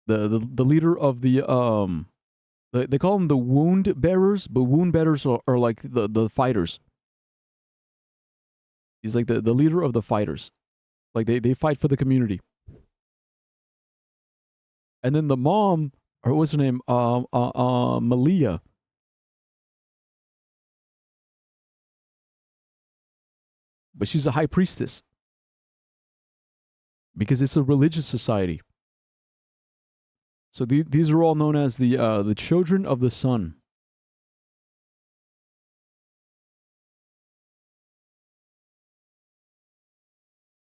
the leader of they call them the wound bearers, but wound bearers are like the fighters. He's like the leader of the fighters. Like they fight for the community. And then the mom, or what's her name? Malia. But she's a high priestess. Because it's a religious society. So these are all known as the children of the sun.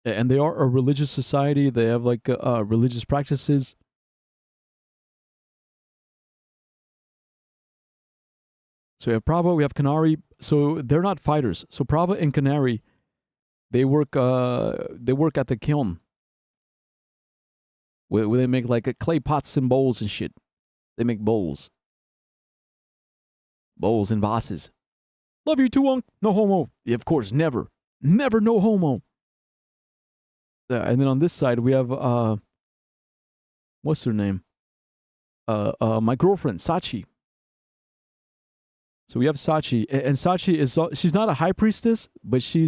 And they are a religious society. They have like religious practices. So we have Prava, we have Canary. So they're not fighters. So Prava and Canary, they work at the kiln. Where they make like clay pots and bowls and shit. They make bowls. Bowls and vases. Love you too, Unc. No homo. Yeah, of course, never. Never no homo. And then on this side we have what's her name? My girlfriend, Sachi. So we have Sachi, and Sachi is she's not a high priestess, but she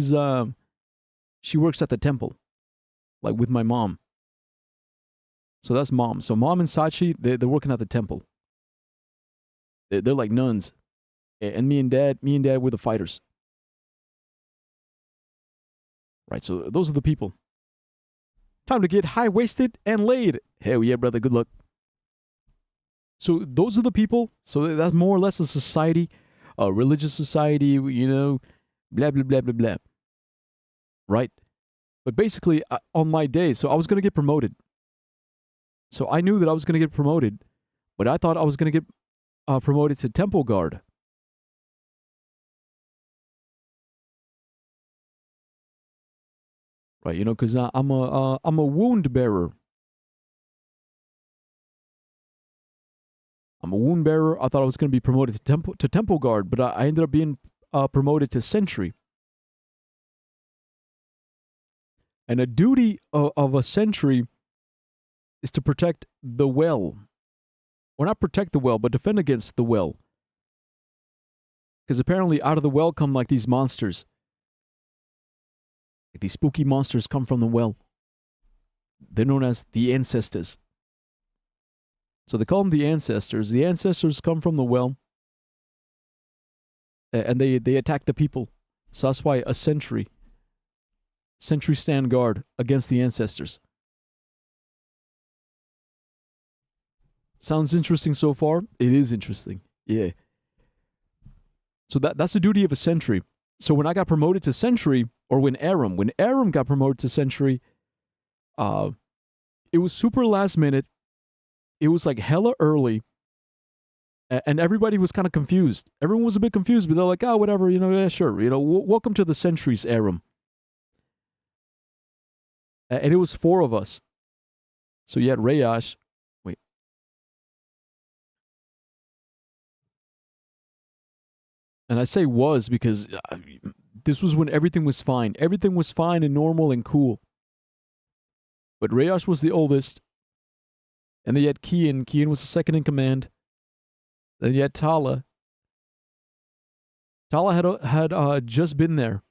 works at the temple, like with my mom. So that's mom. So mom and Sachi, they're working at the temple. They're like nuns, and me and dad, we're the fighters. Right. So those are the people. Time to get high-waisted and laid. Hell yeah, brother. Good luck. So those are the people. So that's more or less a society, a religious society, you know, blah, blah, blah, blah, blah. Right? But basically, on my day, so I was going to get promoted. So I knew that I was going to get promoted, but I thought I was going to get promoted to temple guard. Right, you know, because I'm a wound bearer. I'm a wound bearer. I thought I was going to be promoted to temple guard, but I ended up being promoted to sentry. And a duty of a sentry is to protect the well. Or not protect the well, but defend against the well. Because apparently out of the well come like these monsters. These spooky monsters come from the well. They're known as the ancestors. So they call them the ancestors. The ancestors come from the well. And they attack the people. So that's why a sentry stand guard against the ancestors. Sounds interesting so far? It is interesting. Yeah. So that's the duty of a sentry. So when I got promoted to sentry, or when Aram got promoted to sentry, it was super last minute. It was like hella early. And everybody was kind of confused. Everyone was a bit confused, but they're like, oh, whatever, you know, yeah, sure. You know, welcome to the sentries, Aram. And it was 4 of us. So you had Rayash. Wait. And I say was because this was when everything was fine. Everything was fine and normal and cool. But Rayash was the oldest. And then you had Kian. Kian was the second in command. Then you had Tala. Tala had just been there.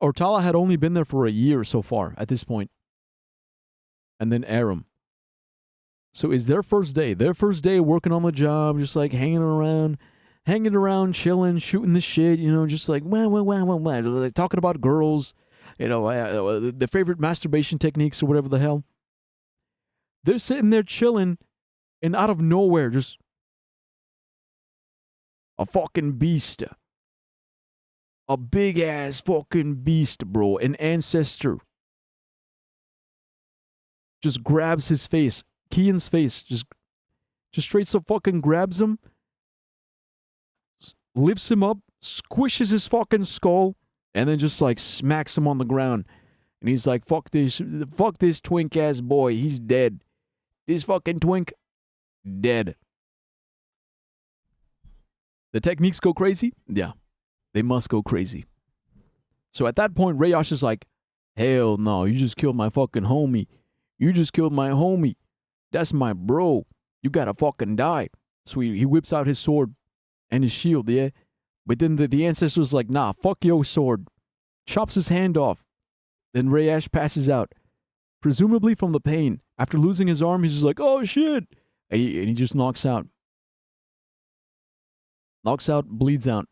Or Tala had only been there for a year so far at this point. And then Aram. So it's their first day. Their first day working on the job, just like hanging around, chilling, shooting the shit, you know, just like, like talking about girls, you know, the favorite masturbation techniques or whatever the hell. They're sitting there chilling, and out of nowhere, just a fucking beast. A big ass fucking beast, bro. An ancestor. Just grabs his face. Kian's face. Just straight up fucking grabs him. Lifts him up. Squishes his fucking skull. And then just like smacks him on the ground. And he's like, fuck this twink ass boy. He's dead. This fucking twink. Dead. The techniques go crazy? Yeah. They must go crazy. So at that point, Rayash is like, hell no, you just killed my fucking homie. You just killed my homie. That's my bro. You gotta fucking die. So he whips out his sword and his shield, yeah? But then the ancestor was like, nah, fuck your sword. Chops his hand off. Then Rayash passes out. Presumably from the pain. After losing his arm, he's just like, oh shit. And he just knocks out. Knocks out, bleeds out.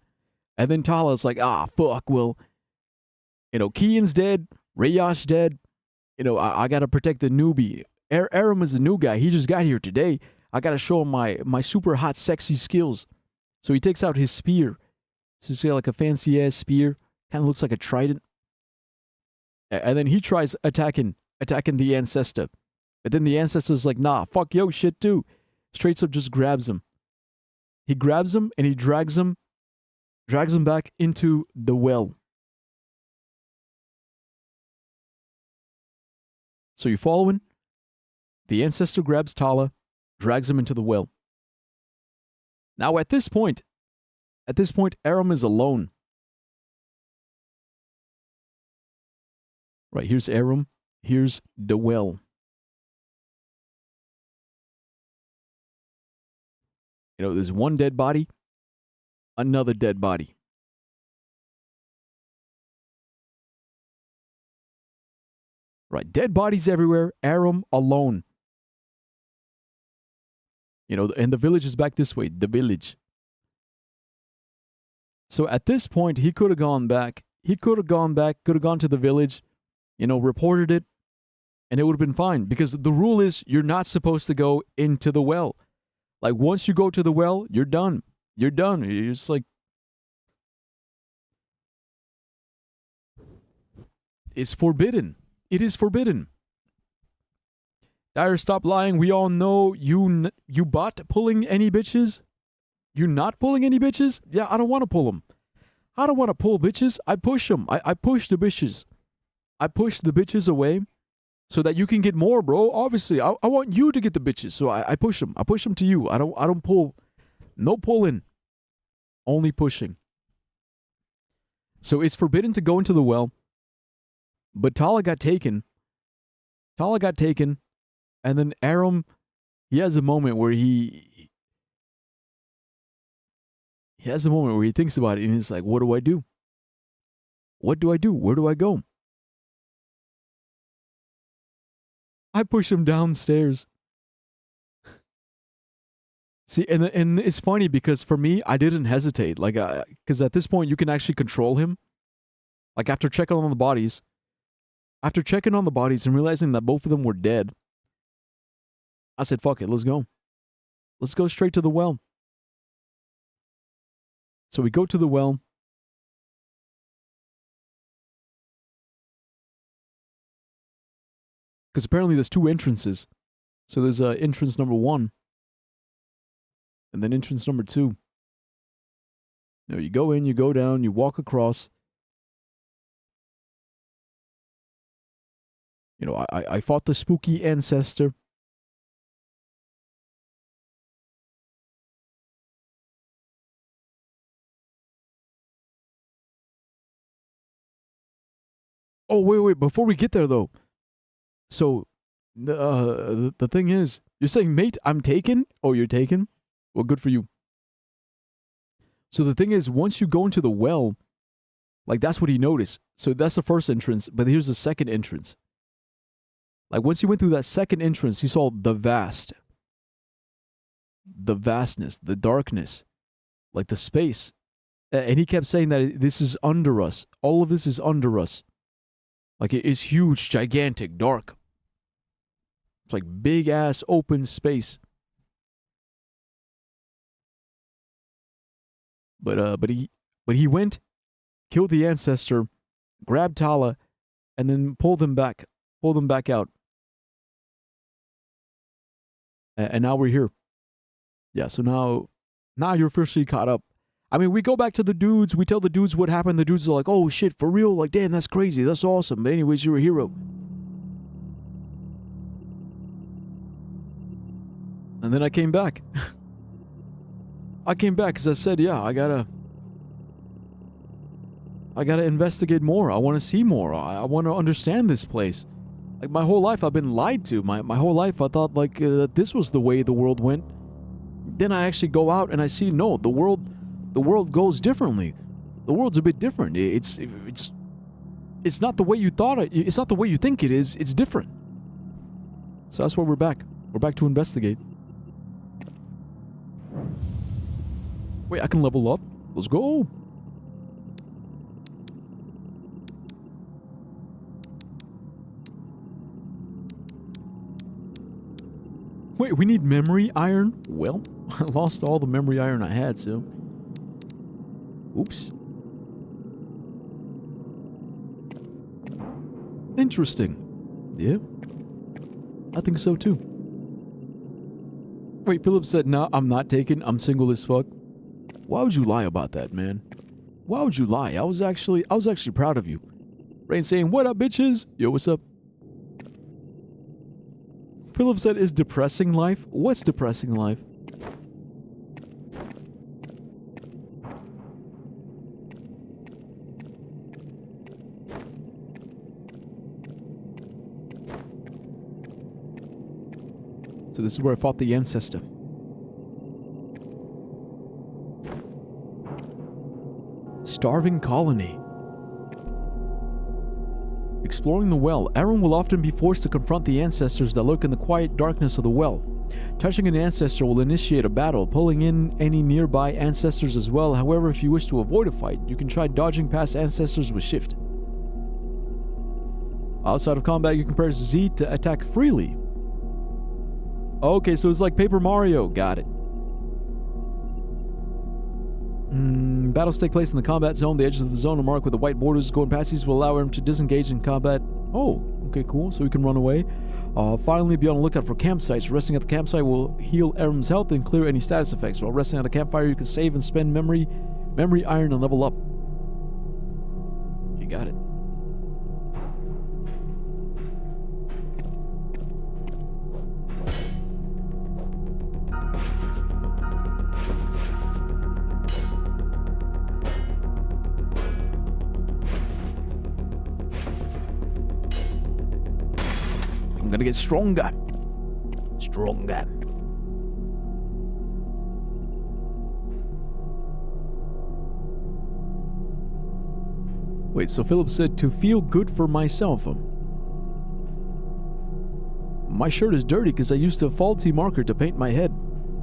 And then Tala's like, ah, fuck, well, you know, Kian's dead. Rayash dead. You know, I gotta protect the newbie. Aram is the new guy. He just got here today. I gotta show him my super hot, sexy skills. So he takes out his spear. So he's got like a fancy ass spear. Kind of looks like a trident. And then he tries attacking the ancestor. But then the ancestor's like, nah, fuck yo shit too. Straight up just grabs him. He grabs him and he drags him back into the well. So you following? The ancestor grabs Tala, drags him into the well. Now at this point, Aram is alone. Right, here's Aram, here's the well. You know, there's one dead body, another dead body. Right, dead bodies everywhere, Aram alone. You know, and the village is back this way, the village. So at this point, he could have gone back. He could have gone back, could have gone to the village, you know, reported it, and it would have been fine. Because the rule is you're not supposed to go into the well. Like, once you go to the well, you're done. You're done. You're just like... It's forbidden. It is forbidden. Dyer, stop lying. We all know you bot pulling any bitches. You not pulling any bitches? Yeah, I don't want to pull them. I don't want to pull bitches. I push them. I push the bitches. I push the bitches away so that you can get more, bro. Obviously, I want you to get the bitches, so I push them. I push them to you. I don't pull. No pulling. Only pushing. So it's forbidden to go into the well. But Tala got taken. And then Aram, he has a moment where he thinks about it and he's like, what do I do? What do I do? Where do I go? I push him downstairs. See, and it's funny because for me, I didn't hesitate. Like, because at this point, you can actually control him. Like, after checking on the bodies and realizing that both of them were dead, I said, fuck it, let's go. Let's go straight to the well. So we go to the well. Because apparently there's two entrances. So there's entrance number 1. And then entrance number 2. You know, you go in, you go down, you walk across. You know, I fought the spooky ancestor. Oh, wait, before we get there, though. So, the thing is, you're saying, mate, I'm taken? Oh, you're taken? Well, good for you. So the thing is, once you go into the well, like, that's what he noticed. So that's the first entrance, but here's the second entrance. Like, once he went through that second entrance, he saw the vastness, the darkness, like the space. And he kept saying that this is under us. All of this is under us. Like, it is huge, gigantic, dark. It's like big-ass open space. But he went, killed the ancestor, grabbed Tala, and then pulled them back out. And now we're here. Yeah, so now you're officially caught up. I mean, we go back to the dudes, we tell the dudes what happened, the dudes are like, oh shit, for real? Like, damn, that's crazy, that's awesome. But anyways, you're a hero. And then I came back. I came back because I said, yeah, I gotta investigate more. I want to see more. I want to understand this place. Like, my whole life I've been lied to. My whole life I thought, like, that this was the way the world went. Then I actually go out and I see, no, the world goes differently. The world's a bit different. It's not the way you thought it. It's not the way you think it is. It's different. So that's why we're back. We're back to investigate. Wait, I can level up. Let's go. Wait, we need memory iron? Well, I lost all the memory iron I had, so... Oops. Interesting. Yeah. I think so too. Wait, Philip said, no, I'm not taken. I'm single as fuck. Why would you lie about that, man? Why would you lie? I was actually proud of you. Rain saying, what up, bitches? Yo, what's up? Philip said, is depressing life? What's depressing life? So this is where I fought the ancestor. Starving colony. Exploring the well. Aaron will often be forced to confront the ancestors that lurk in the quiet darkness of the well. Touching an ancestor will initiate a battle, pulling in any nearby ancestors as well. However, if you wish to avoid a fight, you can try dodging past ancestors with shift. Outside of combat, you can press Z to attack freely. Okay, so it's like Paper Mario. Got it. Battles take place in the combat zone. The edges of the zone are marked with the white borders. Going past these will allow him to disengage in combat. Oh, okay, cool. So he can run away. Finally, be on the lookout for campsites. Resting at the campsite will heal Aram's health and clear any status effects. While resting at a campfire, you can save and spend memory iron and level up. You got it. I'm gonna get stronger. Stronger. Wait, so Philip said to feel good for myself. My shirt is dirty because I used a faulty marker to paint my head.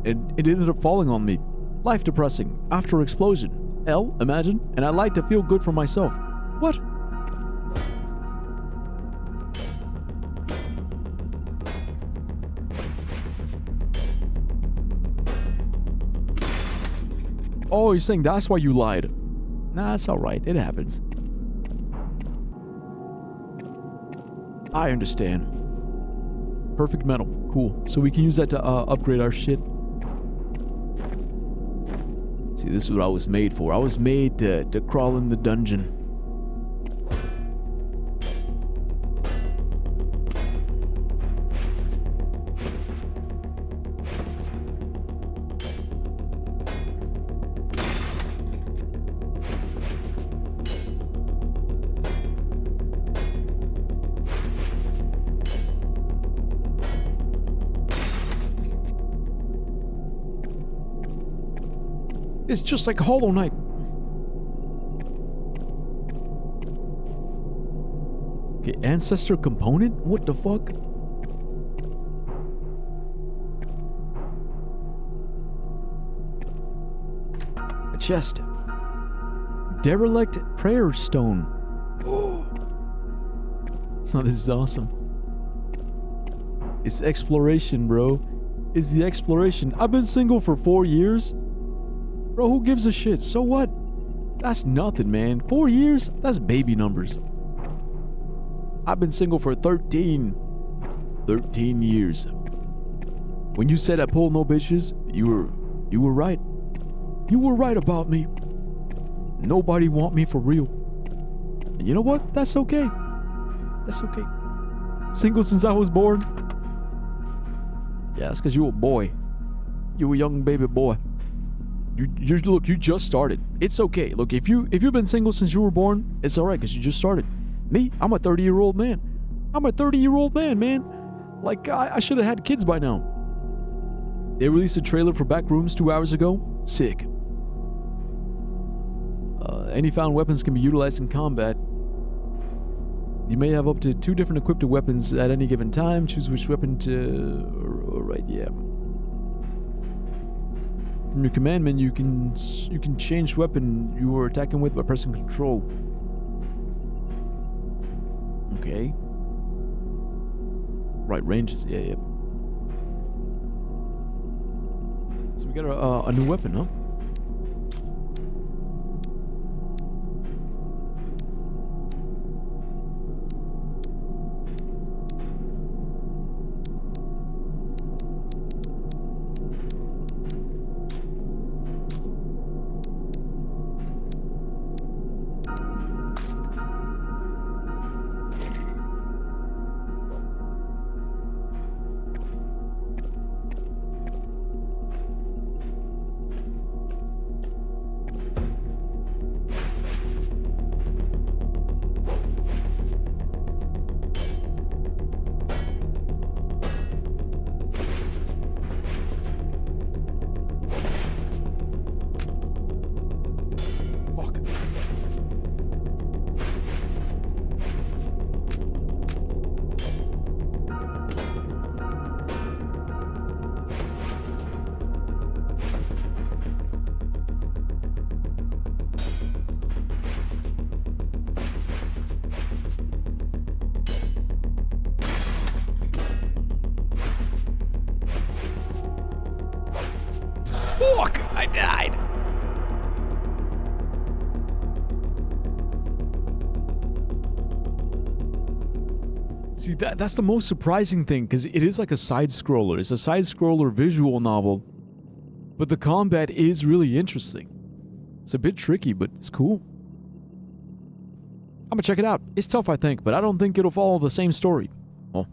And it ended up falling on me. Life depressing. After explosion. Hell, imagine. And I like to feel good for myself. What? Oh, you're saying that's why you lied. Nah, it's alright. It happens. I understand. Perfect metal. Cool. So we can use that to upgrade our shit. See, this is what I was made for. I was made to crawl in the dungeon. It's just like Hollow Knight. Okay, ancestor component? What the fuck? A chest. Derelict prayer stone. Oh, this is awesome. It's exploration, bro. It's the exploration. I've been single for 4 years. Bro, who gives a shit? So what? That's nothing, man. 4 years? That's baby numbers. I've been single for 13 years. When you said I pull no bitches, you were right. You were right about me. Nobody want me for real. And you know what? That's okay. That's okay. Single since I was born. Yeah, that's because you a boy. You a young baby boy. Look, you just started. It's okay. Look, if you've been single since you were born, it's alright because you just started. Me, I'm a 30-year-old man. I'm a 30-year-old man. Like, I should have had kids by now. They released a trailer for Backrooms 2 hours ago. Sick. Any found weapons can be utilized in combat. You may have up to 2 different equipped weapons at any given time. Choose which weapon to... Right, yeah. From your command menu, you can change weapon you are attacking with by pressing control. Okay. Right, ranges. Yeah. So we got a new weapon, huh? Fuck! I died. See, that's the most surprising thing, because it is like a side-scroller. It's a side-scroller visual novel, but the combat is really interesting. It's a bit tricky, but it's cool. I'm gonna check it out. It's tough, I think, but I don't think it'll follow the same story. Oh.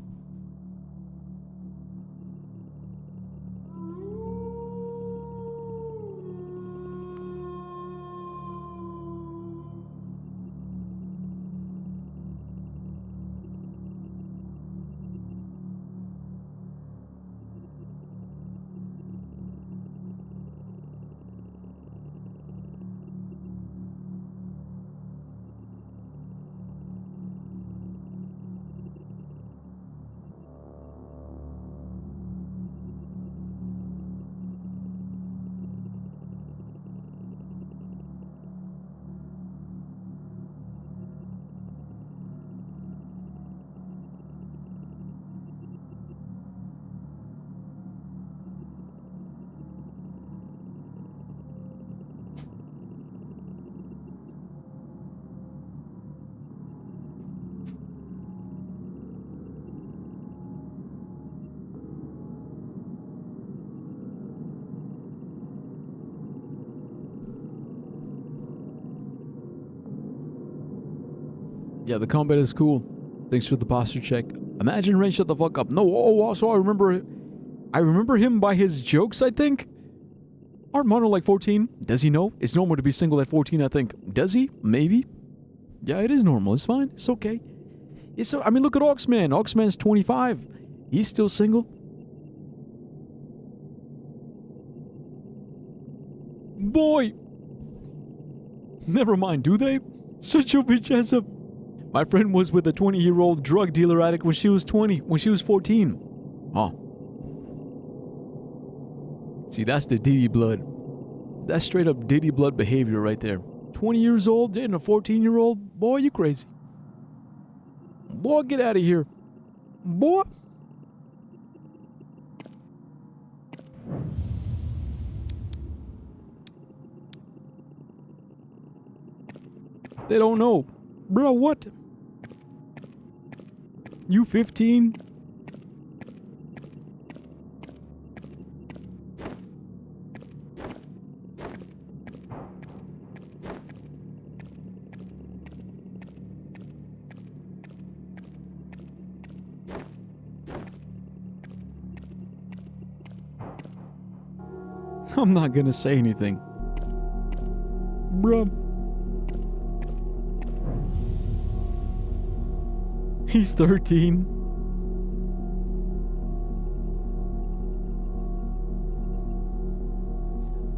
Yeah, the combat is cool. Thanks for the posture check. Imagine Rain, shut the fuck up. No, also I remember him by his jokes, I think. Aren't Mono like 14? Does he know? It's normal to be single at 14, I think. Does he? Maybe. Yeah, it is normal. It's fine. It's okay. I mean, look at Oxman. Oxman's 25. He's still single. Boy. Never mind, do they? Shut your bitch ass up. My friend was with a 20-year-old drug dealer addict when she was 14. Huh. See, that's the Diddy blood. That's straight up Diddy blood behavior right there. 20 years old, dating a 14-year-old? Boy, you crazy. Boy, get out of here. Boy. They don't know. Bro, what? You 15? I'm not gonna say anything. Bruh. He's 13.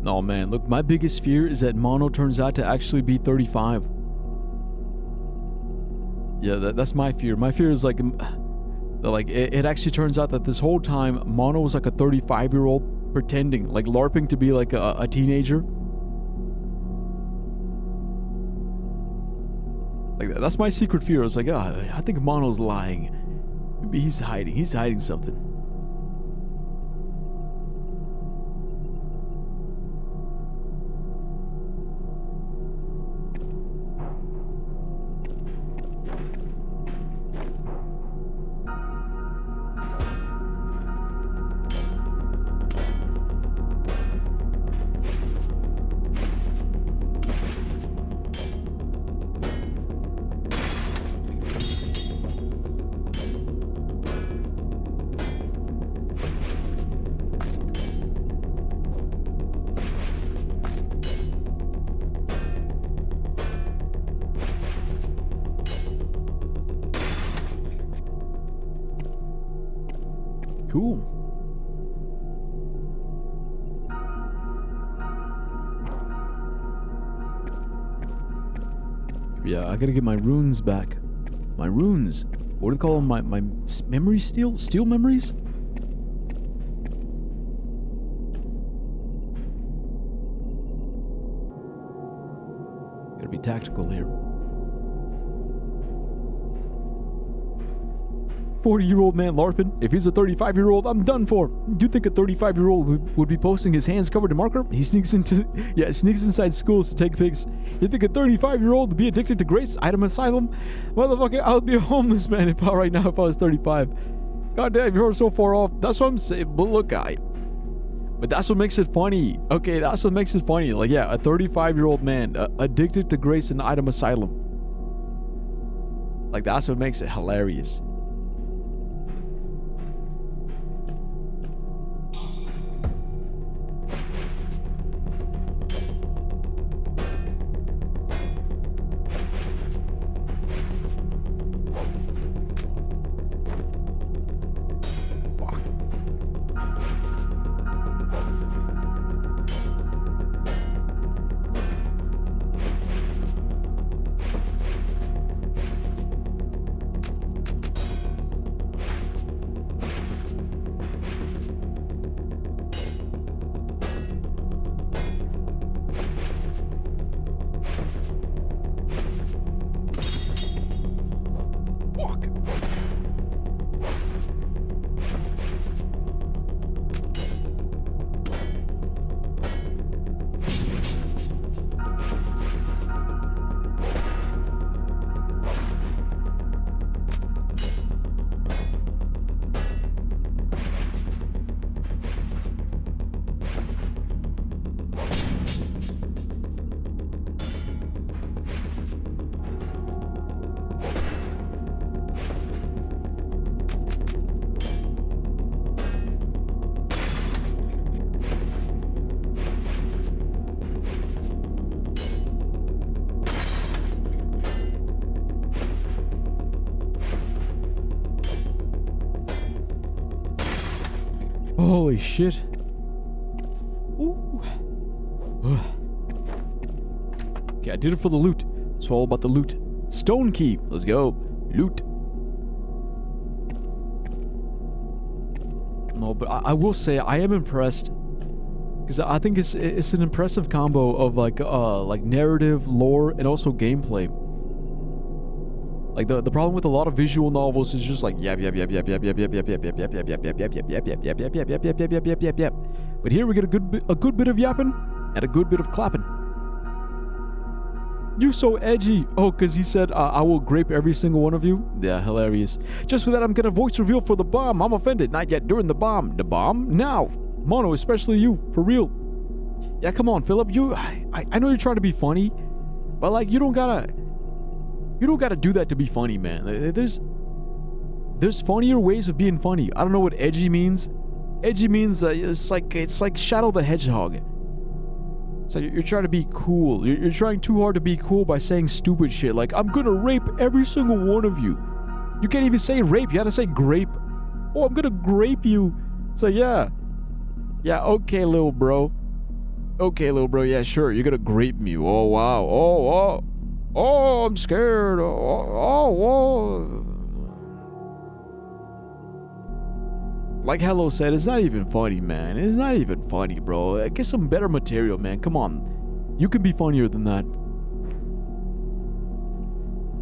Oh man, look, my biggest fear is that Mono turns out to actually be 35. Yeah, that's my fear. My fear is like it actually turns out that this whole time Mono was like a 35-year-old pretending, like LARPing to be like a teenager. Like that's my secret fear. It's like, oh, I think Mono's lying. Maybe he's hiding something. Cool. Yeah, I gotta get my runes back. My runes. What do they call them? My memory steel? Steel memories? Gotta be tactical here. 40-year-old man LARPing. If he's a 35-year-old, I'm done for. Do you think a 35-year-old would be posting his hands covered in marker? He sneaks inside schools to take pics. You think a 35-year-old would be addicted to Grace Item Asylum? Motherfucker, I would be a homeless man if I was 35. God damn, you're so far off. That's what I'm saying. But look, but that's what makes it funny. Okay, that's what makes it funny. Like, yeah, a 35-year-old man addicted to Grace and Item Asylum. Like, that's what makes it hilarious. Holy shit. Ooh. Okay, I did it for the loot. It's all about the loot. Stone key. Let's go. Loot. No, but I will say I am impressed. Because I think it's an impressive combo of like narrative, lore, and also gameplay. Like the problem with a lot of visual novels is just like yep. But here we get a good bit of yapping and a good bit of clapping. You so edgy. Oh, because he said I will grape every single one of you. Yeah, hilarious. Just for that, I'm gonna voice reveal for the bomb. I'm offended. Not yet. During the bomb. The bomb now. Mono, especially you, for real. Yeah, come on, Philip. I know you're trying to be funny, but like you don't gotta do that to be funny, man. There's funnier ways of being funny. I don't know what edgy means. Edgy means it's like Shadow the Hedgehog. So you're trying to be cool. You're trying too hard to be cool by saying stupid shit like I'm gonna rape every single one of you. You can't even say rape. You had to say grape. Oh, I'm gonna grape you. So yeah. Yeah, okay, little bro. Okay, little bro. Yeah, sure. You're gonna grape me. Oh, wow. Oh, I'm scared. Oh. Like Hello said, it's not even funny, man. It's not even funny, bro. Get some better material, man. Come on. You can be funnier than that.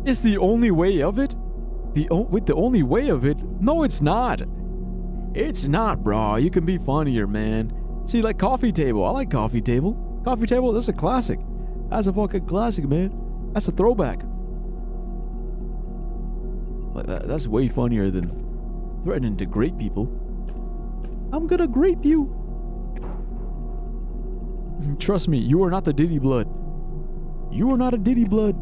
It's the only way of it? The only way of it? No, it's not. It's not, bro. You can be funnier, man. See, like Coffee Table. I like Coffee Table. Coffee Table, that's a classic. That's a fucking classic, man. That's a throwback. That's way funnier than threatening to grape people. I'm gonna grape you. Trust me, you are not the Diddy blood. You are not a Diddy blood.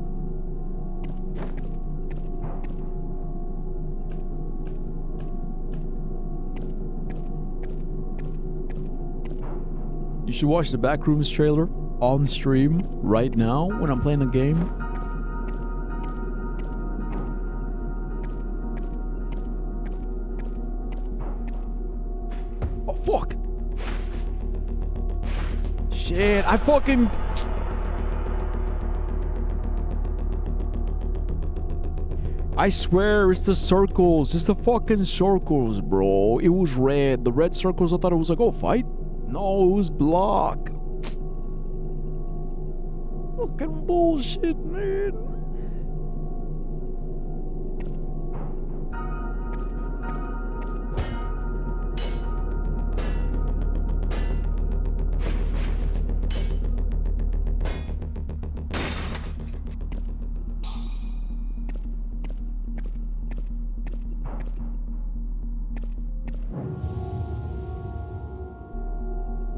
You should watch the Backrooms trailer on stream right now when I'm playing a game. Oh, fuck. Shit, I fucking... I swear, it's the circles. It's the fucking circles, bro. It was red. The red circles, I thought it was like, oh, fight? No, it was block. Fucking bullshit, man.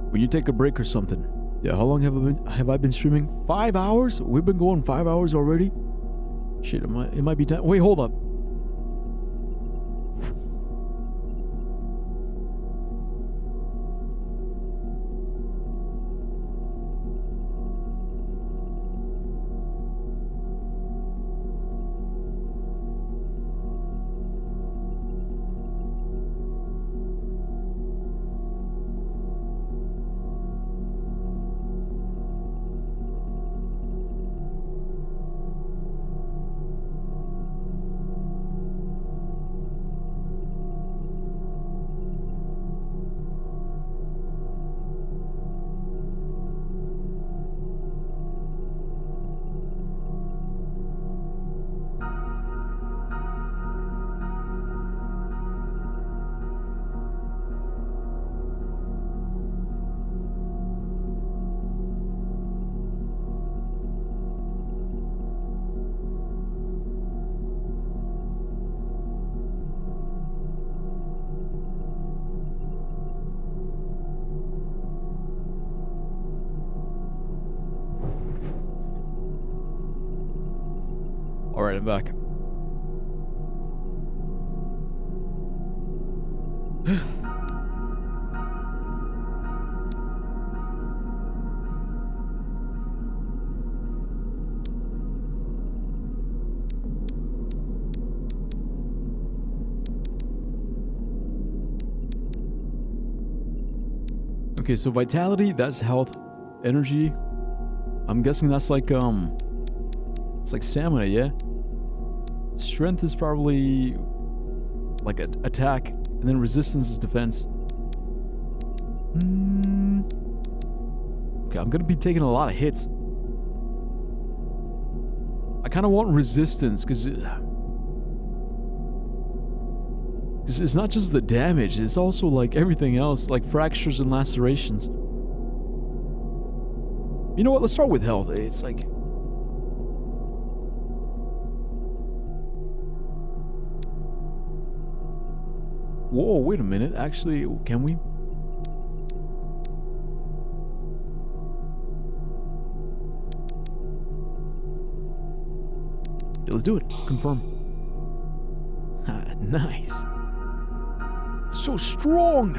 When you take a break or something. Yeah, how long have I been streaming? 5 hours? We've been going 5 hours already? Shit, it might be time. Wait, hold up. Alright, I'm back. Okay, so vitality, that's health, energy. I'm guessing that's like it's like stamina, yeah? Strength is probably like an attack, and then resistance is defense. Okay, I'm gonna be taking a lot of hits. I kind of want resistance, because it's not just the damage, it's also like everything else, like fractures and lacerations. You know what, let's start with health. It's like... Whoa, wait a minute. Actually, can we? Yeah, let's do it. Confirm. Ah, nice. So strong.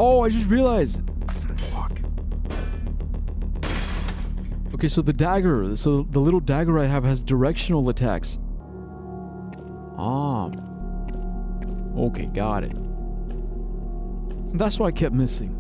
Oh, I just realized. Fuck. Okay, so the dagger, so the little dagger I have has directional attacks. Ah. Okay, got it. That's why I kept missing.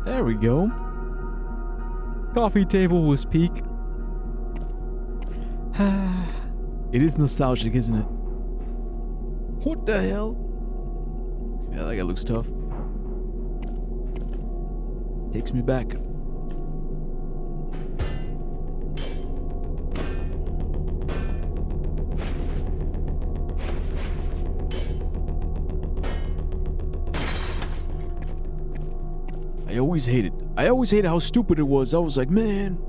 There we go. Coffee table was peak. It is nostalgic, isn't it? What the hell? Yeah, that guy looks tough. Takes me back. I always hated how stupid it was. I was like, man.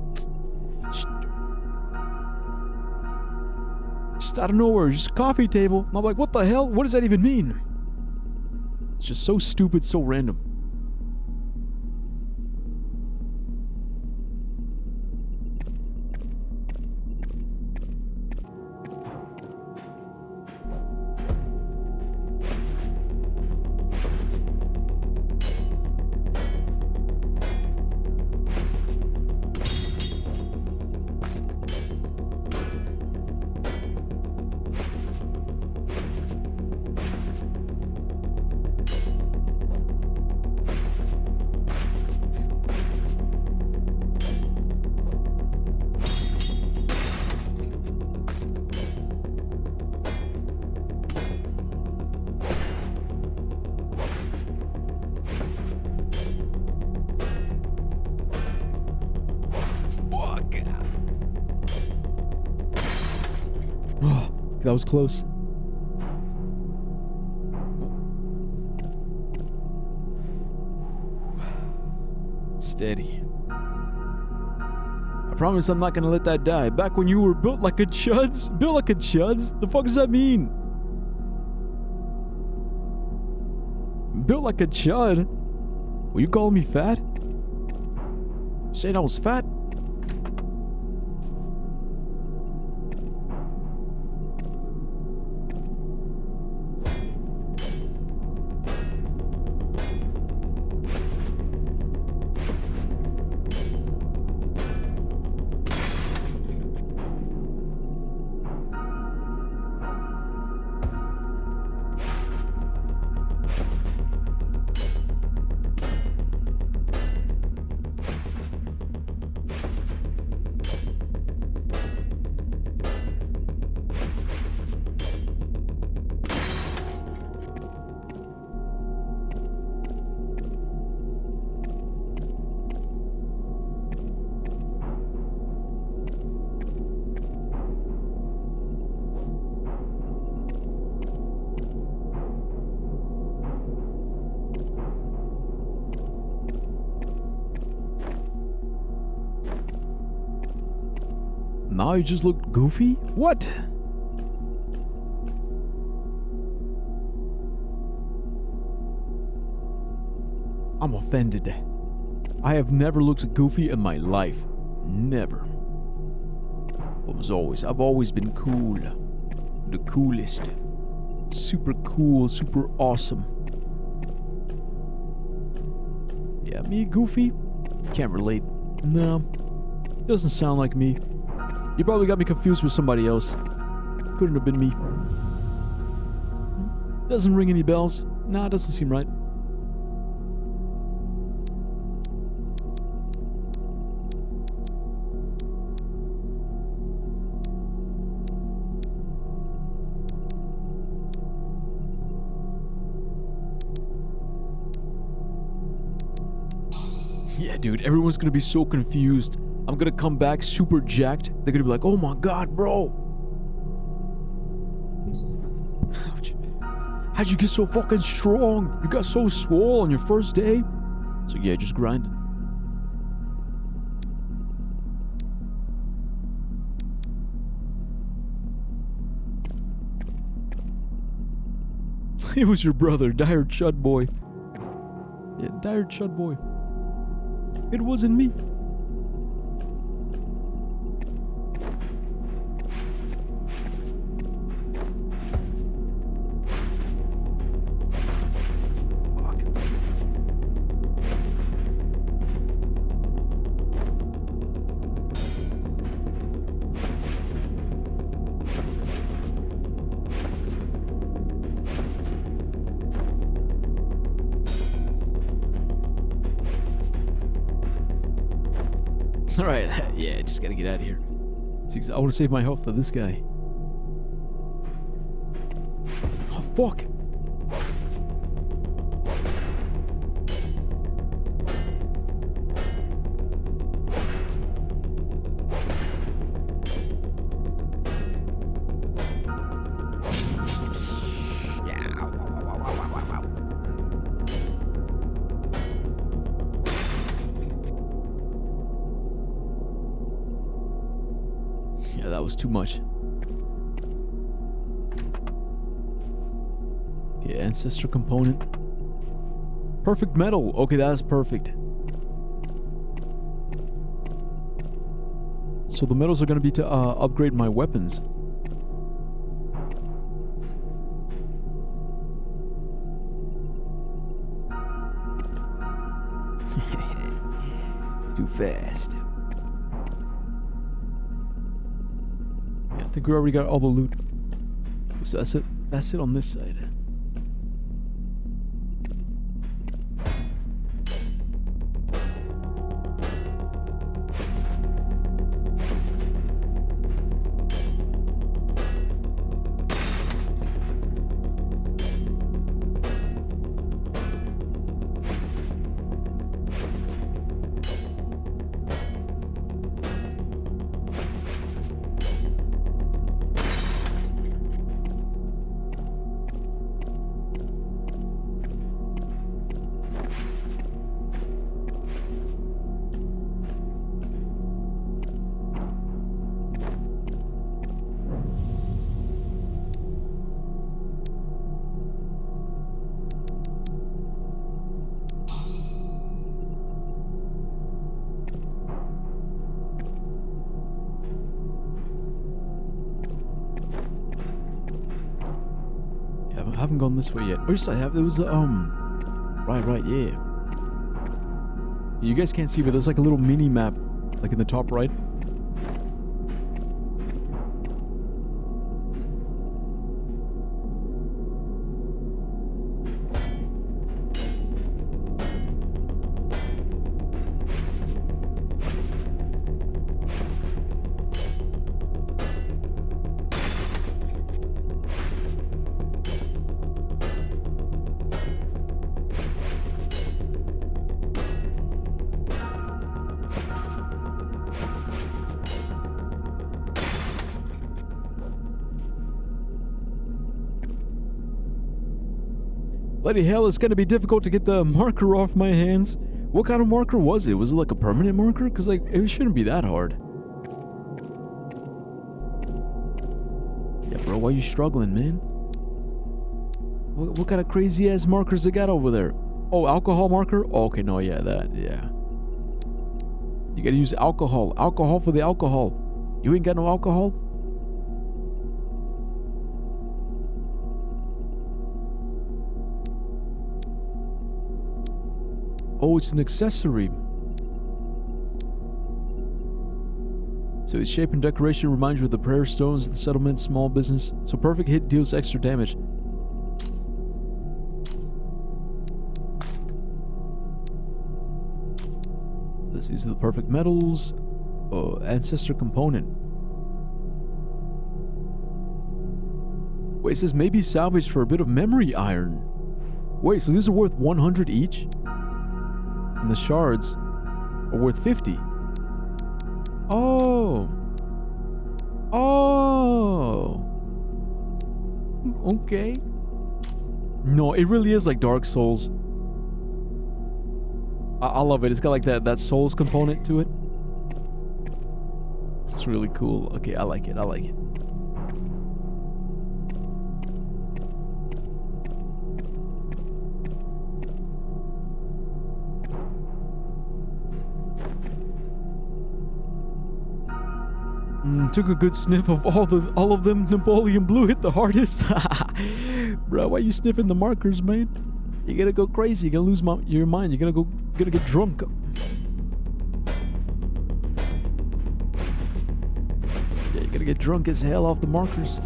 Just out of nowhere, just coffee table. I'm like, what the hell? What does that even mean? It's just so stupid, so random. Oh, that was close. Steady. I promise I'm not gonna let that die. Back when you were built like a chuds? Built like a chuds? The fuck does that mean? Built like a chud? Were you calling me fat? You saying I was fat? Now you just look goofy? What? I'm offended. I have never looked goofy in my life. Never. I've always been cool. The coolest. Super cool, super awesome. Yeah, me goofy? Can't relate. No. Doesn't sound like me. You probably got me confused with somebody else. Couldn't have been me. Doesn't ring any bells. Nah, it doesn't seem right. Yeah, dude, everyone's gonna be so confused. I'm gonna come back super jacked. They're gonna be like, oh my god, bro. How'd you get so fucking strong? You got so swole on your first day? So yeah, just grind. It was your brother, Dire Chud Boy. Yeah, Dire Chud Boy. It wasn't me. Alright, yeah, just gotta get out of here. I want to save my health for this guy. Oh, fuck! Yeah, that was too much. Okay, ancestor component. Perfect metal. Okay, that's perfect. So the metals are going to be to upgrade my weapons. Too fast. I think we already got all the loot. So that's it. That's it on this side. I haven't gone this way yet. Oh, yes, I have. There was right, yeah. You guys can't see, but there's like a little mini map, like in the top right. Bloody hell, it's gonna be difficult to get the marker off my hands. What kind of marker was it? Was it like a permanent marker? Because like, it shouldn't be that hard. Yeah, bro, why are you struggling, man? What kind of crazy ass markers they got over there? Oh, alcohol marker? Oh, okay, no, yeah, that, yeah. You gotta use alcohol. Alcohol for the alcohol. You ain't got no alcohol? Oh, it's an accessory. So its shape and decoration reminds you of the prayer stones of the settlement, small business. So perfect hit deals extra damage. These are the perfect metals. Oh, ancestor component. Wait, it says maybe salvaged for a bit of memory iron. Wait, so these are worth 100 each? And the shards, are worth 50. Oh. Oh. Okay. No, it really is like Dark Souls. I love it. It's got like that Souls component to it. It's really cool. Okay, I like it. I like it. Took a good sniff of all of them. Napoleon Blue hit the hardest. Bro, why you sniffing the markers, man? You're gonna go crazy. You're gonna lose your mind. You're gonna get drunk. Yeah, you're gonna get drunk as hell off the markers.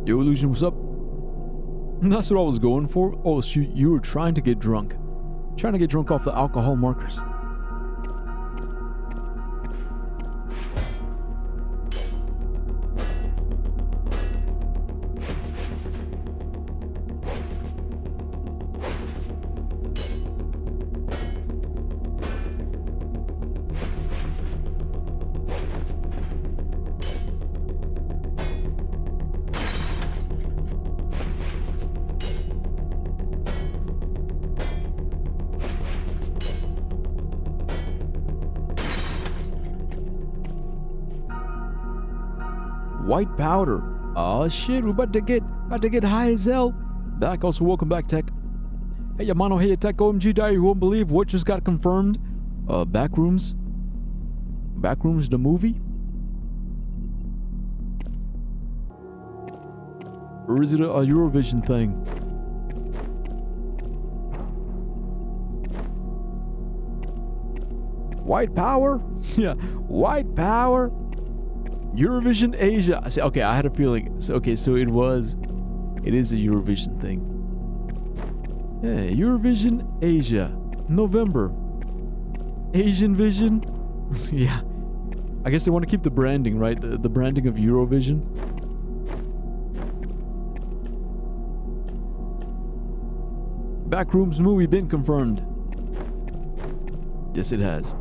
Yo, Illusion, what's up? That's what I was going for. Oh, shoot, you were trying to get drunk. Trying to get drunk off the alcohol markers. White powder. Oh shit, we're about to get high as hell. Back, also welcome back, Tech. Hey Yamano, hey Tech OMG Diary, you won't believe what just got confirmed. Backrooms. Backrooms the movie? Or is it a Eurovision thing? White power? Yeah, white power. Eurovision Asia. Okay, I had a feeling. So, okay, so it is a Eurovision thing. Yeah, Eurovision Asia, November. Asian Vision. Yeah, I guess they want to keep the branding, right? The branding of Eurovision. Backrooms movie been confirmed. Yes, it has.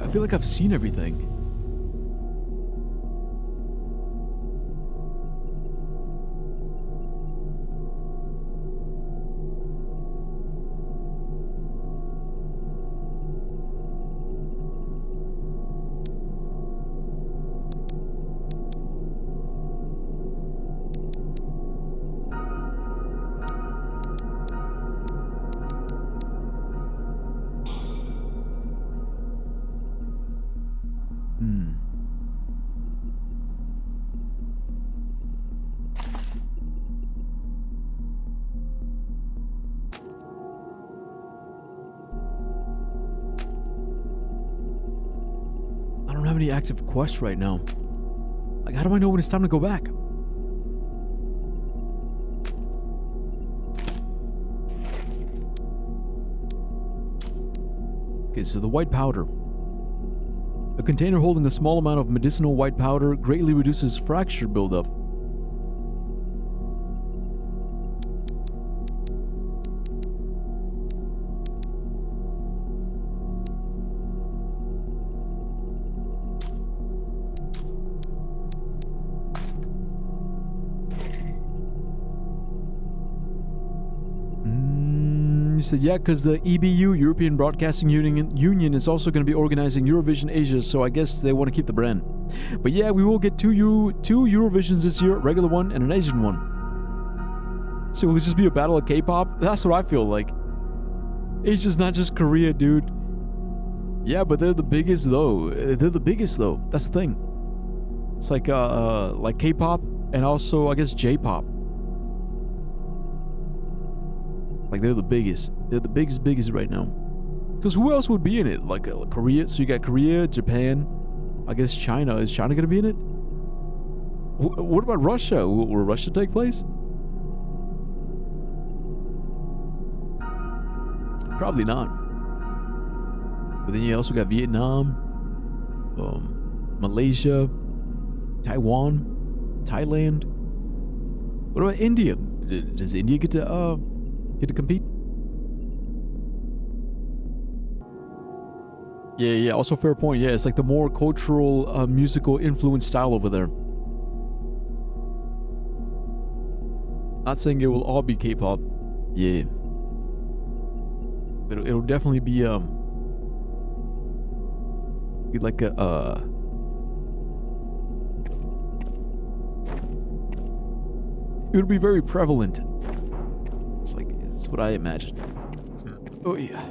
I feel like I've seen everything. I don't have any active quests right now. Like, how do I know when it's time to go back? Okay, so the white powder. A container holding a small amount of medicinal white powder greatly reduces fracture buildup. You said, yeah, because the EBU, European Broadcasting Union, is also going to be organizing Eurovision Asia, so I guess they want to keep the brand. But yeah, we will get two Eurovisions this year, a regular one and an Asian one. So will it just be a battle of K-pop? That's what I feel like. Asia's not just Korea, dude. Yeah, but they're the biggest though. That's the thing. It's like K-pop and also I guess J-pop. Like they're the biggest. They're the biggest right now. Because who else would be in it? Like Korea. So you got Korea, Japan. I guess China. Is China gonna be in it? What about Russia? Will Russia take place? Probably not. But then you also got Vietnam, Malaysia, Taiwan, Thailand. What about India? Does India get to compete? Yeah. Also, fair point. Yeah, it's like the more cultural, musical influence style over there. Not saying it will all be K-pop. Yeah. It'll definitely be like a it'll be very prevalent. It's what I imagine. Oh yeah.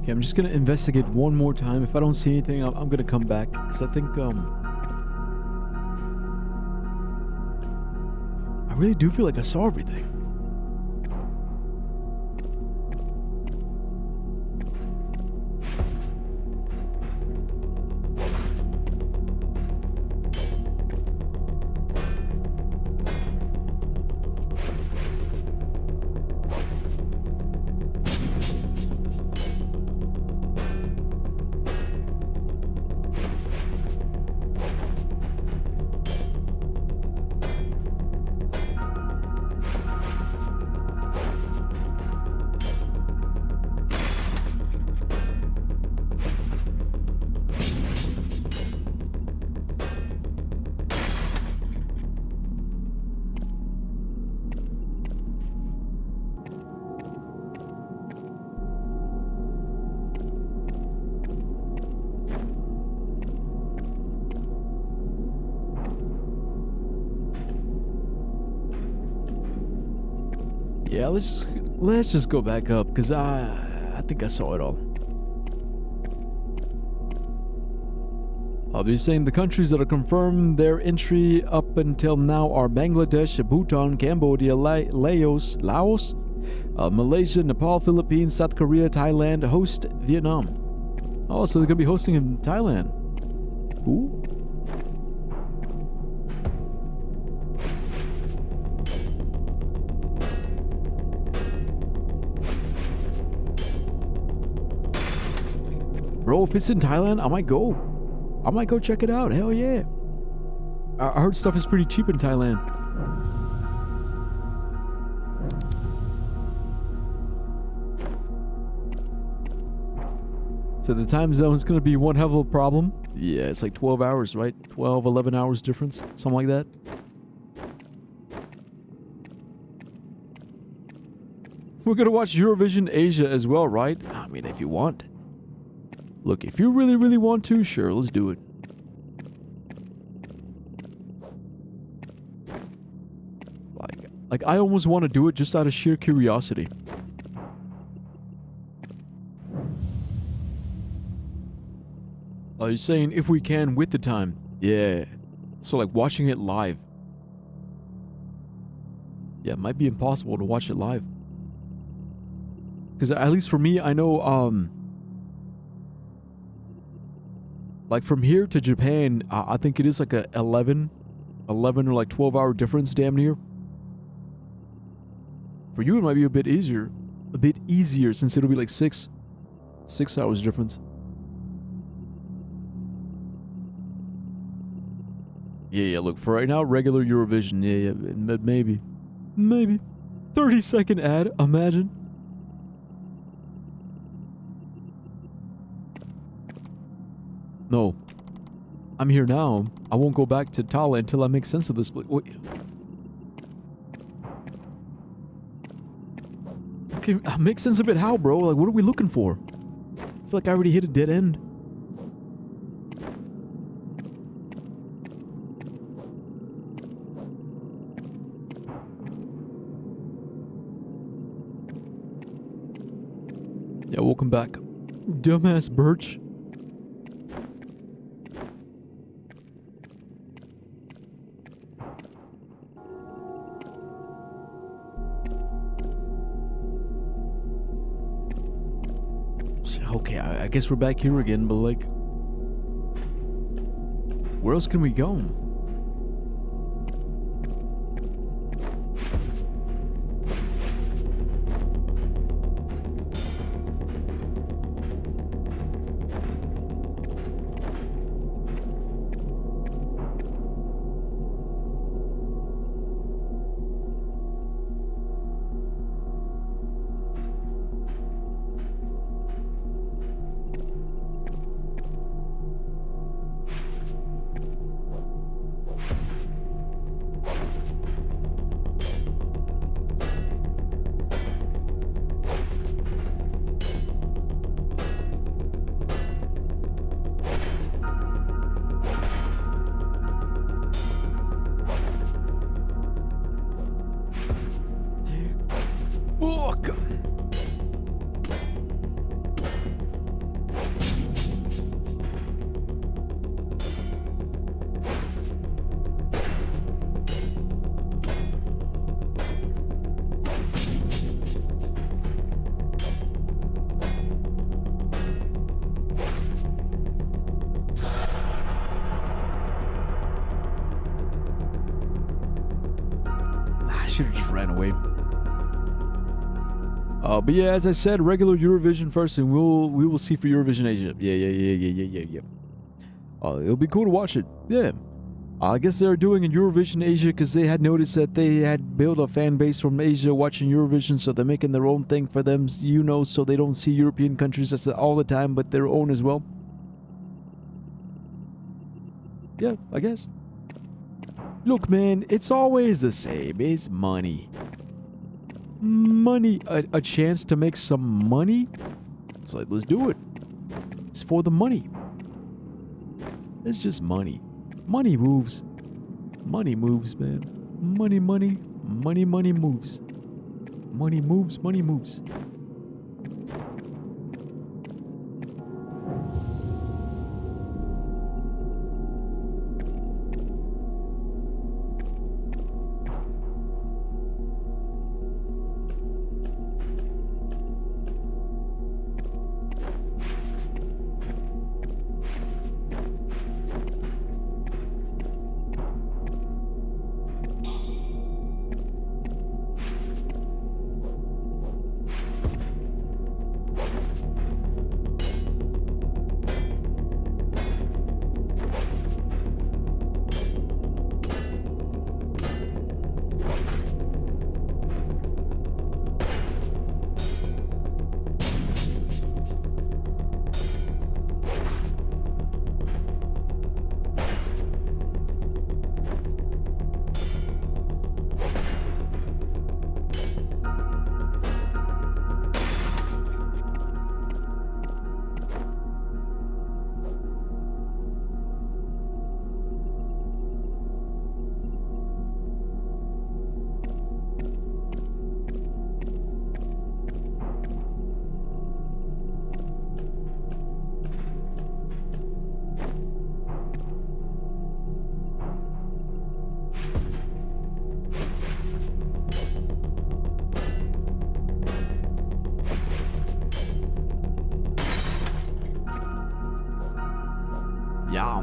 Okay, I'm just gonna investigate one more time. If I don't see anything, I'm gonna come back because I think I really do feel like I saw everything. Yeah, let's just go back up because I think I saw it all. I'll be saying the countries that have confirmed their entry up until now are Bangladesh, Bhutan, Cambodia, Laos, Malaysia, Nepal, Philippines, South Korea, Thailand, host Vietnam. Oh, so they're gonna be hosting in Thailand. Ooh. Bro, if it's in Thailand, I might go. I might go check it out. Hell yeah. I heard stuff is pretty cheap in Thailand. So the time zone is going to be one hell of a problem. Yeah, it's like 12 hours, right? 12, 11 hours difference. Something like that. We're going to watch Eurovision Asia as well, right? I mean, if you want. Look, if you really, really want to, sure, let's do it. Like I almost want to do it just out of sheer curiosity. Are you saying if we can with the time? Yeah. So like watching it live. Yeah, it might be impossible to watch it live. Because at least for me, I know, like from here to Japan, I think it is like a 11 or like 12-hour difference, damn near. For you, it might be a bit easier since it'll be like 6 hours difference. Yeah, look, for right now, regular Eurovision, yeah, maybe 30-second ad, imagine. No, I'm here now. I won't go back to Tala until I make sense of this. Wait. Okay, make sense of it how, bro? Like, what are we looking for? I feel like I already hit a dead end. Yeah, welcome back. Dumbass Birch. Okay, I guess we're back here again, but like, where else can we go? Fuck. I should have just ran away. But yeah, as I said, regular Eurovision first, and we will see for Eurovision Asia. Yeah. It'll be cool to watch it. Yeah. I guess they're doing in Eurovision Asia because they had noticed that they had built a fan base from Asia watching Eurovision, so they're making their own thing for them, you know, so they don't see European countries as all the time, but their own as well. Yeah, I guess. Look, man, it's always the same. It's money. Money. A chance to make some money? It's like, let's do it. It's for the money. It's just money. Money moves. Money moves, man. Money moves. Money moves, money moves.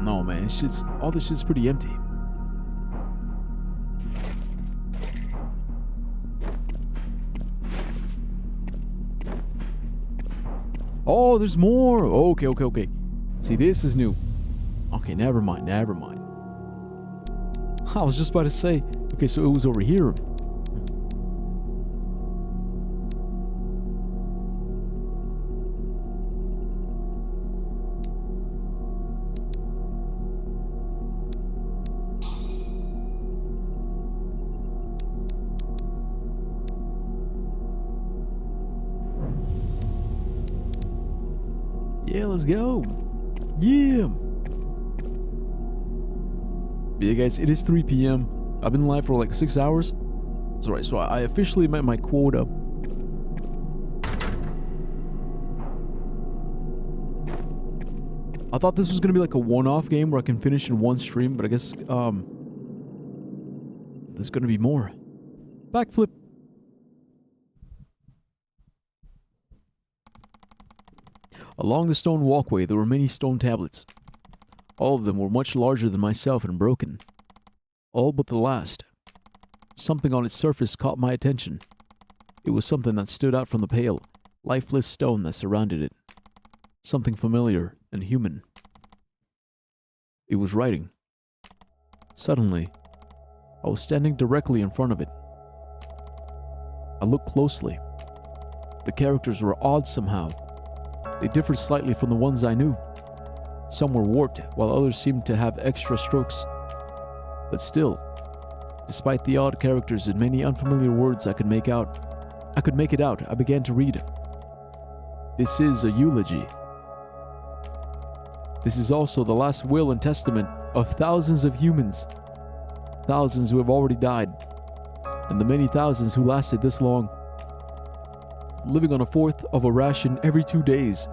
don't know, man. It's just, all this shit's pretty empty. Oh, there's more. Okay. See, this is new. Okay, never mind. I was just about to say, okay, so it was over here. Yeah, let's go. Yeah. Yeah, guys, it is 3 p.m. I've been live for like 6 hours. That's right, so I officially met my quota. I thought this was gonna be like a one-off game where I can finish in one stream, but I guess, there's gonna be more. Backflip. Along the stone walkway, there were many stone tablets. All of them were much larger than myself and broken. All but the last. Something on its surface caught my attention. It was something that stood out from the pale, lifeless stone that surrounded it. Something familiar and human. It was writing. Suddenly, I was standing directly in front of it. I looked closely. The characters were odd somehow. They differed slightly from the ones I knew. Some were warped, while others seemed to have extra strokes. But still, despite the odd characters and many unfamiliar words I could make it out. I began to read. This is a eulogy. This is also the last will and testament of thousands of humans. Thousands who have already died. And the many thousands who lasted this long. Living on a fourth of a ration every 2 days.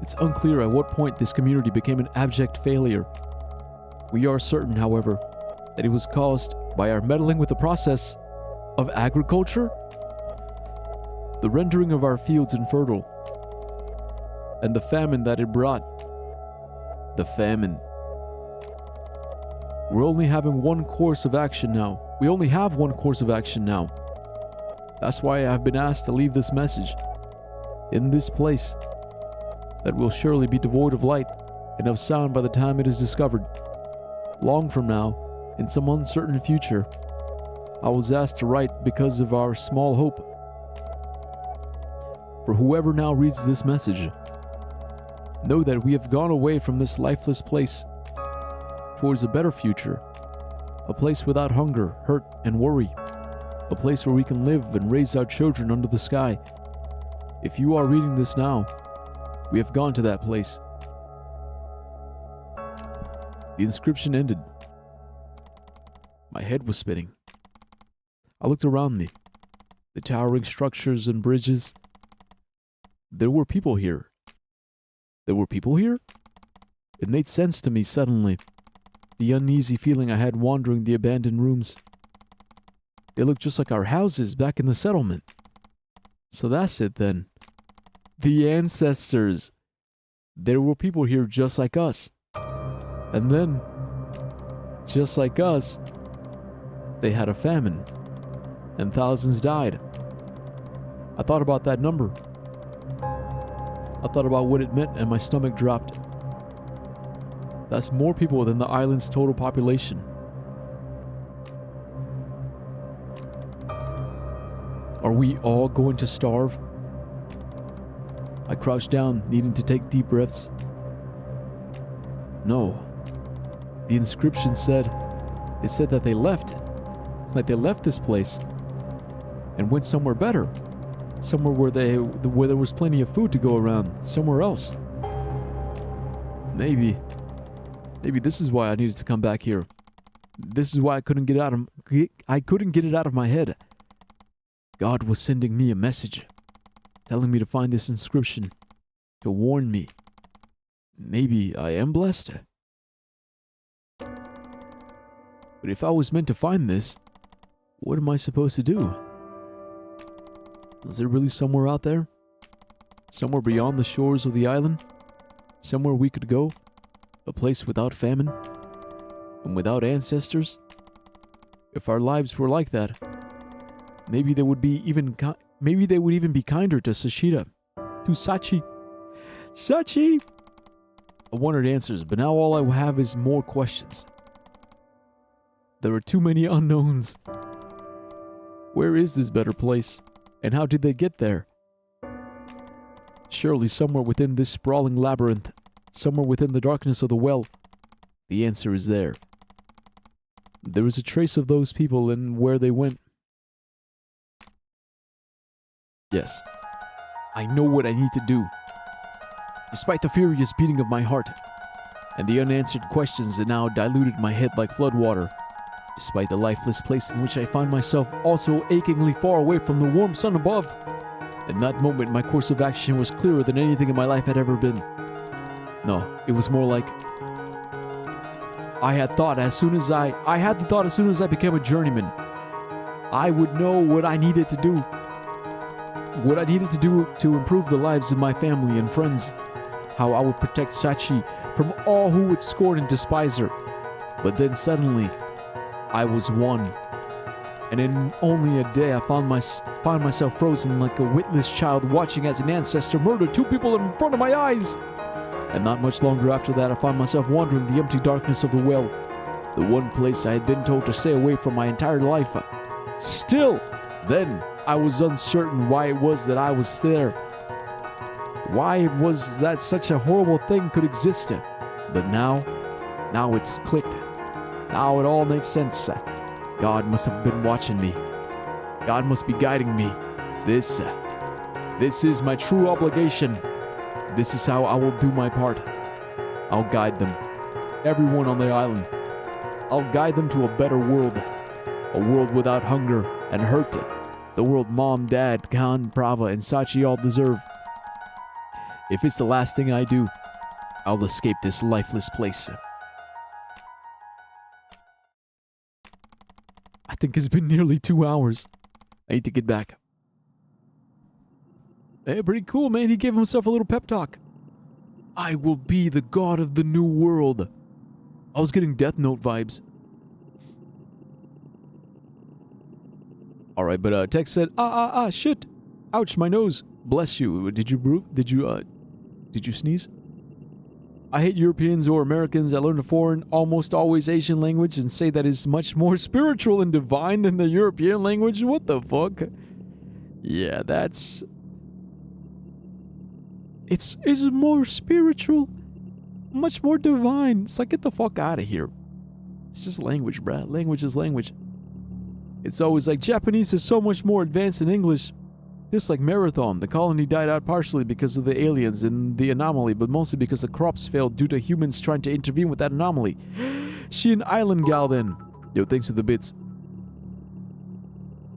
It's unclear at what point this community became an abject failure. We are certain, however, that it was caused by our meddling with the process of agriculture, the rendering of our fields infertile, and the famine that it brought. The famine. We're only having one course of action now. We only have one course of action now. That's why I've been asked to leave this message in this place that will surely be devoid of light and of sound by the time it is discovered. Long from now, in some uncertain future, I was asked to write because of our small hope. For whoever now reads this message, know that we have gone away from this lifeless place towards a better future, a place without hunger, hurt, and worry, a place where we can live and raise our children under the sky. If you are reading this now, we have gone to that place. The inscription ended. My head was spinning. I looked around me. The towering structures and bridges. There were people here. There were people here? It made sense to me suddenly. The uneasy feeling I had wandering the abandoned rooms. They looked just like our houses back in the settlement. So that's it then. The ancestors. There were people here just like us. And then, just like us, they had a famine. And thousands died. I thought about that number. I thought about what it meant and my stomach dropped. That's more people than the island's total population. Are we all going to starve? I crouched down, needing to take deep breaths. No. The inscription said that they left. Like they left this place and went somewhere better. Somewhere where there was plenty of food to go around. Somewhere else. Maybe this is why I needed to come back here. This is why I couldn't get it out of my head. God was sending me a message, telling me to find this inscription, to warn me. Maybe I am blessed. But if I was meant to find this, what am I supposed to do? Is there really somewhere out there? Somewhere beyond the shores of the island? Somewhere we could go? A place without famine? And without ancestors? If our lives were like that, maybe they would be even be kinder to Sashida. To Sachi. Sachi! I wanted answers, but now all I have is more questions. There are too many unknowns. Where is this better place? And how did they get there? Surely somewhere within this sprawling labyrinth, somewhere within the darkness of the well, the answer is there. There is a trace of those people and where they went. Yes, I know what I need to do. Despite the furious beating of my heart, and the unanswered questions that now diluted my head like floodwater, despite the lifeless place in which I find myself also achingly far away from the warm sun above, in that moment my course of action was clearer than anything in my life had ever been. No, it was more like I had the thought as soon as I became a journeyman, I would know what I needed to do. What I needed to do to improve the lives of my family and friends. How I would protect Sachi from all who would scorn and despise her. But then suddenly, I was one. And in only a day I found myself frozen like a witless child watching as an ancestor murdered 2 people in front of my eyes. And not much longer after that I found myself wandering the empty darkness of the well. The one place I had been told to stay away from my entire life. Still, then, I was uncertain why it was that I was there. Why it was that such a horrible thing could exist. But now it's clicked. Now it all makes sense. God must have been watching me. God must be guiding me. This is my true obligation. This is how I will do my part. I'll guide them. Everyone on the island. I'll guide them to a better world. A world without hunger and hurt. The world Mom, Dad, Khan, Prava, and Sachi all deserve. If it's the last thing I do, I'll escape this lifeless place. I think it's been nearly 2 hours. I need to get back. Hey, pretty cool, man. He gave himself a little pep talk. I will be the god of the new world. I was getting Death Note vibes. Alright, but Tex said, shit. Ouch, my nose. Bless you. Did you sneeze? I hate Europeans or Americans that learn a foreign, almost always Asian language and say that is much more spiritual and divine than the European language. What the fuck? Yeah, that's... It's more spiritual, much more divine. It's like, get the fuck out of here. It's just language, bruh. Language is language. It's always like, Japanese is so much more advanced than English. This like Marathon. The colony died out partially because of the aliens and the anomaly, but mostly because the crops failed due to humans trying to intervene with that anomaly. She an island gal then. Yo, thanks for the bits.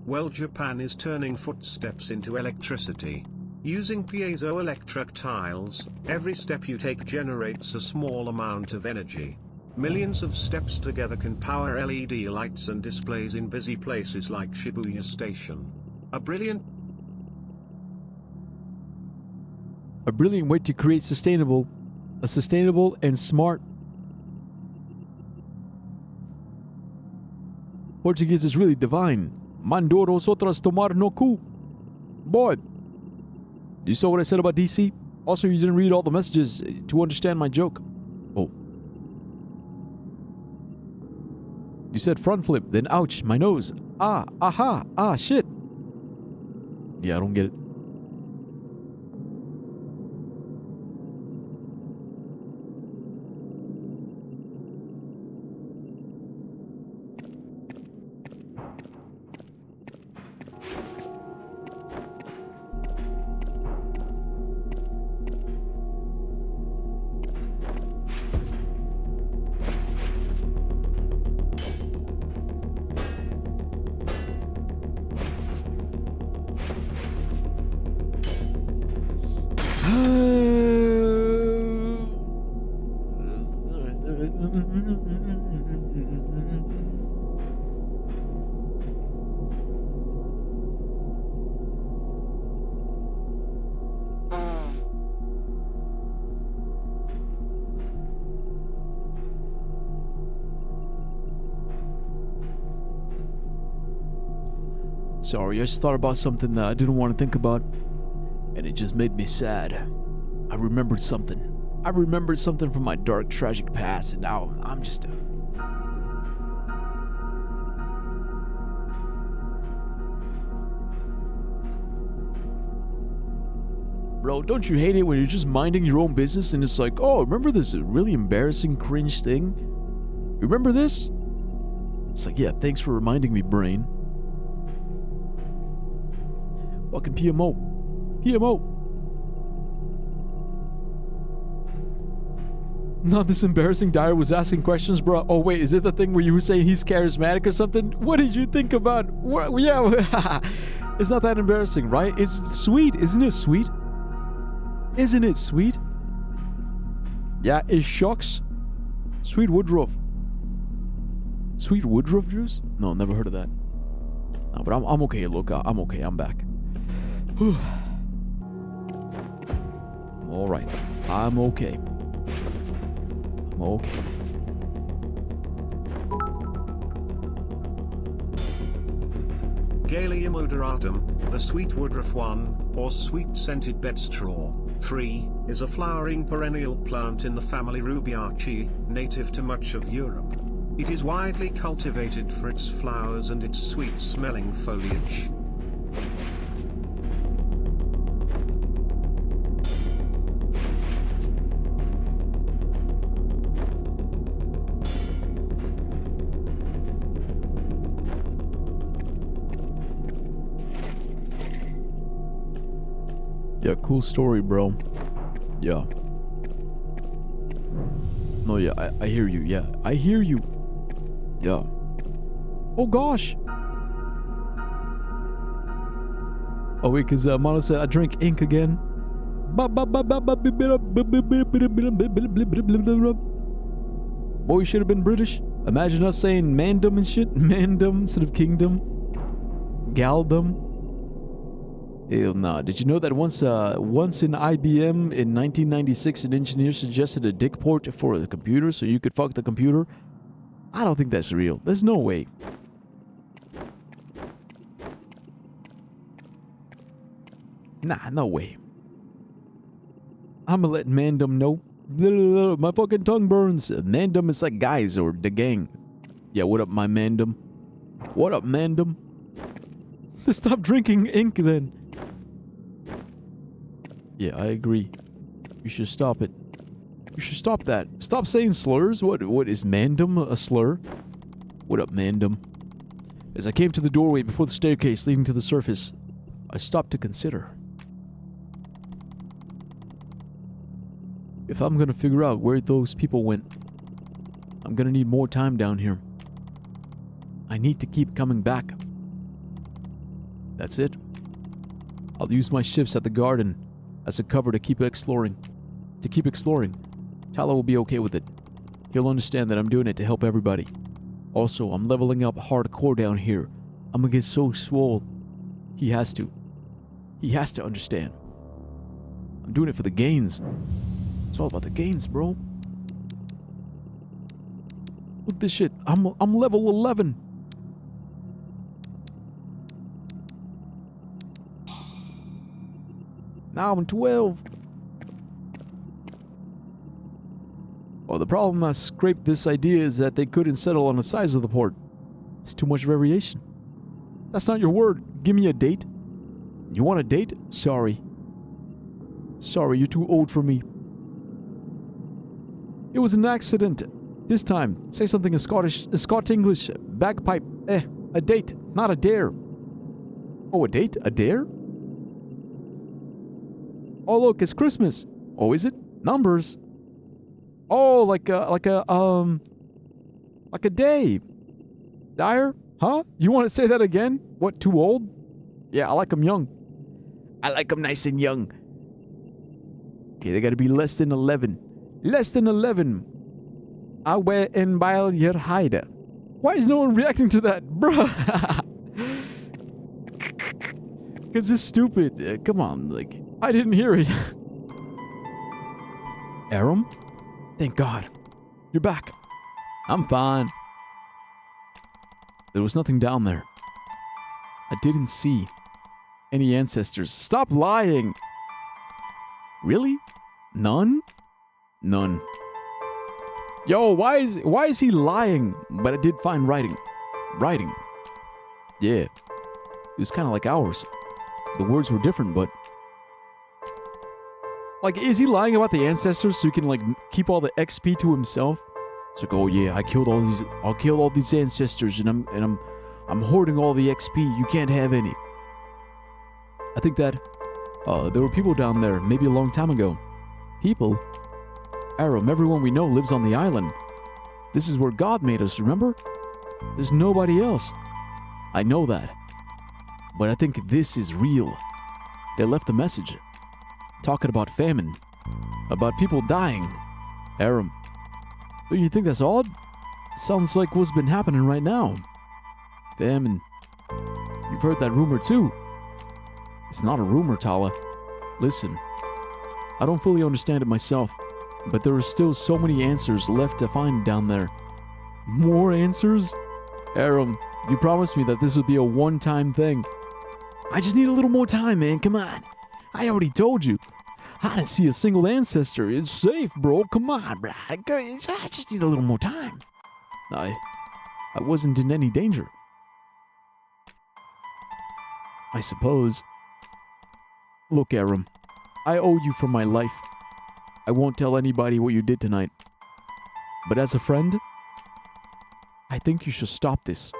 Well, Japan is turning footsteps into electricity. Using piezoelectric tiles, every step you take generates a small amount of energy. Millions of steps together can power LED lights and displays in busy places like Shibuya Station. A brilliant way to create a sustainable and smart. Portuguese is really divine. Mandoros otras tomar no cu. Boy, you saw what I said about DC? Also, you didn't read all the messages to understand my joke. Oh. You said front flip, then ouch, my nose. Shit. Yeah, I don't get it. Sorry, I just thought about something that I didn't want to think about, and it just made me sad. I remembered something. I remembered something from my dark, tragic past, and now I'm just... Bro, don't you hate it when you're just minding your own business and it's like, oh, remember this really embarrassing, cringe thing? Remember this? It's like, yeah, thanks for reminding me, brain. Fucking PMO. PMO. Not this embarrassing. Dyer was asking questions, bro. Oh, wait, is it the thing where you were saying he's charismatic or something? What did you think about? What? Yeah, it's not that embarrassing, right? It's sweet. Isn't it sweet? Isn't it sweet? Yeah, it shocks. Sweet Woodruff. Sweet Woodruff juice? No, never heard of that. No, but I'm okay, look. I'm okay. I'm back. Alright. I'm okay. I'm okay. Galium odoratum, the sweet woodruff 1, or sweet scented bedstraw 3, is a flowering perennial plant in the family Rubiaceae, native to much of Europe. It is widely cultivated for its flowers and its sweet-smelling foliage. Yeah, cool story, bro. Yeah. No, yeah, I hear you. Yeah, I hear you. Yeah. Oh, gosh. Oh, wait, because Mono said I drank ink again. Boy, you should have been British. Imagine us saying mandom and shit. Mandom instead of kingdom. Galdom. Hell nah. Did you know that once in IBM in 1996, an engineer suggested a dick port for the computer so you could fuck the computer? I don't think that's real. There's no way. Nah, no way. I'ma let Mandem know. My fucking tongue burns. Mandem is like guys or the gang. Yeah, what up, my Mandem? What up, Mandem? Stop drinking ink then. Yeah, I agree. You should stop it. You should stop that. Stop saying slurs. What is Mandem a slur? What up, Mandem? As I came to the doorway before the staircase leading to the surface, I stopped to consider. If I'm gonna figure out where those people went, I'm gonna need more time down here. I need to keep coming back. That's it. I'll use my shifts at the garden as a cover to keep exploring. Tyler will be okay with it. He'll understand that I'm doing it to help everybody. Also, I'm leveling up hardcore down here. I'm gonna get so swole. He has to. He has to understand. I'm doing it for the gains. It's all about the gains, bro. Look at this shit. I'm level 11. Now I'm 12. Well, the problem I scraped this idea is that they couldn't settle on the size of the port. It's too much variation. That's not your word. Give me a date. You want a date? Sorry. Sorry, you're too old for me. It was an accident. This time, say something in Scottish, Scot English, bagpipe. A date, not a dare. Oh, a date? A dare? Oh, look, it's Christmas. Oh, is it? Numbers. Oh, like a day. Dyer? Huh? You want to say that again? What, too old? Yeah, I like 'em young. I like 'em nice and young. Okay, they gotta be less than 11. Less than 11. I wear in bile your hide. Why is no one reacting to that? Bruh. Because it's stupid. Come on, like, I didn't hear it. Aram? Thank God. You're back. I'm fine. There was nothing down there. I didn't see any ancestors. Stop lying! Really? None? None. Yo, why is he lying? But I did find writing. Writing. Yeah. It was kind of like ours. The words were different, but... Like, is he lying about the ancestors so he can, like, keep all the XP to himself? It's like, oh yeah, I killed all these ancestors and I'm hoarding all the XP. You can't have any. I think that there were people down there maybe a long time ago. People? Aram, everyone we know lives on the island. This is where God made us, remember? There's nobody else. I know that. But I think this is real. They left a message. Talking about famine. About people dying. Aram. Do you think that's odd? Sounds like what's been happening right now. Famine. You've heard that rumor too. It's not a rumor, Tala. Listen. I don't fully understand it myself. But there are still so many answers left to find down there. More answers? Aram, you promised me that this would be a one-time thing. I just need a little more time, man. Come on. I already told you. I didn't see a single ancestor. It's safe, bro. Come on, bro. I just need a little more time. I wasn't in any danger. I suppose. Look, Aram. I owe you for my life. I won't tell anybody what you did tonight. But as a friend, I think you should stop this.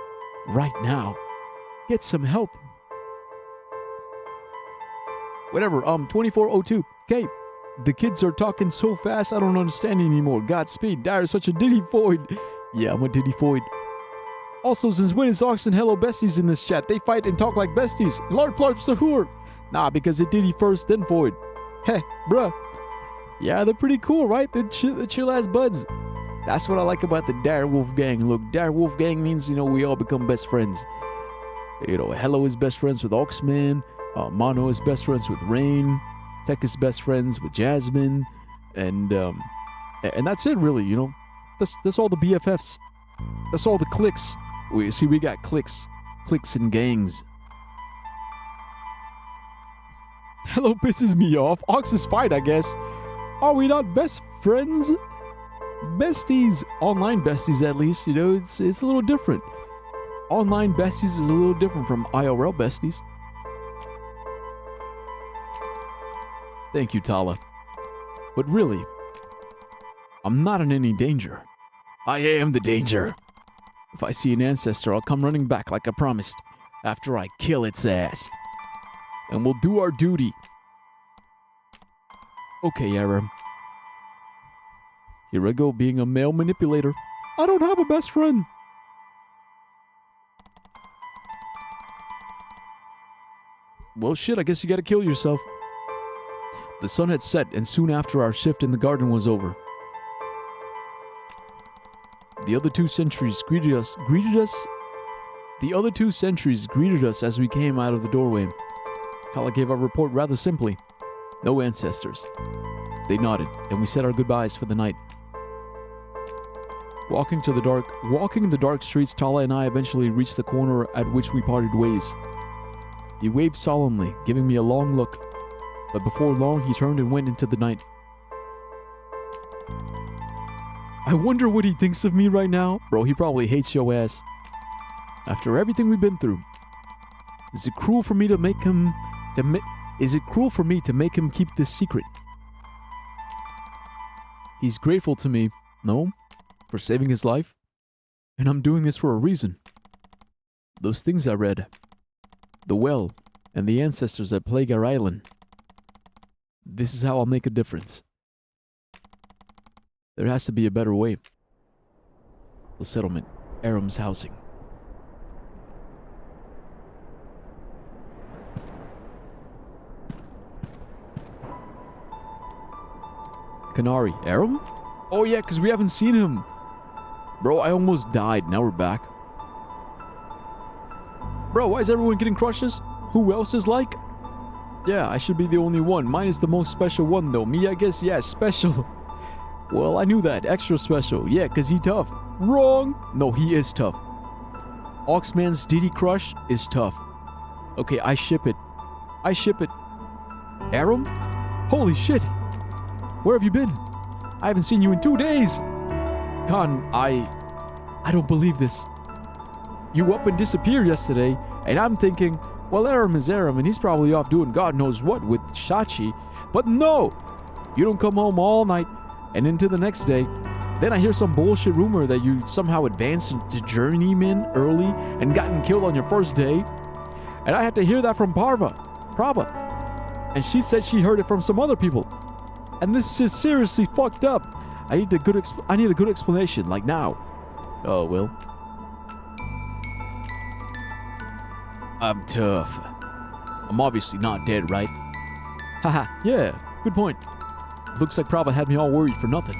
Right now. Get some help. Whatever, 2402. Okay, the kids are talking so fast I don't understand anymore. Godspeed, Dyer's such a Diddy Foyd. Yeah, I'm a Diddy Foyd. Also, since when is Ox and Hello Besties in this chat? They fight and talk like besties. Larp Larp Sahur. Nah, because it Diddy first, then Foyd. Heh, bruh. Yeah, they're pretty cool, right? The chill-ass buds. That's what I like about the Dire Wolf Gang. Look, Dire Wolf Gang means, we all become best friends. Hello is best friends with Oxman. Mono is best friends with Rain. Tech is best friends with Jasmine. And that's it, really, That's all the BFFs. That's all the cliques. We got cliques. Cliques and gangs. Hello pisses me off. Ox is fine, I guess. Are we not best friends? Besties. Online besties, at least. It's a little different. Online besties is a little different from IRL besties. Thank you, Tala. But really, I'm not in any danger. I am the danger. If I see an ancestor, I'll come running back like I promised, after I kill its ass. And we'll do our duty. Okay, Aram. Here I go, being a male manipulator. I don't have a best friend. Well, shit, I guess you gotta kill yourself. The sun had set, and soon after our shift in the garden was over. The other two sentries greeted us as we came out of the doorway. Kala gave our report rather simply. No ancestors. They nodded, and we said our goodbyes for the night. Walking the dark streets, Tala and I eventually reached the corner at which we parted ways. He waved solemnly, giving me a long look, but before long he turned and went into the night. I wonder what he thinks of me right now. Bro, he probably hates your ass. After everything we've been through, is it cruel for me to make him keep this secret? He's grateful to me, no, for saving his life, and I'm doing this for a reason. Those things I read, the well, and the ancestors that plague our island. This is how I'll make a difference. There has to be a better way. The settlement, Aram's housing. Kanari, Aram? Oh yeah, because we haven't seen him. Bro, I almost died. Now we're back. Bro, why is everyone getting crushes? Who else is like? Yeah, I should be the only one. Mine is the most special one though. Me, I guess, yeah, special. Well, I knew that. Extra special. Yeah, because he tough. Wrong. No, he is tough. Oxman's Diddy crush is tough. Okay, I ship it. I ship it. Aram? Holy shit! Where have you been? I haven't seen you in 2 days! Khan, I don't believe this. You up and disappeared yesterday, and I'm thinking, well, Aram is Aram, and he's probably off doing God knows what with Shachi. But no! You don't come home all night and into the next day. Then I hear some bullshit rumor that you somehow advanced into journeyman early and gotten killed on your first day. And I had to hear that from Prava. And she said she heard it from some other people. And this is seriously fucked up. I need a good explanation, like now. Oh, well. I'm tough. I'm obviously not dead, right? Haha, yeah, good point. Looks like Prava had me all worried for nothing.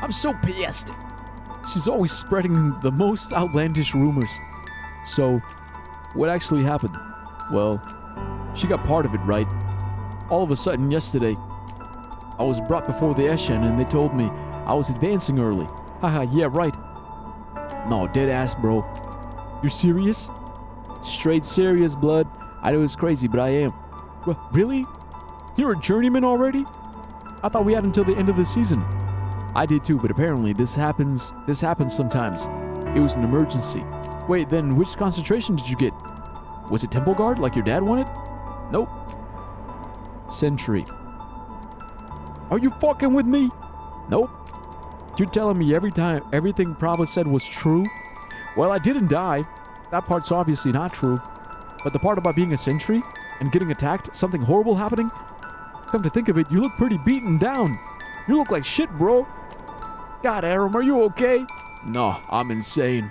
I'm so pissed. She's always spreading the most outlandish rumors. So, what actually happened? Well, she got part of it right. All of a sudden, yesterday, I was brought before the Eshen and they told me I was advancing early. Haha, yeah, right. No, dead ass, bro. You're serious? Straight serious, blood. I know it's crazy, but I am. Really? You're a journeyman already? I thought we had until the end of the season. I did too, but apparently this happens sometimes. It was an emergency. Wait, then which concentration did you get? Was it Temple Guard like your dad wanted? Nope. Sentry. Are you fucking with me? Nope. You're telling me everything Prava said was true? Well, I didn't die. That part's obviously not true. But the part about being a sentry and getting attacked, something horrible happening? Come to think of it, you look pretty beaten down. You look like shit, bro. God, Aram, are you okay? No, I'm insane.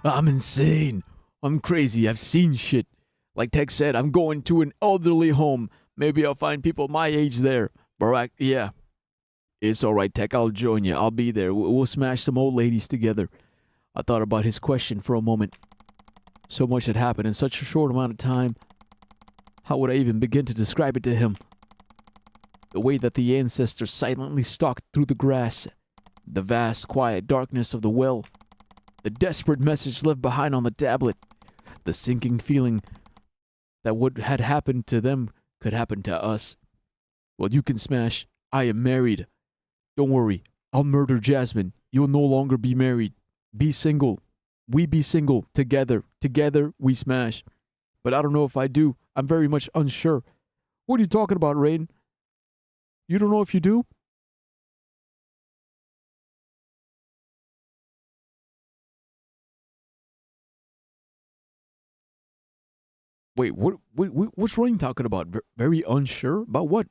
I'm insane. I'm crazy. I've seen shit. Like Tech said, I'm going to an elderly home. Maybe I'll find people my age there. Barack, yeah. It's alright, Tech. I'll join you. I'll be there. We'll smash some old ladies together. I thought about his question for a moment. So much had happened in such a short amount of time. How would I even begin to describe it to him? The way that the ancestors silently stalked through the grass, the vast, quiet darkness of the well, the desperate message left behind on the tablet, the sinking feeling that what had happened to them could happen to us. Well, you can smash. I am married. Don't worry. I'll murder Jasmine. You'll no longer be married. Be single. We be single. Together. Together, we smash. But I don't know if I do. I'm very much unsure. What are you talking about, Rain? You don't know if you do? Wait, what's Rain talking about? Very unsure? About what?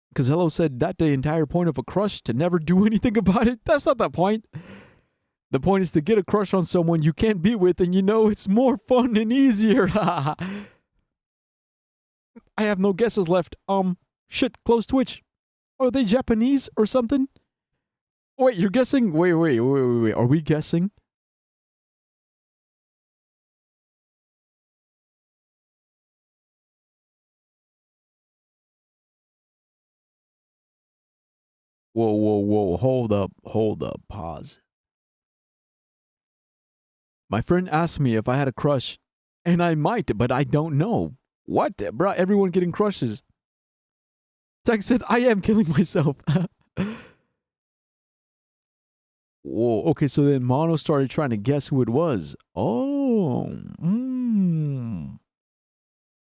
Because Hello said that the entire point of a crush to never do anything about it. That's not the point. The point is to get a crush on someone you can't be with and you know it's more fun and easier. I have no guesses left. Shit, close Twitch. Are they Japanese or something? Wait, you're guessing? Wait. Are we guessing? Whoa. Hold up. Pause. My friend asked me if I had a crush, and I might, but I don't know. What? Bruh, everyone getting crushes. Tech said, I am killing myself. Whoa, okay, so then Mono started trying to guess who it was. Oh,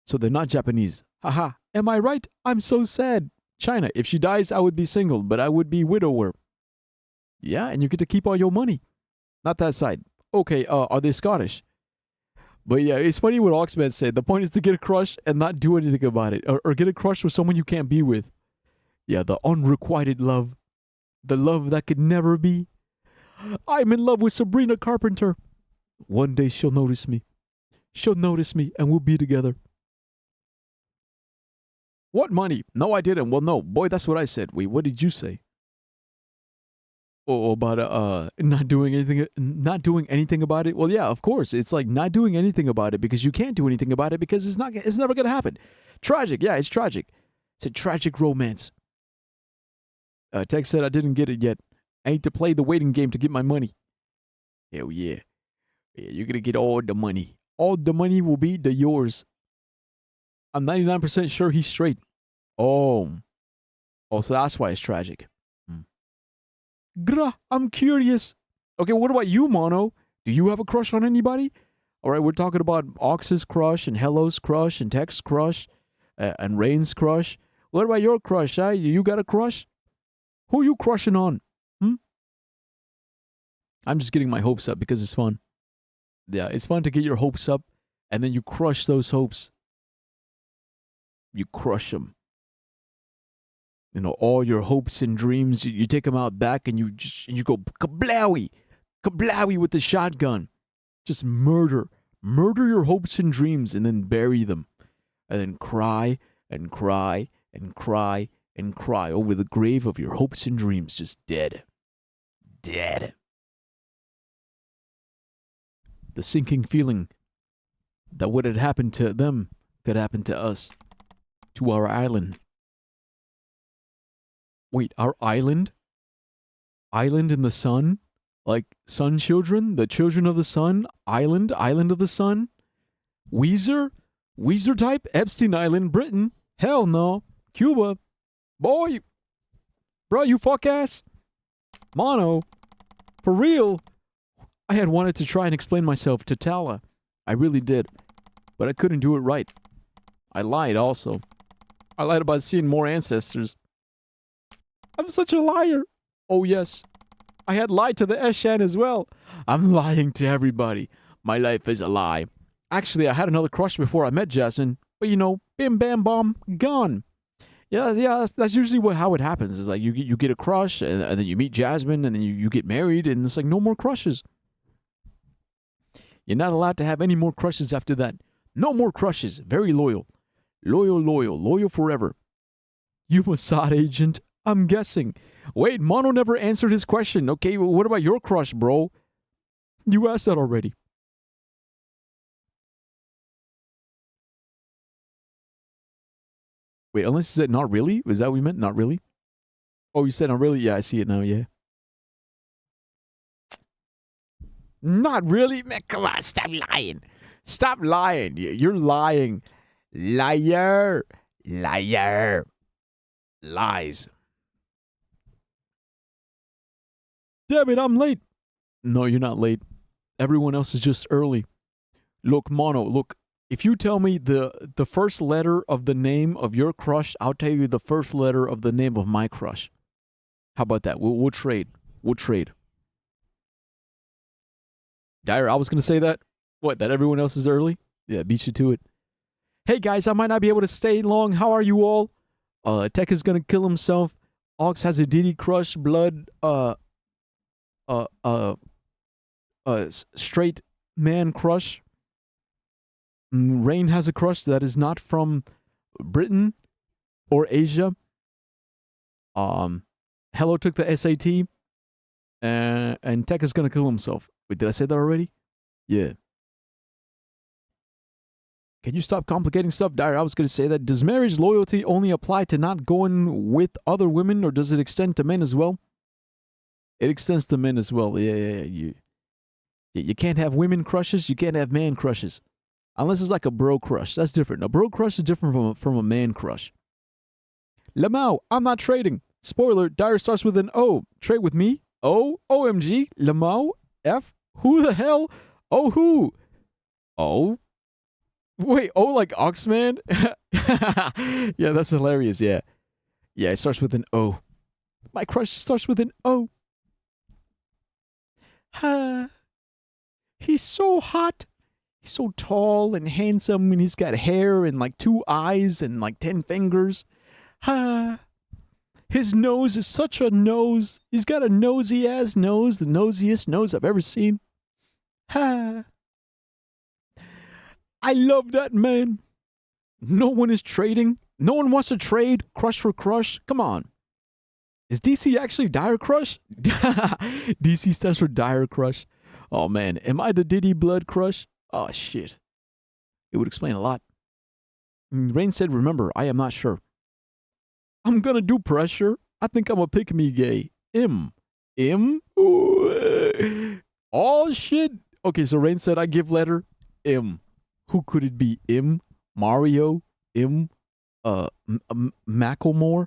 So they're not Japanese. Haha, am I right? I'm so sad. China, if she dies, I would be single, but I would be widower. Yeah, and you get to keep all your money. Not that side. Okay, are they Scottish? But yeah, it's funny what Oxman said. The point is to get a crush and not do anything about it. Or get a crush with someone you can't be with. Yeah, the unrequited love. The love that could never be. I'm in love with Sabrina Carpenter. One day she'll notice me. She'll notice me and we'll be together. What money? No, I didn't. Well, no. Boy, that's what I said. Wait, what did you say? Oh, about not doing anything about it. Well, yeah, of course. It's like not doing anything about it because you can't do anything about it because it's never gonna happen. Tragic, yeah, it's tragic. It's a tragic romance. Tech said I didn't get it yet. I need to play the waiting game to get my money. Hell yeah. Yeah, you're gonna get all the money. all the money will be the yours. I'm 99% sure he's straight. Oh. Oh, so that's why it's tragic. Grah, I'm curious. Okay, what about you, Mono? Do you have a crush on anybody? All right, we're talking about Ox's crush and Hello's crush and Tech's crush and Rain's crush. What about your crush, huh? You got a crush? Who are you crushing on? I'm just getting my hopes up because it's fun. Yeah, it's fun to get your hopes up and then you crush those hopes. You crush them. You know, all your hopes and dreams, you take them out back and you go kablowie, kablowie with the shotgun. Just murder your hopes and dreams and then bury them. And then cry and cry and cry and cry over the grave of your hopes and dreams, just dead. Dead. The sinking feeling that what had happened to them could happen to us, to our island. Wait, our island? Island in the sun? Like sun children? The children of the sun? Island? Island of the sun? Weezer? Weezer type? Epstein Island? Britain? Hell no. Cuba? Boy. Bro, you fuck ass? Mono? For real? I had wanted to try and explain myself to Tala. I really did. But I couldn't do it right. I lied also. I lied about seeing more ancestors. I'm such a liar. Oh yes. I had lied to the Eshan as well. I'm lying to everybody. My life is a lie. Actually, I had another crush before I met Jasmine. But you know, bim bam bomb, gone. Yeah, that's usually how it happens. It's like you get a crush and then you meet Jasmine and then you get married and it's like no more crushes. You're not allowed to have any more crushes after that. No more crushes. Very loyal. Loyal forever. You Mossad agent? I'm guessing. Wait, Mono never answered his question. Okay, well, what about your crush, bro? You asked that already. Wait, unless you said not really? Was that what you meant? Not really? Oh, you said not really? Yeah, I see it now, yeah. Not really? Man, come on, stop lying. Stop lying. You're lying. Liar. Liar. Lies. Damn it, I'm late. No, you're not late. Everyone else is just early. Look, Mono, look. If you tell me the first letter of the name of your crush, I'll tell you the first letter of the name of my crush. How about that? We'll trade. We'll trade. Dyer, I was going to say that. What, that everyone else is early? Yeah, beat you to it. Hey guys, I might not be able to stay long. How are you all? Tech is going to kill himself. Ox has a Diddy crush. Blood, straight man crush. Rain has a crush that is not from Britain or Asia. Hello took the SAT. And Tech is gonna kill himself. Wait, did I say that already? Yeah. Can you stop complicating stuff, Dyer? I was gonna say that. Does marriage loyalty only apply to not going with other women, or does it extend to men as well? It extends to men as well. Yeah. You can't have women crushes. You can't have man crushes. Unless it's like a bro crush. That's different. A bro crush is different from a man crush. Lamau, I'm not trading. Spoiler, Dyer starts with an O. Trade with me? O? OMG? Lamau? F? Who the hell? Oh, who? Oh? Wait, O like Oxman? Yeah, that's hilarious, yeah. Yeah, it starts with an O. My crush starts with an O. He's so hot. He's so tall and handsome, and he's got hair and like 2 eyes and like 10 fingers. His nose is such a nose. He's got a nosy ass nose, the nosiest nose I've ever seen. I love that man. No one is trading. No one wants to trade crush for crush. Come on. Is DC actually Dyer Crush? DC stands for Dyer Crush. Oh man, am I the Diddy Blood Crush? Oh, shit. It would explain a lot. Rain said, remember, I am not sure. I'm gonna do pressure. I think I'm a pick-me gay. M. Ooh. Oh, shit. Okay, so Rain said, I give letter M. Who could it be? Mario? Macklemore?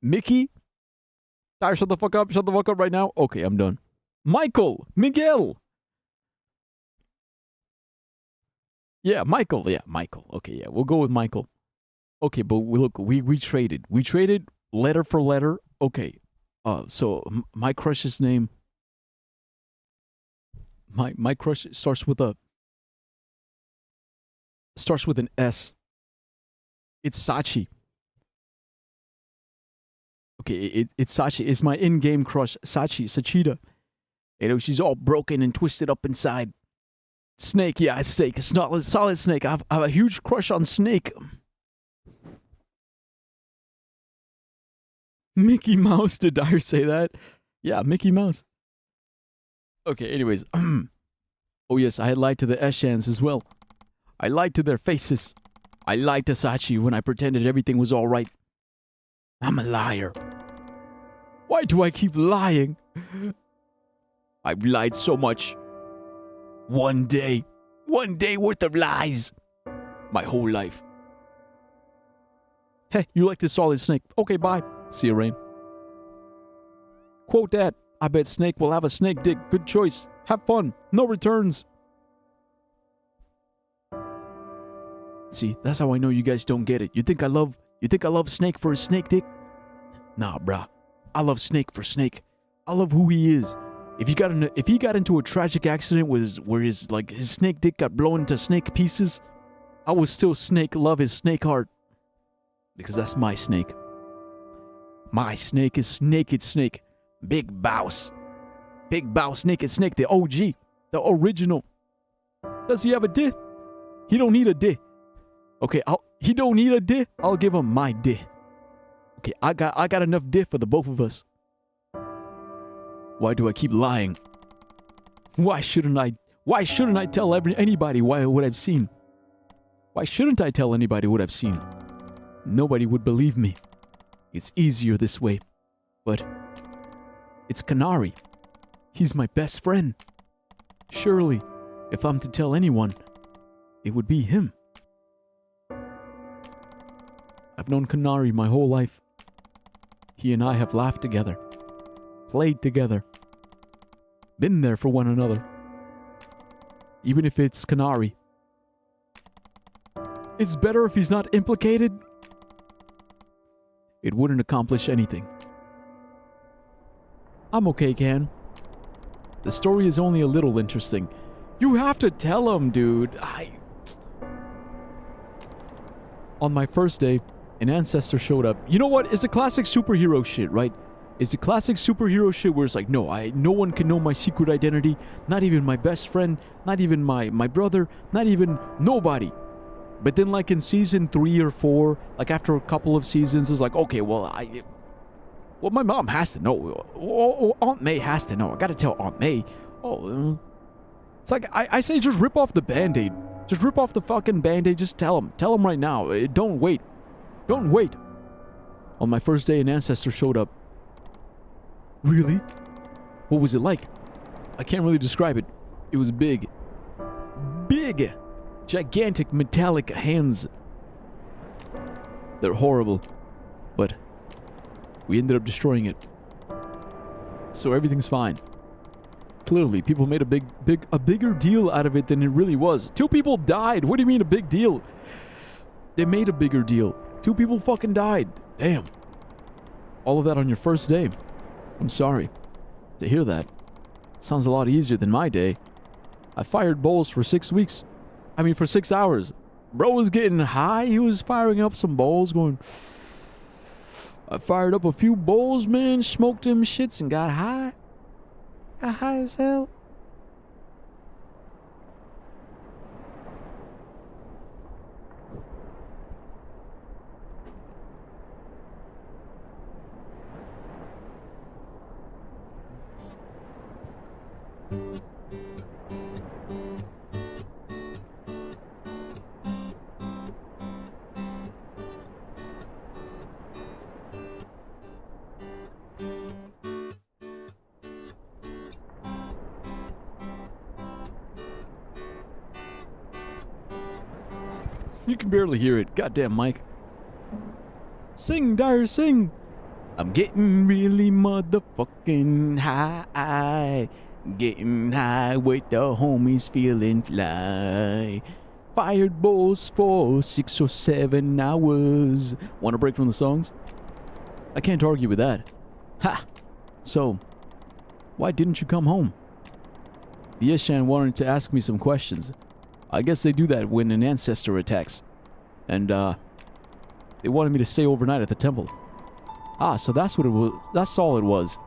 Mickey? Tyre, shut the fuck up. Shut the fuck up right now. Okay, I'm done. Michael. Miguel. Yeah, Michael. Yeah, Michael. Okay, yeah, we'll go with Michael. Okay, but we traded. We traded letter for letter. Okay. So my crush's name. My crush starts with an S. It's Sachi. Okay, it's Sachi. It's my in-game crush, Sachita. You know, she's all broken and twisted up inside. Snake, yeah, it's Snake. It's not solid Snake. I have a huge crush on Snake. Mickey Mouse, did Dyer say that? Yeah, Mickey Mouse. Okay, anyways. Oh yes, I had lied to the Eshans as well. I lied to their faces. I lied to Sachi when I pretended everything was alright. I'm a liar. Why do I keep lying? I've lied so much. One day worth of lies. My whole life. Hey, you like this solid Snake. Okay, bye. See you, Rain. Quote that. I bet Snake will have a snake dick. Good choice. Have fun. No returns. See, that's how I know you guys don't get it. You think I love Snake for his snake dick? Nah, bruh. I love Snake for Snake. I love who he is. If he got into a tragic accident where his snake dick got blown into snake pieces, I would still love his snake heart. Because that's my snake. My snake is Naked Snake. Big Bouse. Big Bouse Naked Snake, the OG. The original. Does he have a dick? He don't need a dick. Okay, he don't need a dick. I'll give him my dick. Okay, I got enough dick for the both of us. Why do I keep lying? Why shouldn't I tell anybody what I've seen? Why shouldn't I tell anybody what I've seen? Nobody would believe me. It's easier this way. But it's Canary. He's my best friend. Surely, if I'm to tell anyone, it would be him. I've known Canary my whole life. He and I have laughed together, played together, been there for one another. Even if it's Canary. It's better if he's not implicated. It wouldn't accomplish anything. I'm okay, Can. The story is only a little interesting. You have to tell him, dude. On my first day, an ancestor showed up. You know what? It's a classic superhero shit, right? It's the classic superhero shit where it's like, no one can know my secret identity. Not even my best friend. Not even my brother. Not even nobody. But then like in season 3 or 4, like after a couple of seasons, it's like, okay, well, my mom has to know. Aunt May has to know. I gotta tell Aunt May. It's like, I say just rip off the Band-Aid. Just rip off the fucking Band-Aid. Just tell him. Tell him right now. Don't wait. Don't wait. On my first day, an ancestor showed up. Really? What was it like? I can't really describe it. It was big. Big! Gigantic metallic hands. They're horrible. But we ended up destroying it. So everything's fine. Clearly, people made a bigger deal out of it than it really was. 2 people died. What do you mean a big deal? They made a bigger deal. 2 people fucking died. Damn. All of that on your first day. I'm sorry to hear that. Sounds a lot easier than my day. I fired bowls for 6 weeks. For 6 hours. Bro was getting high. He was firing up some bowls going... I fired up a few bowls, man. Smoked them shits and got high. Got high as hell. You can barely hear it. Goddamn, Mike. Sing, Dyer, sing. I'm getting really motherfucking high. Getting high with the homies feeling fly. Fired bowls for 6 or 7 hours. Want a break from the songs? I can't argue with that. Ha! So, why didn't you come home? The Ishan wanted to ask me some questions. I guess they do that when an ancestor attacks. And, they wanted me to stay overnight at the temple. Ah, so that's what it was. That's all it was.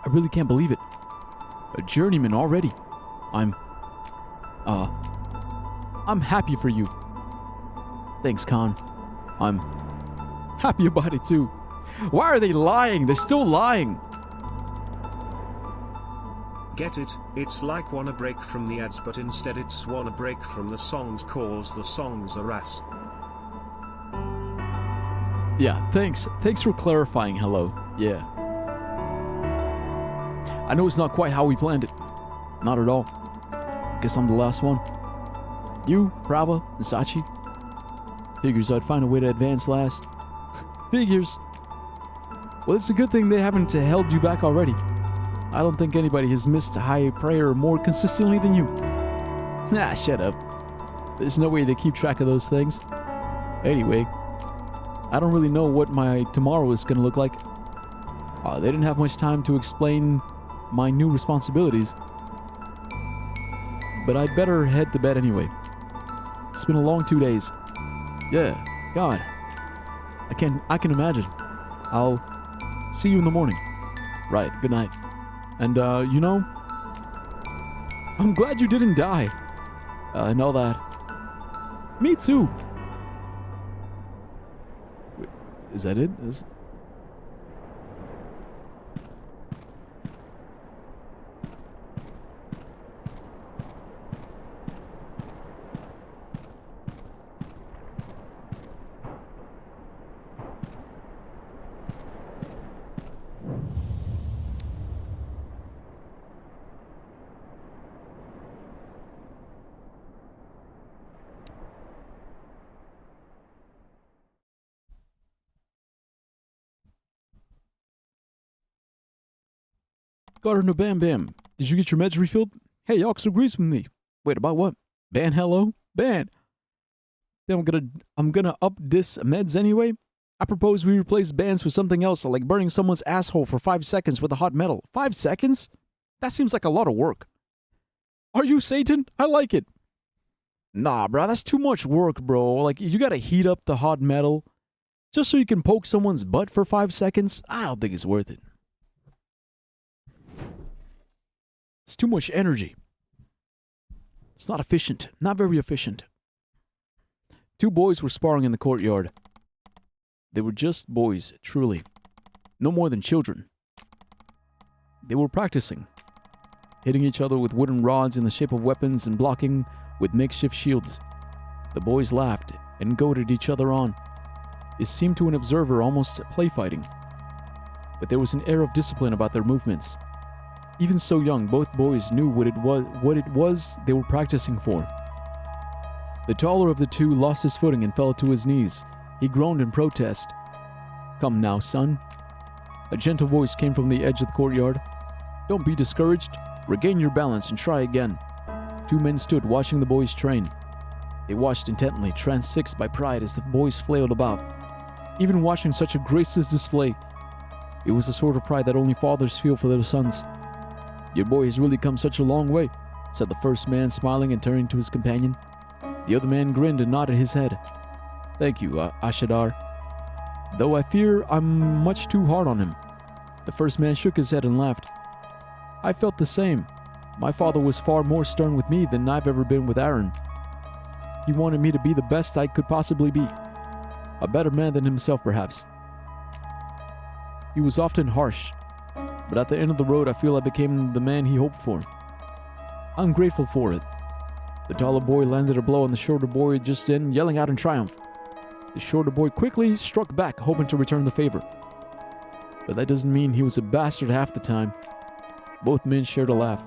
I really can't believe it. A journeyman already. I'm happy for you. Thanks, Khan. I'm happy about it too. Why are they lying? They're still lying. Get it? It's like wanna break from the ads, but instead it's wanna break from the songs cause the songs are ass. Yeah, thanks. Thanks for clarifying, hello. Yeah. I know it's not quite how we planned it. Not at all. Guess I'm the last one. You, Prava, and Sachi. Figures I'd find a way to advance last. Figures. Well, it's a good thing they haven't held you back already. I don't think anybody has missed a high prayer more consistently than you. Nah, shut up. There's no way they keep track of those things. Anyway, I don't really know what my tomorrow is going to look like. They didn't have much time to explain my new responsibilities. But I'd better head to bed anyway. It's been a long 2 days. Yeah, God. I can imagine. I'll see you in the morning. Right, good night. And, you know, I'm glad you didn't die. And all that. Me too. Wait, is that it? Gardner Bam Bam, did you get your meds refilled? Hey, Ox agrees with me. Wait, about what? Ban hello? Ban. Then I'm gonna up this meds anyway. I propose we replace bans with something else, like burning someone's asshole for 5 seconds with a hot metal. 5 seconds? That seems like a lot of work. Are you Satan? I like it. Nah, bro, that's too much work, bro. Like, you gotta heat up the hot metal just so you can poke someone's butt for 5 seconds? I don't think it's worth it. It's too much energy. It's not efficient. Not very efficient. 2 boys were sparring in the courtyard. They were just boys, truly. No more than children. They were practicing. Hitting each other with wooden rods in the shape of weapons and blocking with makeshift shields. The boys laughed and goaded each other on. It seemed to an observer almost play fighting. But there was an air of discipline about their movements. Even so young, both boys knew what it was they were practicing for. The taller of the two lost his footing and fell to his knees. He groaned in protest. Come now, son. A gentle voice came from the edge of the courtyard. Don't be discouraged. Regain your balance and try again. 2 men stood watching the boys train. They watched intently, transfixed by pride as the boys flailed about. Even watching such a graceless display, it was the sort of pride that only fathers feel for their sons. Your boy has really come such a long way, said the first man, smiling and turning to his companion. The other man grinned and nodded his head. Thank you, Ashadar. Though I fear I'm much too hard on him. The first man shook his head and laughed. I felt the same. My father was far more stern with me than I've ever been with Aaron. He wanted me to be the best I could possibly be. A better man than himself, perhaps. He was often harsh. But at the end of the road, I feel I became the man he hoped for. I'm grateful for it. The taller boy landed a blow on the shorter boy just then, yelling out in triumph. The shorter boy quickly struck back, hoping to return the favor. But that doesn't mean he was a bastard half the time. Both men shared a laugh.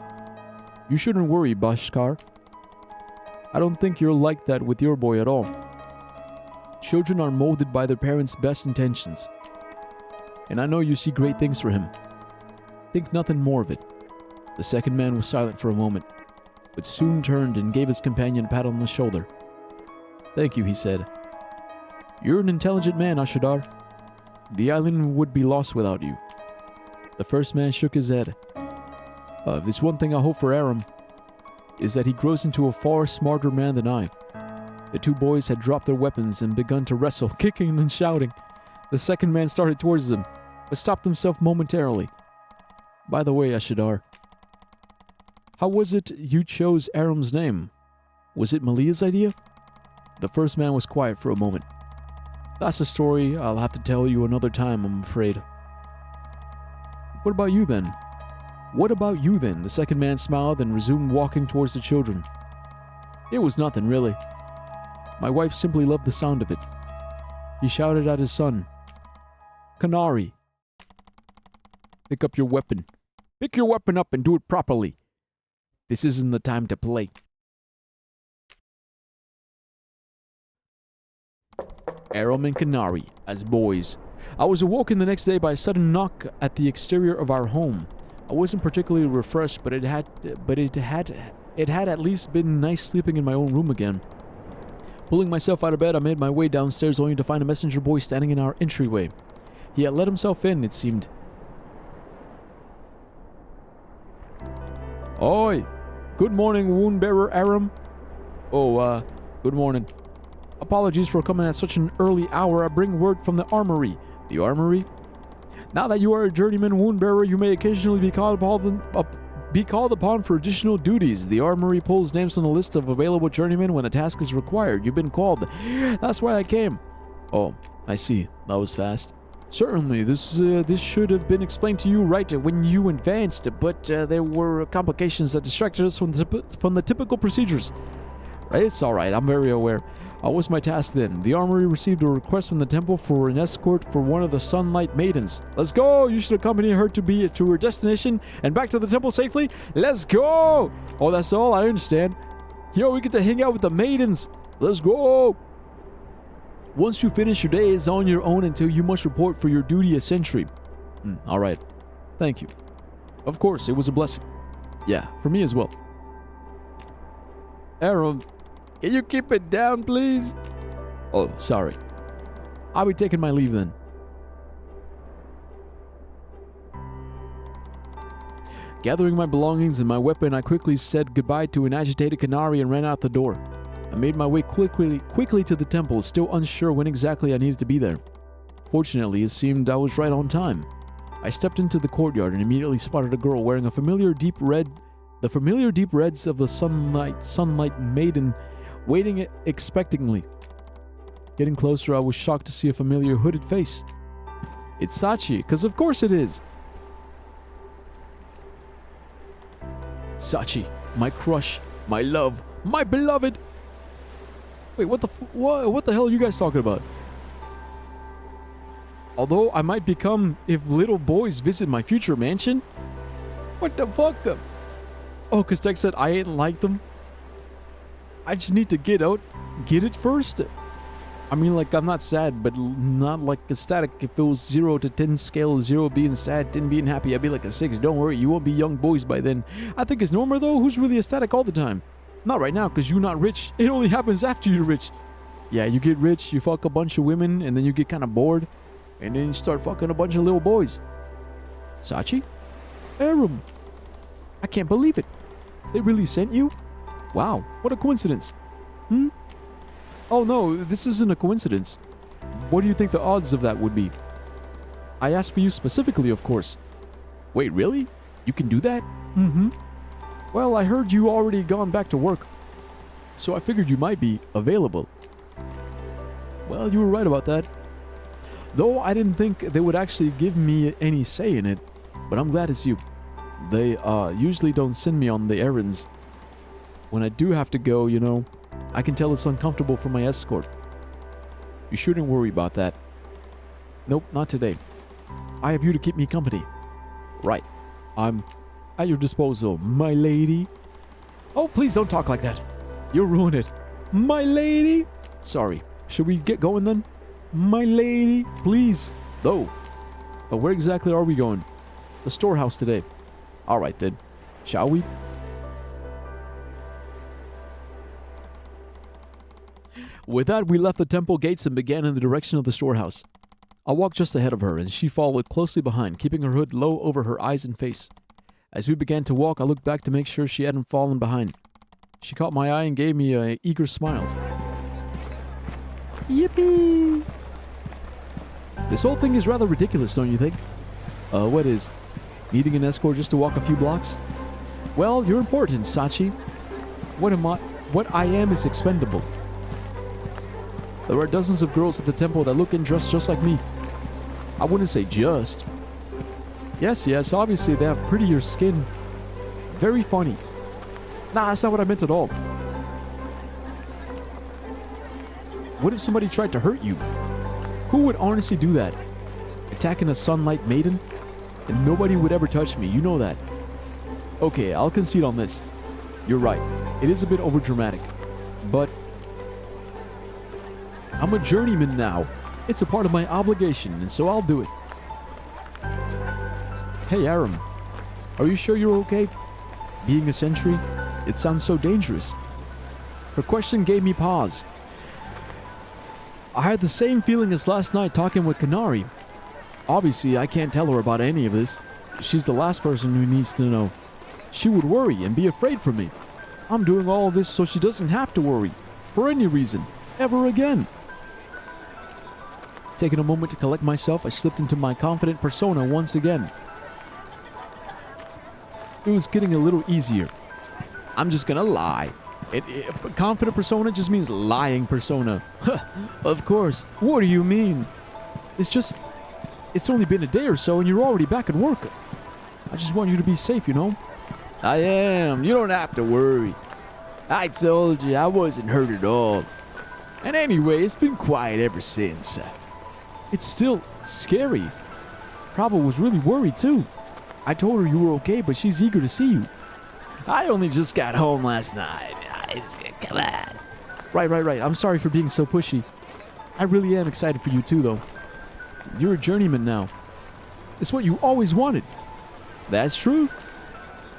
You shouldn't worry, Bashkar. I don't think you're like that with your boy at all. Children are molded by their parents' best intentions. And I know you see great things for him. Think nothing more of it. The second man was silent for a moment, but soon turned and gave his companion a pat on the shoulder. Thank you, he said. You're an intelligent man, Ashadar. The island would be lost without you. The first man shook his head. If there's one thing I hope for Aram, is that he grows into a far smarter man than I. The two boys had dropped their weapons and begun to wrestle, kicking and shouting. The second man started towards them, but stopped himself momentarily. By the way, Ashadar, how was it you chose Aram's name? Was it Malia's idea? The first man was quiet for a moment. That's a story I'll have to tell you another time, I'm afraid. What about you then? What about you then? The second man smiled and resumed walking towards the children. It was nothing, really. My wife simply loved the sound of it. He shouted at his son. Canary. Pick up your weapon. Pick your weapon up and do it properly. This isn't the time to play. Aram and Canary, as boys. I was awoken the next day by a sudden knock at the exterior of our home. I wasn't particularly refreshed, but it had at least been nice sleeping in my own room again. Pulling myself out of bed, I made my way downstairs only to find a messenger boy standing in our entryway. He had let himself in, it seemed. Oi! Good morning, wound-bearer Aram. Oh, good morning. Apologies for coming at such an early hour. I bring word from the armory. The armory? Now that you are a journeyman wound-bearer, you may occasionally be called upon for additional duties. The armory pulls names from the list of available journeymen when a task is required. You've been called. That's why I came. Oh, I see. That was fast. Certainly, this should have been explained to you right when you advanced, but there were complications that distracted us from the typical procedures. It's alright, I'm very aware. What was my task then? The armory received a request from the temple for an escort for one of the Sunlight Maidens. Let's go! You should accompany her to her destination and back to the temple safely. Let's go! Oh, that's all? I understand. Yo, we get to hang out with the maidens. Let's go! Once you finish your day, it's on your own until you must report for your duty as sentry. Alright. Thank you. Of course, it was a blessing. Yeah, for me as well. Aram, can you keep it down, please? Oh, sorry. I'll be taking my leave then. Gathering my belongings and my weapon, I quickly said goodbye to an agitated Canary and ran out the door. I made my way quickly to the temple, still unsure when exactly I needed to be there. Fortunately, it seemed I was right on time. I stepped into the courtyard and immediately spotted a girl wearing the familiar deep reds of the sunlight maiden, waiting expectantly. Getting closer, I was shocked to see a familiar hooded face. It's Sachi, because of course it is. Sachi, my crush, my love, my beloved. Wait, what the hell are you guys talking about? Although I might become if little boys visit my future mansion? What the fuck? Oh, because Tech said I ain't like them? I just need to get it first? I mean, like, I'm not sad, but not like ecstatic. If it was 0 to 10 scale, 0 being sad, 10 being happy, I'd be like a 6. Don't worry, you won't be young boys by then. I think it's normal, though. Who's really ecstatic all the time? Not right now, because you're not rich. It only happens after you're rich. Yeah, you get rich, you fuck a bunch of women, and then you get kind of bored, and then you start fucking a bunch of little boys. Sachi? Aram. I can't believe it. They really sent you? Wow, what a coincidence. Oh no, this isn't a coincidence. What do you think the odds of that would be? I asked for you specifically, of course. Wait, really? You can do that? Well, I heard you already gone back to work, so I figured you might be available. Well, you were right about that. Though I didn't think they would actually give me any say in it, but I'm glad it's you. They usually don't send me on the errands. When I do have to go, you know, I can tell it's uncomfortable for my escort. You shouldn't worry about that. Nope, not today. I have you to keep me company. Right. I'm at your disposal, my lady. Oh, please don't talk like that. You'll ruin it. My lady! Sorry. Should we get going then? My lady, please. Oh. But where exactly are we going? The storehouse today. Alright then. Shall we? With that, we left the temple gates and began in the direction of the storehouse. I walked just ahead of her, and she followed closely behind, keeping her hood low over her eyes and face. As we began to walk, I looked back to make sure she hadn't fallen behind. She caught my eye and gave me an eager smile. Yippee! This whole thing is rather ridiculous, don't you think? What is? Needing an escort just to walk a few blocks? Well, you're important, Sachi. What I am is expendable. There are dozens of girls at the temple that look and dress just like me. I wouldn't say just. Yes, obviously they have prettier skin. Very funny. Nah, that's not what I meant at all. What if somebody tried to hurt you? Who would honestly do that? Attacking a sunlight maiden? And nobody would ever touch me, you know that. Okay, I'll concede on this. You're right, it is a bit overdramatic. But I'm a journeyman now. It's a part of my obligation, and so I'll do it. Hey, Aram. Are you sure you're okay? Being a sentry? It sounds so dangerous. Her question gave me pause. I had the same feeling as last night talking with Kanari. Obviously, I can't tell her about any of this. She's the last person who needs to know. She would worry and be afraid for me. I'm doing all of this so she doesn't have to worry. For any reason. Ever again. Taking a moment to collect myself, I slipped into my confident persona once again. It was getting a little easier. I'm just gonna lie. Confident persona just means lying persona. Of course. What do you mean? It's only been a day or so and you're already back at work. I just want you to be safe, you know? I am. You don't have to worry. I told you I wasn't hurt at all. And anyway, it's been quiet ever since. It's still scary. Prabha was really worried too. I told her you were okay, but she's eager to see you. I only just got home last night. Come on. Right. I'm sorry for being so pushy. I really am excited for you too, though. You're a journeyman now. It's what you always wanted. That's true.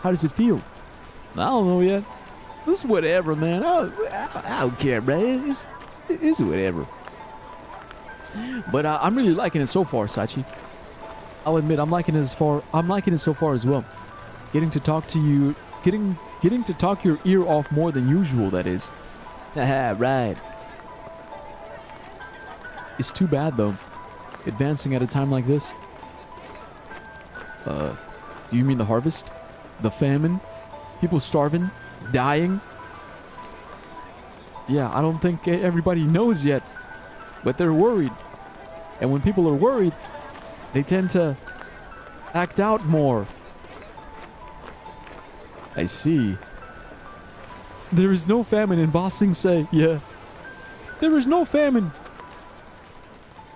How does it feel? I don't know yet. It's whatever, man. I don't care, man. It's whatever. But I'm really liking it so far, Sachi. I'll admit I'm liking it so far as well. Getting to talk to you, getting to talk your ear off more than usual, that is. Haha, right. It's too bad though, advancing at a time like this. Do you mean the harvest? The famine? People starving? Dying? Yeah, I don't think everybody knows yet, but they're worried. And when people are worried, they tend to act out more. I see. There is no famine in Ba Sing Se. Yeah. There is no famine.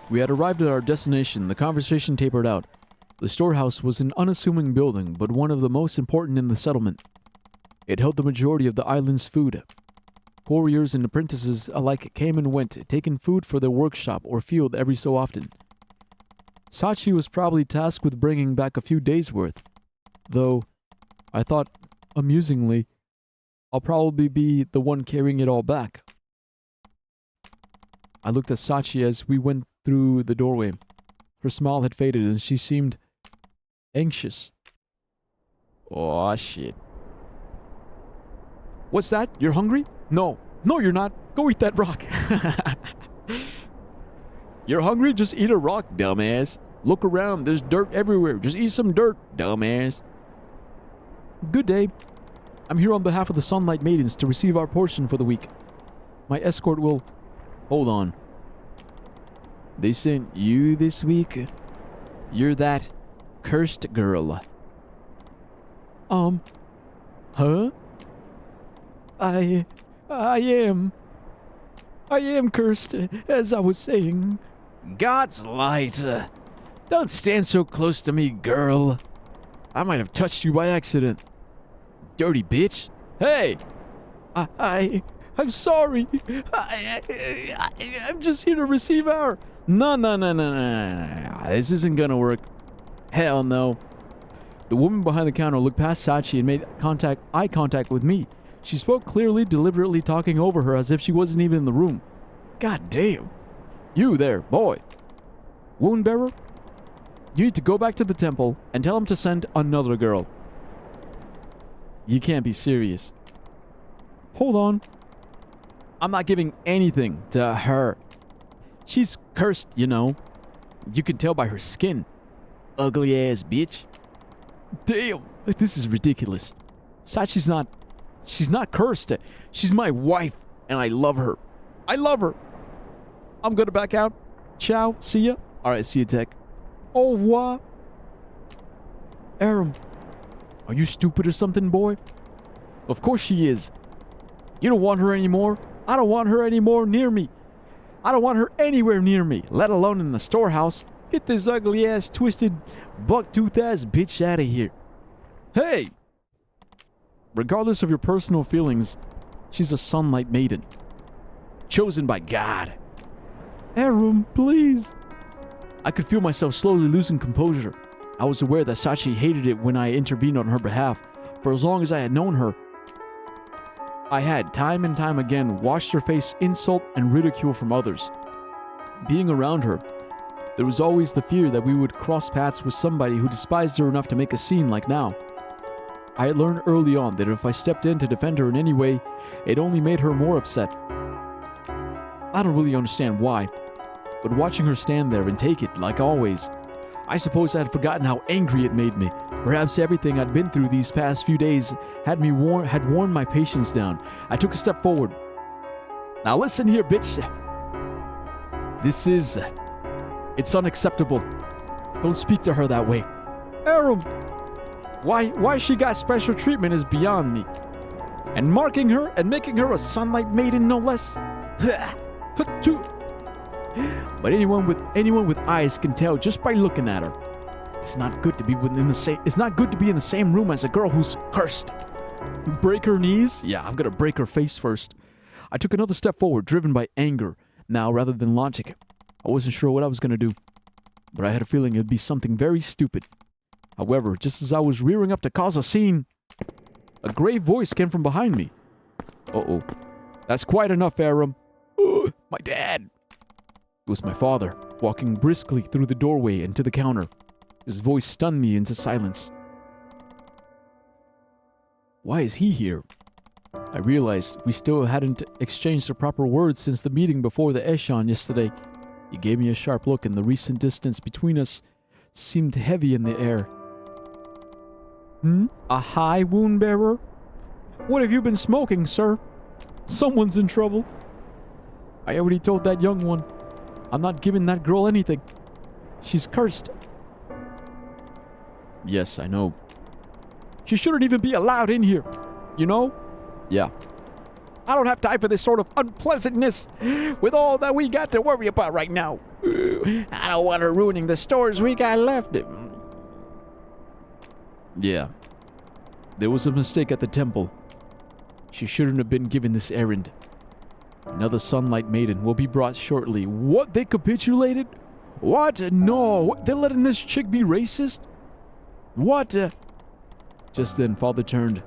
We had arrived at our destination. The conversation tapered out. The storehouse was an unassuming building, but one of the most important in the settlement. It held the majority of the island's food. Warriors and apprentices alike came and went, taking food for their workshop or field every so often. Sachi was probably tasked with bringing back a few days' worth. Though, I thought, amusingly, I'll probably be the one carrying it all back. I looked at Sachi as we went through the doorway. Her smile had faded and she seemed anxious. Oh shit. What's that? You're hungry? No, you're not. Go eat that rock. You're hungry? Just eat a rock, dumbass. Look around, there's dirt everywhere. Just eat some dirt, dumbass. Good day. I'm here on behalf of the Sunlight Maidens to receive our portion for the week. My escort will... Hold on. They sent you this week? You're that cursed girl. Huh? I am cursed, as I was saying. God's light. Don't stand so close to me, girl. I might have touched you by accident. Dirty bitch. Hey! I'm sorry. I'm just here to receive our... No. This isn't gonna work. Hell no. The woman behind the counter looked past Sachi and made eye contact with me. She spoke clearly, deliberately talking over her as if she wasn't even in the room. God damn. You there, boy. Wound bearer? You need to go back to the temple and tell him to send another girl. You can't be serious. Hold on. I'm not giving anything to her. She's cursed, you know. You can tell by her skin. Ugly ass bitch. Damn, this is ridiculous. Sachi's not... She's not cursed. She's my wife, and I love her. I love her. I'm gonna back out. Ciao. See ya. Alright, see you, Tech. Au revoir. Aram, are you stupid or something, boy? Of course she is. You don't want her anymore. I don't want her anymore near me. I don't want her anywhere near me, let alone in the storehouse. Get this ugly ass, twisted, buck-tooth ass bitch out of here. Hey! Regardless of your personal feelings, she's a sunlight maiden. Chosen by God. Aram, please. I could feel myself slowly losing composure. I was aware that Sachi hated it when I intervened on her behalf. For as long as I had known her, I had, time and time again, watched her face insult and ridicule from others. Being around her, there was always the fear that we would cross paths with somebody who despised her enough to make a scene like now. I had learned early on that if I stepped in to defend her in any way, it only made her more upset. I don't really understand why, but watching her stand there and take it, like always, I suppose I had forgotten how angry it made me. Perhaps everything I'd been through these past few days had worn my patience down. I took a step forward. Now listen here, bitch. It's unacceptable. Don't speak to her that way. Aram, why she got special treatment is beyond me. And marking her and making her a sunlight maiden, no less. But anyone with eyes can tell just by looking at her. It's not good to be in the same room as a girl who's cursed. Break her knees? Yeah, I'm gonna break her face first. I took another step forward, driven by anger now rather than logic. I wasn't sure what I was gonna do, but I had a feeling it'd be something very stupid. However, just as I was rearing up to cause a scene, a grave voice came from behind me. Uh-oh. That's quite enough, Aram. My dad. It was my father, walking briskly through the doorway and to the counter. His voice stunned me into silence. Why is he here? I realized we still hadn't exchanged the proper words since the meeting before the Eshan yesterday. He gave me a sharp look, and the recent distance between us seemed heavy in the air. A high wound bearer? What have you been smoking, sir? Someone's in trouble. I already told that young one. I'm not giving that girl anything. She's cursed. Yes, I know. She shouldn't even be allowed in here. You know? Yeah. I don't have time for this sort of unpleasantness with all that we got to worry about right now. I don't want her ruining the stores we got left. Yeah. There was a mistake at the temple. She shouldn't have been given this errand. Another sunlight maiden will be brought shortly. What? They capitulated? What? No. They're letting this chick be racist? What? Just then, Father turned.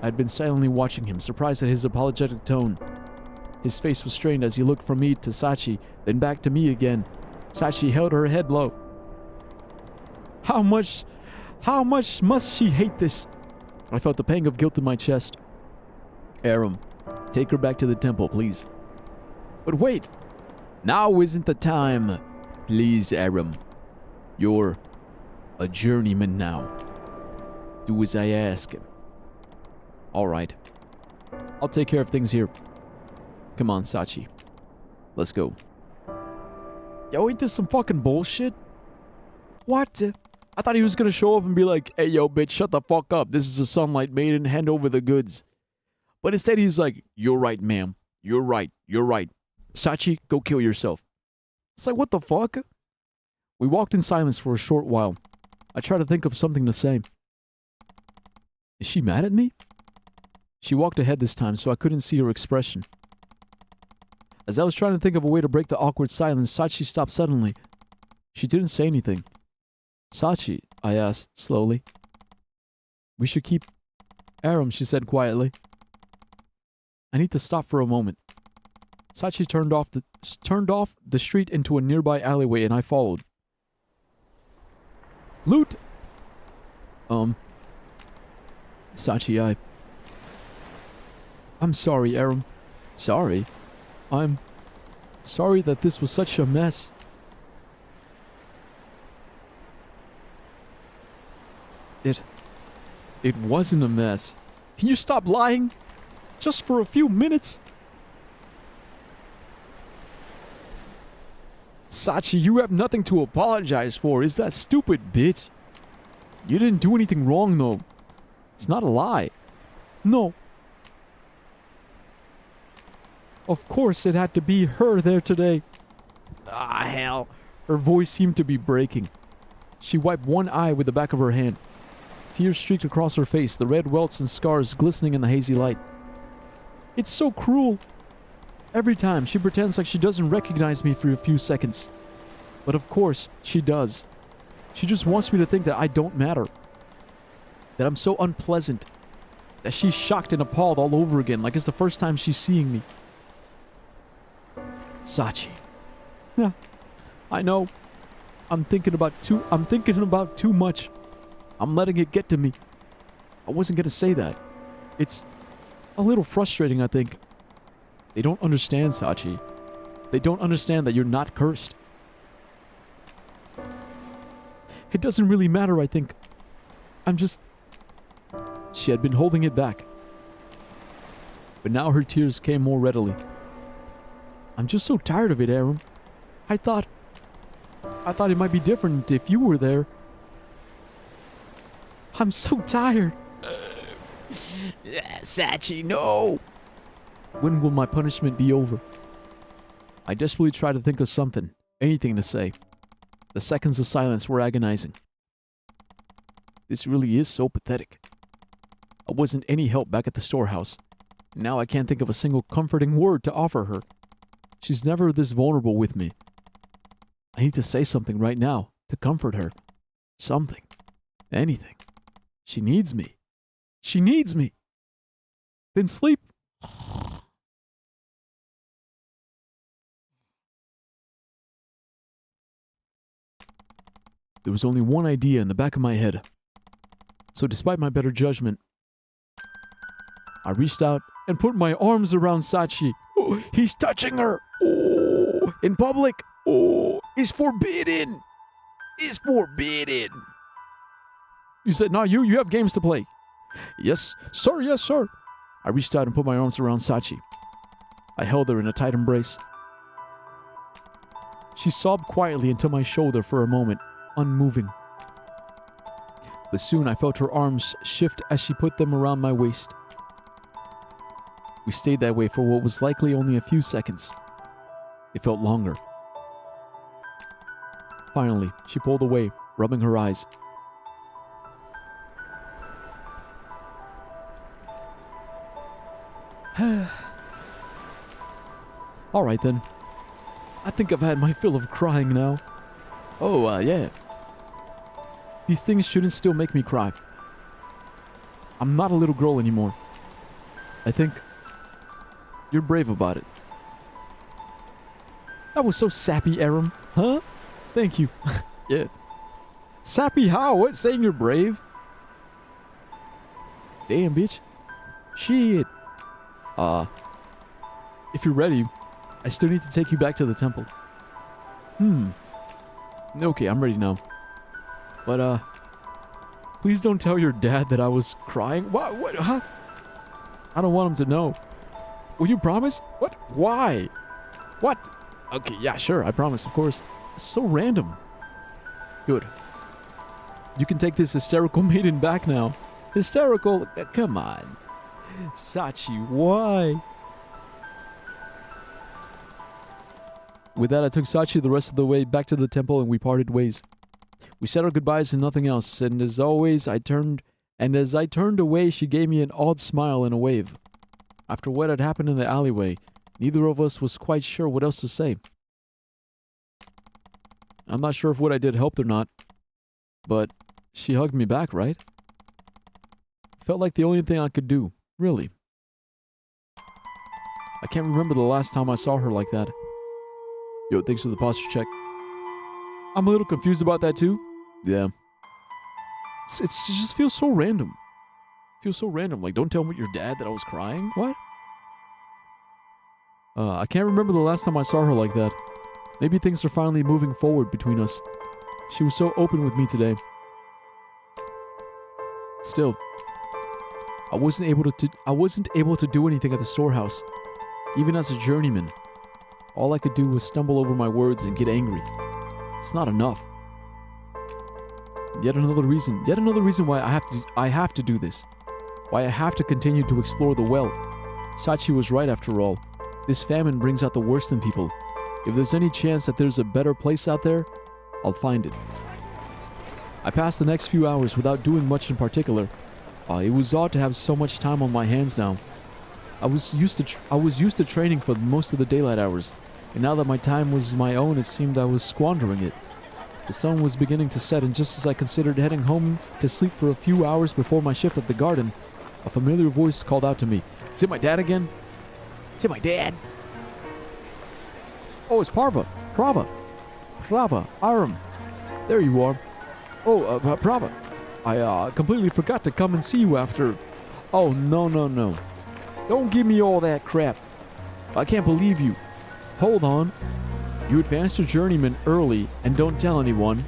I had been silently watching him, surprised at his apologetic tone. His face was strained as he looked from me to Sachi, then back to me again. Sachi held her head low. How much must she hate this? I felt the pang of guilt in my chest. Aram, take her back to the temple, please. But wait! Now isn't the time. Please, Aram. You're a journeyman now. Do as I ask. Alright. I'll take care of things here. Come on, Sachi. Let's go. Yo, ain't this some fucking bullshit? What? I thought he was gonna show up and be like, hey, yo, bitch, shut the fuck up. This is a sunlight maiden. Hand over the goods. But instead he's like, you're right, ma'am. You're right. You're right. Sachi, go kill yourself. It's like, what the fuck? We walked in silence for a short while. I tried to think of something to say. Is she mad at me? She walked ahead this time, so I couldn't see her expression. As I was trying to think of a way to break the awkward silence, Sachi stopped suddenly. She didn't say anything. Sachi, I asked, slowly. We should keep... Aram, she said quietly. I need to stop for a moment. Sachi turned off the street into a nearby alleyway, and I followed. Loot! Sachi, I'm sorry, Aram. Sorry? I'm sorry that this was such a mess. It wasn't a mess. Can you stop lying? Just for a few minutes? Sachi, you have nothing to apologize for. Is that stupid, bitch? You didn't do anything wrong, though. It's not a lie. No. Of course it had to be her there today. Ah, hell. Her voice seemed to be breaking. She wiped one eye with the back of her hand. Tears streaked across her face, the red welts and scars glistening in the hazy light. It's so cruel. Every time, she pretends like she doesn't recognize me for a few seconds. But of course, she does. She just wants me to think that I don't matter. That I'm so unpleasant. That she's shocked and appalled all over again, like it's the first time she's seeing me. Sachi. Yeah, I know. I'm thinking about too much. I'm letting it get to me. I wasn't gonna say that. It's a little frustrating, I think. They don't understand, Sachi. They don't understand that you're not cursed. It doesn't really matter, I think. I'm just... She had been holding it back. But now her tears came more readily. I'm just so tired of it, Aram. I thought it might be different if you were there. I'm so tired. Sachi, no! When will my punishment be over? I desperately tried to think of something, anything to say. The seconds of silence were agonizing. This really is so pathetic. I wasn't any help back at the storehouse. Now I can't think of a single comforting word to offer her. She's never this vulnerable with me. I need to say something right now to comfort her. Something. Anything. She needs me. She needs me. Then sleep. There was only one idea in the back of my head. So despite my better judgment, I reached out and put my arms around Sachi. Oh, he's touching her. Oh, in public. Oh, it's forbidden. It's forbidden. You said, no, you have games to play. Yes, sir, yes, sir. I reached out and put my arms around Sachi. I held her in a tight embrace. She sobbed quietly into my shoulder for a moment, unmoving. But soon I felt her arms shift as she put them around my waist. We stayed that way for what was likely only a few seconds. It felt longer. Finally, she pulled away, rubbing her eyes. All right then. I think I've had my fill of crying now. Oh, yeah. These things shouldn't still make me cry. I'm not a little girl anymore. I think you're brave about it. That was so sappy, Aram. Huh? Thank you. Yeah. Sappy how? What? Saying you're brave? Damn, bitch. Shit. If you're ready, I still need to take you back to the temple. Okay, I'm ready now. But, please don't tell your dad that I was crying. What? Huh? I don't want him to know. Will you promise? What? Why? What? Okay, yeah, sure, I promise, of course. It's so random. Good. You can take this hysterical maiden back now. Hysterical? Come on. Sachi, why? With that, I took Sachi the rest of the way back to the temple and we parted ways. We said our goodbyes and nothing else, and as always, I turned and as I turned away, she gave me an odd smile and a wave. After what had happened in the alleyway, neither of us was quite sure what else to say. I'm not sure if what I did helped or not, but she hugged me back, right? Felt like the only thing I could do, really. I can't remember the last time I saw her like that. Yo, thanks for the posture check. I'm a little confused about that too. Yeah. It just feels so random. Feels so random. Like, don't tell me your dad that I was crying. What? I can't remember the last time I saw her like that. Maybe things are finally moving forward between us. She was so open with me today. Still, I wasn't able to do anything at the storehouse. Even as a journeyman, all I could do was stumble over my words and get angry. It's not enough. Yet another reason why I have to do this. Why I have to continue to explore the well. Sachi was right after all. This famine brings out the worst in people. If there's any chance that there's a better place out there, I'll find it. I passed the next few hours without doing much in particular. It was odd to have so much time on my hands now. I was used to training for most of the daylight hours, and now that my time was my own, it seemed I was squandering it. The sun was beginning to set, and just as I considered heading home to sleep for a few hours before my shift at the garden, a familiar voice called out to me. Is it my dad again? Is it my dad? Oh, it's Parva. Prava, Aram. There you are. Oh, Prava. I completely forgot to come and see you after... Oh, no. Don't give me all that crap. I can't believe you. Hold on. You advanced your journeyman early and don't tell anyone.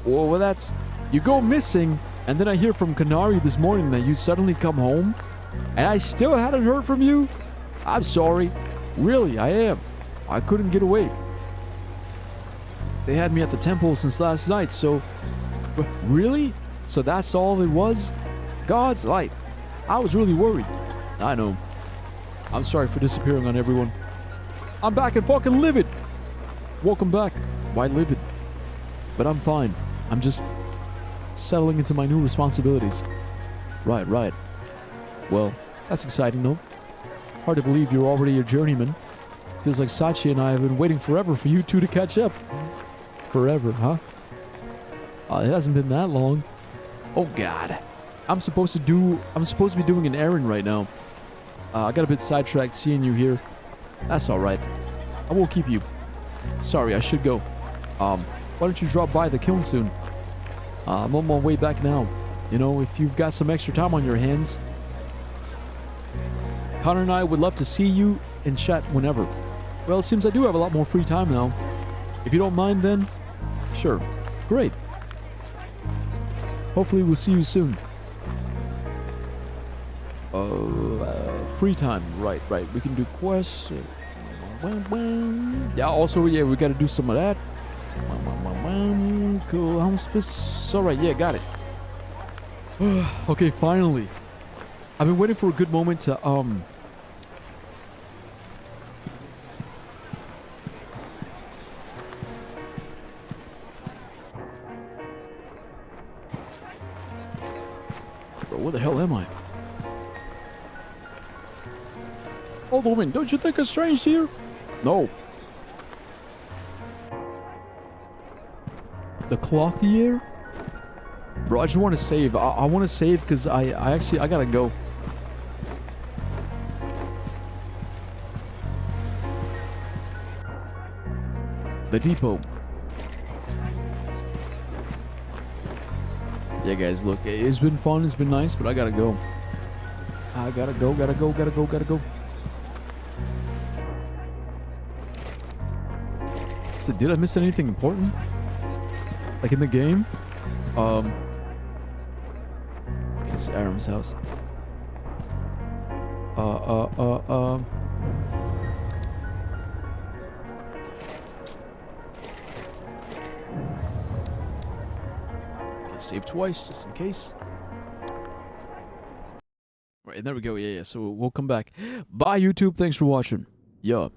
Well, that's... You go missing, and then I hear from Kanari this morning that you suddenly come home, and I still hadn't heard from you? I'm sorry. Really, I am. I couldn't get away. They had me at the temple since last night, so... Really? So that's all it was? God's light. I was really worried. I know. I'm sorry for disappearing on everyone. I'm back and fucking livid. Welcome back. Why livid? But I'm fine. I'm just settling into my new responsibilities. Right. Well, that's exciting though. Hard to believe you're already a journeyman. Feels like Sachi and I have been waiting forever for you two to catch up. Forever, huh? It hasn't been that long. Oh God. I'm supposed to be doing an errand right now. I got a bit sidetracked seeing you here. That's alright. I won't keep you. Sorry, I should go. Why don't you drop by the kiln soon? I'm on my way back now. You know, if you've got some extra time on your hands. Connor and I would love to see you and chat whenever. Well, it seems I do have a lot more free time now. If you don't mind then, sure. Great. Hopefully we'll see you soon. Free time. Right. We can do quests. Yeah, also, yeah, we gotta do some of that. Cool. Hospice. Alright, yeah, got it. Okay, finally. I've been waiting for a good moment to, Bro, where the hell am I? Old woman, don't you think it's strange here? No. The clothier? Bro, I just want to save. I want to save because I gotta go. The depot. Yeah, guys, look, it's been fun, it's been nice, but I gotta go. I gotta go. So did I miss anything important? Like in the game? Okay, it's Aram's house. Okay, save twice, just in case. Right, and there we go, yeah, so we'll come back. Bye, YouTube, thanks for watching. Yeah.